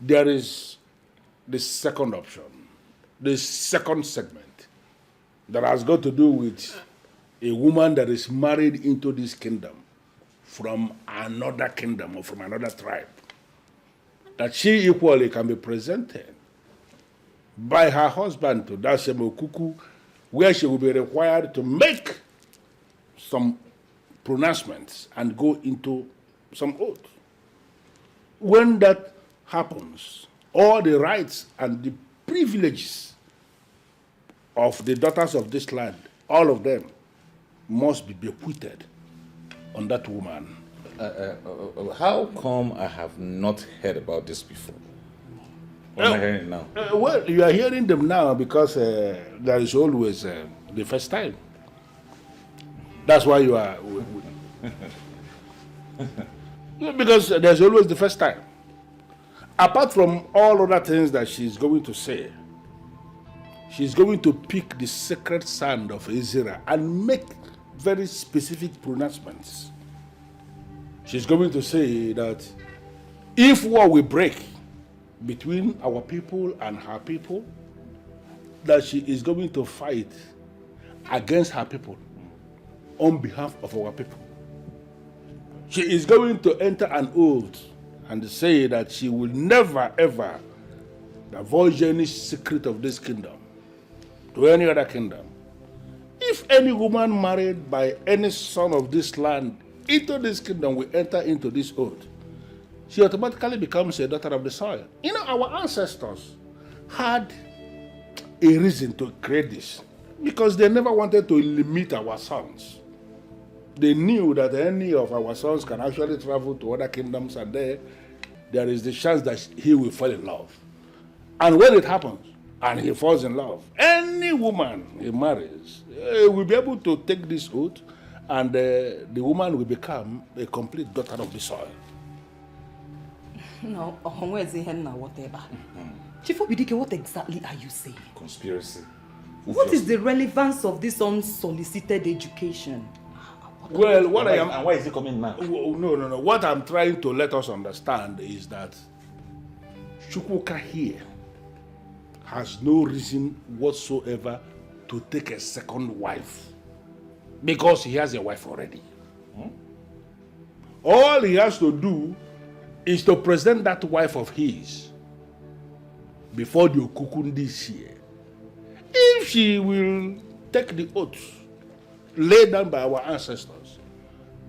there is the second option, the second segment that has got to do with a woman that is married into this kingdom from another kingdom or from another tribe, that she equally can be presented by her husband to that same Okuku, where she will be required to make some pronouncements and go into some oath. When that happens, all the rights and the privileges of the daughters of this land, all of them must be bequeathed on that woman. How come I have not heard about this before? Why am I hearing it now? Well, you are hearing them now because there is always the first time. That's why you are... because there's always the first time. Apart from all other things that she's going to say, she's going to pick the sacred sand of Ezra and make very specific pronouncements. She's going to say that if war will break between our people and her people, that she is going to fight against her people on behalf of our people. She is going to enter an oath and say that she will never ever divulge any secret of this kingdom to any other kingdom. If any woman married by any son of this land into this kingdom will enter into this oath, she automatically becomes a daughter of the soil. You know, our ancestors had a reason to create this because they never wanted to limit our sons. They knew that any of our sons can actually travel to other kingdoms, and there is the chance that he will fall in love. And when it happens, and he falls in love, any woman he marries will be able to take this oath, and the woman will become a complete daughter of the soil. No, whatever. Chief Obidike, what exactly are you saying? Conspiracy. What is the relevance of this unsolicited education? Well, what I am... And why is it coming now? No. What I'm trying to let us understand is that Chukwuka here has no reason whatsoever to take a second wife because he has a wife already. All he has to do is to present that wife of his before the Okukundi this year. If she will take the oath laid down by our ancestors,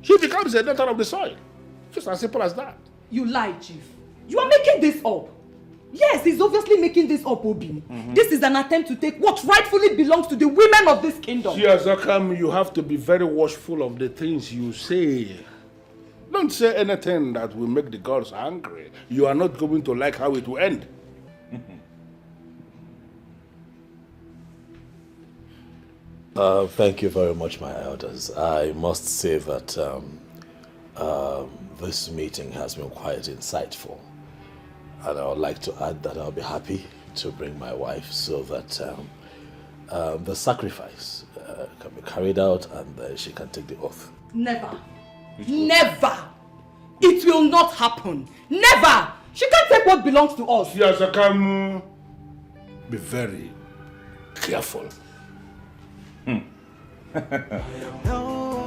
she becomes a daughter of the soil. Just as simple as that. You lie, Chief. You are making this up. Yes, he's obviously making this up, Obi. This is an attempt to take what rightfully belongs to the women of this kingdom. See, Azakam, you have to be very watchful of the things you say. Don't say anything that will make the gods angry. You are not going to like how it will end. Thank you very much, my elders. I must say that this meeting has been quite insightful. And I would like to add that I'll be happy to bring my wife so that the sacrifice can be carried out and she can take the oath. Never. Never. It will not happen. Never. She can't take what belongs to us. Yes, I can. Be very careful. No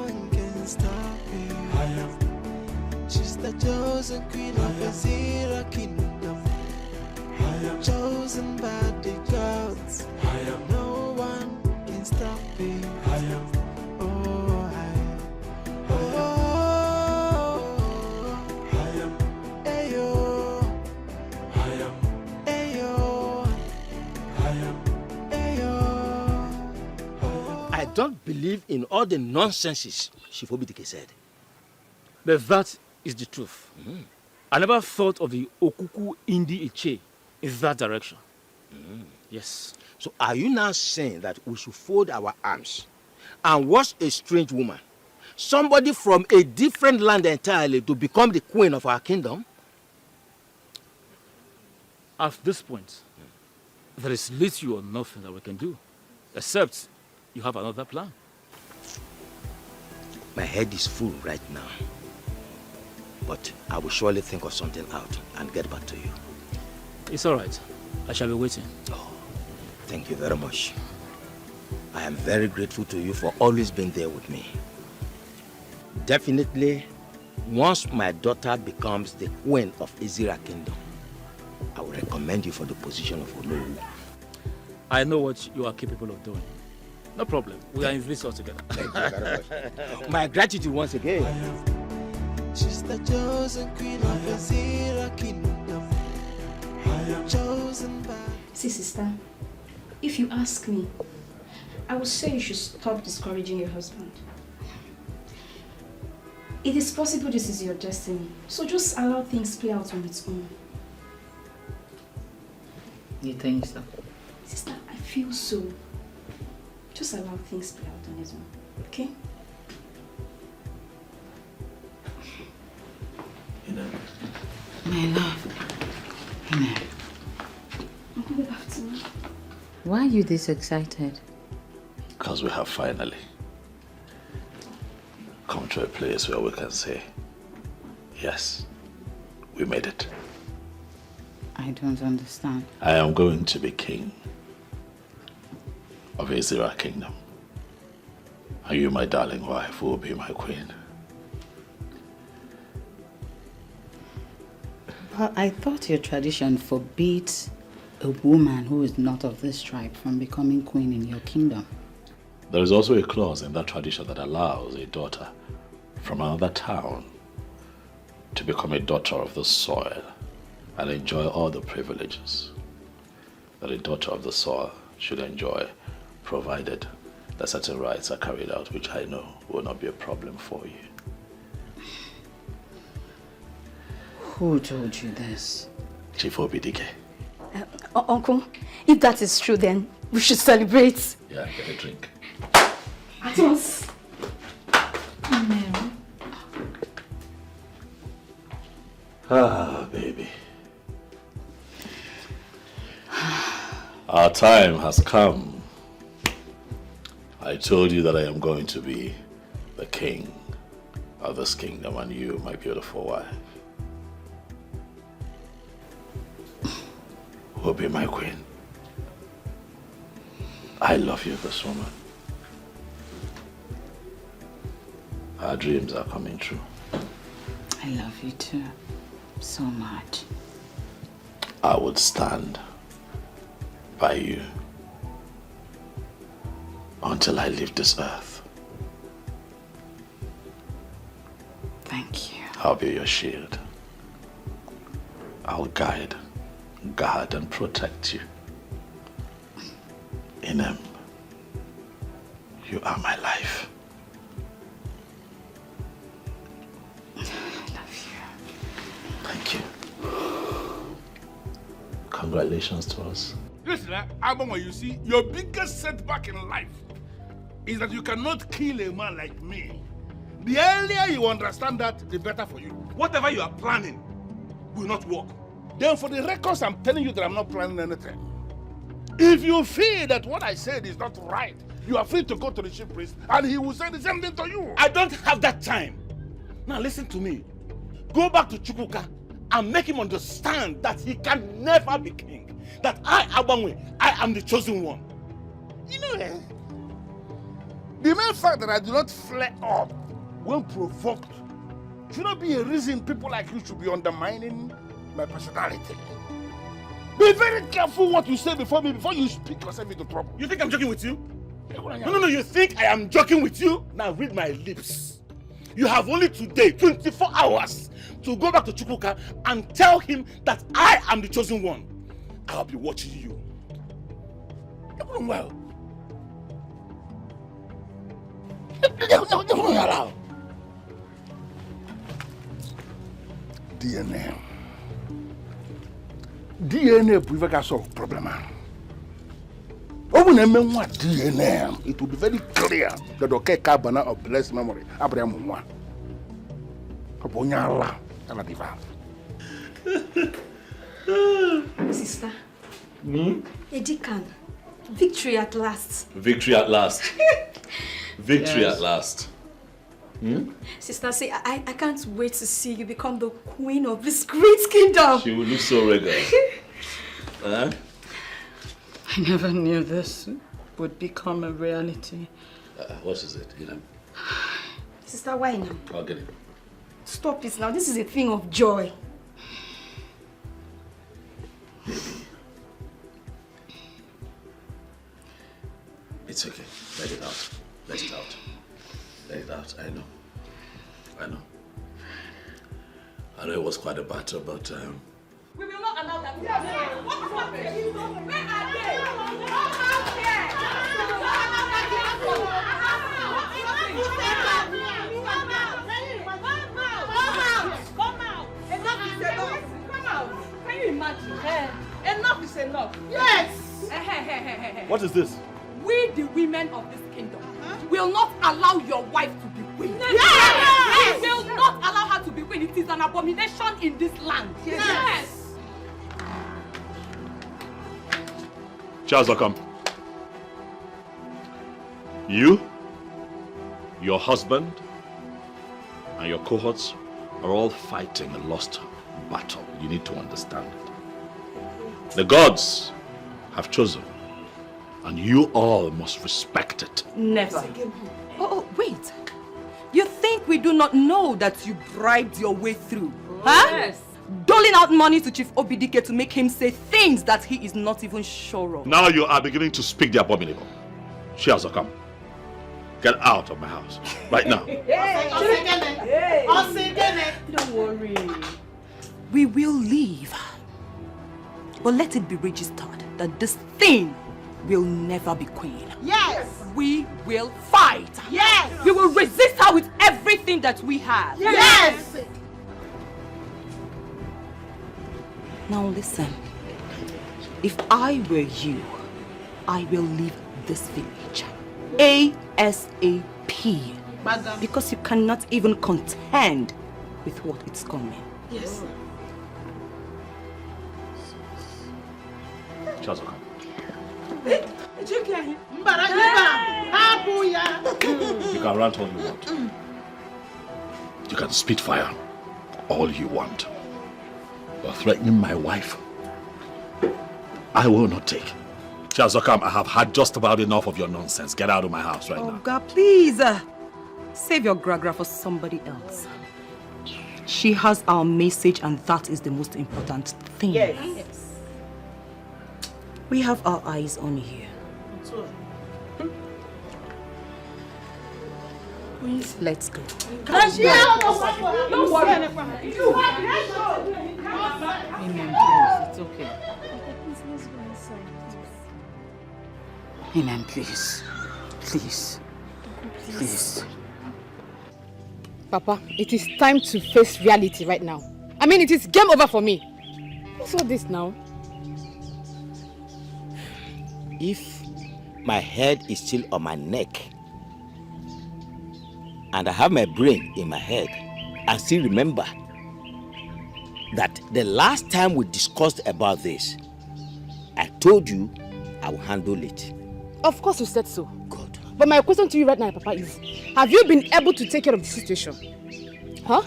one can stop you. She's the chosen queen of the Zira kingdom. Chosen by the gods. No one can stop you. I don't believe in all the nonsenses Shifobitike said. But that is the truth. I never thought of the Okuku Indi Iche in that direction. Yes. So are you now saying that we should fold our arms and watch a strange woman, somebody from a different land entirely, to become the queen of our kingdom? At this point, there is little or nothing that we can do, except you have another plan. My head is full right now. But I will surely think of something out and get back to you. It's all right. I shall be waiting. Oh, thank you very much. I am very grateful to you for always being there with me. Definitely, once my daughter becomes the queen of Ezira Kingdom, I will recommend you for the position of Onolulu. I know what you are capable of doing. No problem. We are in this all together. Thank you very much. My gratitude once again. She's the chosen queen of the Zira kingdom. Chosen by... See, sister, if you ask me, I would say you should stop discouraging your husband. It is possible this is your destiny, so just allow things play out on its own. You think so? Sister, I feel so. Just allow things play out on its own, okay? My love. Good afternoon. Why are you this excited? Because we have finally come to a place where we can say, yes, we made it. I don't understand. I am going to be king of Ezira Kingdom. And you, my darling wife, will be my queen. But I thought your tradition forbids a woman who is not of this tribe from becoming queen in your kingdom. There is also a clause in that tradition that allows a daughter from another town to become a daughter of the soil and enjoy all the privileges that a daughter of the soil should enjoy, provided that certain rites are carried out, which I know will not be a problem for you. Who told you this? Chief Obidike. Uncle, if that is true, then we should celebrate. Yeah, get a drink. At once. Ah, baby. Our time has come. I told you that I am going to be the king of this kingdom, and you, my beautiful wife, will be my queen. I love you, this woman. Our dreams are coming true. I love you too, so much. I would stand by you until I leave this earth. Thank you. I'll be your shield. I'll guide guard and protect you. Inem, you are my life. I love you. Thank you. Congratulations to us. Listen, Abama, you see, your biggest setback in life is that you cannot kill a man like me. The earlier you understand that, the better for you. Whatever you are planning will not work. Then for the records, I'm telling you that I'm not planning anything. If you feel that what I said is not right, you are free to go to the chief priest and he will say the same thing to you. I don't have that time. Now listen to me. Go back to Chukwuka and make him understand that he can never be king. That I, Abangwe, I am the chosen one. You know, the main fact that I do not flare up when provoked should not be a reason people like you should be undermining my personality. Be very careful what you say before me, before you speak yourself into trouble. You think I'm joking with you? No, you think I am joking with you? Now read my lips. You have only today, 24 hours, to go back to Chukwuka and tell him that I am the chosen one. I'll be watching you. You're going well. DNA bụ ife ga solve problem ahụ. Ọ bụ na eme nwa DNA, it will be very clear that Okeka Abana of blessed memory Abraham nwa. Ọ bụ onye ala ala diva. Sister. Edikan. Victory at last. Victory at last. Victory Yes. at last. Sister, say I can't wait to see you become the queen of this great kingdom. She will look so regal. Huh? I never knew this would become a reality. What is it? Sister, why now? I'll get it. Stop it now. This is a thing of joy. It's okay. Let it out. Let it out. Let it out. I know. I know it was quite a battle, but We will not allow that. Yes. What happened? Where are they? Come out here! Come out! Enough is enough. Come out. Can you imagine? Enough is enough. Yes. What is this? We, the women of this kingdom, will not allow your wife to be queen. Yes. We will not allow her to be queen. It is an abomination in this land. Yes. Charles, come. You, your husband, and your cohorts are all fighting a lost battle. You need to understand it. The gods have chosen, and you all must respect it. Never. Oh, wait. You think we do not know that you bribed your way through? Huh? Yes. Doling out money to Chief Obidike to make him say things that he is not even sure of. Now you are beginning to speak the abominable. Charles, come. Get out of my house. Right now. Don't worry. We will leave. But let it be registered that this thing will never be queen. Yes. We will fight. Yes. We will resist her with everything that we have. Yes. Now listen, if I were you, I will leave this village ASAP because you cannot even contend with what is coming. Yes. Charles, come. You can rant all you want. You can spit fire all you want. But threatening my wife, I will not take. Charles, come. I have had just about enough of your nonsense. Get out of my house right now. God, please. Save your gragra for somebody else. She has our message and that is the most important thing. Yes. We have our eyes on you. Let's go. Don't worry. Amen, please. It's okay. Please, let's go inside, please. Amen, please. Please. Please. Papa, it is time to face reality right now. I mean, it is game over for me. What's all this now? If my head is still on my neck and I have my brain in my head, I still remember that the last time we discussed about this, I told you I will handle it. Of course you said so. Good. But my question to you right now, Papa, is have you been able to take care of the situation? Huh?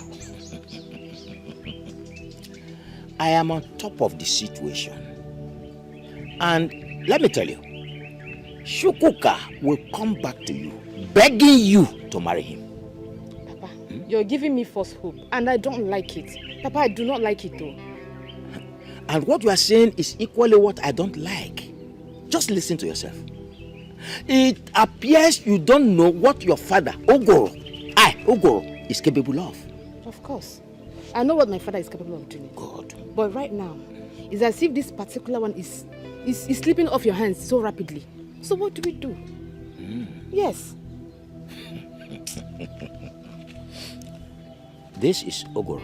I am on top of the situation. And let me tell you, Chukwuka will come back to you, begging you to marry him. Papa, you're giving me false hope, and I don't like it. Papa, I do not like it though. And what you are saying is equally what I don't like. Just listen to yourself. It appears you don't know what your father, Ogoro, is capable of. Of course. I know what my father is capable of doing. God. But right now, it's as if this particular one is slipping off your hands so rapidly. So what do we do? Yes. This is Ogoro.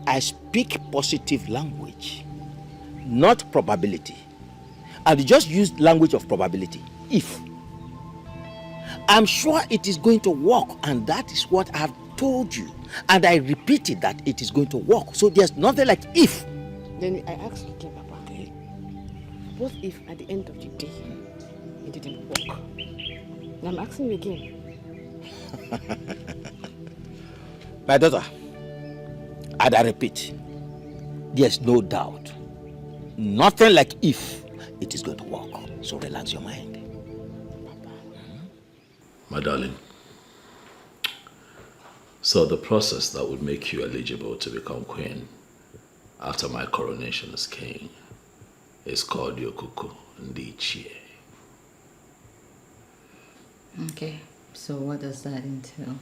I speak positive language, not probability. And just use language of probability. If. I'm sure it is going to work, and that is what I have told you. And I repeated that it is going to work. So there's nothing like if. Then I ask you again, Papa. Okay. What if at the end of the day, it didn't work? And I'm asking you again. My daughter, and I repeat, there's no doubt. Nothing like if it is going to work. So relax your mind. My darling, so the process that would make you eligible to become queen after my coronation as king is called Yokuku Ndichie. Okay, so what does that entail?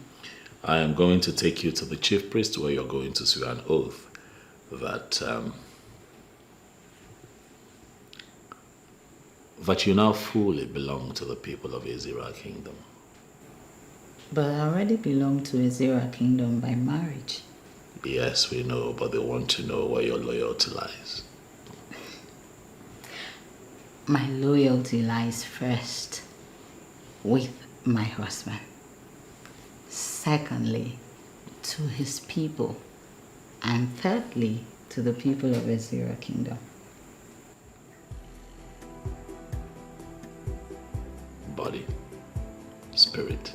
I am going to take you to the chief priest where you're going to swear an oath that you now fully belong to the people of Ezira Kingdom. But I already belong to Ezira Kingdom by marriage. Yes, we know, but they want to know where your loyalty lies. My loyalty lies first with my husband. Secondly, to his people. And thirdly, to the people of Ezira Kingdom. Body, spirit,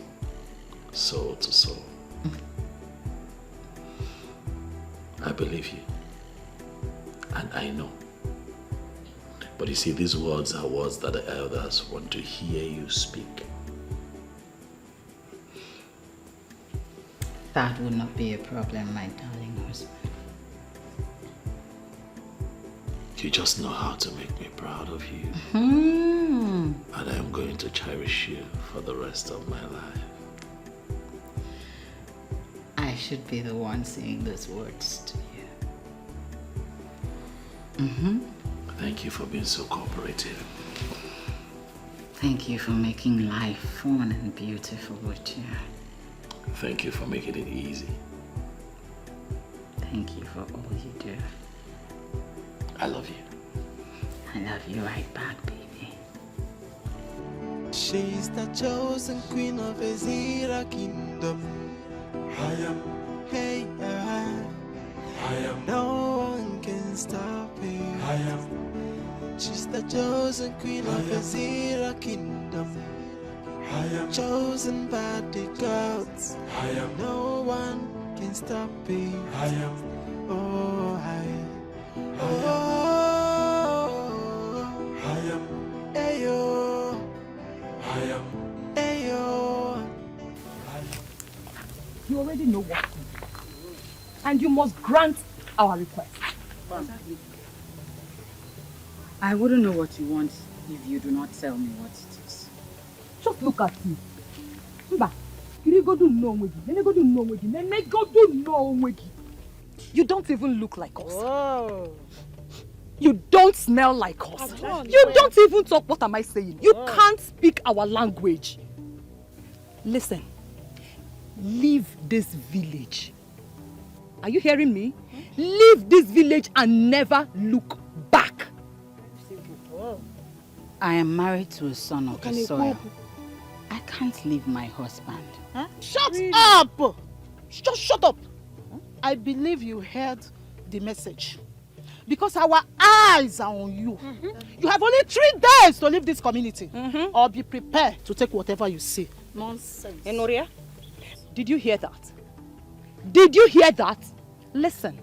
soul to soul. I believe you. And I know. But you see, these words are words that the elders want to hear you speak. That would not be a problem, my darling husband. You just know how to make me proud of you. Hmm. And I am going to cherish you for the rest of my life. I should be the one saying those words to you. Thank you for being so cooperative. Thank you for making life fun and beautiful with you. Thank you for making it easy. Thank you for all you do. I love you. I love you right back, baby. She's the chosen queen of Ezira Kingdom. I am. Hey, I am. No one can stop her. I am. She's the chosen queen of Ezira Kingdom. I am. Chosen by the gods. I am. No one can stop her. I am. Oh, I am. Ayo. I am. Ayo. You already know what to do. And you must grant our request. I wouldn't know what you want if you do not tell me what it is. Just look at you. Mba, you go do no with you. Go do no with you. Go do no with you. You don't even look like us. Oh. You don't smell like us. You don't even talk, what am I saying? You can't speak our language. Listen, leave this village. Are you hearing me? Leave this village and never look back. I am married to a son of the soil. I can't leave my husband. Huh? Shut up! Just shut up. I believe you heard the message. Because our eyes are on you. You have only 3 days to leave this community. Or be prepared to take whatever you see. Nonsense. Enoria, did you hear that? Did you hear that? Listen,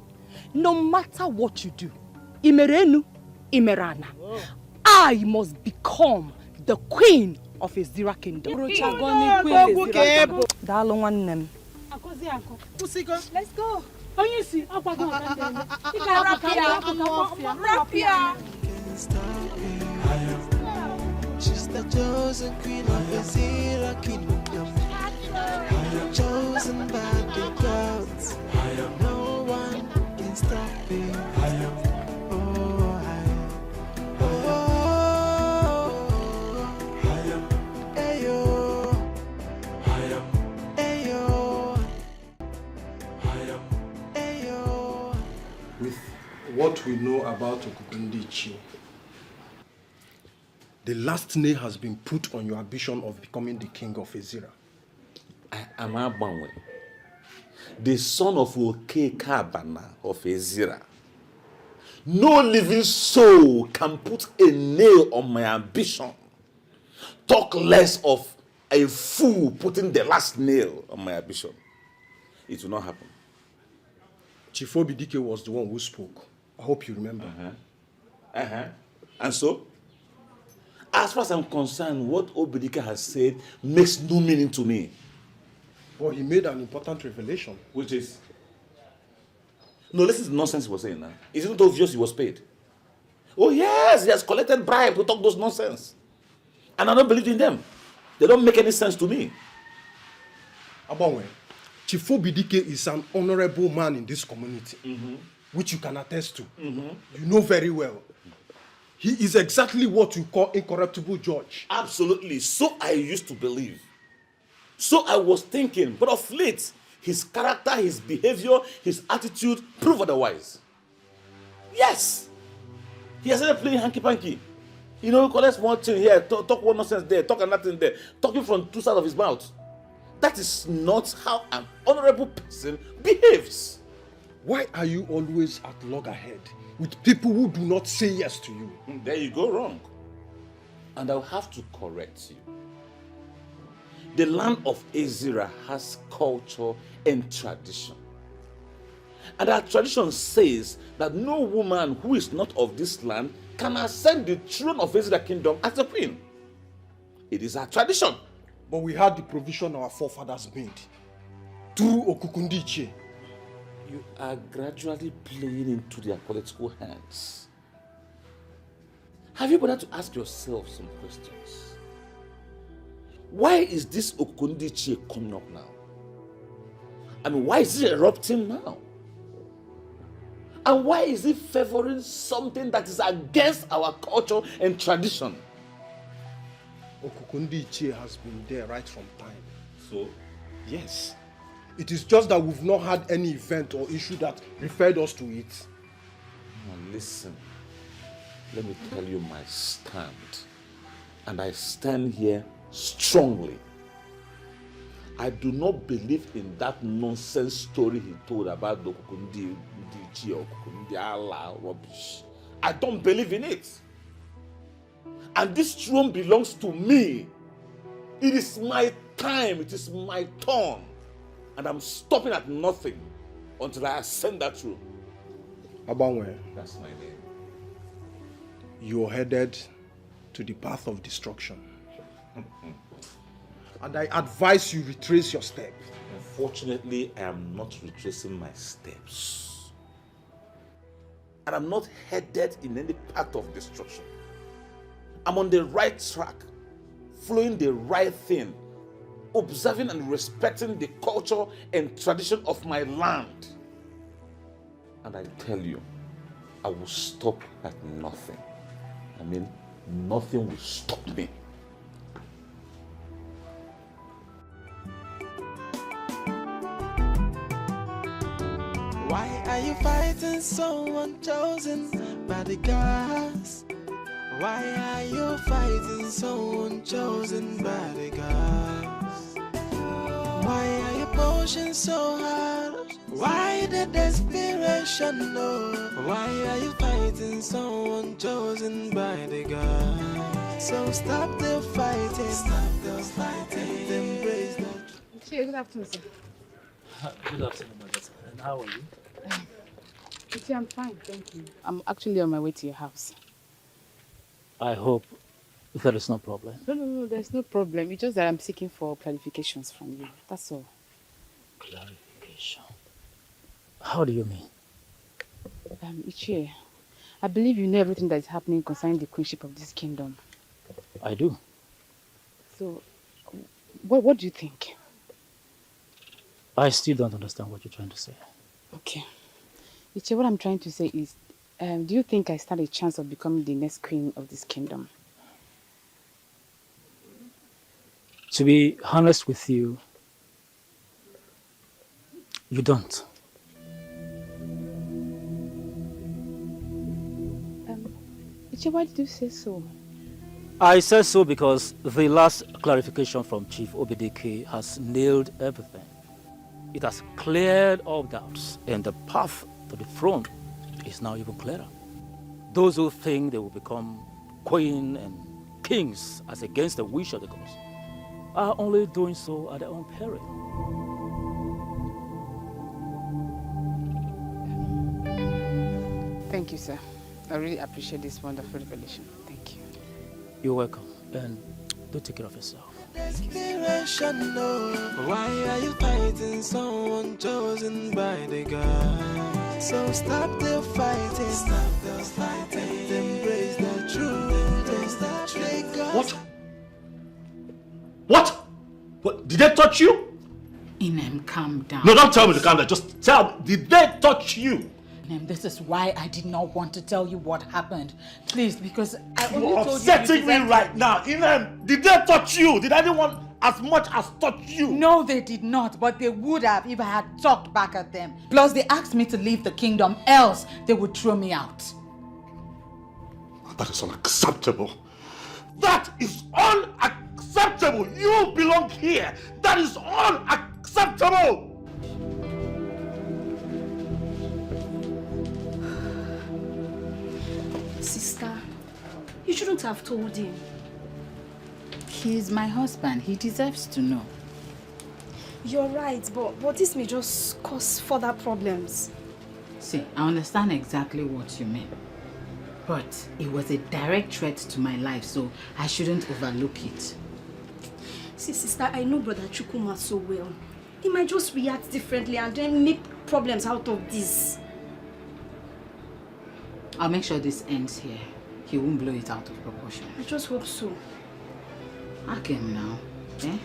no matter what you do, Imerenu, Imerana, I must become the queen of Ezira Kingdom. Let's go. She's the chosen queen of Ezira Kingdom. Chosen by the gods. No one can stop me. With what we know about Okukundichi, the last nail has been put on your ambition of becoming the king of Ezira. I am Abanwe, the son of Okekabana of Ezira. No living soul can put a nail on my ambition. Talk less of a fool putting the last nail on my ambition. It will not happen. Chief Obidike was the one who spoke. I hope you remember. And so? As far as I'm concerned, what Obidike has said makes no meaning to me. Well, he made an important revelation. Which is? No, listen to the nonsense he was saying now. Is it not obvious he was paid? Oh yes, he has collected bribe to talk those nonsense. And I don't believe in them. They don't make any sense to me. Abanwe, Chief Obidike is an honorable man in this community, which you can attest to. You know very well. He is exactly what you call incorruptible judge. Absolutely. So I used to believe. So I was thinking, but of late, his character, his behavior, his attitude prove otherwise. Yes. He has started playing hanky-panky. You know, collect one thing here, talk one nonsense there, talk another thing there, talking from 2 sides of his mouth. That is not how an honorable person behaves. Why are you always at loggerhead with people who do not say yes to you? There you go wrong. And I'll have to correct you. The land of Ezira has culture and tradition. And our tradition says that no woman who is not of this land can ascend the throne of Ezira Kingdom as a queen. It is our tradition. But we had the provision our forefathers made through Okukundiche. You are gradually playing into their political hands. Have you bothered to ask yourself some questions? Why is this Okukundiche coming up now? I mean, why is it erupting now? And why is it favoring something that is against our culture and tradition? Okukundiche has been there right from time. So? Yes. It is just that we've not had any event or issue that referred us to it. Now listen, let me tell you my stand. And I stand here strongly. I do not believe in that nonsense story he told about the Okukundiche or Okukundi Allah rubbish. I don't believe in it. And this throne belongs to me. It is my time. It is my turn. And I'm stopping at nothing until I ascend that throne. Abanwe. That's my name. You're headed to the path of destruction. And I advise you retrace your step. Unfortunately, I am not retracing my steps. And I'm not headed in any path of destruction. I'm on the right track, following the right thing, observing and respecting the culture and tradition of my land. And I tell you, I will stop at nothing. I mean, nothing will stop me. Why are you fighting someone chosen by the gods? Why are you fighting someone chosen by the gods? Why are you pushing so hard? Why the desperation, no? Why are you fighting someone chosen by the gods? So stop the fighting, and embrace the truth. Good afternoon, sir. Good afternoon, my daughter. And how are you? I'm fine, thank you. I'm actually on my way to your house. I hope there is no problem. No, there's no problem. It's just that I'm seeking for clarifications from you. That's all. Clarification? How do you mean? Ichie, I believe you know everything that is happening concerning the queenship of this kingdom. I do. So, what do you think? I still don't understand what you're trying to say. Okay. Ichie, what I'm trying to say is, do you think I stand a chance of becoming the next queen of this kingdom? To be honest with you, you don't. Ichie, why did you say so? I said so because the last clarification from Chief Obedeke has nailed everything. It has cleared all doubts, and the path to the throne is now even clearer. Those who think they will become queen and kings as against the wish of the gods are only doing so at their own peril. Thank you, sir. I really appreciate this wonderful revelation. Thank you. You're welcome, and do take care of yourself. Desperation, no. Why are you fighting someone chosen by the God? So stop the fighting, and embrace the truth. What? Did they touch you? Inem, calm down. No, don't tell me to calm down. Just tell me, did they touch you? Inem, this is why I did not want to tell you what happened. Please, because I only You're told you. upsetting me right now. Inem, did they touch you? Did anyone as much as touch you? No, they did not, but they would have if I had talked back at them. Plus, they asked me to leave the kingdom, else they would throw me out. That is unacceptable. That is unacceptable. You belong here. That is unacceptable. Sister, you shouldn't have told him. He is my husband. He deserves to know. You're right, but this may just cause further problems. See, I understand exactly what you mean. But it was a direct threat to my life, so I shouldn't overlook it. See, sister, I know Brother Chukuma so well. He might just react differently and then make problems out of this. I'll make sure this ends here. He won't blow it out of proportion. I just hope so. Ask him now. Eh?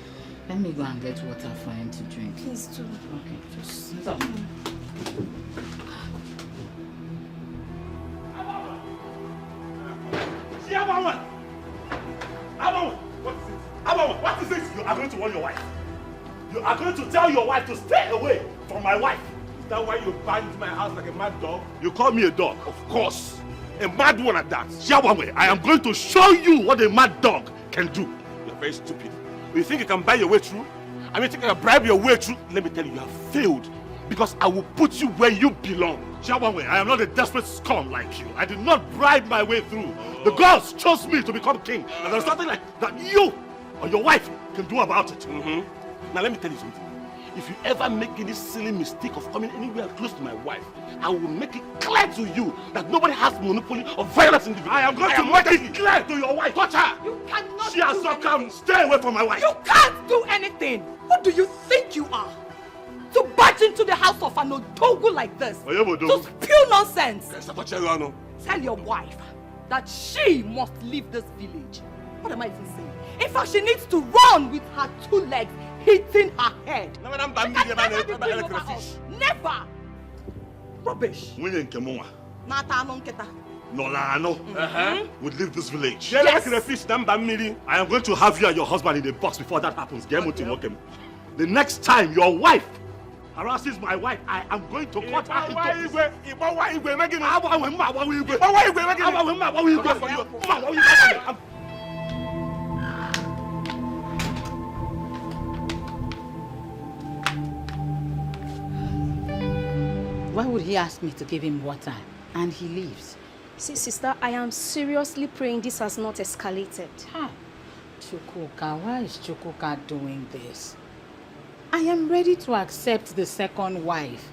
Let me go and get water for him to drink. Please do. Okay. Just stop. What is this? You are going to warn your wife. You are going to tell your wife to stay away from my wife. Is that why you barged into my house like a mad dog? You call me a dog, of course. A mad one at that. Xiaowangwei, I am going to show you what a mad dog can do. You're very stupid. You think you can buy your way through? I mean, think you can bribe your way through? Let me tell you, you have failed. Because I will put you where you belong. Xiaowangwei, I am not a desperate scum like you. I did not bribe my way through. The gods chose me to become king. And there's nothing like that you or your wife can do about it. Now let me tell you something. If you ever make any silly mistake of coming anywhere close to my wife, I will make it clear to you that nobody has monopoly of violence in the village. I am going to make it clear to your wife. Touch her! You cannot. She has not come. Stay away from my wife. You can't do anything. Who do you think you are? To barge into the house of an Odogu like this? To spew nonsense? Tell your wife that she must leave this village. What am I even saying? In fact, she needs to run with her 2 legs hitting her head. She can never be over us. Never! Rubbish. Nata Monketa. Nolano would leave this village. Yes. I am going to have you and your husband in the box before that happens. The next time your wife harasses my wife, I am going to cut her into Why would he ask me to give him water and he leaves? See, sister, I am seriously praying this has not escalated. Chukwuka, why is Chukwuka doing this? I am ready to accept the second wife.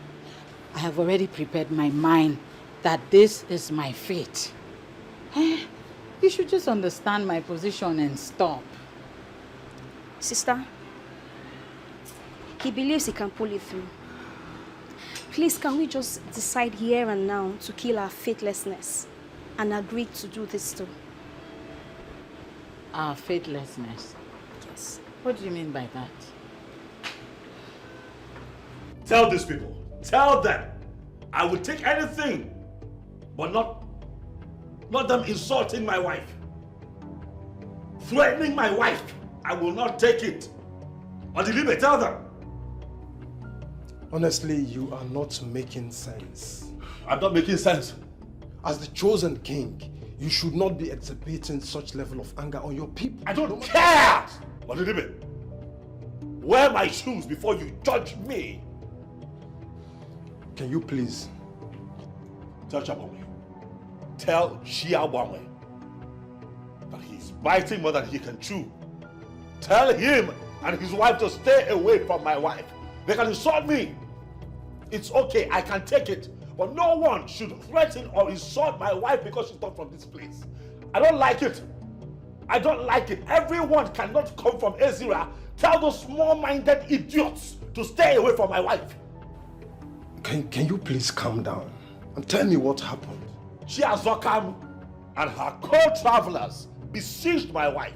I have already prepared my mind that this is my fate. You should just understand my position and stop. Sister, he believes he can pull it through. Please, can we just decide here and now to kill our faithlessness and agree to do this too? Our faithlessness? Yes. What do you mean by that? Tell these people, tell them, I will take anything, but not them insulting my wife, threatening my wife. I will not take it. Odilibe, tell them. Honestly, you are not making sense. I'm not making sense. As the chosen king, you should not be exhibiting such level of anger on your people. I don't care! Odilibe, wear my shoes before you judge me. Can you please? Tell Chabonwe, tell Chiabonwe that he's biting more than he can chew. Tell him and his wife to stay away from my wife. They can insult me. It's okay, I can take it. But no one should threaten or insult my wife because she's not from this place. I don't like it. I don't like it. Everyone cannot come from Ezira. Tell those small-minded idiots to stay away from my wife. Can you please calm down and tell me what happened? Chiazokam and her co-travelers besieged my wife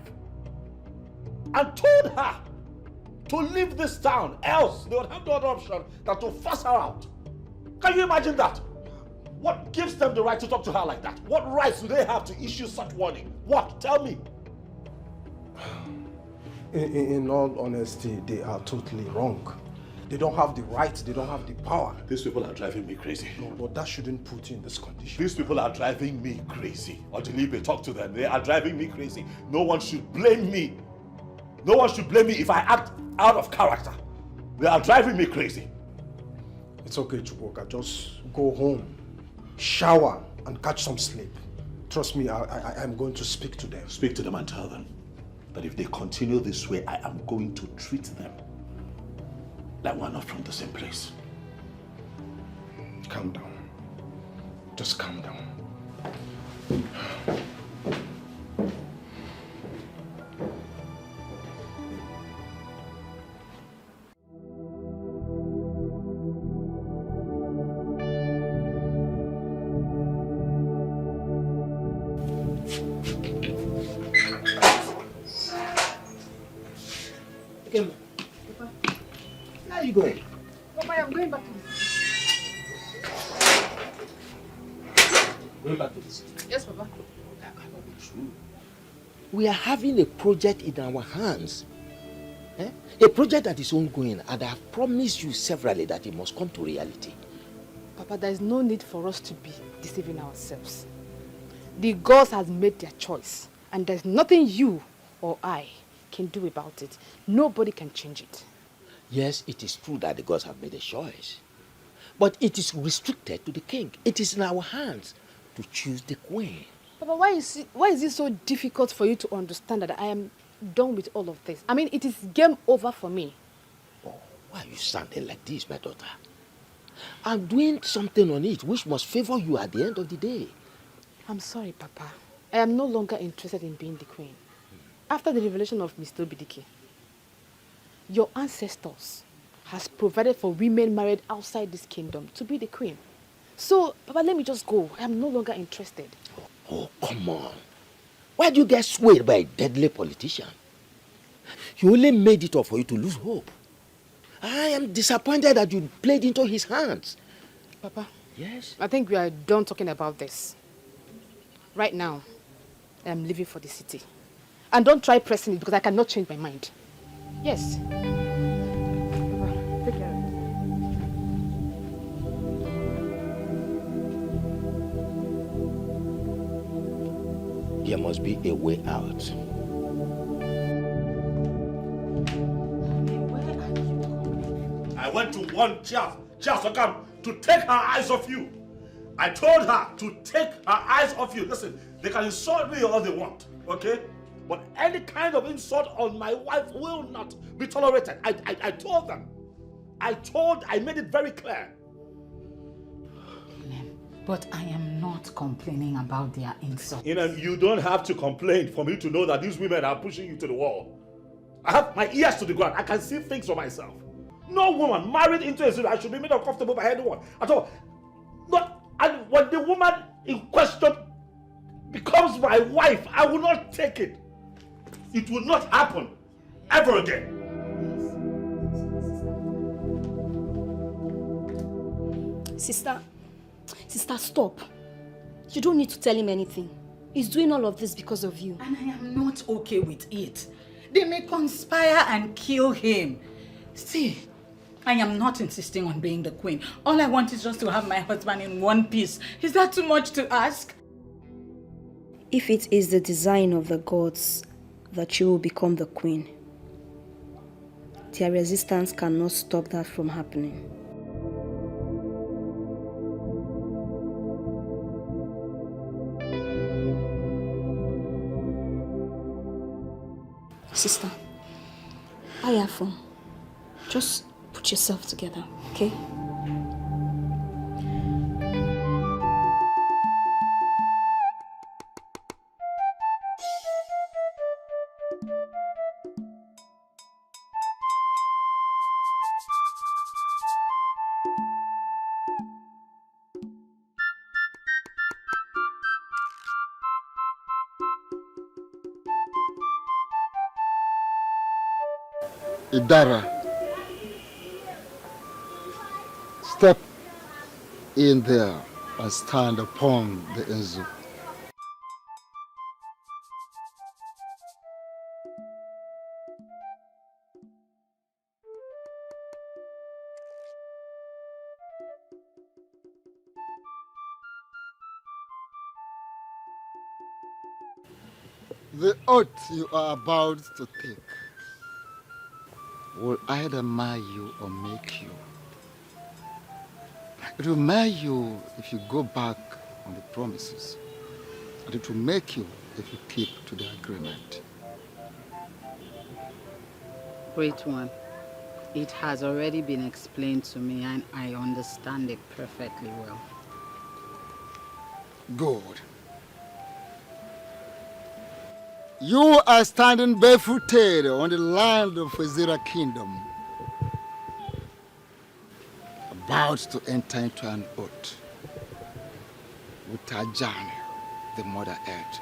and told her to leave this town, else they would have no other option than to force her out. Can you imagine that? What gives them the right to talk to her like that? What rights do they have to issue such warning? What? Tell me. In all honesty, they are totally wrong. They don't have the right, they don't have the power. These people are driving me crazy. No, but that shouldn't put you in this condition. These people are driving me crazy. Odilibe, talk to them. They are driving me crazy. No one should blame me. No one should blame me if I act out of character. They are driving me crazy. It's okay, Chukwuka. Just go home, shower, and catch some sleep. Trust me, I'm going to speak to them. Speak to them and tell them that if they continue this way, I am going to treat them like we're not from the same place. Calm down. Just calm down. Where are you going? Papa, I'm going back to Going back to the city. Yes, Papa. That cannot be true. We are having a project in our hands. A project that is ongoing, and I have promised you severally that it must come to reality. Papa, there is no need for us to be deceiving ourselves. The gods have made their choice, and there's nothing you or I can do about it. Nobody can change it. Yes, it is true that the gods have made a choice. But it is restricted to the king. It is in our hands to choose the queen. Papa, why is it so difficult for you to understand that I am done with all of this? I mean, it is game over for me. Oh, why are you sounding like this, my daughter? I'm doing something on it which must favor you at the end of the day. I'm sorry, Papa. I am no longer interested in being the queen. After the revelation of Mr. Bidiki, your ancestors has provided for women married outside this kingdom to be the queen. So, Papa, let me just go. I am no longer interested. Oh, come on. Why do you get swayed by a deadly politician? He only made it up for you to lose hope. I am disappointed that you played into his hands. Papa, Yes? I think we are done talking about this. Right now, I am leaving for the city. And don't try pressing it because I cannot change my mind. Yes. Take care. There must be a way out. I went to warn Chiasokam to take her eyes off you. I told her to take her eyes off you. Listen, they can insult me all they want, okay? But any kind of insult on my wife will not be tolerated. I told them. I made it very clear. But I am not complaining about their insults. You don't have to complain for me to know that these women are pushing you to the wall. I have my ears to the ground. I can see things for myself. No woman married into a zero should be made uncomfortable by anyone at all. And when the woman in question becomes my wife, I will not take it. It will not happen ever again. Sister, stop. You don't need to tell him anything. He's doing all of this because of you. And I am not okay with it. They may conspire and kill him. See, I am not insisting on being the queen. All I want is just to have my husband in one piece. Is that too much to ask? If it is the design of the gods that you will become the queen, their resistance cannot stop that from happening. Sister, Ayafo, just put yourself together, okay? Idara, step in there and stand upon the Enzu. The oath you are about to take will either marry you or make you. It will marry you if you go back on the promises, and it will make you if you keep to the agreement. Great one. It has already been explained to me and I understand it perfectly well. Good. You are standing barefooted on the land of Ezira Kingdom, about to enter into an oath with Ajani, the Mother Earth.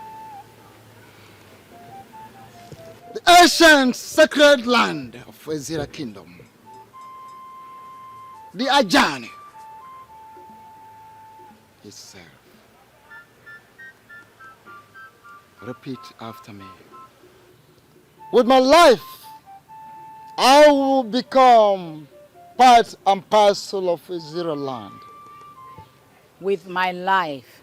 The ancient sacred land of Ezira Kingdom, the Ajani itself. Repeat after me. With my life, I will become part and parcel of Ezira land. With my life,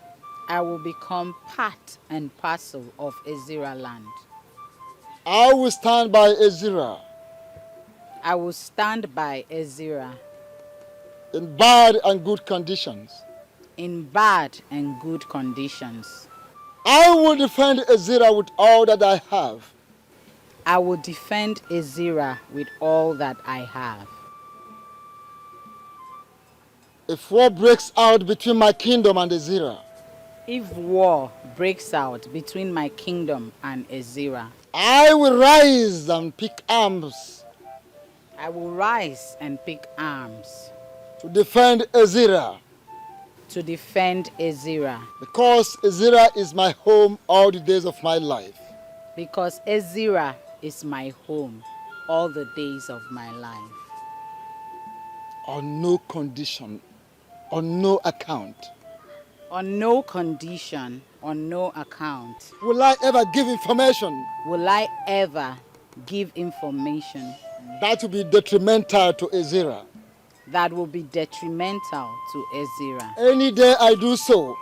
I will become part and parcel of Ezira land. I will stand by Ezira. I will stand by Ezira. In bad and good conditions. In bad and good conditions. I will defend Ezira with all that I have. I will defend Ezira with all that I have. If war breaks out between my kingdom and Ezira. If war breaks out between my kingdom and Ezira. I will rise and pick arms. I will rise and pick arms. To defend Ezira. To defend Ezira. Because Ezira is my home all the days of my life. Because Ezira is my home all the days of my life. On no condition On no account. On no condition, on no account. Will I ever give information? Will I ever give information? That will be detrimental to Ezira. That will be detrimental to Ezira. Any day I do so.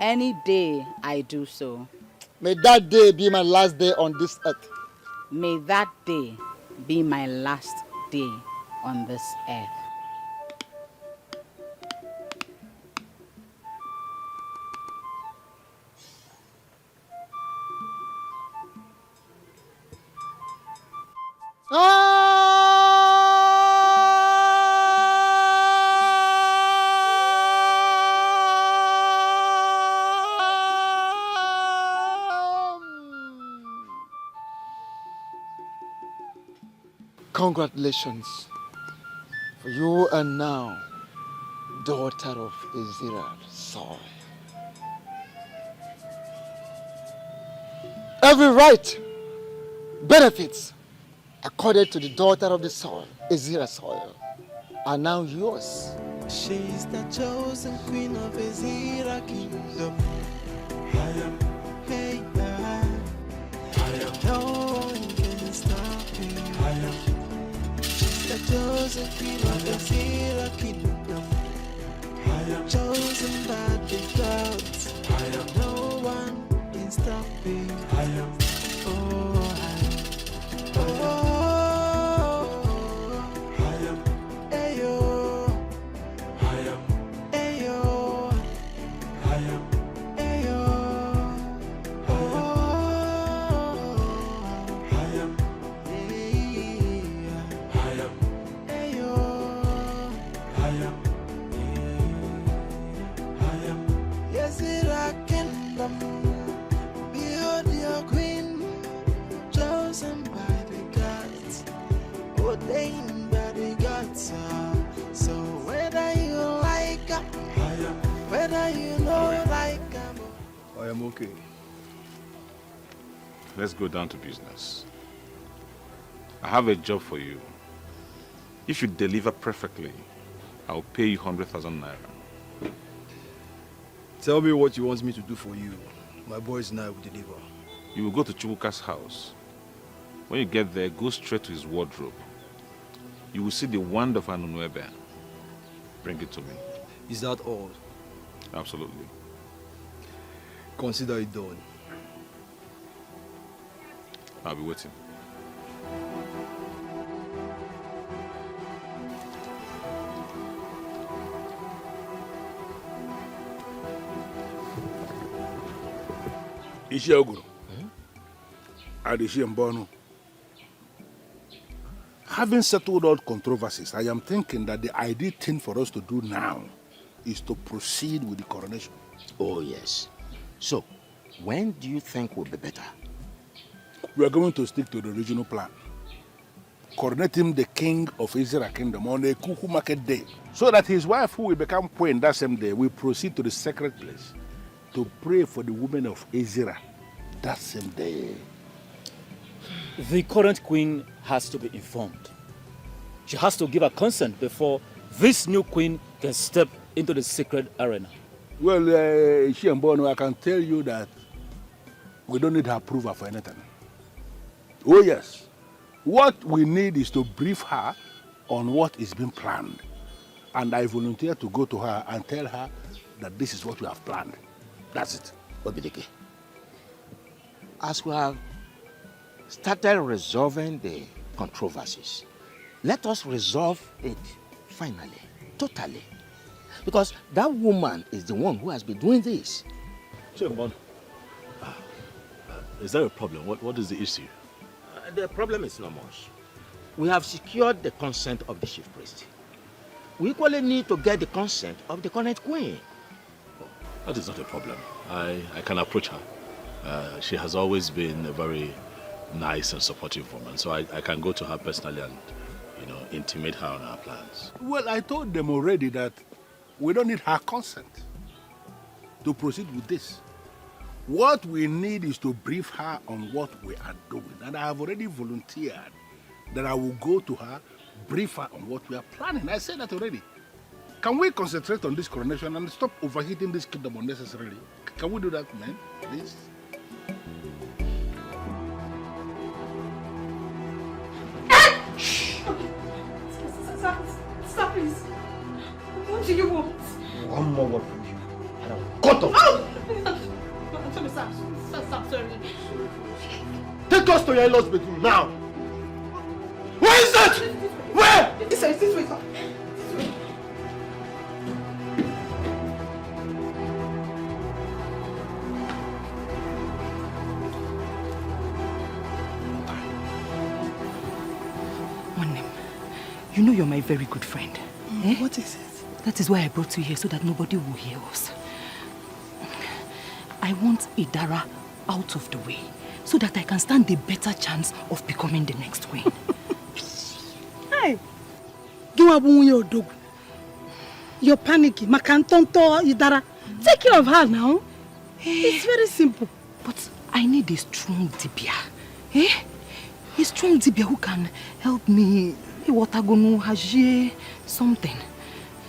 Any day I do so. May that day be my last day on this earth. May that day be my last day on this earth. Congratulations, for you are now daughter of Ezira's soil. Every right, benefits accorded to the daughter of the soil, Ezira's soil, are now yours. She's the chosen queen of Ezira kingdom. Hey, no one can stop you. She's the chosen queen of Ezira kingdom. Chosen by the gods. No one can stop you. Ordained by the gods. So whether you like her, whether you know like her, I am okay. Let's go down to business. I have a job for you. If you deliver perfectly, I'll pay you 100,000 naira. Tell me what you want me to do for you. My boys and I will deliver. You will go to Chukwuka's house. When you get there, go straight to his wardrobe. You will see the wand of Anunuebe. Bring it to me. Is that all? Absolutely. Consider it done. I'll be waiting. Ishi Oguru. Adishi Mbono. Having settled all controversies, I am thinking that the ideal thing for us to do now is to proceed with the coronation. Oh, yes. So, when do you think will be better? We are going to stick to the original plan. Coronate him the king of Ezira kingdom on a Kuku market day, so that his wife, who will become queen that same day, will proceed to the sacred place to pray for the women of Ezira that same day. The current queen has to be informed. She has to give her consent before this new queen can step into the sacred arena. Well, Shiambono, I can tell you that we don't need her approval for anything. Oh yes. What we need is to brief her on what is being planned. And I volunteer to go to her and tell her that this is what we have planned. That's it. Obidike, as we have started resolving the controversies, let us resolve it finally, totally. Because that woman is the one who has been doing this. Chembon, is there a problem? What is the issue? The problem is not much. We have secured the consent of the chief priest. We equally need to get the consent of the current queen. That is not a problem. I can approach her. She has always been a very nice and supportive woman, so I can go to her personally and, intimate her on our plans. Well, I told them already that we don't need her consent to proceed with this. What we need is to brief her on what we are doing. And I have already volunteered that I will go to her, brief her on what we are planning. I said that already. Can we concentrate on this coronation and stop overheating this kingdom unnecessarily? Can we do that, man? Please? Shh! Stop, please. What do you want? One more word from you, and I'll cut off. Oh! Stop, sorry. Take us to your in-laws' bedroom now. Where is it? Where? This way, stop. You know you're my very good friend. What is it? That is why I brought you here, so that nobody will hear us. I want Idara out of the way, so that I can stand a better chance of becoming the next queen. Hey! You're panicking. Makantonto Idara. Take care of her now. It's very simple. But I need a strong Dibia. A strong Dibia who can help me. Something.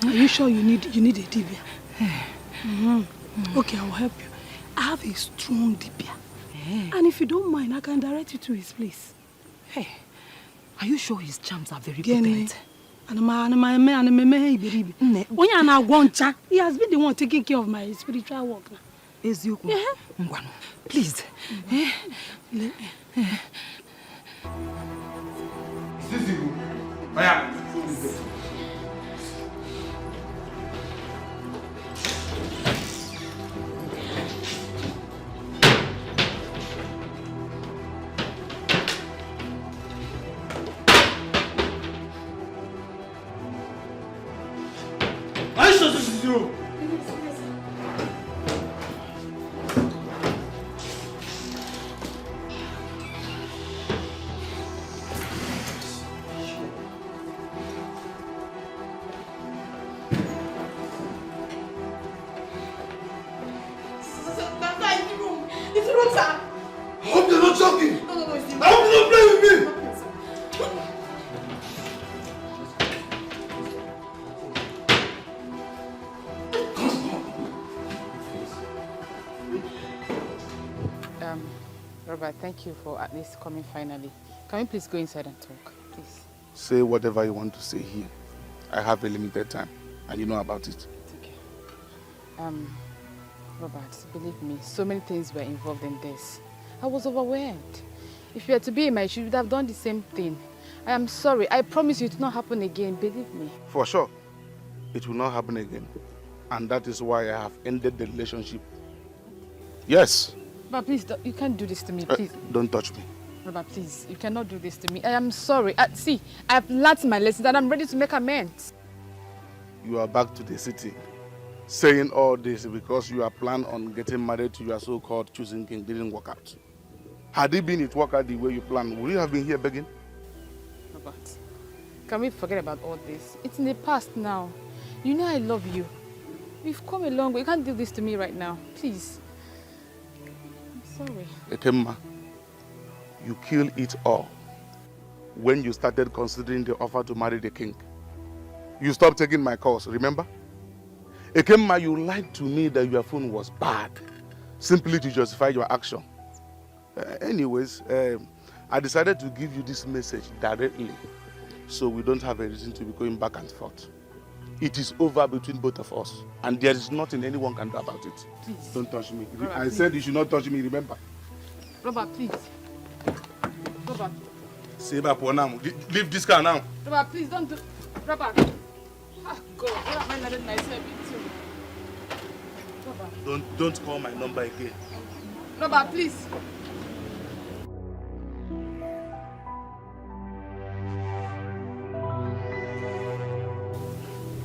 Are you sure you need a Dibia? Okay, I will help you. I have a strong Dibia. And if you don't mind, I can direct you to his place. Hey, are you sure his charms are very potent? He has been the one taking care of my spiritual work now. Please. Are you sure this is you? Robert, thank you for at least coming finally. Can we please go inside and talk, please? Say whatever you want to say here. I have a limited time, and you know about it. It's okay. Robert, believe me, so many things were involved in this. I was overwhelmed. If you were to be in my shoes, you would have done the same thing. I am sorry. I promise you it will not happen again. Believe me. For sure, it will not happen again. And that is why I have ended the relationship. Yes. But please, you can't do this to me, please. Don't touch me. Robert, please, you cannot do this to me. I am sorry. See, I've learned my lesson and I'm ready to make amends. You are back to the city, saying all this because you are planning on getting married to your so-called choosing king didn't work out. Had it been it worked out the way you planned, would you have been here begging? Robert, can we forget about all this? It's in the past now. You know I love you. We've come a long way. You can't do this to me right now. Please. I'm sorry. Ekemma, you killed it all when you started considering the offer to marry the king. You stopped taking my calls, remember? Ekemma, you lied to me that your phone was bad, simply to justify your action. Anyways, I decided to give you this message directly, so we don't have a reason to be going back and forth. It is over between both of us, and there is nothing anyone can do about it. Please. Don't touch me. Robert, I please. said you should not touch me, remember? Robert, please. Robert. Leave this car now. Robert, please don't do... Robert. Oh, God. What have I letting myself into? Robert. Don't call my number again. Robert, please.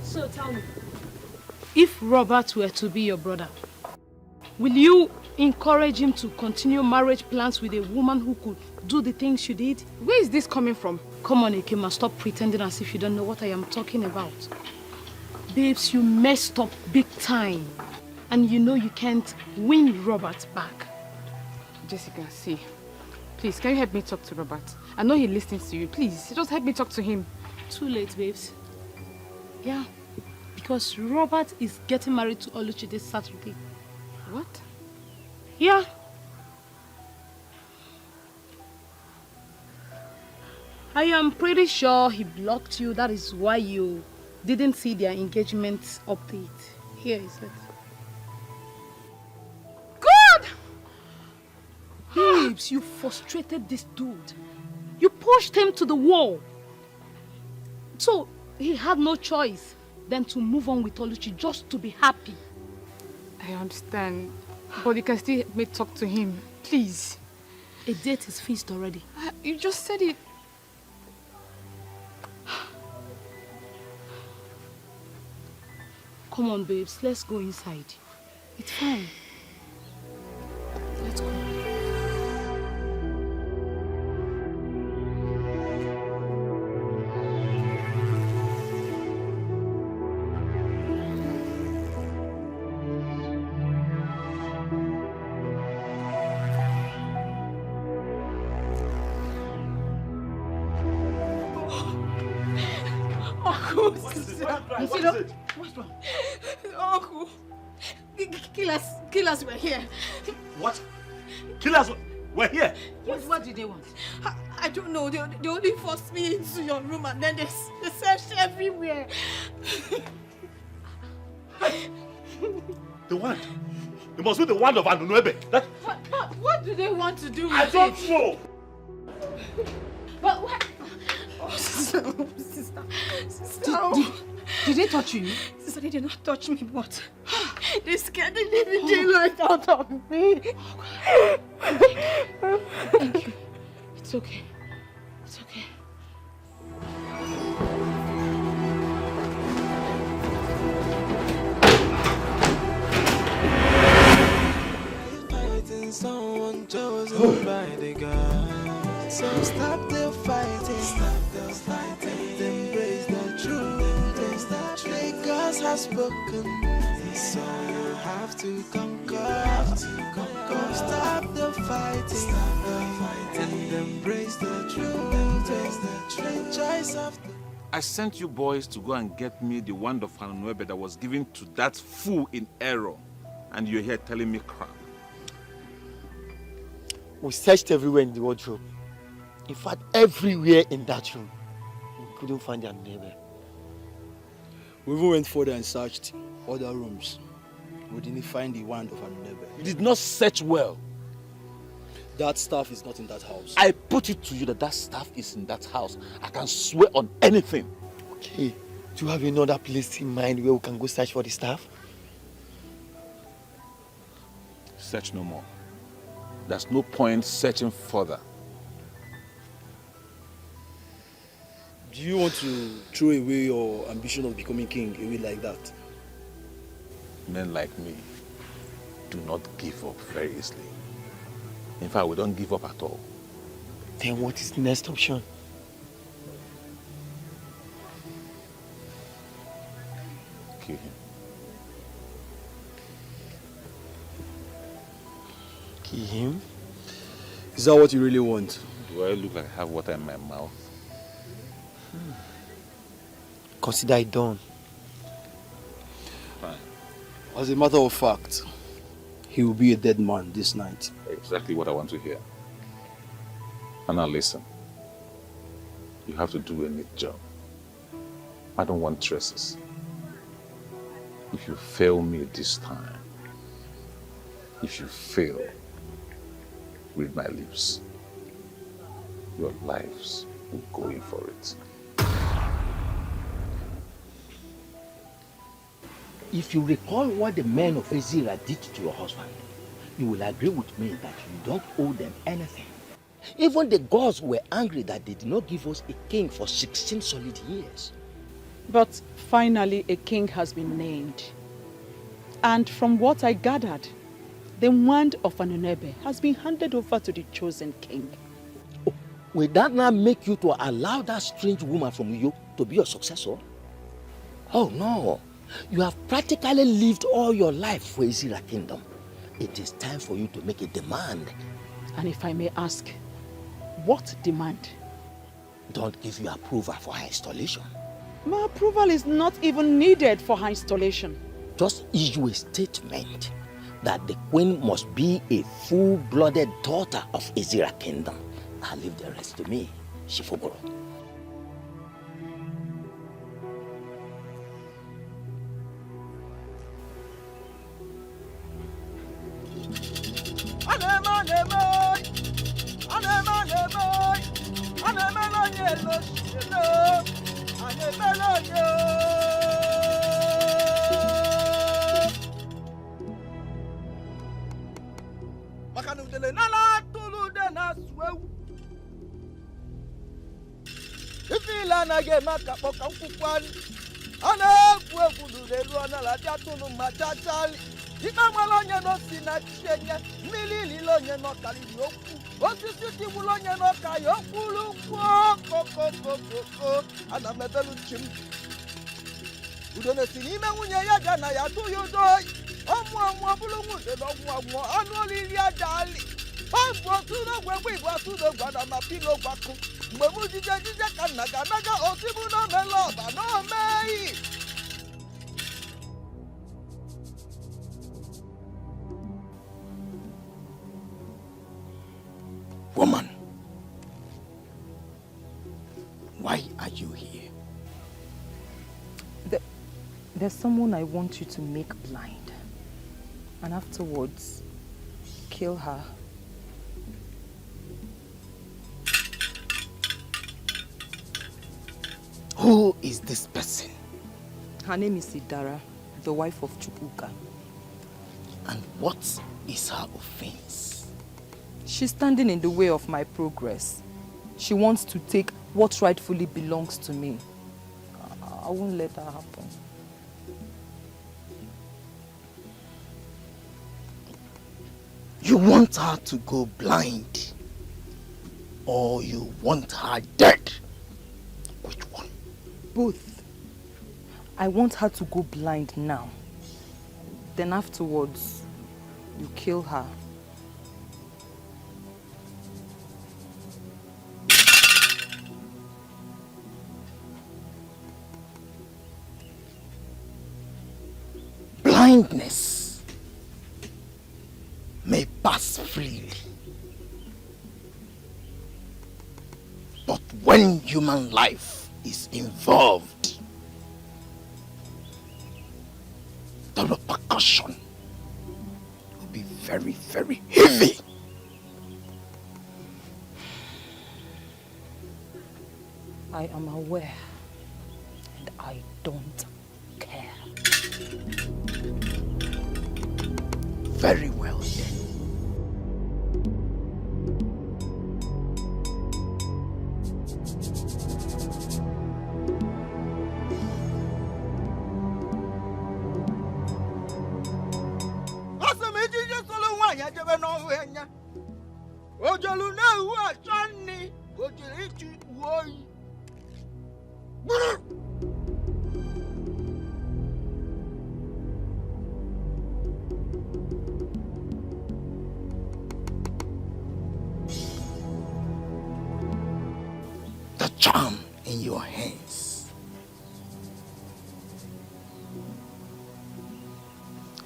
So tell me, if Robert were to be your brother, will you encourage him to continue marriage plans with a woman who could do the things you did? Where is this coming from? Come on, Ekema, stop pretending as if you don't know what I am talking about. Babes, you messed up big time. And you know you can't win Robert back. Jessica, see. Please, can you help me talk to Robert? I know he listens to you. Please, just help me talk to him. Too late, babes. Yeah. Because Robert is getting married to Alichi this Saturday. What? Yeah. I am pretty sure he blocked you. That is why you didn't see their engagement update. Here is it. God! Babes, you frustrated this dude. You pushed him to the wall. So he had no choice than to move on with Alichi just to be happy. I understand. But you can still help me talk to him. Please. A date is fixed already. You just said it. Come on, babes. Let's go inside. It's fine. Let's go. What's wrong? Uncle, killers were here. What? Killers were here? What did they want? I don't know. They only forced me into your room and then they searched everywhere. The wand? It must be the wand of Anunuebe. What do they want to do with I don't know. But what? Oh, sister. Did they touch you? Sister, they did not touch me, but they scared the living daylight out of me. Thank you. It's okay. It's okay. Fighting someone chosen by the God. So stop the fighting. Stop the fighting. Embrace the truth. God has spoken, so you have to conquer. Stop the fighting, and embrace the truth. The choice of the... I sent you boys to go and get me the wand of Anunuebe that was given to that fool in error, and you're here telling me crap. We searched everywhere in the wardrobe. In fact, everywhere in that room. We couldn't find their neighbor. We even went further and searched other rooms. We didn't find the wand of Anunuebe. You did not search well. That stuff is not in that house. I put it to you that that stuff is in that house. I can swear on anything. Okay, do you have another place in mind where we can go search for the stuff? Search no more. There's no point searching further. Do you want to throw away your ambition of becoming king away like that? Men like me do not give up very easily. In fact, we don't give up at all. Then what is the next option? Kill him. Kill him? Is that what you really want? Do I look like I have water in my mouth? Consider it done. Fine. As a matter of fact, he will be a dead man this night. Exactly what I want to hear. And now listen. You have to do a neat job. I don't want traces. If you fail me this time, if you fail, read my lips. Your lives will go in for it. If you recall what the men of Ezira did to your husband, you will agree with me that you don't owe them anything. Even the gods were angry that they did not give us a king for 16 solid years. But finally a king has been named. And from what I gathered, the wand of Anunuebe has been handed over to the chosen king. Oh, will that now make you to allow that strange woman from Uyo to be your successor? Oh no. You have practically lived all your life for Ezira Kingdom. It is time for you to make a demand. And if I may ask, what demand? Don't give your approval for her installation. My approval is not even needed for her installation. Just issue a statement that the queen must be a full-blooded daughter of Ezira Kingdom. I'll leave the rest to me, Shifogoro. Woman, why are you here? There's someone I want you to make blind. And afterwards, kill her. Who is this person? Her name is Idara, the wife of Chukwuka. And what is her offense? She's standing in the way of my progress. She wants to take what rightfully belongs to me. I won't let that happen. You want her to go blind? Or you want her dead? Which one? Both. I want her to go blind now. Then afterwards, you kill her. Blindness may pass freely, but when human life is involved, the repercussion will be very, very heavy. I am aware, and I don't care. Very well then. The charm in your hands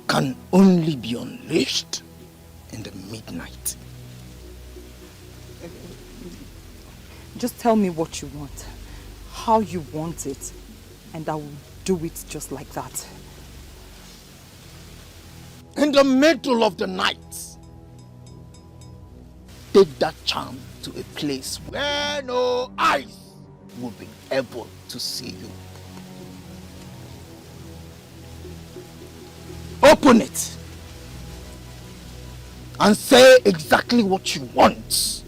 can only be unleashed in the midnight. Just tell me what you want, how you want it, and I will do it just like that. In the middle of the night, take that charm to a place where no eyes will be able to see you. Open it and say exactly what you want.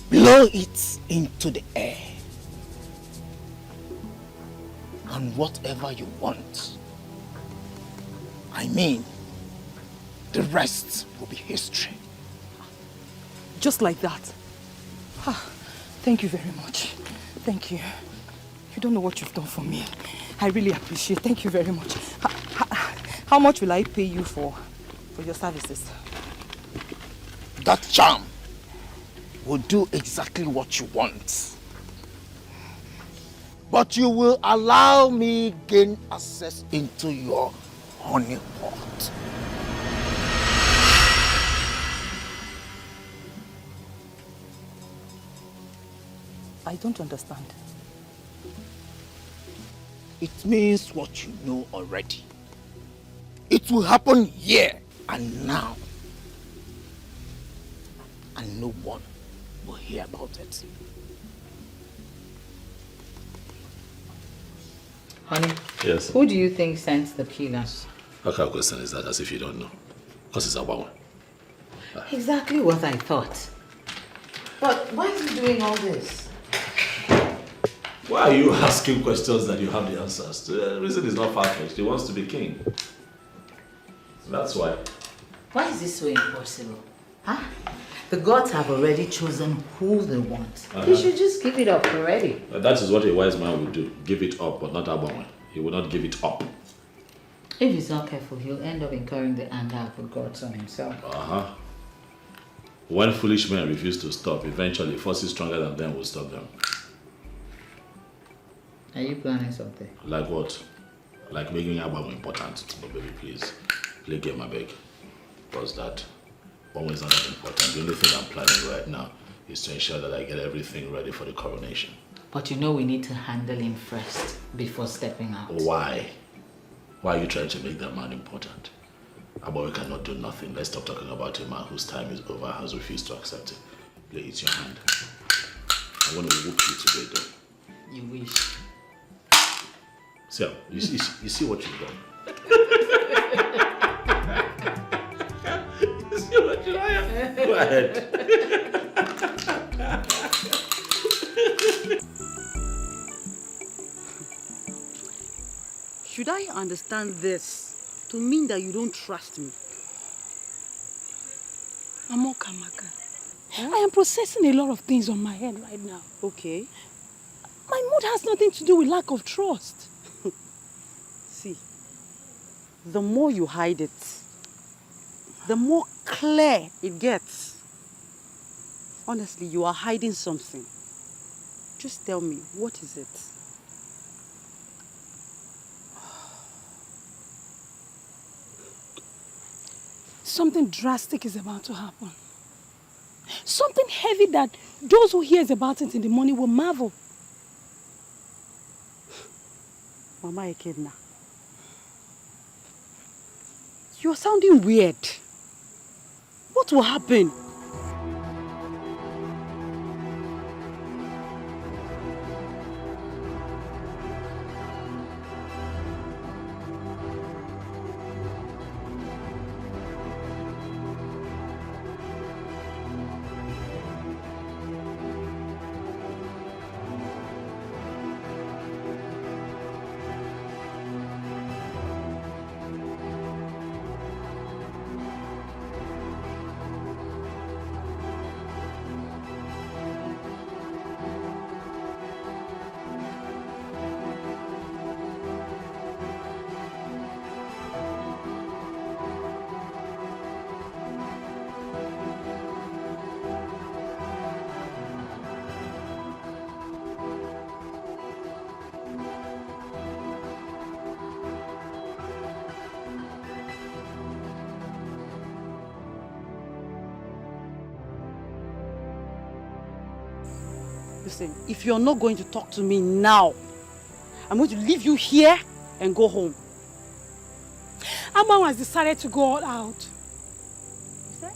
Blow it into the air, and whatever you want, I mean, the rest will be history. Just like that. Thank you very much. Thank you. You don't know what you've done for me. I really appreciate it. Thank you very much. How much will I pay you for your services? That charm will do exactly what you want. But you will allow me gain access into your honey pot. I don't understand. It means what you know already. It will happen here and now. And no one will hear about it. Honey, Yes. who do you think sent the killers? What kind of question is that, as if you don't know? Because it's a woman. Exactly what I thought. But why is he doing all this? Why are you asking questions that you have the answers to? The reason is not far-fetched. He wants to be king. That's why. Why is this so impossible? Huh? The gods have already chosen who they want. He should just give it up already. That is what a wise man would do. Give it up, but not a woman. He will not give it up. If he's not careful, he'll end up incurring the anger of the gods on himself. When foolish men refuse to stop, eventually forces stronger than them will stop them. Are you planning something? Like what? Like making Abba important. No, baby, please. Play game, I beg. What's that? One is not that important. The only thing I'm planning right now is to ensure that I get everything ready for the coronation. But you know we need to handle him first before stepping out. Why? Why are you trying to make that man important? Abba cannot do nothing. Let's stop talking about a man whose time is over, has refused to accept it. Play it your hand. I want to whoop you today, though. You wish. So, you see what you've done? You see what you've done? Go ahead. Should I understand this to mean that you don't trust me? Amokamaka. I am processing a lot of things on my head right now. Okay. My mood has nothing to do with lack of trust. See, the more you hide it, the more clear it gets. Honestly, you are hiding something. Just tell me, what is it? Something drastic is about to happen. Something heavy that those who hears about it in the morning will marvel. Mama Ekedna, you're sounding weird. What will happen? Listen, if you're not going to talk to me now, I'm going to leave you here and go home. Amman has decided to go all out. You said?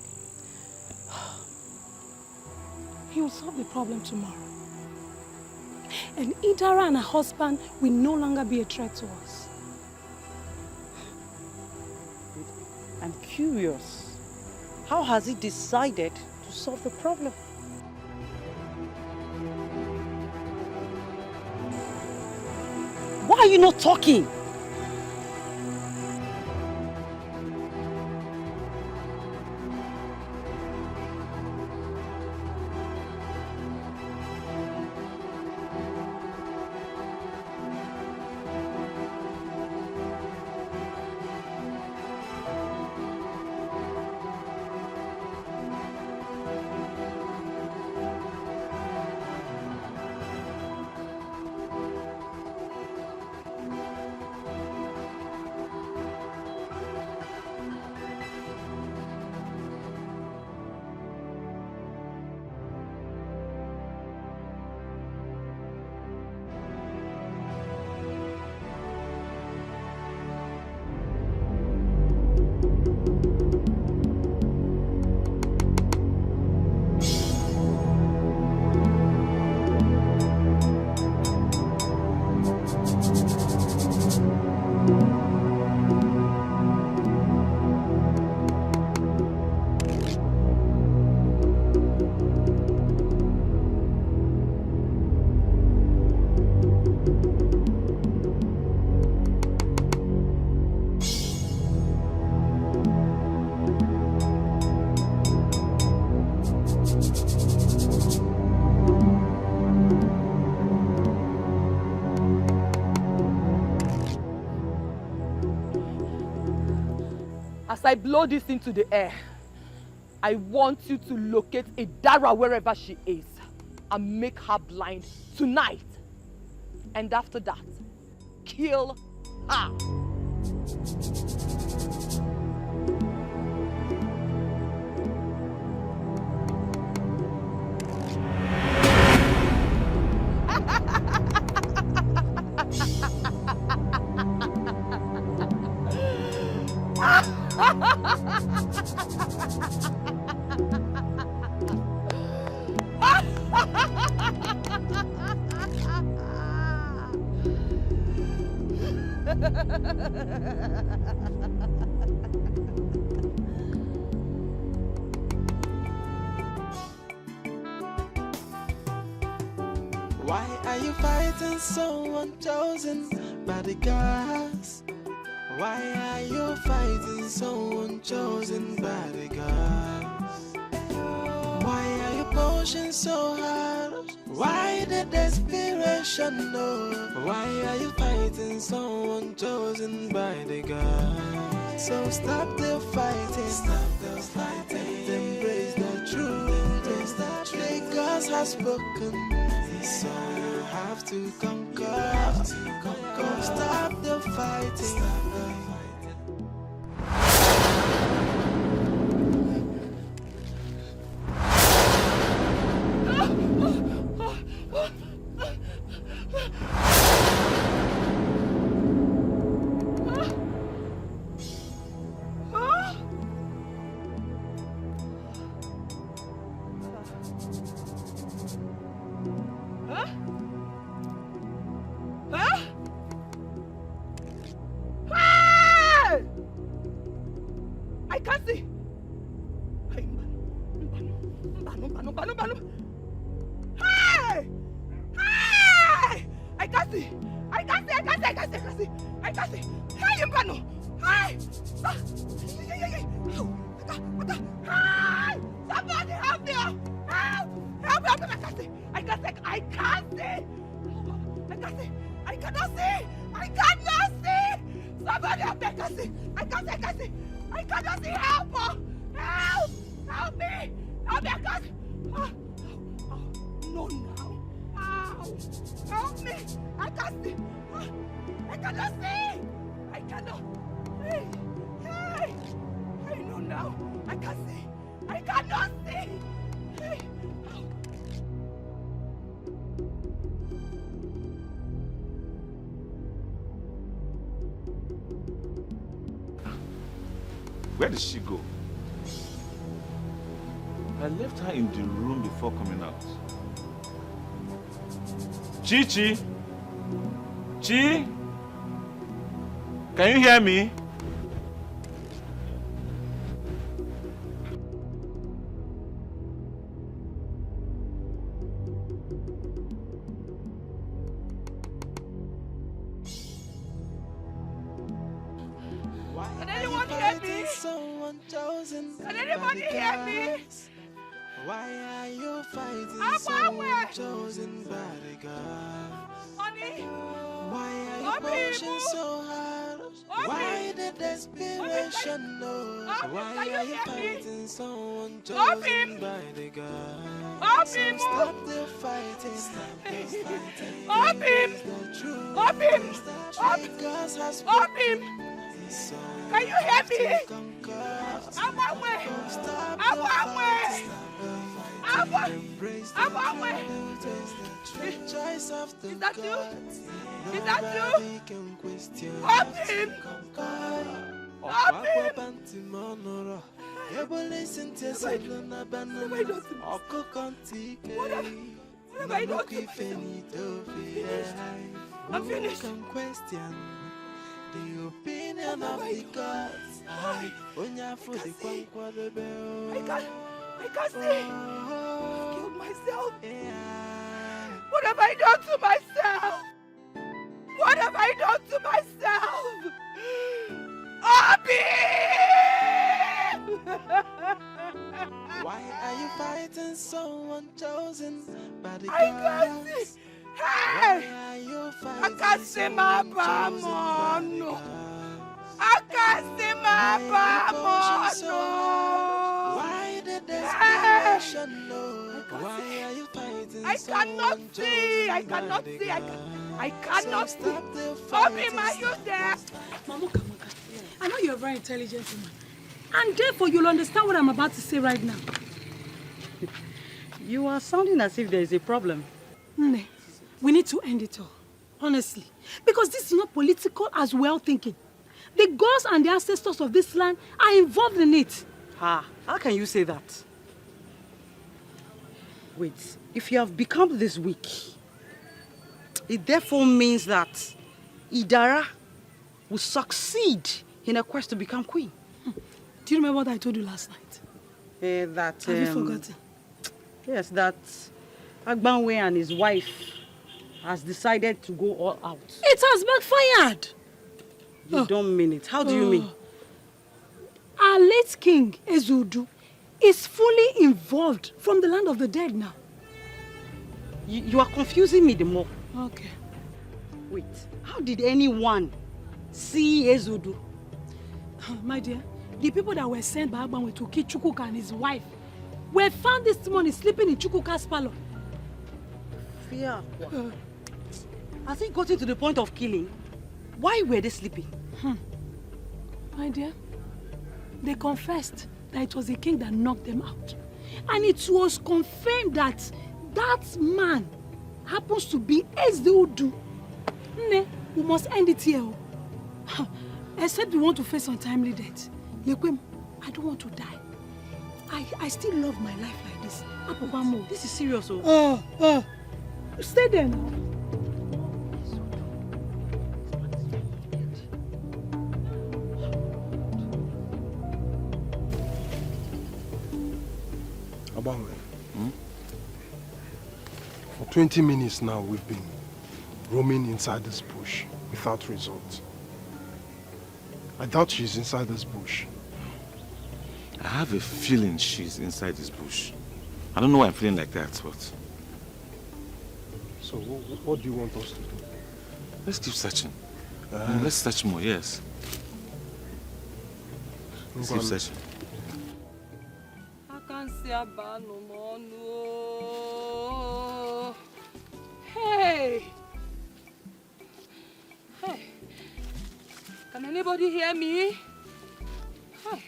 He will solve the problem tomorrow. And Idara and her husband will no longer be a threat to us. I'm curious. How has he decided to solve the problem? Why are you not talking? As I blow this into the air, I want you to locate Idara wherever she is and make her blind tonight. And after that, kill her. Why are you fighting someone chosen by the gods? Why are you fighting someone chosen by the gods? Why are you pushing so hard? Why the desperation? No. Why are you fighting someone chosen by the gods? So stop the fighting. Stop the fighting. Embrace the truth. Embrace the truth. The gods have spoken. So you have to conquer. Stop the fighting. Stop the fighting. I can't see. Hey! Hey! I can't see. I can't see. Hey, Mbano! Hey! Hey! Somebody help me! Help! I can't see. I cannot see. Somebody help me! I can't see. I cannot see. Help! Help me! I can't. No, now. Ow! Help me! I can't see. I cannot see. I cannot. Hey! I know now. I can't see. I cannot see. Hey! Where did she go? I left her in the room before coming out. Chi? Chi? Can you hear me? Can anyone hear me? Can anybody hear me? Why are you fighting someone chosen by the gods? Onny? Why are you pushing so hard? Why the desperation? No. Why are you fighting someone chosen by the gods? So stop the fighting. Stop the fighting. Up him! Can you hear me? I'm on way! Is that you? Up him! I'm finished. The opinion of the gods. I can't see. I've killed myself. What have I done to myself? Abi! Why are you fighting someone chosen by the gods? I can't see. Hey! I can't see my bum. I can't see my bum. cannot see. I cannot see. I cannot see. Obim, are you there? Mama, I know you're a very intelligent woman. And therefore, you'll understand what I'm about to say right now. You are sounding as if there is a problem. Nne, we need to end it all. Honestly. Because this is not political as well thinking. The gods and the ancestors of this land are involved in it. How can you say that? Wait, if you have become this weak, it therefore means that Idara will succeed in her quest to become queen. Do you remember what I told you last night? Have you forgotten? Yes, that Agbanwe and his wife has decided to go all out. It has backfired. You don't mean it. How do you mean? Our late king, Ezudu, is fully involved from the land of the dead now. You are confusing me the more. Okay. Wait, how did anyone see Ezudu? My dear, the people that were sent by Agbanwe to kill Chukwuka and his wife were found this morning sleeping in Chukwuka's palace. Fear. Has it gotten to the point of killing? Why were they sleeping? My dear, they confessed that it was the king that knocked them out. And it was confirmed that that man happens to be Ezudu. Ne, we must end it here. Except we want to face untimely death. Lekwem, I don't want to die. I still love my life like this. Apopamo. This is serious. Stay there now. Agbanwe. For 20 minutes now we've been roaming inside this bush without result. I doubt she's inside this bush. I have a feeling she's inside this bush. I don't know why I'm feeling like that, but... So what do you want us to do? Let's keep searching. Let's search more, yes. Let's keep searching. I can't see a bar no more, no. Hey! Hey! Can anybody hear me? Hey!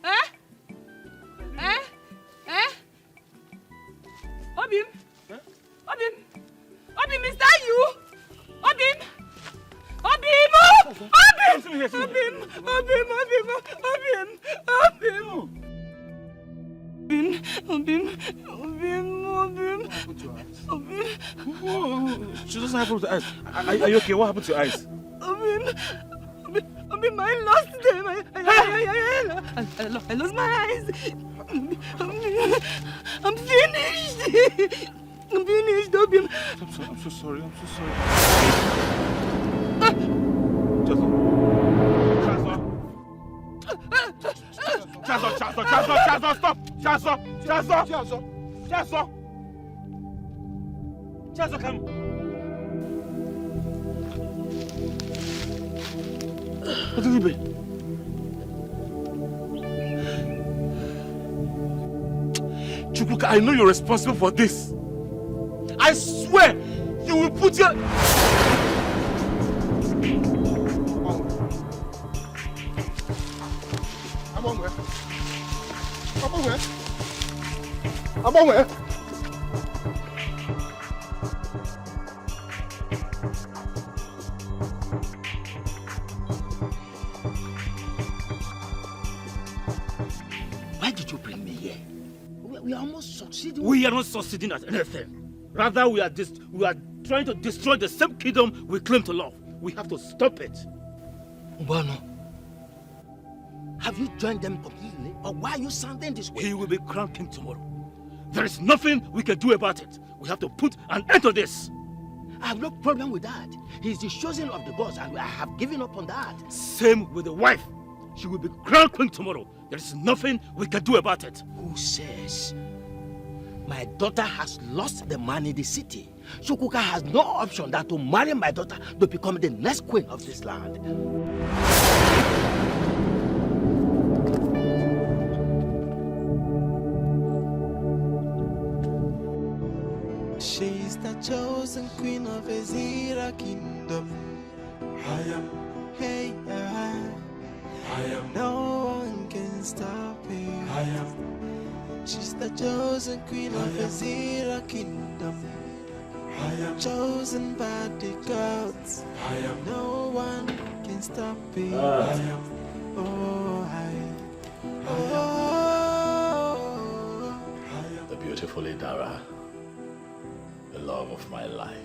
Eh? Eh? Eh? Obim? Obim? Obim, is that you? Obim? Obim! Obim! Obim! Obim! Obim! Obim! She doesn't have to eyes. Are you okay? What happened to your eyes? Obim, I lost them. I lost my eyes. I'm finished. I'm finished, Obim. I'm so sorry. Chazo, stop! Chazo, come! What did it be? Chukwuka, I know you're responsible for this. I swear, you will put your... Agbanwe. Why did you bring me here? We are almost succeeding. We are not succeeding at anything. Rather, we are trying to destroy the same kingdom we claim to love. We have to stop it. Ubano, have you joined them completely? Or why are you sounding this way? He will be crowned king tomorrow. There is nothing we can do about it. We have to put an end to this. I have no problem with that. He is the chosen of the gods and I have given up on that. Same with the wife. She will be crowned queen tomorrow. There is nothing we can do about it. Who says? My daughter has lost the man in the city. Chukwuka has no option than to marry my daughter to become the next queen of this land. chosen queen of Ezira kingdom. I am. Hey, I am. No one can stop me. I am. She's the chosen queen of Ezira kingdom. I am chosen by the gods. I am. No one can stop me. I am. Oh, The beautiful Idara, the love of my life,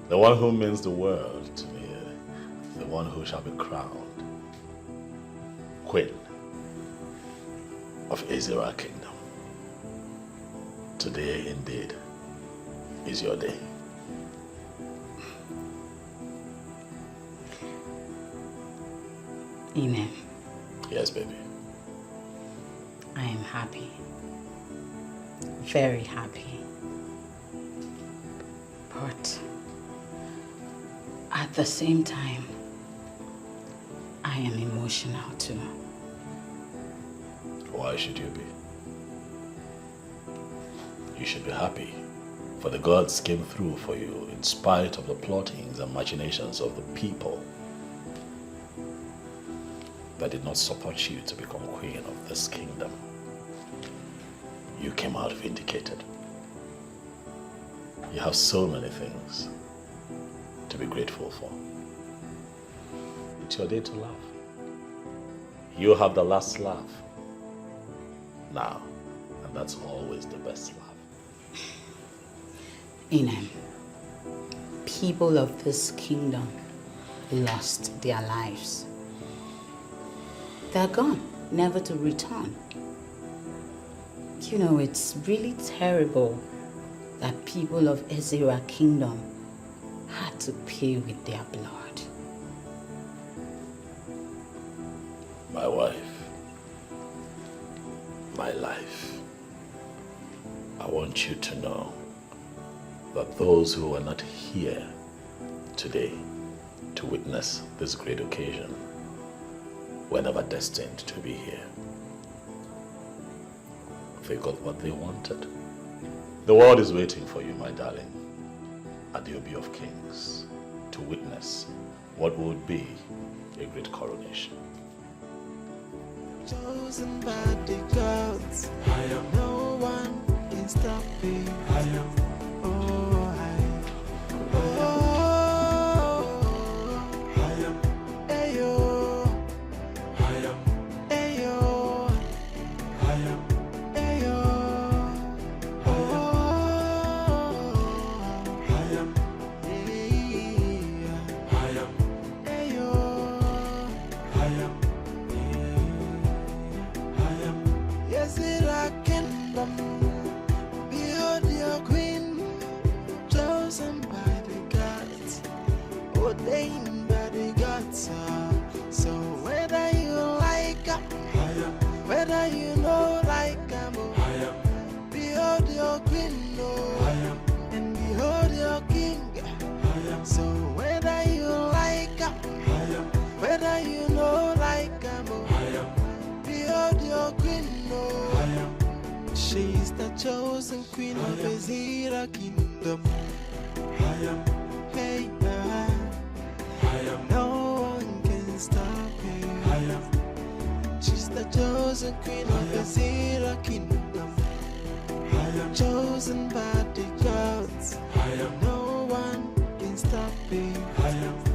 the one who means the world to me, the one who shall be crowned Queen of Ezira Kingdom. Today, indeed, is your day. Inem. Yes, baby. I am happy. Very happy. But at the same time, I am emotional too. Why should you be? You should be happy, for the gods came through for you in spite of the plottings and machinations of the people that did not support you to become queen of this kingdom. You came out vindicated. You have so many things to be grateful for. It's your day to laugh. You have the last laugh now, and that's always the best laugh. Inem, people of this kingdom lost their lives. They're gone, never to return. You know, it's really terrible that people of Ezira Kingdom had to pay with their blood. My wife, my life, I want you to know that those who are not here today to witness this great occasion were never destined to be here. They got what they wanted. The world is waiting for you, my darling, at the Obi of Kings, to witness what would be a great coronation. Chosen by the gods. I am. No one can stop me. I am. Oh, I am. Ayo. I am. Ayo. I am. Ayo. I am. I am. Ayo. I am. Yes, I kingdom. Behold your queen, chosen by the gods, ordained by the gods. So whether you like her, whether you know like her, behold your queen, and behold your king. So whether you like her, whether you know like her, behold your queen. She's the chosen queen of Ezira Kingdom. I am. Hey, I am. No one can stop me. I am. She's the chosen queen of Ezira Kingdom. I am. Chosen by the gods. I am. No one can stop me. I am.